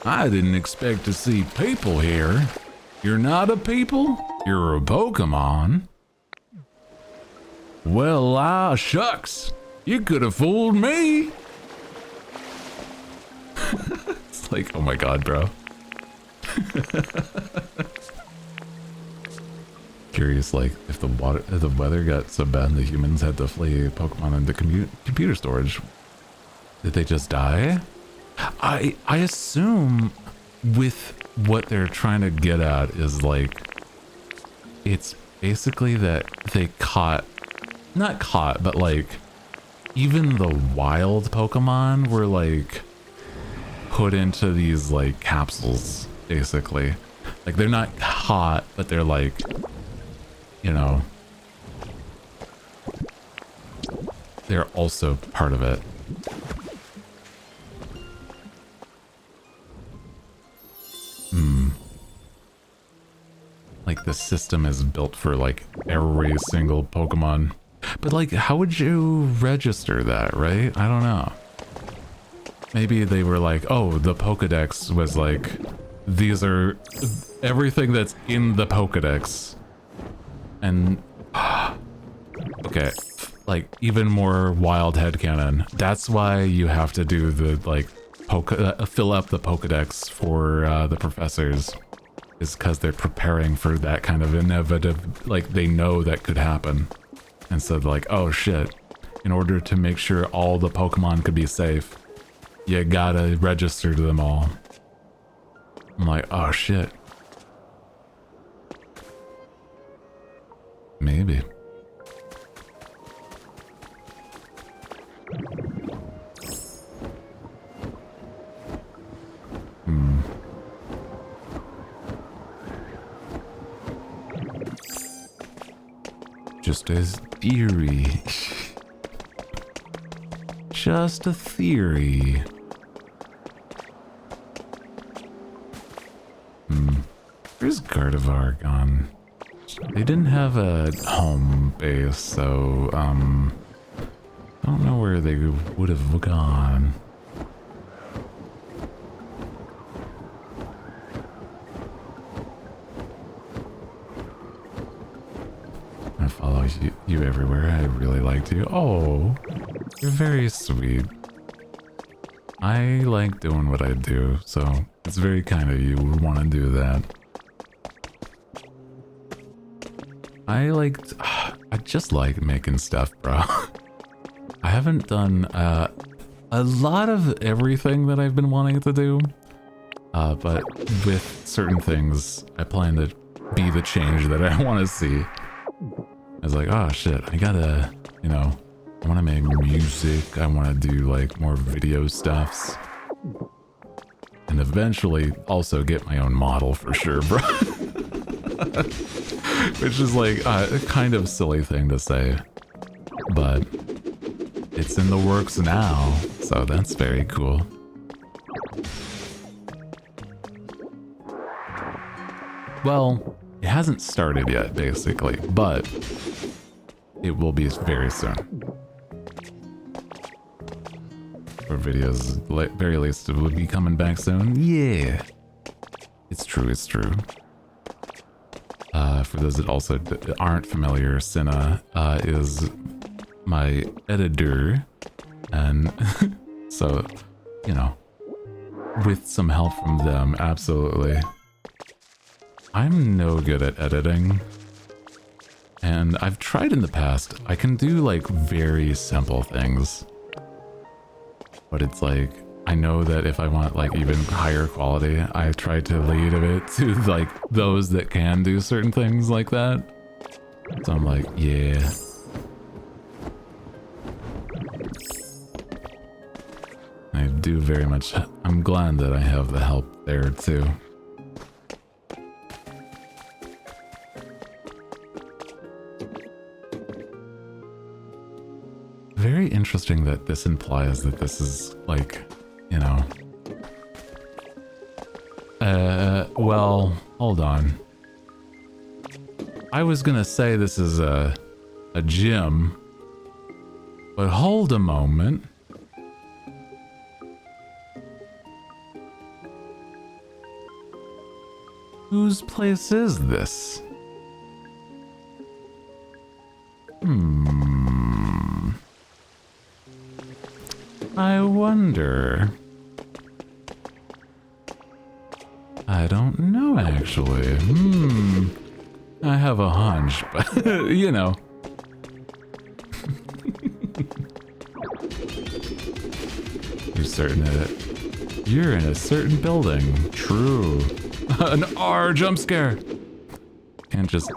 I didn't expect to see people here. You're not a people? You're a Pokemon? Well, shucks. You could have fooled me. It's like, oh my god, bro. Curious, like, if the weather got so bad the humans had to flee Pokemon into computer storage, did they just die? I assume with what they're trying to get at is like, it's basically that they not caught, but like, even the wild Pokemon were like put into these like capsules, basically. Like, they're not caught, but they're like, you know, they're also part of it. Like, the system is built for like every single Pokemon. But like, how would you register that, right? I don't know. Maybe they were like, oh, the Pokedex was like, these are everything that's in the Pokedex. And okay, like even more wild headcanon. That's why you have to do the like fill up the Pokedex for the professors, is because they're preparing for that kind of inevitable, like they know that could happen. And so they're like, oh shit, in order to make sure all the Pokemon could be safe, you gotta register them all. I'm like, oh shit. Maybe. Just as theory. Just a theory. Where's Gardevoir gone? They didn't have a home base, so, I don't know where they would have gone. I follow you everywhere. I really liked you. Oh, you're very sweet. I like doing what I do, so it's very kind of you would want to do that. I just like making stuff, bro. I haven't done a lot of everything that I've been wanting to do, but with certain things, I plan to be the change that I want to see. I was like, oh shit, I gotta, you know, I want to make music, I want to do like more video stuffs, and eventually also get my own model for sure, bro. Which is like a kind of silly thing to say, but it's in the works now, so that's very cool. Well, it hasn't started yet, basically, but it will be very soon. For videos, very least, it will be coming back soon. Yeah, it's true, it's true. For those that also aren't familiar, Cinna is my editor, and so, you know, with some help from them, absolutely. I'm no good at editing, And I've tried in the past. I can do like very simple things. But it's like, I know that if I want like even higher quality, I try to lead a bit to like those that can do certain things like that. So I'm like, yeah. I do very much. I'm glad that I have the help there too. Very interesting that this implies that this is like, you know. Well, hold on. I was gonna say this is a gym, but hold a moment. Whose place is this? I wonder. I don't know, actually. I have a hunch, but, you know. You're in a certain building. True. An R jump scare. Can't just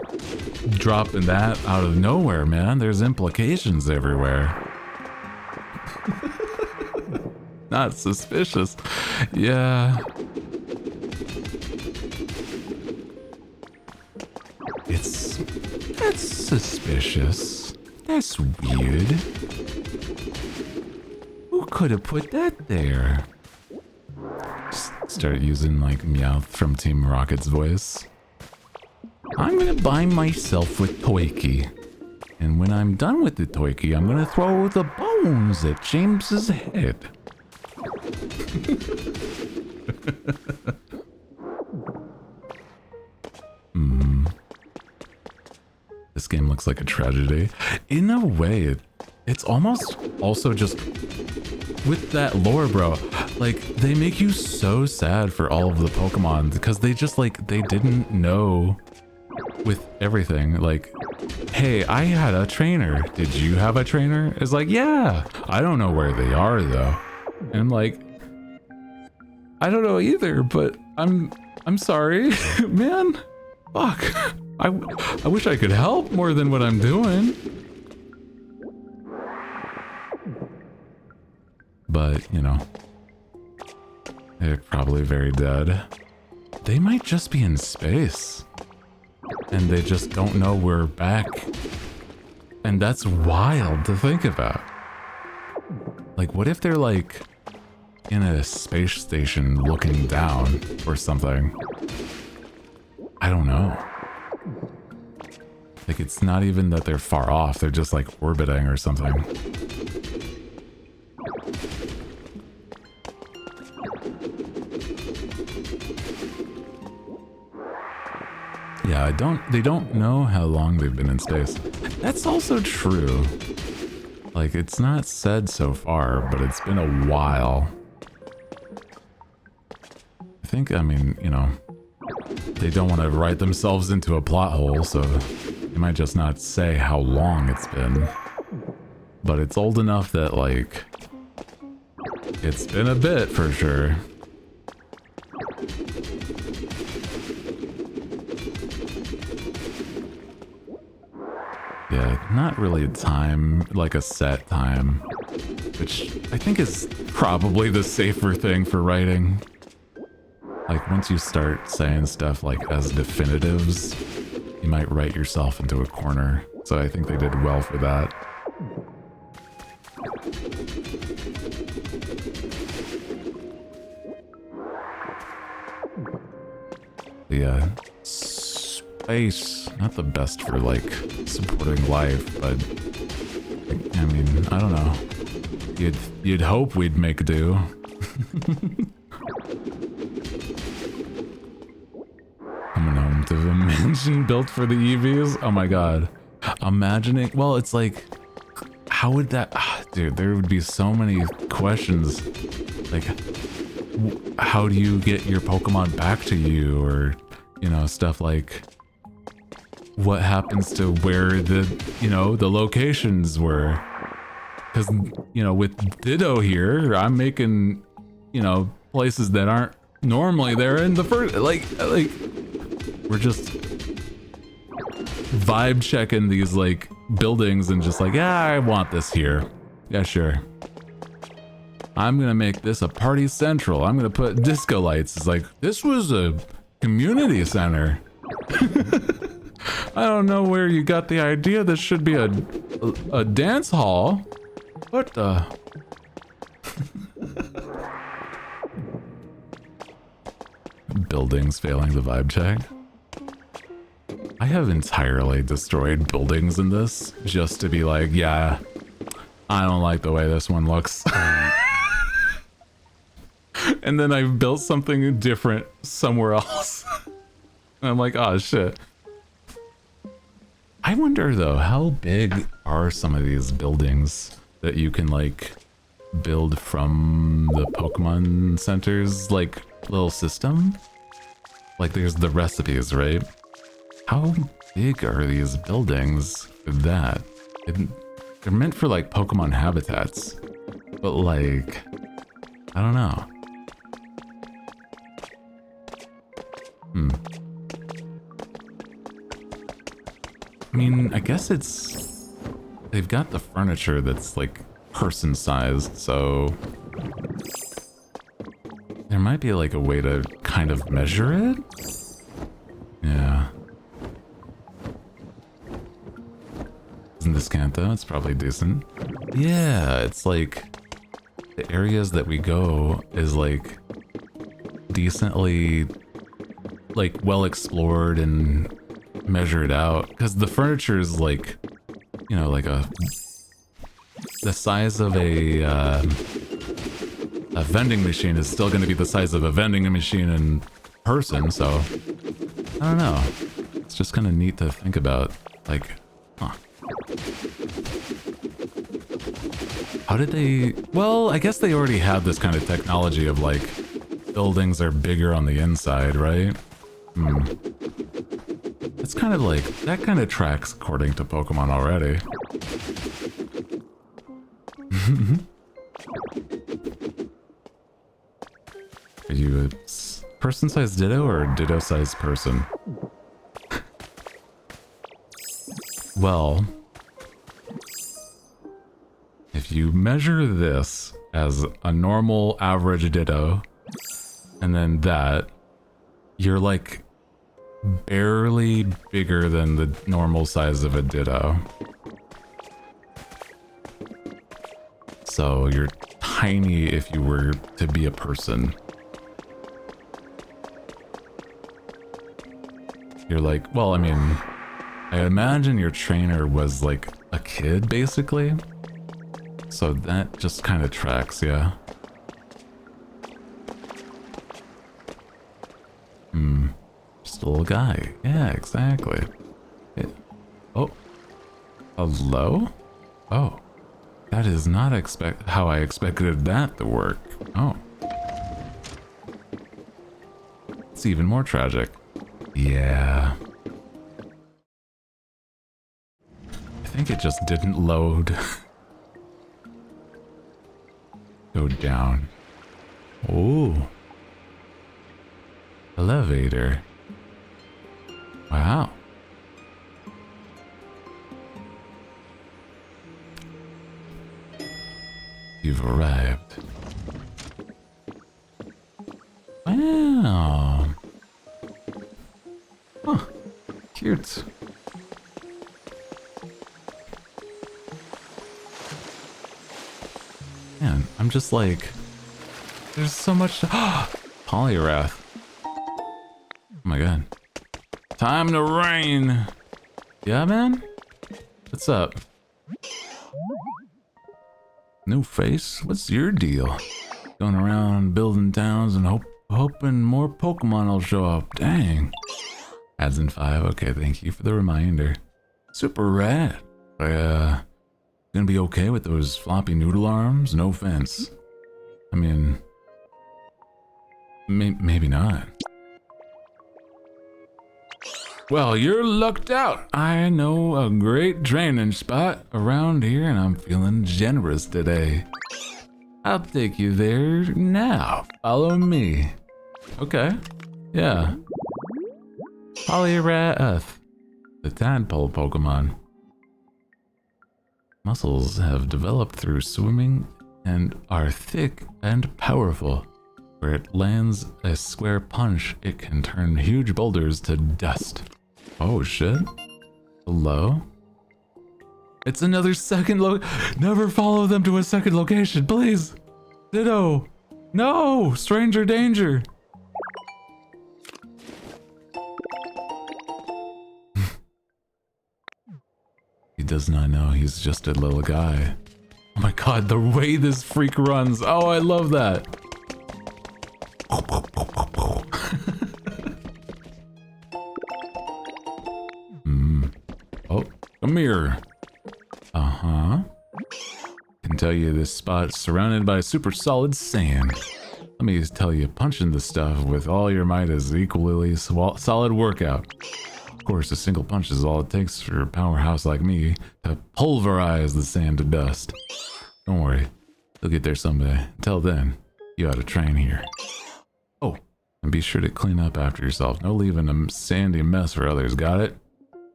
drop in that out of nowhere, man. There's implications everywhere. Not suspicious. Yeah. That's suspicious. That's weird. Who could have put that there? Start using like Meowth from Team Rocket's voice. I'm gonna bind myself with Toiki. And when I'm done with the Toiki, I'm gonna throw the bones at James's head. This game looks like a tragedy. In a way, it's almost also just with that lore, bro. Like, they make you so sad for all of the Pokemon because they just like, they didn't know with everything. Like, hey, I had a trainer. Did you have a trainer? It's like, yeah. I don't know where they are though. And I'm like, I don't know either, but I'm sorry, man. Fuck. I wish I could help more than what I'm doing. But, you know, they're probably very dead. They might just be in space. And they just don't know we're back. And that's wild to think about. Like, what if they're like in a space station looking down or something? I don't know. Like, it's not even that they're far off, they're just like orbiting or something. Yeah, they don't know how long they've been in space. That's also true. Like, it's not said so far, but it's been a while. I think, I mean, you know, they don't want to write themselves into a plot hole, so they might just not say how long it's been. But it's old enough that, like, it's been a bit for sure. Yeah, not really a time, like a set time, which I think is probably the safer thing for writing. Like, once you start saying stuff like as definitives, you might write yourself into a corner. So I think they did well for that. Yeah, space, not the best for like supporting life, but I mean, I don't know. You'd hope we'd make do. Coming home to the mansion built for the EVs. Oh my god. Imagining, well, it's like, how would that, dude, there would be so many questions. Like, how do you get your Pokemon back to you? Or, you know, stuff like, what happens to where the, you know, the locations were. Because, you know, with Ditto here, I'm making, you know, places that aren't normally there in the first, like, we're just vibe checking these, like, buildings and just like, yeah, I want this here. Yeah, sure. I'm gonna make this a party central. I'm gonna put disco lights. It's like, this was a community center. I don't know where you got the idea this should be a dance hall. What the? Buildings failing the vibe check. I have entirely destroyed buildings in this just to be like, yeah, I don't like the way this one looks. And then I've built something different somewhere else. And I'm like, oh shit. I wonder though, how big are some of these buildings that you can like build from the Pokemon Center's like little system? Like there's the recipes, right? How big are these buildings for that? They're meant for like Pokemon habitats, but like, I don't know. I mean, I guess they've got the furniture that's like person sized, so there might be like a way to kind of measure it. Yeah. Isn't this Kanto? It's probably decent. Yeah, it's like the areas that we go is like decently like well explored and measured out, because the furniture is like, you know, like the size of a vending machine is still going to be the size of a vending machine in person, so I don't know. It's just kind of neat to think about, like, huh. How did they... Well, I guess they already had this kind of technology of, like, buildings are bigger on the inside, right? It's kind of like... That kind of tracks according to Pokemon already. Are you a person-sized Ditto or a Ditto-sized person? Well... If you measure this as a normal average Ditto, and then that, you're like barely bigger than the normal size of a Ditto. So you're tiny if you were to be a person. You're like, well, I mean, I imagine your trainer was like a kid, basically. So that just kind of tracks, yeah. Just a little guy. Yeah, exactly. Oh. Hello? Oh. That is not how I expected that to work. Oh. It's even more tragic. Yeah. I think it just didn't load. Go down. Oh. Elevator. Wow. You've arrived. Wow. Huh. Cute. Man, I'm just like... There's so much... Polyrath. Oh my god. Time to rain! Yeah, man? What's up? New face? What's your deal? Going around building towns and hoping more Pokemon will show up. Dang. Adds in 5. Okay, thank you for the reminder. Super rad. Gonna be okay with those floppy noodle arms? No offense. I mean... Maybe not. Well, you're lucked out. I know a great training spot around here and I'm feeling generous today. I'll take you there now. Follow me. Okay. Yeah. Polyrath, the tadpole Pokemon. Muscles have developed through swimming and are thick and powerful. Where it lands a square punch, it can turn huge boulders to dust. Oh shit. Hello? It's another second Never follow them to a second location, please! Ditto! No! Stranger danger! He does not know he's just a little guy. Oh my god, the way this freak runs! Oh, I love that! Oh, come here. Uh-huh. Can tell you this spot's surrounded by super solid sand. Let me just tell you, punching the stuff with all your might is equally solid workout. Of course, a single punch is all it takes for a powerhouse like me to pulverize the sand to dust. Don't worry, you'll get there someday. Until then, you ought to train here. Oh, and be sure to clean up after yourself. No leaving a sandy mess for others, got it?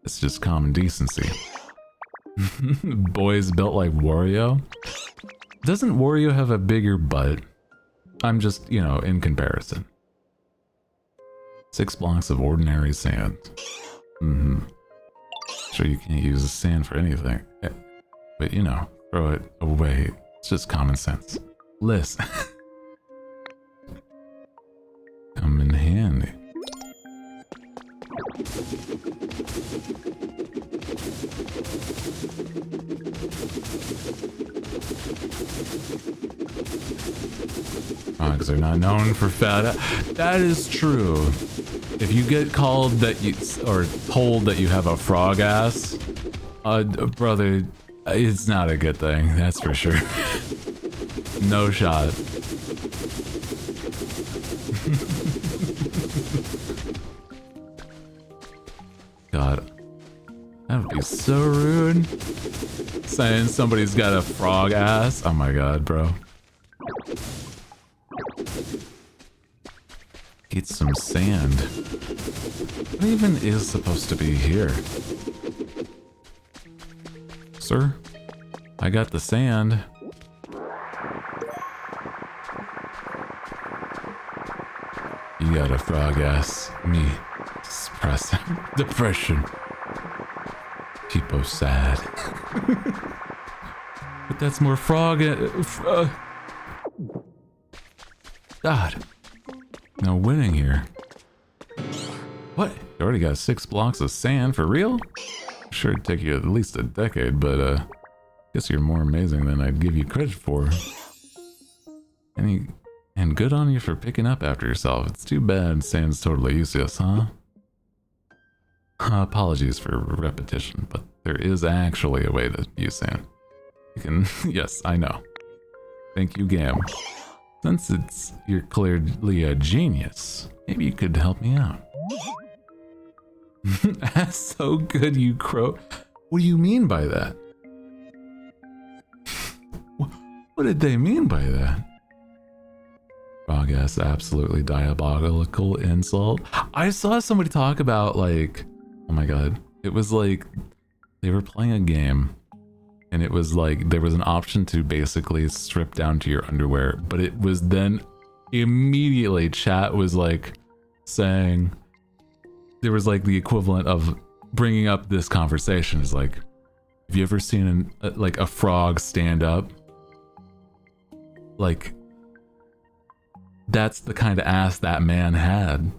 It's just common decency. Boys built like Wario? Doesn't Wario have a bigger butt? I'm just, you know, in comparison. 6 blocks of ordinary sand. Sure you can't use the sand for anything. But, you know, throw it away. It's just common sense. Listen. Come in handy. Frogs are not known for fat. That is true. If you get called that you, or told that you have a frog ass, brother, it's not a good thing. That's for sure. No shot. God, that would be so rude. Saying somebody's got a frog ass. Oh my god, bro. Get some sand. What even is supposed to be here? Sir, I got the sand. You got a frog ass. Me. Depression. People sad. But that's more frog. God. No winning here. What? You already got 6 blocks of sand for real? Sure it'd take you at least a decade, but guess you're more amazing than I'd give you credit for. And good on you for picking up after yourself. It's too bad sand's totally useless, huh? Apologies for repetition, but there is actually a way to use sand. You can, yes, I know. Thank you, Gam. Since you're clearly a genius, maybe you could help me out. That's so good, you crow. What do you mean by that? What did they mean by that? Frog ass, absolutely diabolical insult. I saw somebody talk about, like, oh my god, it was like they were playing a game and it was like there was an option to basically strip down to your underwear, but it was then immediately chat was like saying there was like the equivalent of bringing up this conversation is like, have you ever seen like a frog stand up? Like, that's the kind of ass that man had.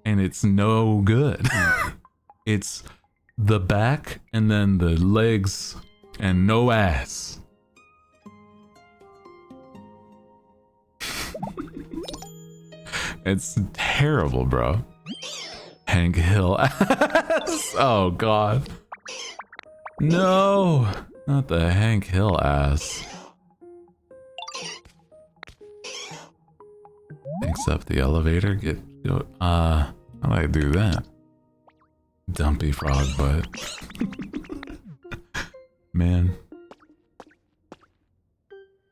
And it's no good. It's the back and then the legs and no ass. It's terrible, bro. Hank Hill ass. Oh god. No, not the Hank Hill ass. Picks up the elevator. How do I do that? Dumpy frog butt. Man.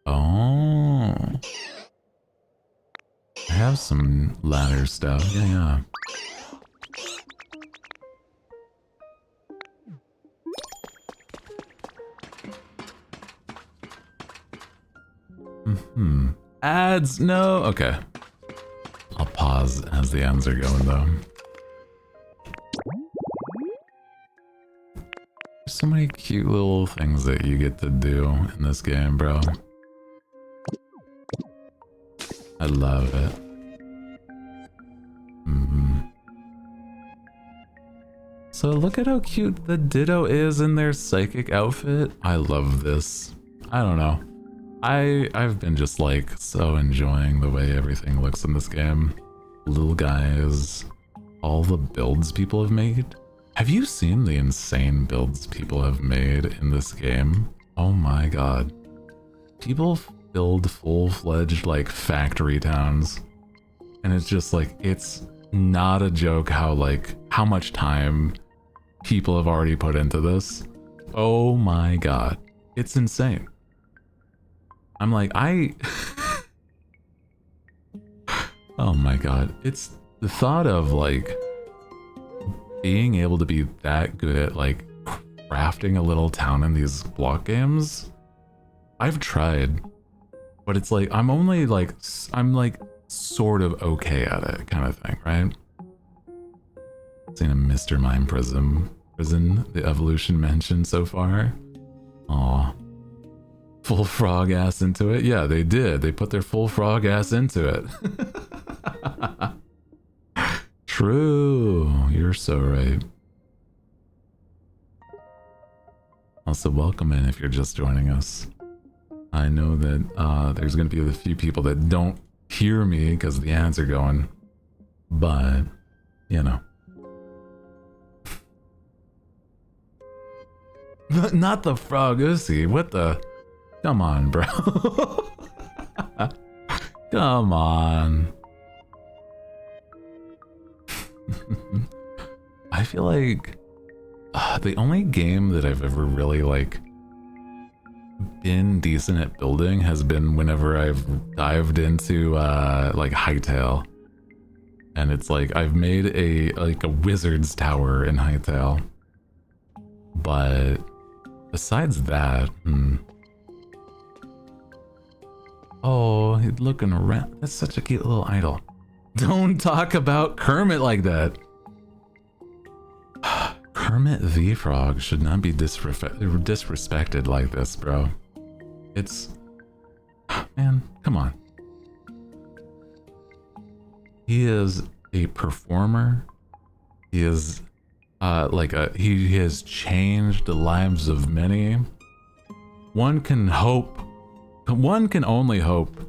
Oh. I have some ladder stuff. Yeah. Ads? No? Okay. I'll pause as the ads are going though. There's so many cute little things that you get to do in this game, bro. I love it. So look at how cute the Ditto is in their psychic outfit. I love this. I don't know. I've been just like so enjoying the way everything looks in this game. Little guys, all the builds people have made. Have you seen the insane builds people have made in this game? Oh my god. People build full-fledged like factory towns. And it's just like, it's not a joke how much time people have already put into this. Oh my god. It's insane. I'm like, oh my god. It's the thought of like being able to be that good at like crafting a little town in these block games. I've tried, but it's like, I'm like sort of okay at it kind of thing, right? Seen a Mr. Mime prison, the evolution mentioned so far. Aw. Full frog ass into it? Yeah, they did. They put their full frog ass into it. True. You're so right. Also, welcome in if you're just joining us. I know that there's going to be a few people that don't hear me because the ads are going, but, you know. Not the frog Uzi, what the? Come on, bro. Come on. I feel like the only game that I've ever really like been decent at building has been whenever I've dived into like Hytale. And it's like I've made a wizard's tower in Hytale. But besides that, oh, he's looking around. That's such a cute little idol. Don't talk about Kermit like that. Kermit the Frog should not be disrespected like this, bro. It's... Man, come on. He is a performer. He is he has changed the lives of many. One can only hope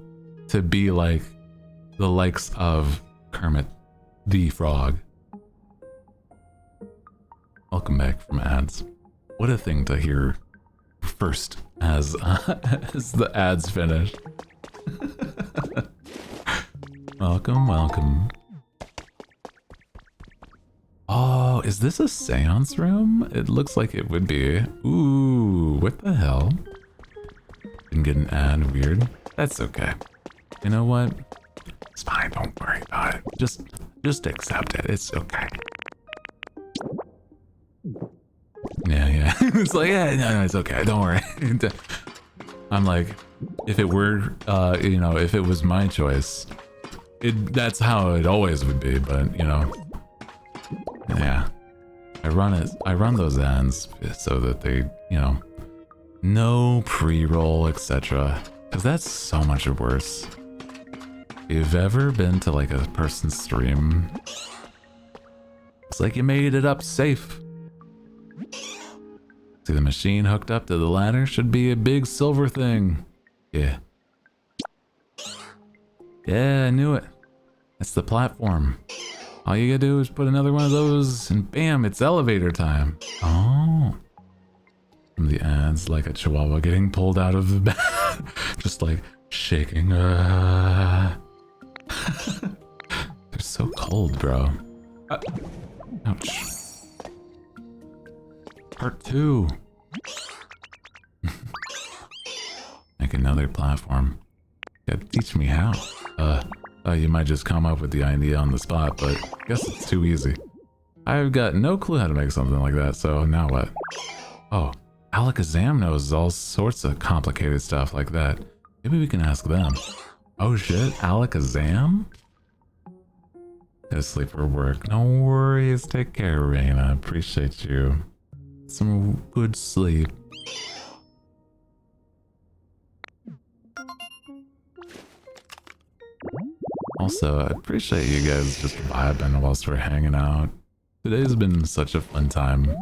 to be like the likes of Kermit the Frog. Welcome back from ads. What a thing to hear first as the ads finish. Welcome, welcome. Oh, is this a seance room? It looks like it would be. Ooh, what the hell? Didn't get an ad, weird. That's okay. You know what? It's fine, don't worry about it. Just accept it, it's okay. Yeah. It's like, yeah, no, it's okay, don't worry. I'm like, if it were, if it was my choice, that's how it always would be, but, you know. Yeah. I run those ads so that they, no pre-roll, etc. Because that's so much worse. If you've ever been to like a person's stream, it's like you made it up safe. See the machine hooked up to the ladder should be a big silver thing. Yeah. Yeah, I knew it. That's the platform. All you gotta do is put another one of those and bam, it's elevator time. Oh. From the ads like a chihuahua getting pulled out of the bed. Just like shaking. They're so cold, bro. Ouch. Part 2. Make another platform. Yeah, teach me how. You might just come up with the idea on the spot, but I guess it's too easy. I've got no clue how to make something like that, so now what? Oh, Alakazam knows all sorts of complicated stuff like that. Maybe we can ask them. Oh shit, Alakazam? Gotta sleep for work. No worries, take care, Raina. Appreciate you. Some good sleep. Also, I appreciate you guys just vibing whilst we're hanging out. Today's been such a fun time.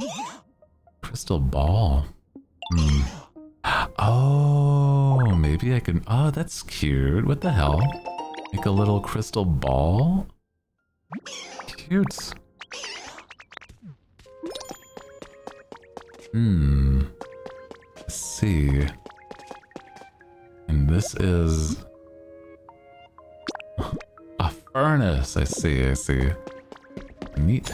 Crystal ball. Oh, maybe I can... Oh, that's cute. What the hell? Make a little crystal ball? Cute. Let's see. And this is... a furnace. I see. Neat.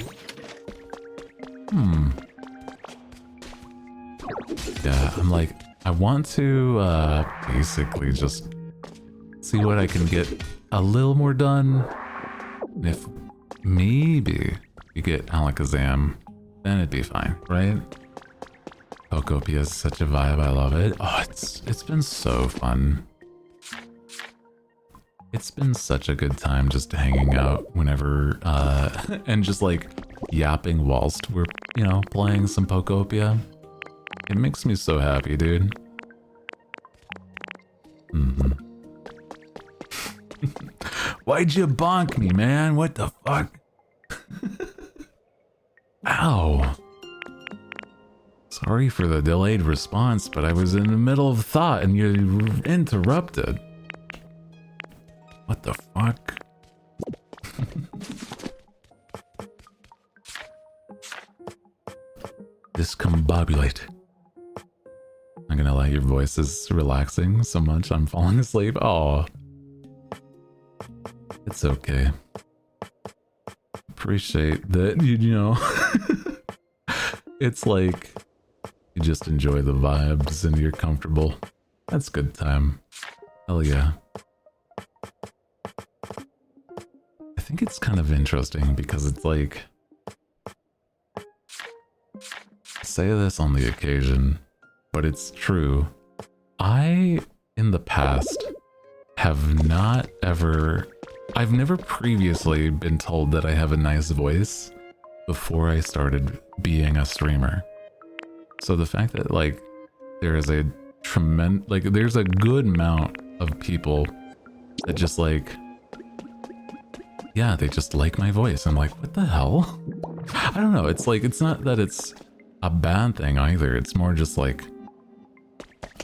Yeah, I'm like, I want to basically just see what I can get a little more done. And if maybe you get Alakazam, then it'd be fine, right? Pokopia is such a vibe, I love it. Oh, it's been so fun. It's been such a good time just hanging out whenever, and just like yapping whilst we're, you know, playing some Pokopia. It makes me so happy, dude. Why'd you bonk me, man? What the fuck? Ow. Sorry for the delayed response, but I was in the middle of thought and you interrupted. What the fuck? Discombobulate. I'm gonna lie, your voice is relaxing so much I'm falling asleep. Oh, it's okay. Appreciate that, you know. It's like you just enjoy the vibes and you're comfortable. That's good time. Hell yeah. I think it's kind of interesting because it's like, I say this on the occasion, but it's true. I, in the past, have not ever... I've never previously been told that I have a nice voice before I started being a streamer. So the fact that, like, there is a tremendous... Like, there's a good amount of people that just, like... Yeah, they just like my voice. I'm like, what the hell? I don't know. It's like, it's not that it's a bad thing either. It's more just like...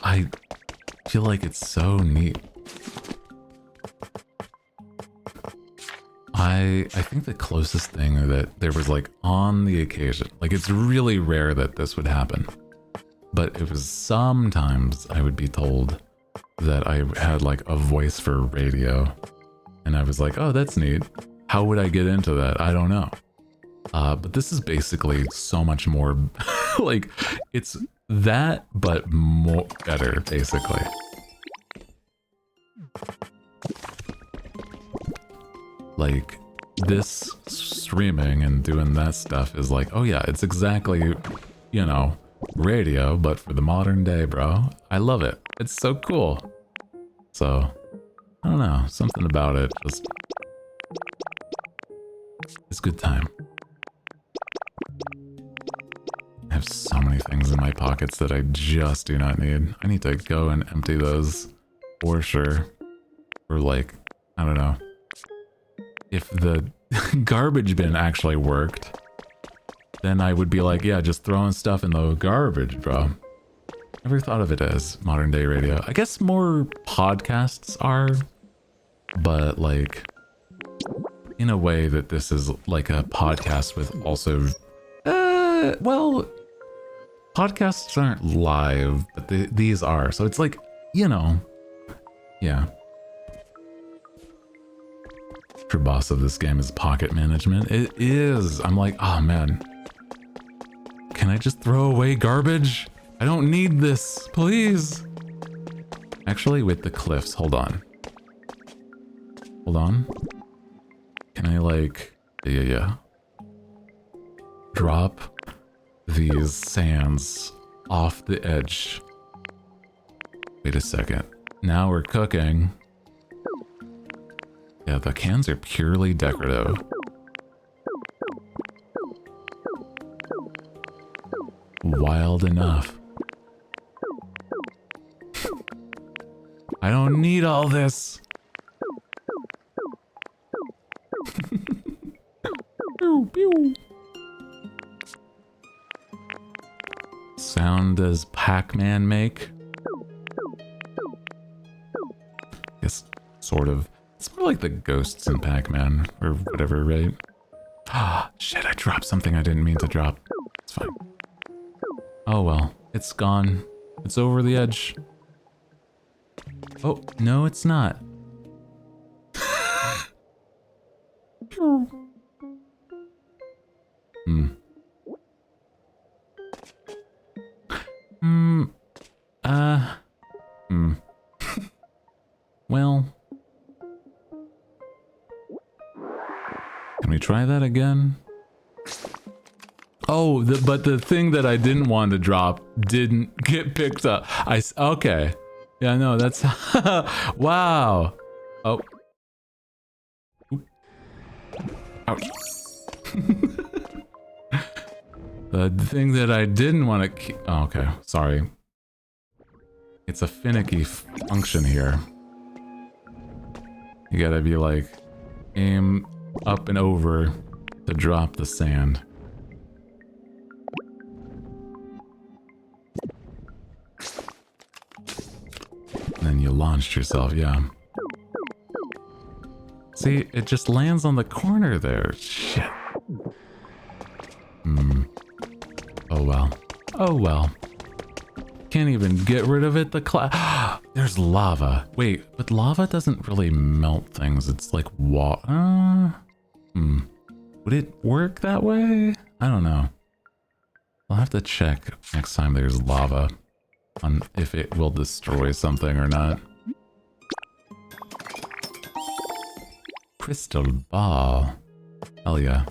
I feel like it's so neat. I think the closest thing that there was, like, on the occasion, like, it's really rare that this would happen, but it was sometimes I would be told that I had, like, a voice for radio, and I was like, oh, that's neat. How would I get into that? I don't know. But this is basically so much more, like, it's that, but more better, basically. Like, this streaming and doing that stuff is like, oh yeah, it's exactly, you know, radio, but for the modern day, bro. I love it. It's so cool. So, I don't know, something about it just... It's good time. I have so many things in my pockets that I just do not need. I need to go and empty those for sure. Or like, I don't know. If the garbage bin actually worked, then I would be like, yeah, just throwing stuff in the garbage, bro. Never thought of it as modern day radio. I guess more podcasts are, but like in a way that this is like a podcast with also, well, podcasts aren't live, but these are. So it's like, you know, yeah. True boss of this game is pocket management. It is. I'm like, oh man. Can I just throw away garbage? I don't need this, please. Actually, with the cliffs, hold on. Hold on. Can I like, yeah. Drop these sands off the edge. Wait a second. Now we're cooking. Yeah, the cans are purely decorative. Wild enough. I don't need all this. Pew, pew. Sound does Pac-Man make? Yes, sort of. It's more like the ghosts in Pac-Man or whatever, right? Ah, shit, I dropped something I didn't mean to drop. It's fine. Oh well, it's gone. It's over the edge. Oh, no, it's not. Well. Can we try that again? Oh, but the thing that I didn't want to drop didn't get picked up. Okay. Yeah, no, that's... Wow. Oh. Ouch. The thing that I didn't want to keep... Oh, okay. Sorry. It's a finicky function here. You gotta be like, aim up and over to drop the sand. And then you launched yourself, yeah. See, it just lands on the corner there. Shit. Oh well. Oh well. Can't even get rid of it. There's lava. Wait, but lava doesn't really melt things. It's like water. Would it work that way? I don't know. I'll have to check next time there's lava on if it will destroy something or not. Crystal ball. Hell yeah.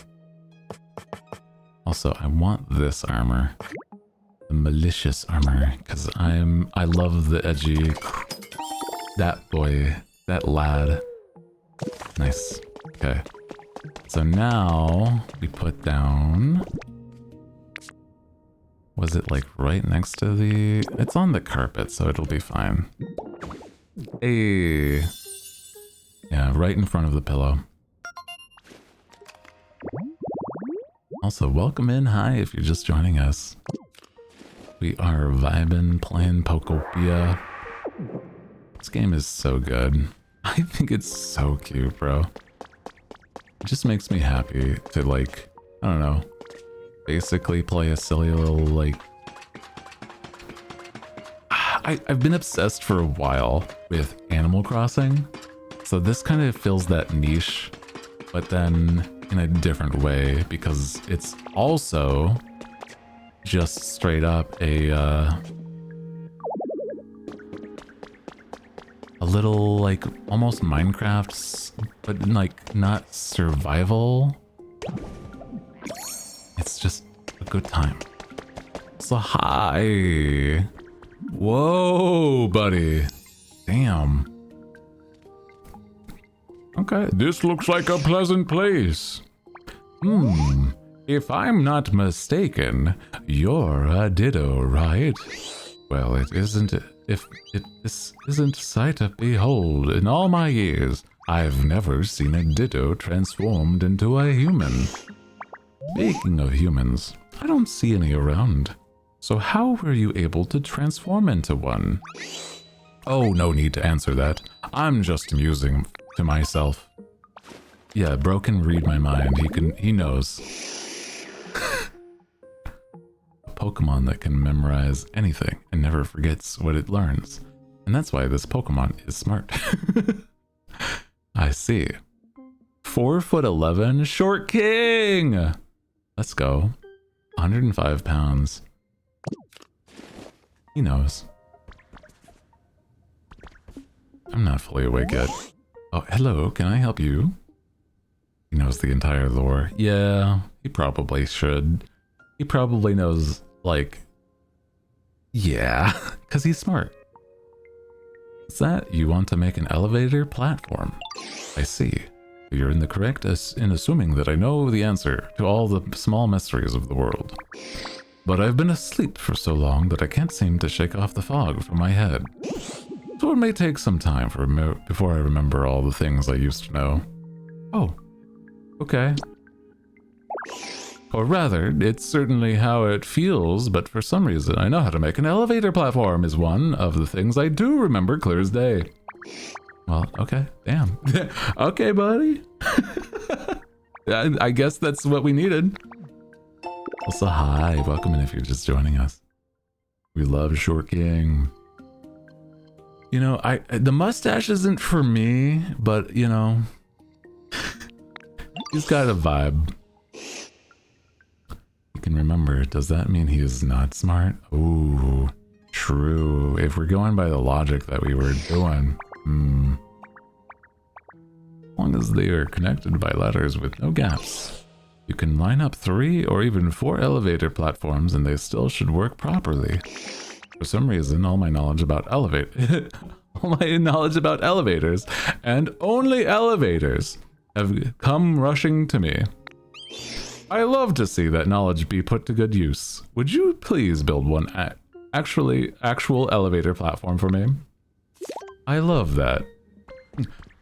Also, I want this armor. The malicious armor, because I love the edgy, that boy, that lad. Nice. Okay. So now we put down, was it like right next to the, it's on the carpet, so it'll be fine. Hey. Yeah, right in front of the pillow. Also, welcome in. Hi, if you're just joining us. We are vibing, playing Pokopia. This game is so good. I think it's so cute, bro. It just makes me happy to, like, I don't know, basically play a silly little, like... I've been obsessed for a while with Animal Crossing, so this kind of fills that niche, but then in a different way, because it's also just straight up a little, like, almost Minecraft, but like not survival. It's just a good time. So hi. Whoa, buddy. Damn. Okay, this looks like a pleasant place. If I'm not mistaken, you're a ditto, right? Well, it isn't. This isn't sight to behold. In all my years, I've never seen a ditto transformed into a human. Speaking of humans, I don't see any around. So how were you able to transform into one? Oh, no need to answer that. I'm just musing to myself. Yeah, bro can read my mind. He knows. A Pokemon that can memorize anything and never forgets what it learns. And that's why this Pokemon is smart. I see. 4'11", Short King! Let's go. 105 pounds. He knows. I'm not fully awake yet. Oh, hello, can I help you? He knows the entire lore. Yeah, he probably should. He probably knows, like... Yeah, because he's smart. What's that? You want to make an elevator platform? I see. You're in the correct in assuming that I know the answer to all the small mysteries of the world. But I've been asleep for so long that I can't seem to shake off the fog from my head. So it may take some time before I remember all the things I used to know. Oh, okay. Or rather, it's certainly how it feels, but for some reason I know how to make an elevator platform is one of the things I do remember clear as day. Well, okay, damn. Okay, buddy. I guess that's what we needed. Also, hi, welcome in if you're just joining us. We love Short King. You know, the mustache isn't for me, but you know, he's got a vibe. You can remember, does that mean he is not smart? Ooh, true. If we're going by the logic that we were doing, as long as they are connected by letters with no gaps, you can line up 3 or even 4 elevator platforms and they still should work properly. For some reason, all my knowledge about elevators and only elevators have come rushing to me. I love to see that knowledge be put to good use. Would you please build one actual elevator platform for me? I love that.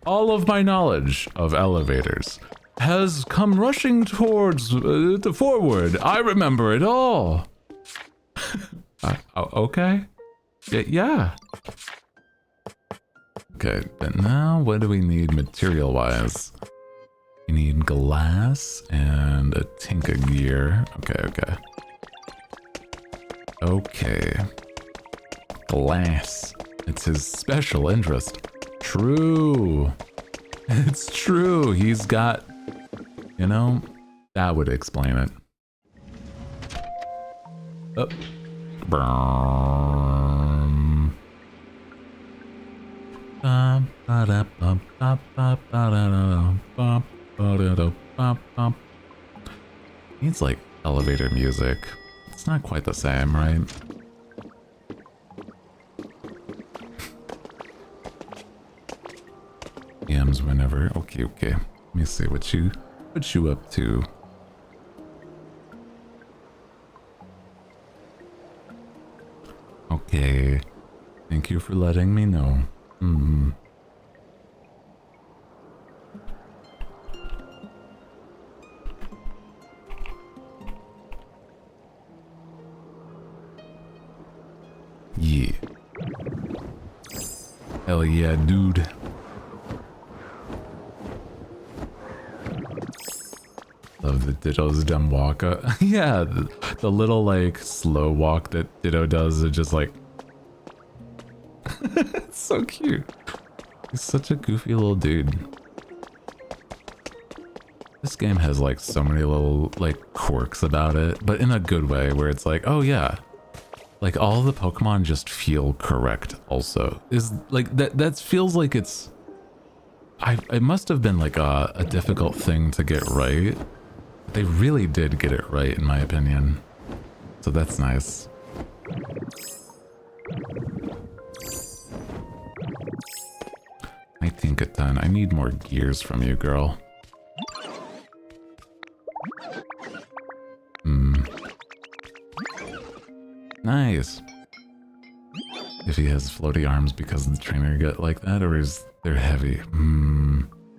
All of my knowledge of elevators has come rushing towards forward. I remember it all. Okay. Yeah. Okay, but now what do we need material-wise? We need glass and a tinka gear. Okay. Okay. Glass. It's his special interest. True. It's true. He's got... You know, that would explain it. Oh. Needs like elevator music. It's not quite the same, right? DMs whenever. Okay. Let me see what you up to. Okay. Thank you for letting me know. Yeah. Hell yeah, dude. Love the Ditto's dumb walk. Yeah, the little like slow walk that Ditto does is just like... It's so cute. He's such a goofy little dude. This game has like so many little like quirks about it, but in a good way where it's like, oh yeah. Like all the Pokemon just feel correct also. Is like that feels like it's... it must have been like a difficult thing to get right. They really did get it right in my opinion. So that's nice. I think a ton. I need more gears from you, girl. Nice. If he has floaty arms because the trainer got like that, or is they're heavy?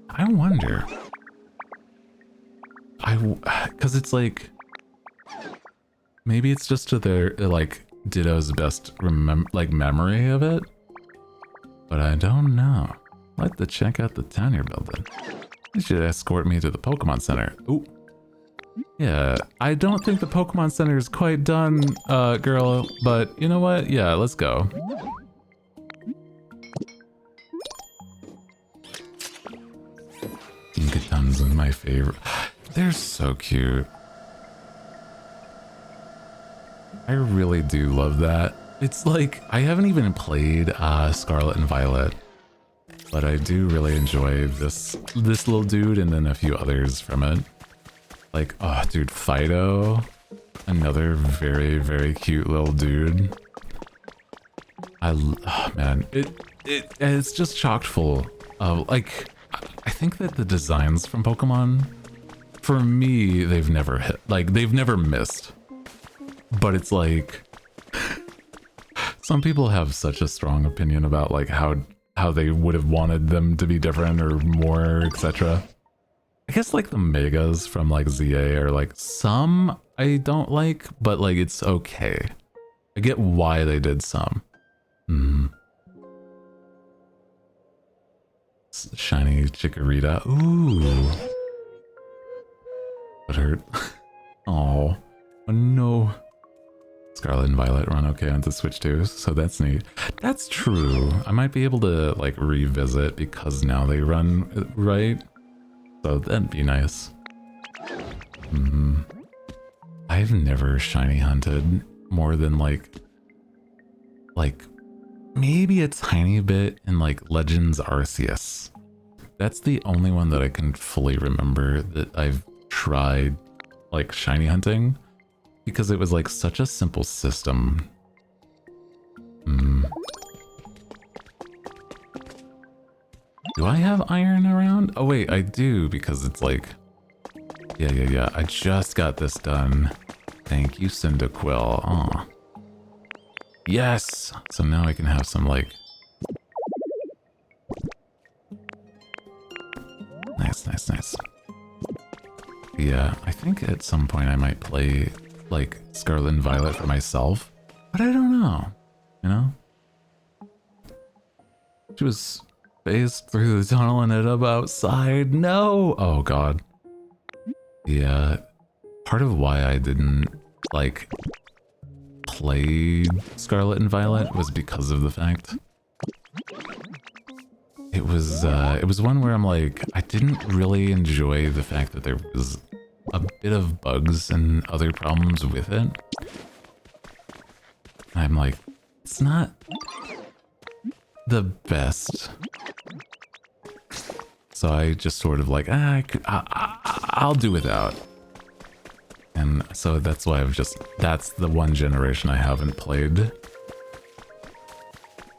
I wonder. Because it's like, maybe it's just to their like Ditto's best memory of it, but I don't know. I'd like to check out the town you're building. You should escort me to the Pokemon Center. Ooh. Yeah, I don't think the Pokemon Center is quite done, girl, but you know what? Yeah, let's go. Dinkaton's my favorite. They're so cute. I really do love that. It's like, I haven't even played Scarlet and Violet, but I do really enjoy this little dude and then a few others from it. Like, oh dude, Fido, another very, very cute little dude. Oh man, it's just chock full of, like, I think that the designs from Pokemon, for me, they've never hit, like, they've never missed. But it's like, some people have such a strong opinion about like how they would have wanted them to be different or more, etc. I guess like the megas from like ZA are like, some I don't like, but like it's okay. I get why they did some. Shiny Chikorita. Ooh. That hurt. Oh no. Scarlet and Violet run okay on the Switch too, so that's neat. That's true. I might be able to like revisit because now they run right. So that'd be nice. I've never shiny hunted more than like maybe a tiny bit in like Legends Arceus. That's the only one that I can fully remember that I've tried like shiny hunting, because it was like such a simple system. Do I have iron around? Oh wait, I do, because it's like, yeah, I just got this done. Thank you, Cyndaquil. Aw. Yes! So now I can have some like... Nice. Yeah, I think at some point I might play like Scarlet and Violet for myself, but I don't know, you know? She was phased through the tunnel and ended up outside. No! Oh god. Yeah, part of why I didn't like play Scarlet and Violet was because of the fact it was one where I'm like, I didn't really enjoy the fact that there was a bit of bugs and other problems with it. I'm like, it's not the best. So I just sort of like, I'll do without. And so that's why that's the one generation I haven't played.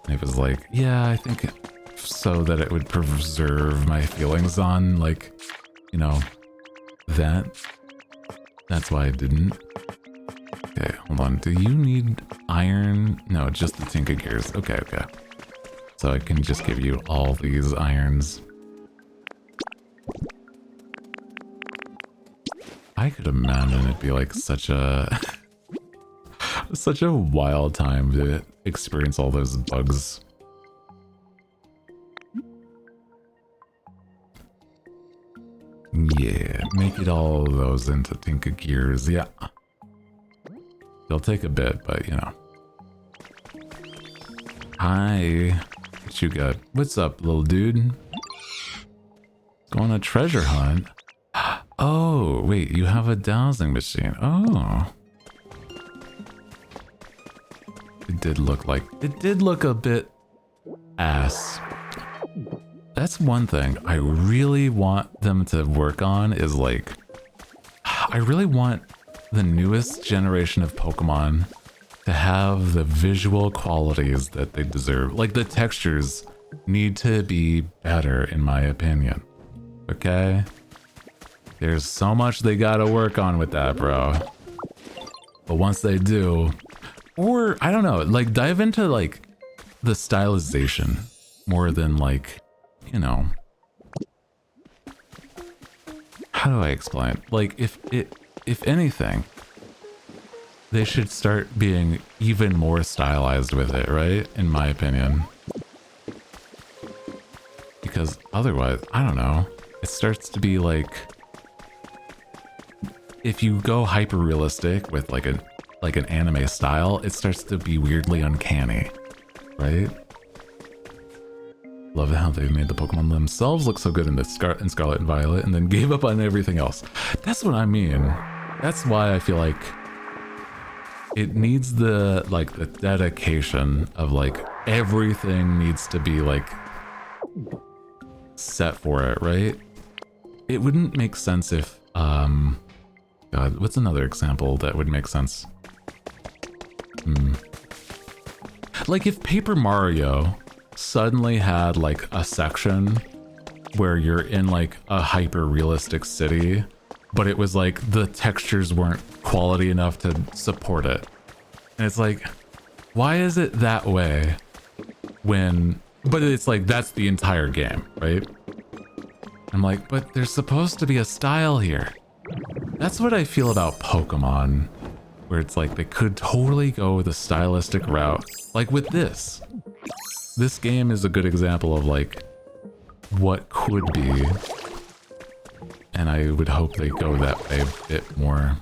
It was like, yeah, I think so that it would preserve my feelings on, like, you know, that's why I didn't. Okay, hold on. Do you need iron? No, just the Tinka Gears. Okay. So I can just give you all these irons. I could imagine it'd be like such a wild time to experience all those bugs. Yeah, make it all those into Tinka Gears, yeah. They'll take a bit, but you know. Hi, what you got? What's up, little dude? Going on a treasure hunt? Oh, wait, you have a dowsing machine. Oh. It did look a bit ass. That's one thing I really want them to work on is like, I really want the newest generation of Pokemon to have the visual qualities that they deserve. Like the textures need to be better in my opinion. Okay? There's so much they gotta work on with that, bro. But once they do, or I don't know, like dive into like the stylization more than like, you know, how do I explain? Like if anything, they should start being even more stylized with it, right? In my opinion. Because otherwise, I don't know, it starts to be like, if you go hyper realistic with like an anime style, it starts to be weirdly uncanny, right? Love how they made the Pokemon themselves look so good in Scarlet and Violet and then gave up on everything else. That's what I mean. That's why I feel like it needs the like the dedication of like everything needs to be like set for it, right? It wouldn't make sense if God, what's another example that would make sense? Like if Paper Mario suddenly had like a section where you're in like a hyper realistic city, but it was like the textures weren't quality enough to support it. And it's like, why is it that way when, but it's like, that's the entire game, right? I'm like, but there's supposed to be a style here. That's what I feel about Pokemon, where it's like they could totally go the stylistic route. Like with this. This game is a good example of like what could be. And I would hope they go that way a bit more.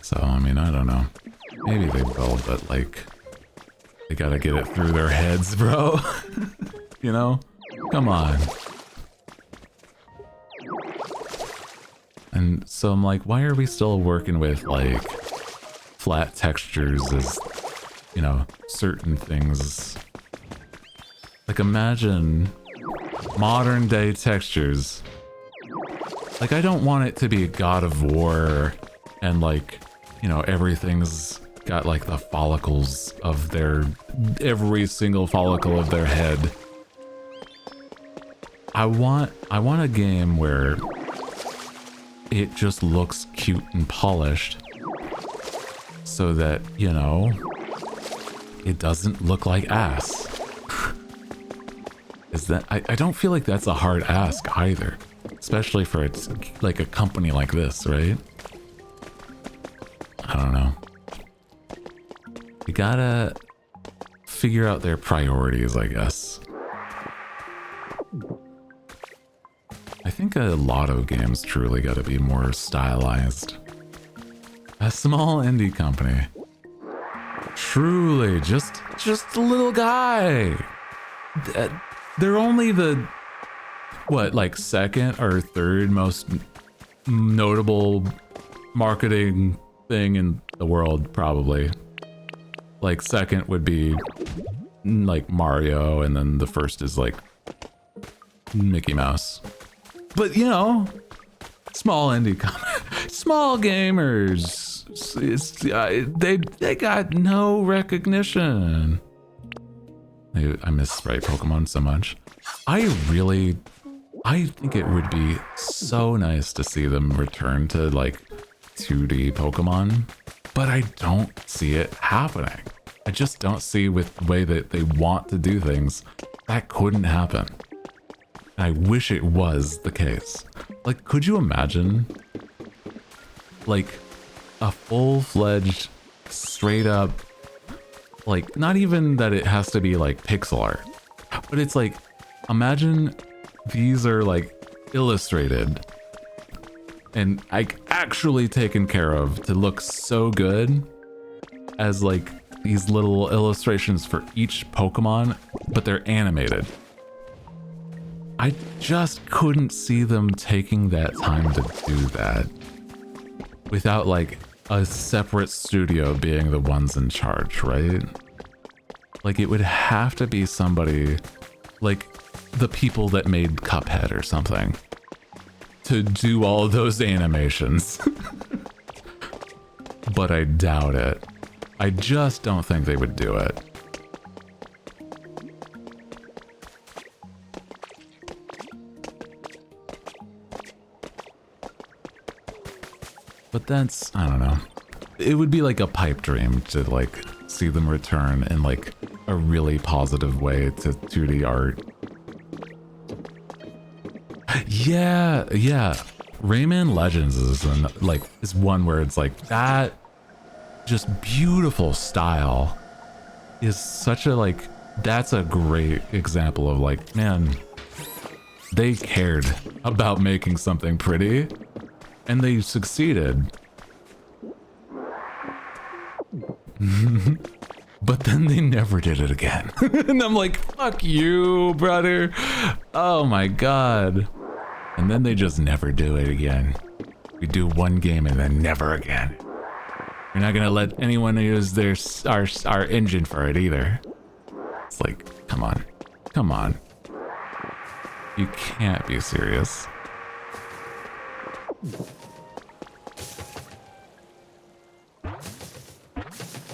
So, I mean, I don't know. Maybe they will, but like, they gotta get it through their heads, bro. You know? Come on. And so I'm like, why are we still working with like flat textures as, you know, certain things? Like imagine modern day textures. Like I don't want it to be God of War and like, you know, everything's got like the follicles of their, every single follicle of their head. I want a game where it just looks cute and polished so that, you know, it doesn't look like ass. Is that, I don't feel like that's a hard ask either, especially for it's like a company like this, right? I don't know. You gotta figure out their priorities, I guess. I think a lot of games truly gotta be more stylized. A small indie company. Truly, just a little guy. They're only the, what, like second or third most notable marketing thing in the world, probably. Like second would be like Mario, and then the first is like Mickey Mouse. But you know, small indie small gamers, they got no recognition. I miss Sprite Pokemon so much. I think it would be so nice to see them return to like 2D Pokemon, but I don't see it happening. I just don't see with the way that they want to do things, that couldn't happen. I wish it was the case. Like, could you imagine like a full-fledged, straight up, like not even that it has to be like pixel art, but it's like, imagine these are like illustrated and like actually taken care of to look so good as like these little illustrations for each Pokemon, but they're animated. I just couldn't see them taking that time to do that without like a separate studio being the ones in charge, right? Like it would have to be somebody like the people that made Cuphead or something to do all those animations. But I doubt it. I just don't think they would do it. But that's, I don't know. It would be like a pipe dream to like see them return in like a really positive way to 2D art. Yeah. Rayman Legends is one where it's like that just beautiful style is such a like, that's a great example of like, man, they cared about making something pretty and they succeeded. But then they never did it again. And I'm like, fuck you, brother. Oh my god. And then they just never do it again. We do one game and then never again. We're not gonna let anyone use our engine for it either. It's like, come on. Come on. You can't be serious.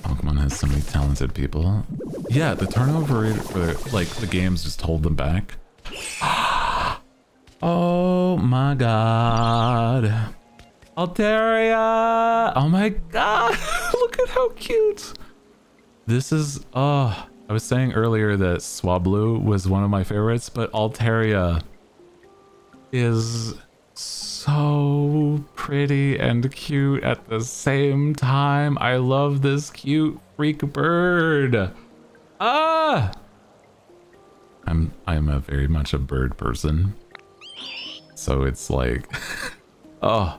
Pokemon has so many talented people. Yeah, the turnover rate for like the games just hold them back. Oh my god. Altaria! Oh my god! Look at how cute! This is, I was saying earlier that Swablu was one of my favorites, but Altaria is so pretty and cute at the same time. I love this cute freak bird. Ah! I'm a very much a bird person. So it's like, oh,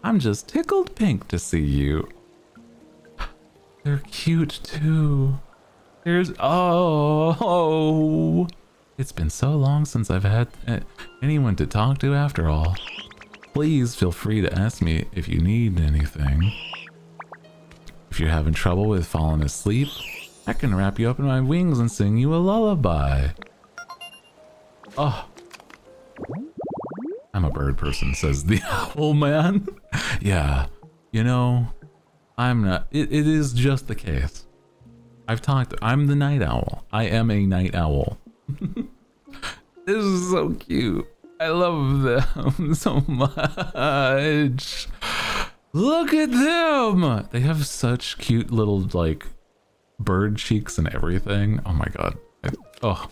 I'm just tickled pink to see you. They're cute too. There's, oh, it's been so long since I've had anyone to talk to after all. Please feel free to ask me if you need anything. If you're having trouble with falling asleep, I can wrap you up in my wings and sing you a lullaby. Oh. I'm a bird person, says the owl man. Yeah, you know, I'm not, it is just the case. I'm the night owl. I am a night owl. This is so cute. I love them so much. Look at them. They have such cute little like bird cheeks and everything. Oh my god. Oh.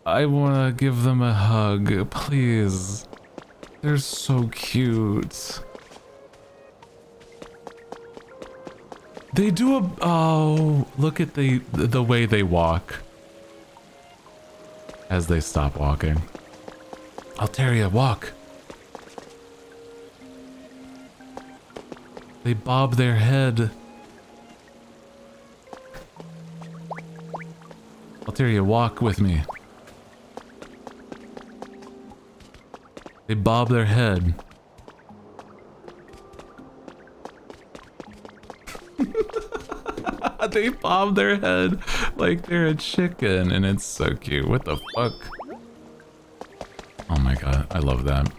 I want to give them a hug, please. They're so cute. They do a, oh, look at the way they walk as they stop walking. Altaria, walk. They bob their head. Altaria, walk with me. They bob their head. They bob their head like they're a chicken, and it's so cute. What the fuck? Oh my god, I love that.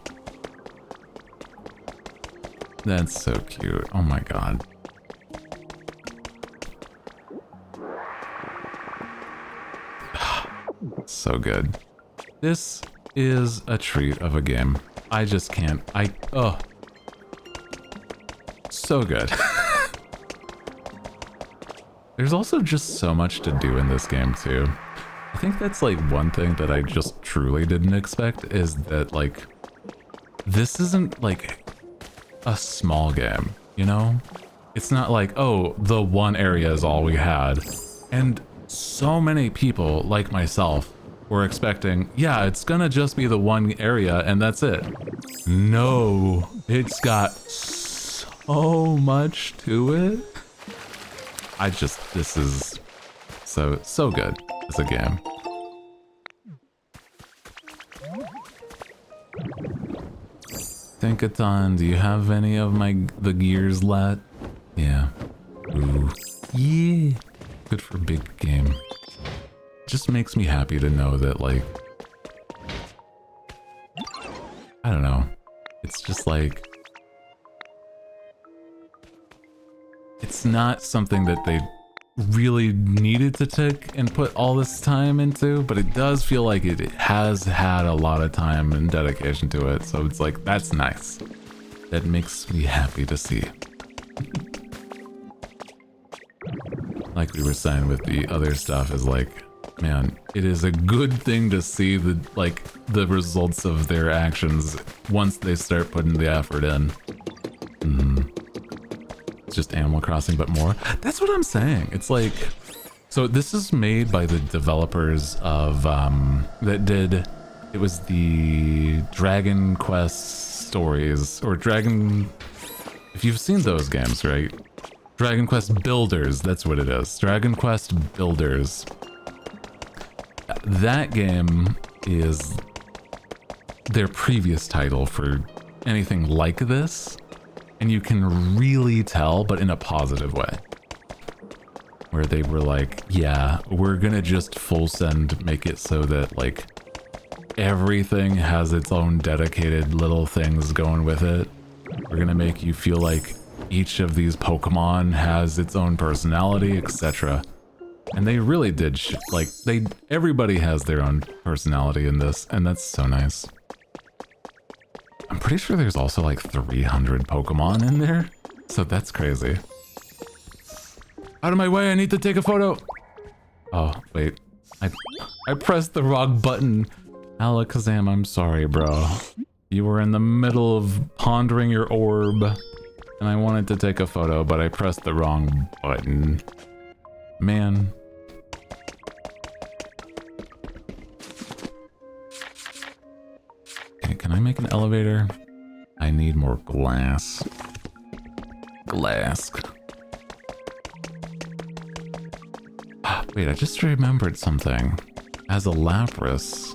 That's so cute. Oh my god. So good. This is a treat of a game. I just can't. Oh. So good. There's also just so much to do in this game too. I think that's like one thing that I just truly didn't expect is that like, this isn't like a small game, you know? It's not like, oh, the one area is all we had. And so many people like myself were expecting, yeah, it's gonna just be the one area and that's it. No, it's got so much to it. This is so good as a game. Tinkaton, do you have any of the gears left? Yeah. Ooh. Yeah. Good for big game. Just makes me happy to know that, like, I don't know. It's just like, it's not something that they really needed to take and put all this time into, but it does feel like it has had a lot of time and dedication to it. So it's like, that's nice. That makes me happy to see. Like we were saying with the other stuff is like, man, it is a good thing to see the results of their actions once they start putting the effort in. It's just Animal Crossing, but more. That's what I'm saying. It's like, so this is made by the developers of, that did, it was the Dragon Quest stories, or if you've seen those games, right? Dragon Quest Builders, that's what it is. Dragon Quest Builders. That game is their previous title for anything like this, and you can really tell, but in a positive way, where they were like, yeah, we're gonna just full send make it so that like everything has its own dedicated little things going with it. We're gonna make you feel like each of these Pokemon has its own personality, etc. And they really did like everybody has their own personality in this, and that's so nice. I'm pretty sure there's also like 300 Pokemon in there, so that's crazy. Out of my way, I need to take a photo. Oh, wait. I pressed the wrong button. Alakazam, I'm sorry, bro. You were in the middle of pondering your orb, and I wanted to take a photo, but I pressed the wrong button. Man. Okay, can I make an elevator? I need more glass. Glass. Wait, I just remembered something. As a Lapras...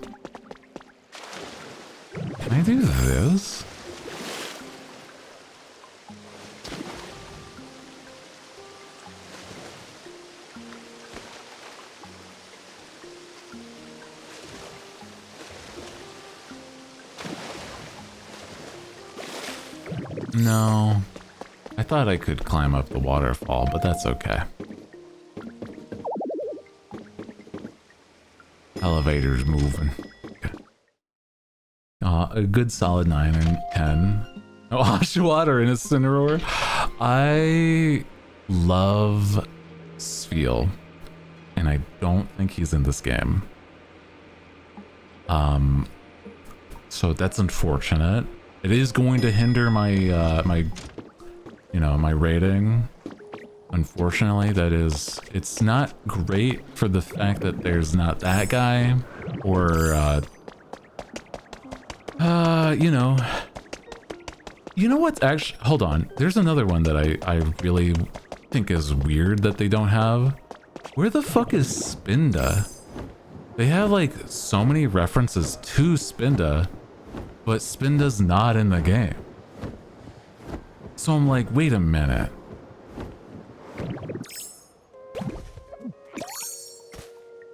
Can I do this? No. I thought I could climb up the waterfall, but that's okay. Elevator's moving. A good solid 9 and 10. Oh, Oshwater and Incineroar. I love Spheal, and I don't think he's in this game. So that's unfortunate. It is going to hinder my my rating. Unfortunately, it's not great for the fact that there's not that guy, or you know what's actually, hold on, there's another one that I really think is weird that they don't have. Where the fuck is Spinda? They have like so many references to Spinda, but Spinda's not in the game. So I'm like, wait a minute.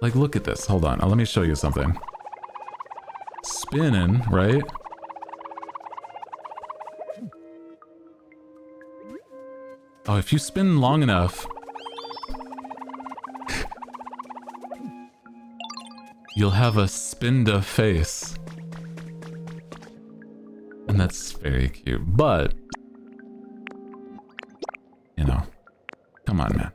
Like, look at this. Hold on. Let me show you something. Spinning, right? Oh, if you spin long enough, you'll have a Spinda face. And that's very cute. But, you know, come on, man.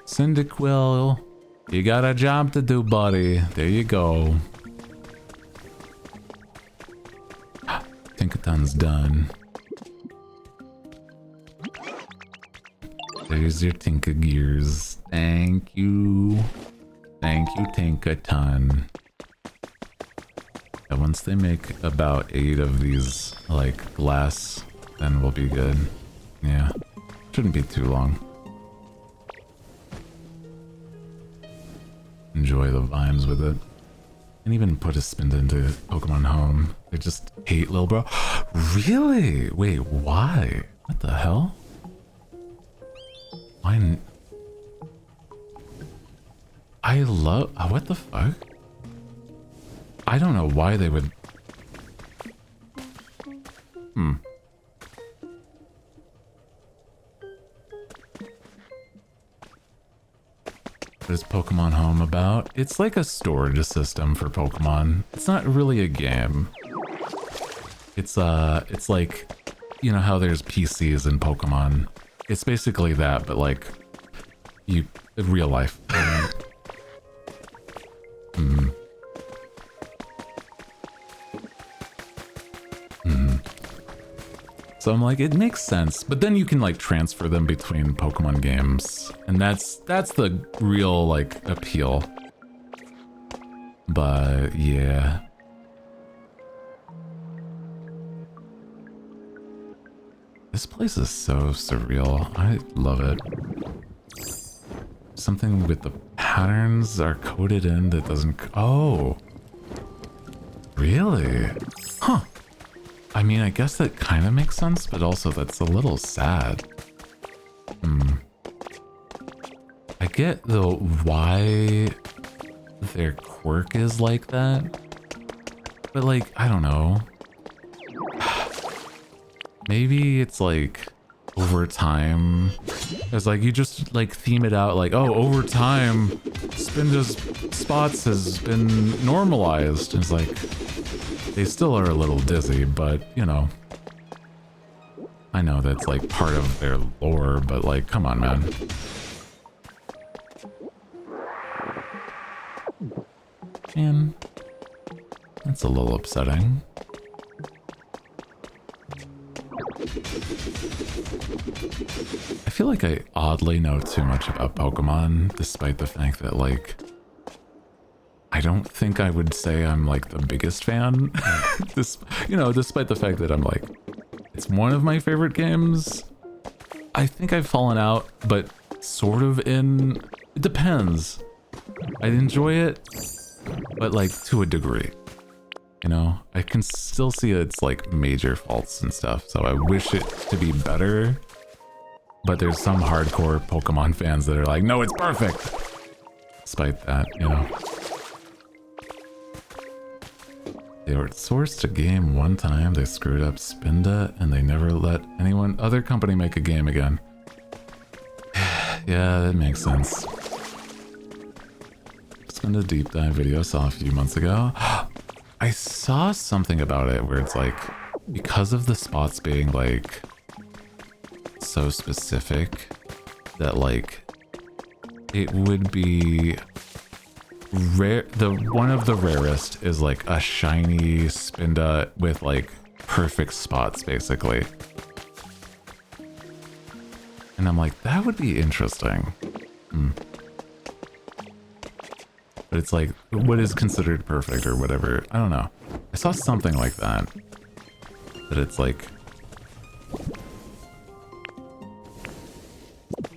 Cyndaquil, you got a job to do, buddy. There you go. Tinkaton's done. There's your Tinka Gears. Thank you. Thank you, Tinkaton. And once they make about 8 of these, like, glass, then we'll be good. Yeah. Shouldn't be too long. Enjoy the vibes with it. And even put a spin into Pokemon Home. They just hate Lil Bro. Really? Wait, why? What the hell? Why? I love... what the fuck? I don't know why they would... What is Pokemon Home about? It's like a storage system for Pokemon. It's not really a game. It's like, you know how there's PCs in Pokemon? It's basically that, but like, real life. So I'm like, it makes sense, but then you can like transfer them between Pokemon games, and that's the real like appeal. But yeah. This place is so surreal. I love it. Something with the patterns are coded in that doesn't... Oh. Really? Huh. I mean, I guess that kind of makes sense, but also that's a little sad. I get the why their quirk is like that, but like, I don't know. Maybe it's like over time. It's like you just like theme it out like, oh, over time, Spinda's spots has been normalized. And it's like, they still are a little dizzy, but you know, I know that's like part of their lore, but like, come on, man. Man, that's a little upsetting. I feel like I oddly know too much about Pokemon, despite the fact that, like, I don't think I would say I'm, like, the biggest fan. Despite the fact that I'm, like, it's one of my favorite games. I think I've fallen out, but sort of in... It depends. I'd enjoy it, but, like, to a degree. You know, I can still see its like major faults and stuff, so I wish it to be better. But there's some hardcore Pokemon fans that are like, no, it's perfect! Despite that, you know. They were sourced a game one time, they screwed up Spinda, and they never let other company make a game again. Yeah, that makes sense. Spinda deep dive video I saw a few months ago. I saw something about it where it's like, because of the spots being like so specific, that like it would be rare. One of the rarest is like a shiny Spinda with like perfect spots, basically. And I'm like, that would be interesting. But it's like, what is considered perfect or whatever? I don't know. I saw something like that. But it's like...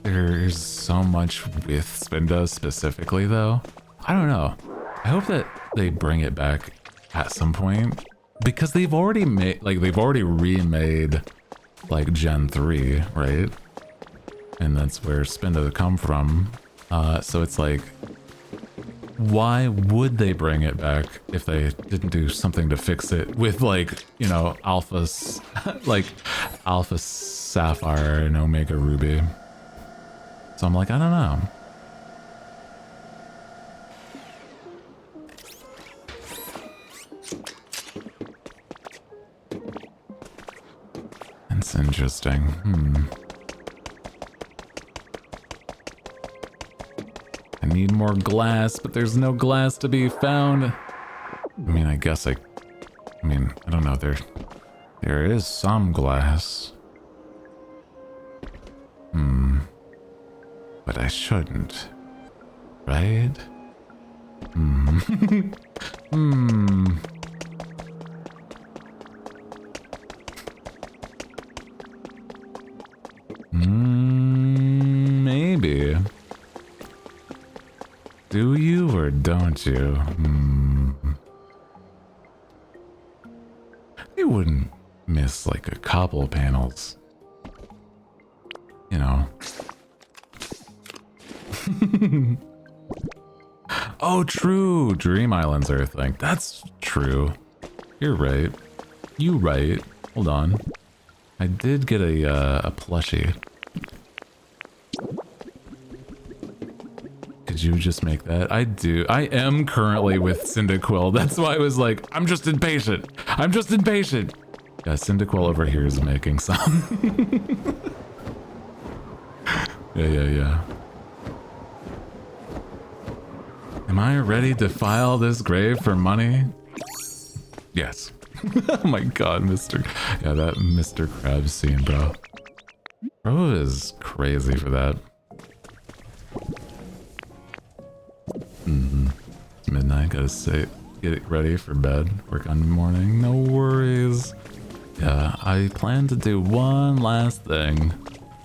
There's so much with Spinda specifically, though. I don't know. I hope that they bring it back at some point. Because they've already made... Like, they've already remade, like, Gen 3, right? And that's where Spinda come from. So it's like... Why would they bring it back if they didn't do something to fix it with, like, you know, Alpha Sapphire and Omega Ruby? So I'm like, I don't know. That's interesting. I need more glass, but there's no glass to be found. I mean, I guess I don't know. There is some glass. But I shouldn't. Right? Maybe. Do you or don't you? You wouldn't miss like a couple panels. You know. Oh, true. Dream Islands are a thing. That's true. You're right. You right. Hold on. I did get a plushie. Did you just make that? I do. I am currently with Cyndaquil. That's why I was like, I'm just impatient. I'm just impatient. Yeah, Cyndaquil over here is making some. Yeah. Am I ready to file this grave for money? Yes. Oh my god, Mr. Yeah, that Mr. Krabs scene, bro. Bro is crazy for that. It's midnight, gotta get ready for bed. Work on the morning, no worries. Yeah, I plan to do one last thing.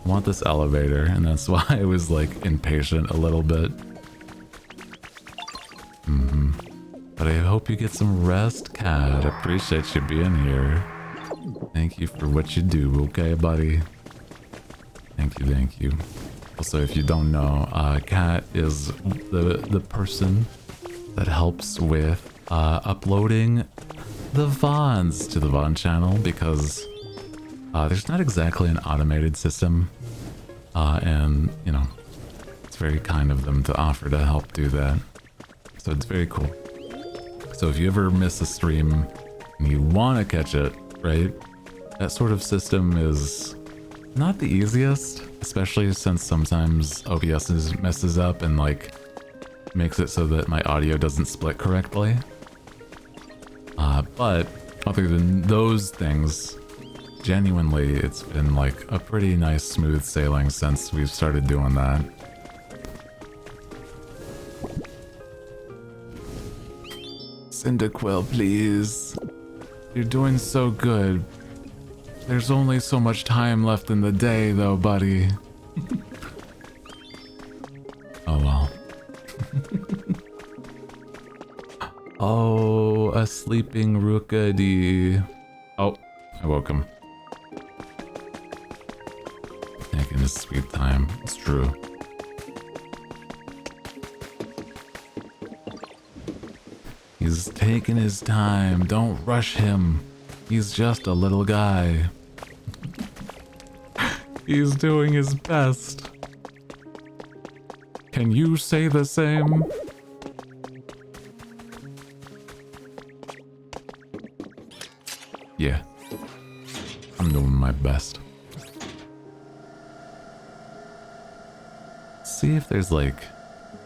I want this elevator, and that's why I was like impatient a little bit. But I hope you get some rest, Cat. Appreciate you being here. Thank you for what you do, okay, buddy? Thank you, thank you. Also, if you don't know, Cat is the person that helps with uploading the Vods to the Vod channel, because there's not exactly an automated system, and, you know, it's very kind of them to offer to help do that. So it's very cool. So if you ever miss a stream and you want to catch it, right, that sort of system is not the easiest, especially since sometimes OBS messes up and like makes it so that my audio doesn't split correctly. But other than those things, genuinely it's been like a pretty nice smooth sailing since we've started doing that. Cyndaquil, please. You're doing so good. There's only so much time left in the day, though, buddy. Oh, well. Oh, a sleeping Rookadi. Oh, I woke him. Taking his sweet time. It's true. He's taking his time. Don't rush him. He's just a little guy. He's doing his best. Can you say the same? Yeah. I'm doing my best. See if there's like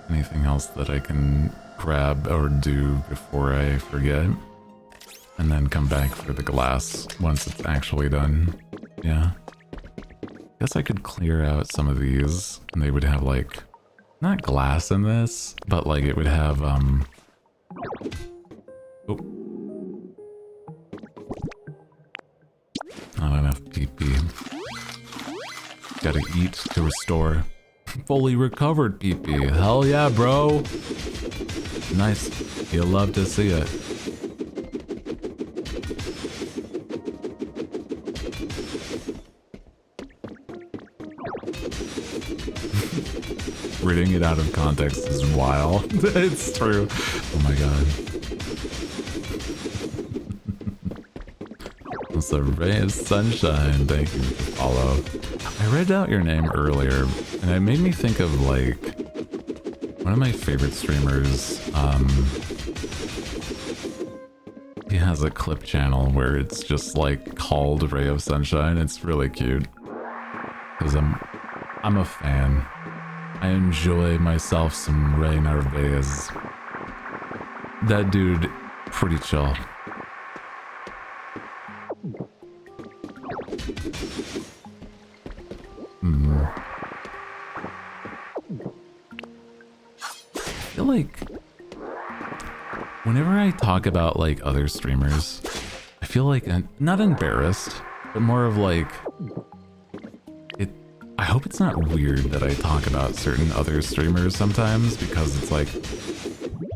anything else that I can grab or do before I forget. And then come back for the glass once it's actually done. Yeah. Guess I could clear out some of these and they would have like, not glass in this, but like it would have, oh. Not enough PP. Gotta eat to restore. Fully recovered PP. Hell yeah, bro. Nice. You'll love to see it. Reading it out of context is wild. It's true. Oh my god. It's a ray of sunshine. Thank you for the follow. I read out your name earlier, and it made me think of like one of my favorite streamers. He has a clip channel where it's just like called Ray of Sunshine. It's really cute because I'm a fan. I enjoy myself some Ray Narvaez. That dude, pretty chill. I feel like whenever I talk about like other streamers, I feel like I'm not embarrassed, but more of like I hope it's not weird that I talk about certain other streamers sometimes, because it's like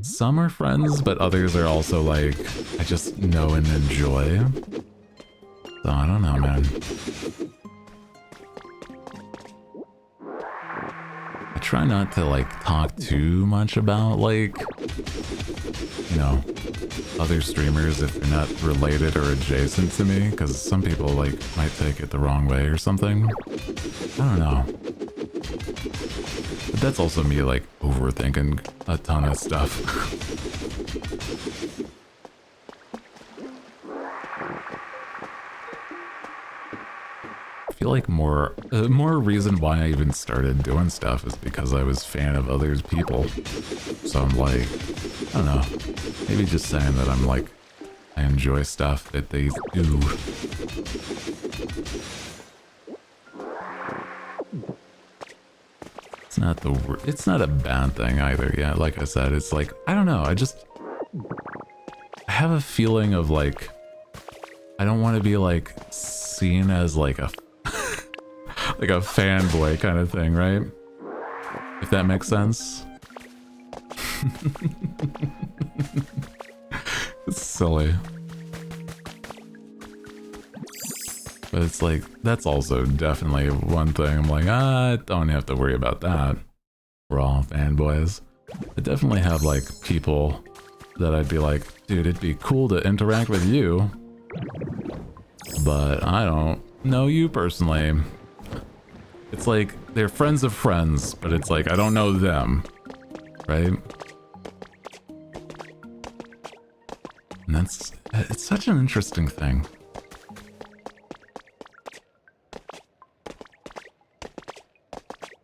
some are friends, but others are also like I just know and enjoy. So I don't know, man. I try not to like talk too much about like, you know, other streamers if they're not related or adjacent to me, because some people like might take it the wrong way or something. I don't know. But that's also me like overthinking a ton of stuff. I feel like more reason why I even started doing stuff is because I was a fan of other people. So I'm like, I don't know, maybe just saying that I'm like, I enjoy stuff that they do. It's not a bad thing either. Yeah, like I said, it's like, I don't know, I have a feeling of like, I don't want to be like seen as like a like a fanboy kind of thing, right? If that makes sense. It's silly. But it's like, that's also definitely one thing. I'm like, I don't have to worry about that. We're all fanboys. I definitely have like people that I'd be like, dude, it'd be cool to interact with you, but I don't know you personally. It's like, they're friends of friends, but it's like, I don't know them, right? And it's such an interesting thing.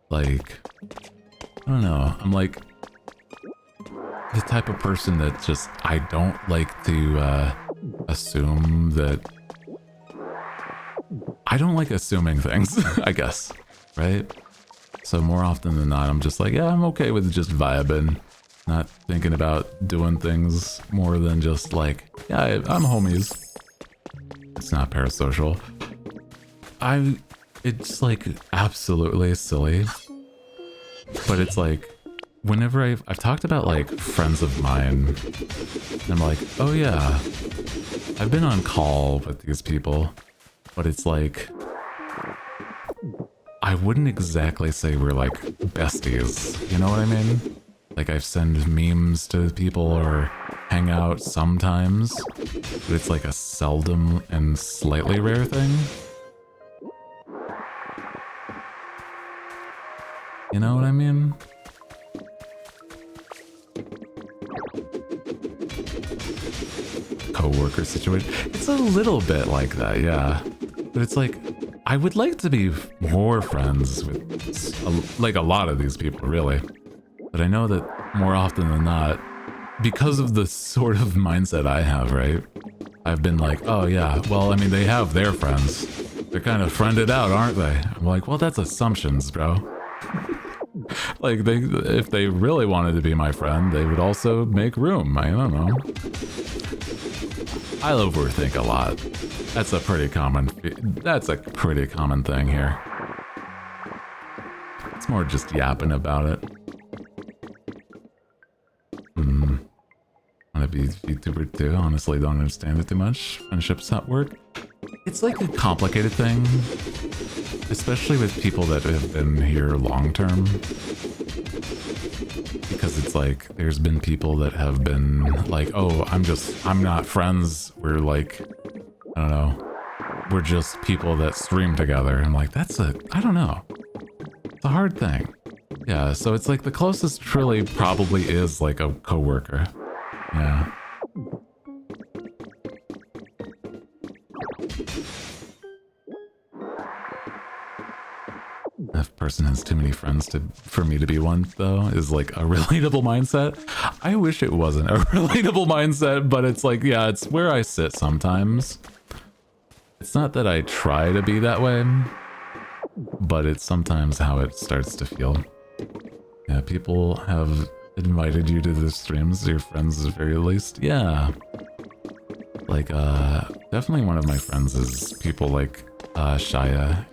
Like, I don't know, I'm like the type of person that just, I don't like to assume that, I don't like assuming things, I guess, right? So more often than not, I'm just like, yeah, I'm okay with just vibing, not thinking about doing things more than just like, yeah, I'm homies. It's not parasocial. It's like absolutely silly, but it's like, whenever I've talked about like friends of mine, I'm like, oh yeah, I've been on call with these people, but it's like, I wouldn't exactly say we're like besties, you know what I mean? Like I've sent memes to people or hang out sometimes, but it's like a seldom and slightly rare thing. You know what I mean? Co-worker situation. It's a little bit like that, yeah. But it's like, I would like to be more friends with like a lot of these people, really. But I know that more often than not, because of the sort of mindset I have, right? I've been like, oh yeah, well, I mean, they have their friends. They're kind of friended out, aren't they? I'm like, well, that's assumptions, bro. Like, if they really wanted to be my friend, they would also make room. I don't know. I overthink a lot. That's a pretty common thing here. It's more just yapping about it. Want to be VTuber too? Honestly, don't understand it too much. Friendships at work. It's like a complicated thing, especially with people that have been here long term. Because it's like, there's been people that have been like, oh, I'm not friends. We're like, I don't know. We're just people that stream together. I'm like, I don't know. It's a hard thing. Yeah, so it's like the closest truly probably is like a coworker. Yeah. If person has too many friends for me to be one, though, is like a relatable mindset. I wish it wasn't a relatable mindset, but it's like, yeah, it's where I sit sometimes. It's not that I try to be that way, but it's sometimes how it starts to feel. Yeah, people have invited you to the streams, your friends at the very least. Yeah. Like, definitely one of my friends is people like, Shia.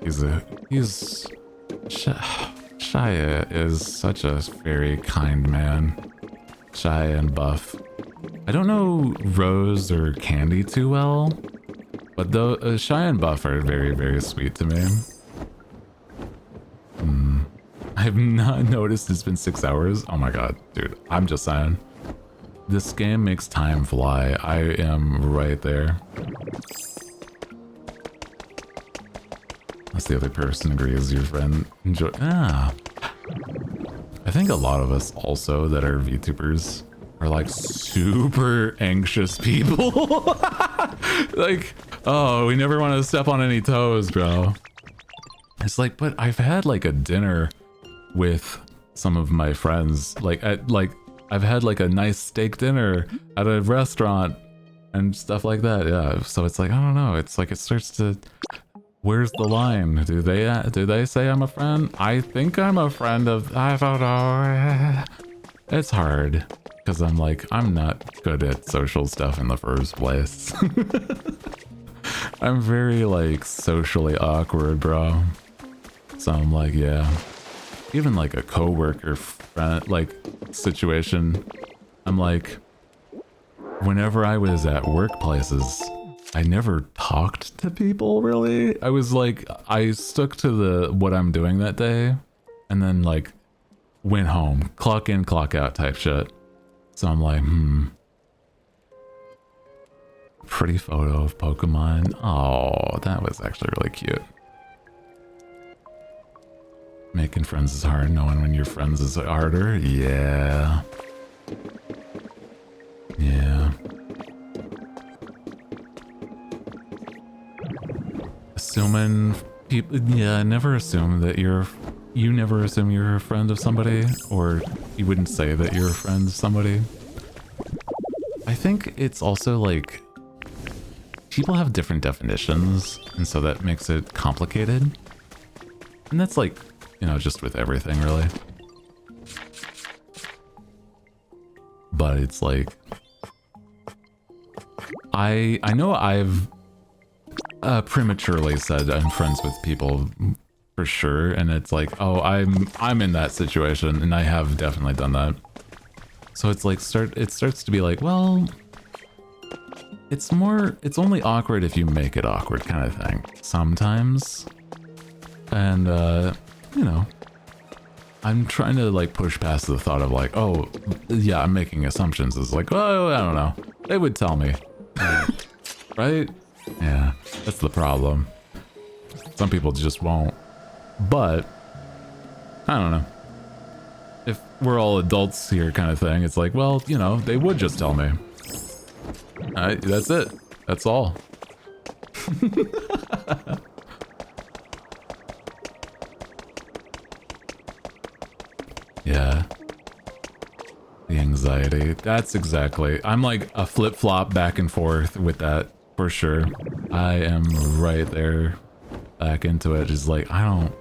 Shia is such a very kind man. Shia and Buff. I don't know Rose or Candy too well, but though Shia and Buff are very, very sweet to me. I've not noticed it's been 6 hours. Oh my god, dude, I'm just saying. This game makes time fly. I am right there. Unless the other person agrees, your friend enjoy. I think a lot of us also that are VTubers are like super anxious people. Like, oh, we never want to step on any toes, bro. It's like, but I've had like a dinner with some of my friends. I've had like a nice steak dinner at a restaurant and stuff like that. Yeah, so it's like, I don't know. It's like it starts to. Where's the line? Do they say I'm a friend? I think I'm a friend of. I don't know. It's hard because I'm like, I'm not good at social stuff in the first place. I'm very like socially awkward, bro. So I'm like, yeah. Even like a coworker friend like situation, I'm like, whenever I was at workplaces, I never talked to people really. I was like, I stuck to the what I'm doing that day, and then like went home, clock in, clock out type shit. So I'm like, pretty photo of Pokemon. Oh, that was actually really cute. Making friends is hard, knowing when your friends is harder. Yeah. Yeah. Assuming people, yeah, never assume that you never assume you're a friend of somebody, or you wouldn't say that you're a friend of somebody. I think it's also like, people have different definitions, and so that makes it complicated. And that's like, you know, just with everything really. But it's like, I know I've prematurely said I'm friends with people for sure, and it's like, oh, I'm in that situation, and I have definitely done that. So it's like it starts to be like, well, it's only awkward if you make it awkward kind of thing sometimes. And you know, I'm trying to like push past the thought of like, oh yeah, I'm making assumptions. It's like, oh, I don't know, they would tell me. Right? Yeah, that's the problem. Some people just won't. But I don't know, if we're all adults here kind of thing, it's like, well, you know, they would just tell me. That's it. That's all. Yeah. The anxiety. That's exactly. I'm like a flip-flop back and forth with that for sure. I am right there back into it. Just like, I'm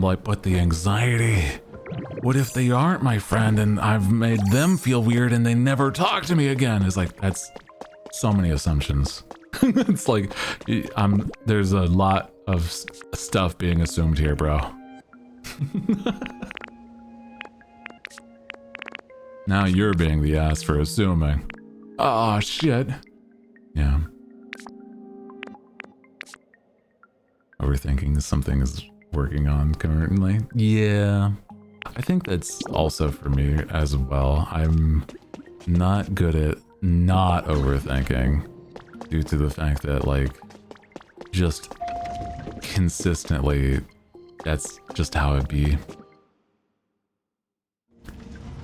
like, but the anxiety. What if they aren't my friend and I've made them feel weird and they never talk to me again? It's like, that's so many assumptions. It's like, there's a lot of stuff being assumed here, bro. Now you're being the ass for assuming. Oh, shit. Yeah. Overthinking is something is working on currently. Yeah. I think that's also for me as well. I'm not good at not overthinking due to the fact that, like, just consistently, that's just how it be.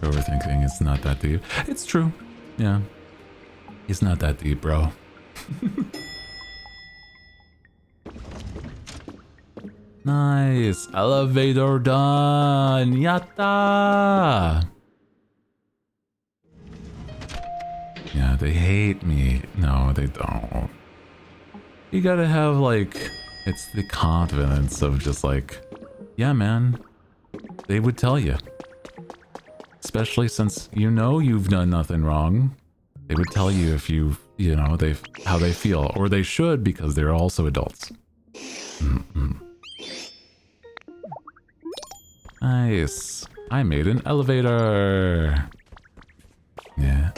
Overthinking is not that deep. It's true. Yeah. It's not that deep, bro. Nice. Elevator done. Yatta. Yeah, they hate me. No, they don't. You gotta have, like, it's the confidence of just like, yeah, man, they would tell you. Especially since you know you've done nothing wrong. They would tell you if you know, how they feel. Or they should, because they're also adults. Nice. I made an elevator. Yeah.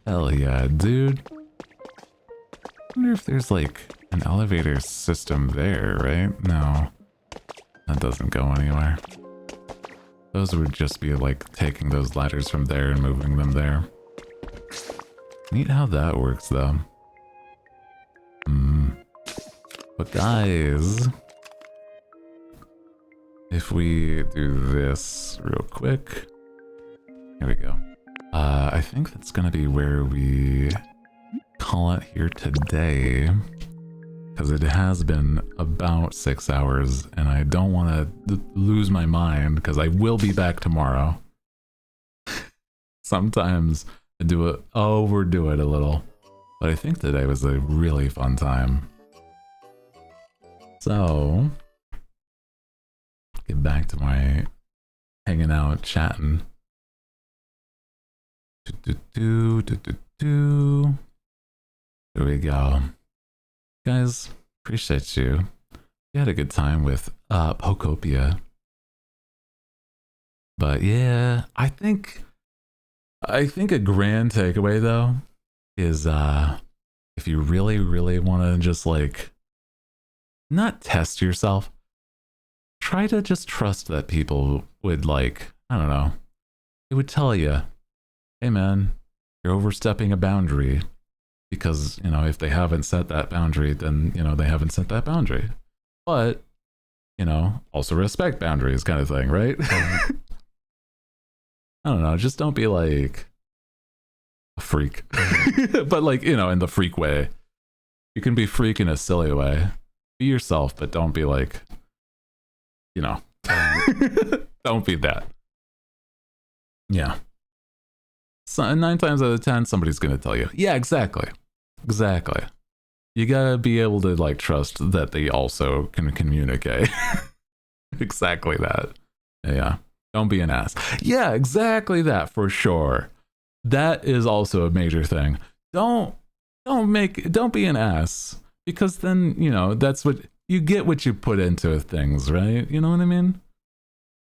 Hell yeah, dude. I wonder if there's like an elevator system there, right? No. That doesn't go anywhere. Those would just be like taking those ladders from there and moving them there. Neat how that works though. But guys, if we do this real quick, here we go. I think that's gonna be where we call it here today, because it has been about 6 hours and I don't want to lose my mind, because I will be back tomorrow. Sometimes I overdo it a little, but I think today was a really fun time. So, get back to my hanging out, chatting. There we go. Guys, appreciate you. You had a good time with Pokopia. But yeah, I think I think a grand takeaway though is if you really, really want to just like not test yourself, try to just trust that people would like, I don't know, it would tell you, hey man, you're overstepping a boundary. Because, you know, if they haven't set that boundary, then, you know, they haven't set that boundary. But, you know, also respect boundaries kind of thing, right? I don't know, just don't be like a freak. But like, you know, in the freak way. You can be freak in a silly way. Be yourself, but don't be like, you know, don't be that. Yeah. So 9 times out of 10, somebody's going to tell you. Yeah, exactly. Exactly. You gotta be able to like trust that they also can communicate. Exactly that. Yeah. Don't be an ass. Yeah, exactly that for sure. That is also a major thing. Don't be an ass, because then, you know, that's what you get, what you put into things, right? You know what I mean?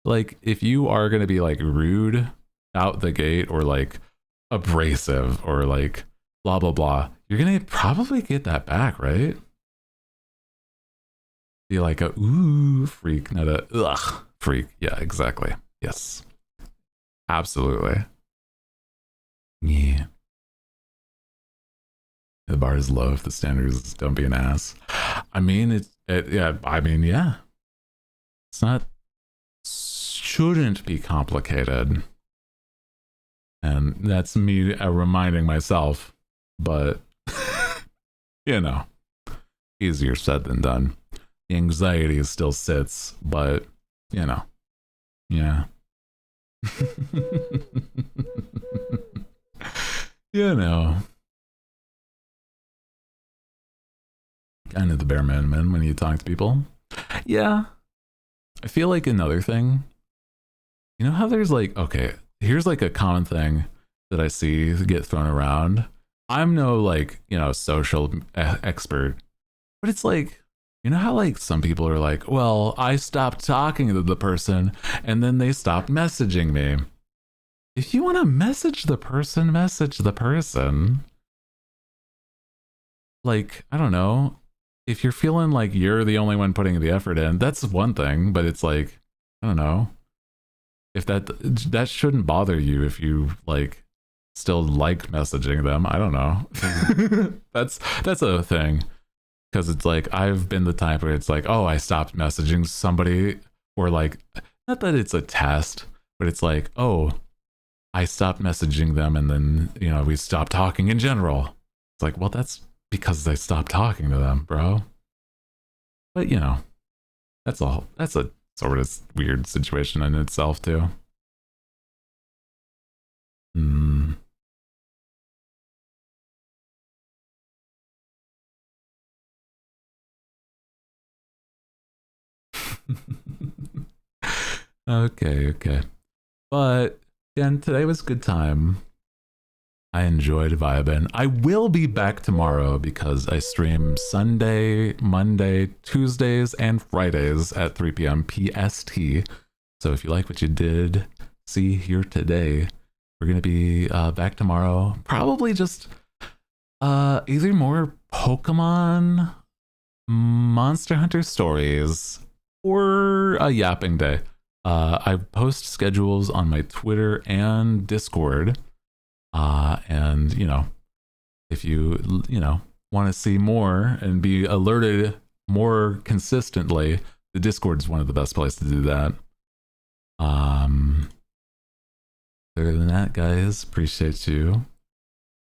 Like if you are going to be like rude out the gate or like abrasive or like blah blah blah, you're gonna probably get that back, right? Be like a ooh freak, not a ugh freak. Yeah, exactly. Yes, absolutely. Yeah. The bar is low if the standard is don't be an ass. I mean, yeah. I mean, yeah. It's not, shouldn't be complicated. And that's me reminding myself, but you know, easier said than done. The anxiety still sits, but you know, yeah. You know, kind of the bare minimum when you talk to people. Yeah. I feel like another thing, you know how there's like, okay, here's like a common thing that I see get thrown around. I'm no like, you know, social expert, but it's like, you know how like some people are like, well, I stopped talking to the person and then they stopped messaging me. If you want to message the person, message the person. Like, I don't know, if you're feeling like you're the only one putting the effort in, that's one thing, but it's like, I don't know, if that shouldn't bother you if you like still like messaging them. I don't know. that's a thing, because it's like I've been the type where it's like, oh, I stopped messaging somebody, or like, not that it's a test, but it's like, oh, I stopped messaging them and then, you know, we stopped talking in general. It's like, well, that's because I stopped talking to them, bro. But you know, that's all. That's a sort of weird situation in itself too. Okay. But again, today was a good time. I enjoyed vibing. I will be back tomorrow because I stream Sunday, Monday, Tuesdays, and Fridays at 3 p.m. PST. So if you like what you did see here today, we're going to be back tomorrow. Probably just either more Pokemon Monster Hunter stories or a yapping day. I post schedules on my Twitter and Discord. And you know, if you know, want to see more and be alerted more consistently, the Discord's one of the best places to do that. Other than that, guys, appreciate you.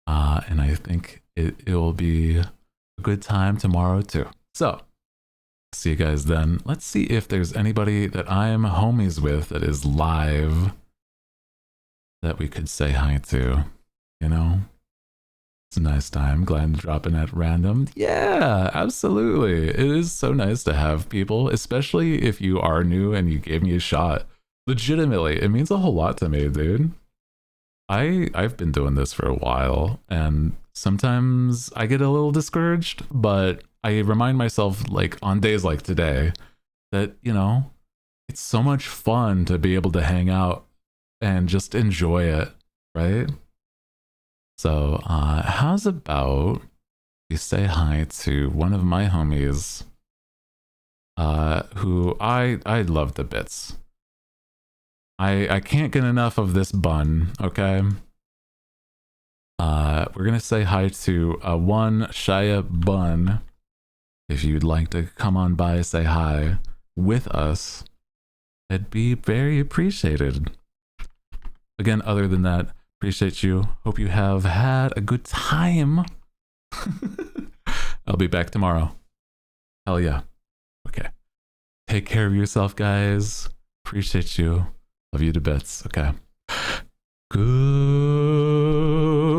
And I think it will be a good time tomorrow too. So see you guys then. Let's see if there's anybody that I'm homies with that is live that we could say hi to. You know, it's a nice time. Glad to drop in at random. Yeah, absolutely. It is so nice to have people, especially if you are new and you gave me a shot. Legitimately, it means a whole lot to me, dude. I've been doing this for a while, and sometimes I get a little discouraged, but I remind myself, like on days like today, that, you know, it's so much fun to be able to hang out and just enjoy it right? So, how's about you say hi to one of my homies, who I love the bits. I can't get enough of this bun, okay? We're gonna say hi to one Shia Bun. If you'd like to come on by, say hi with us, it'd be very appreciated. Again, other than that, appreciate you. Hope you have had a good time. I'll be back tomorrow. Hell yeah. Okay. Take care of yourself, guys. Appreciate you. Love you to bits. Okay. Good.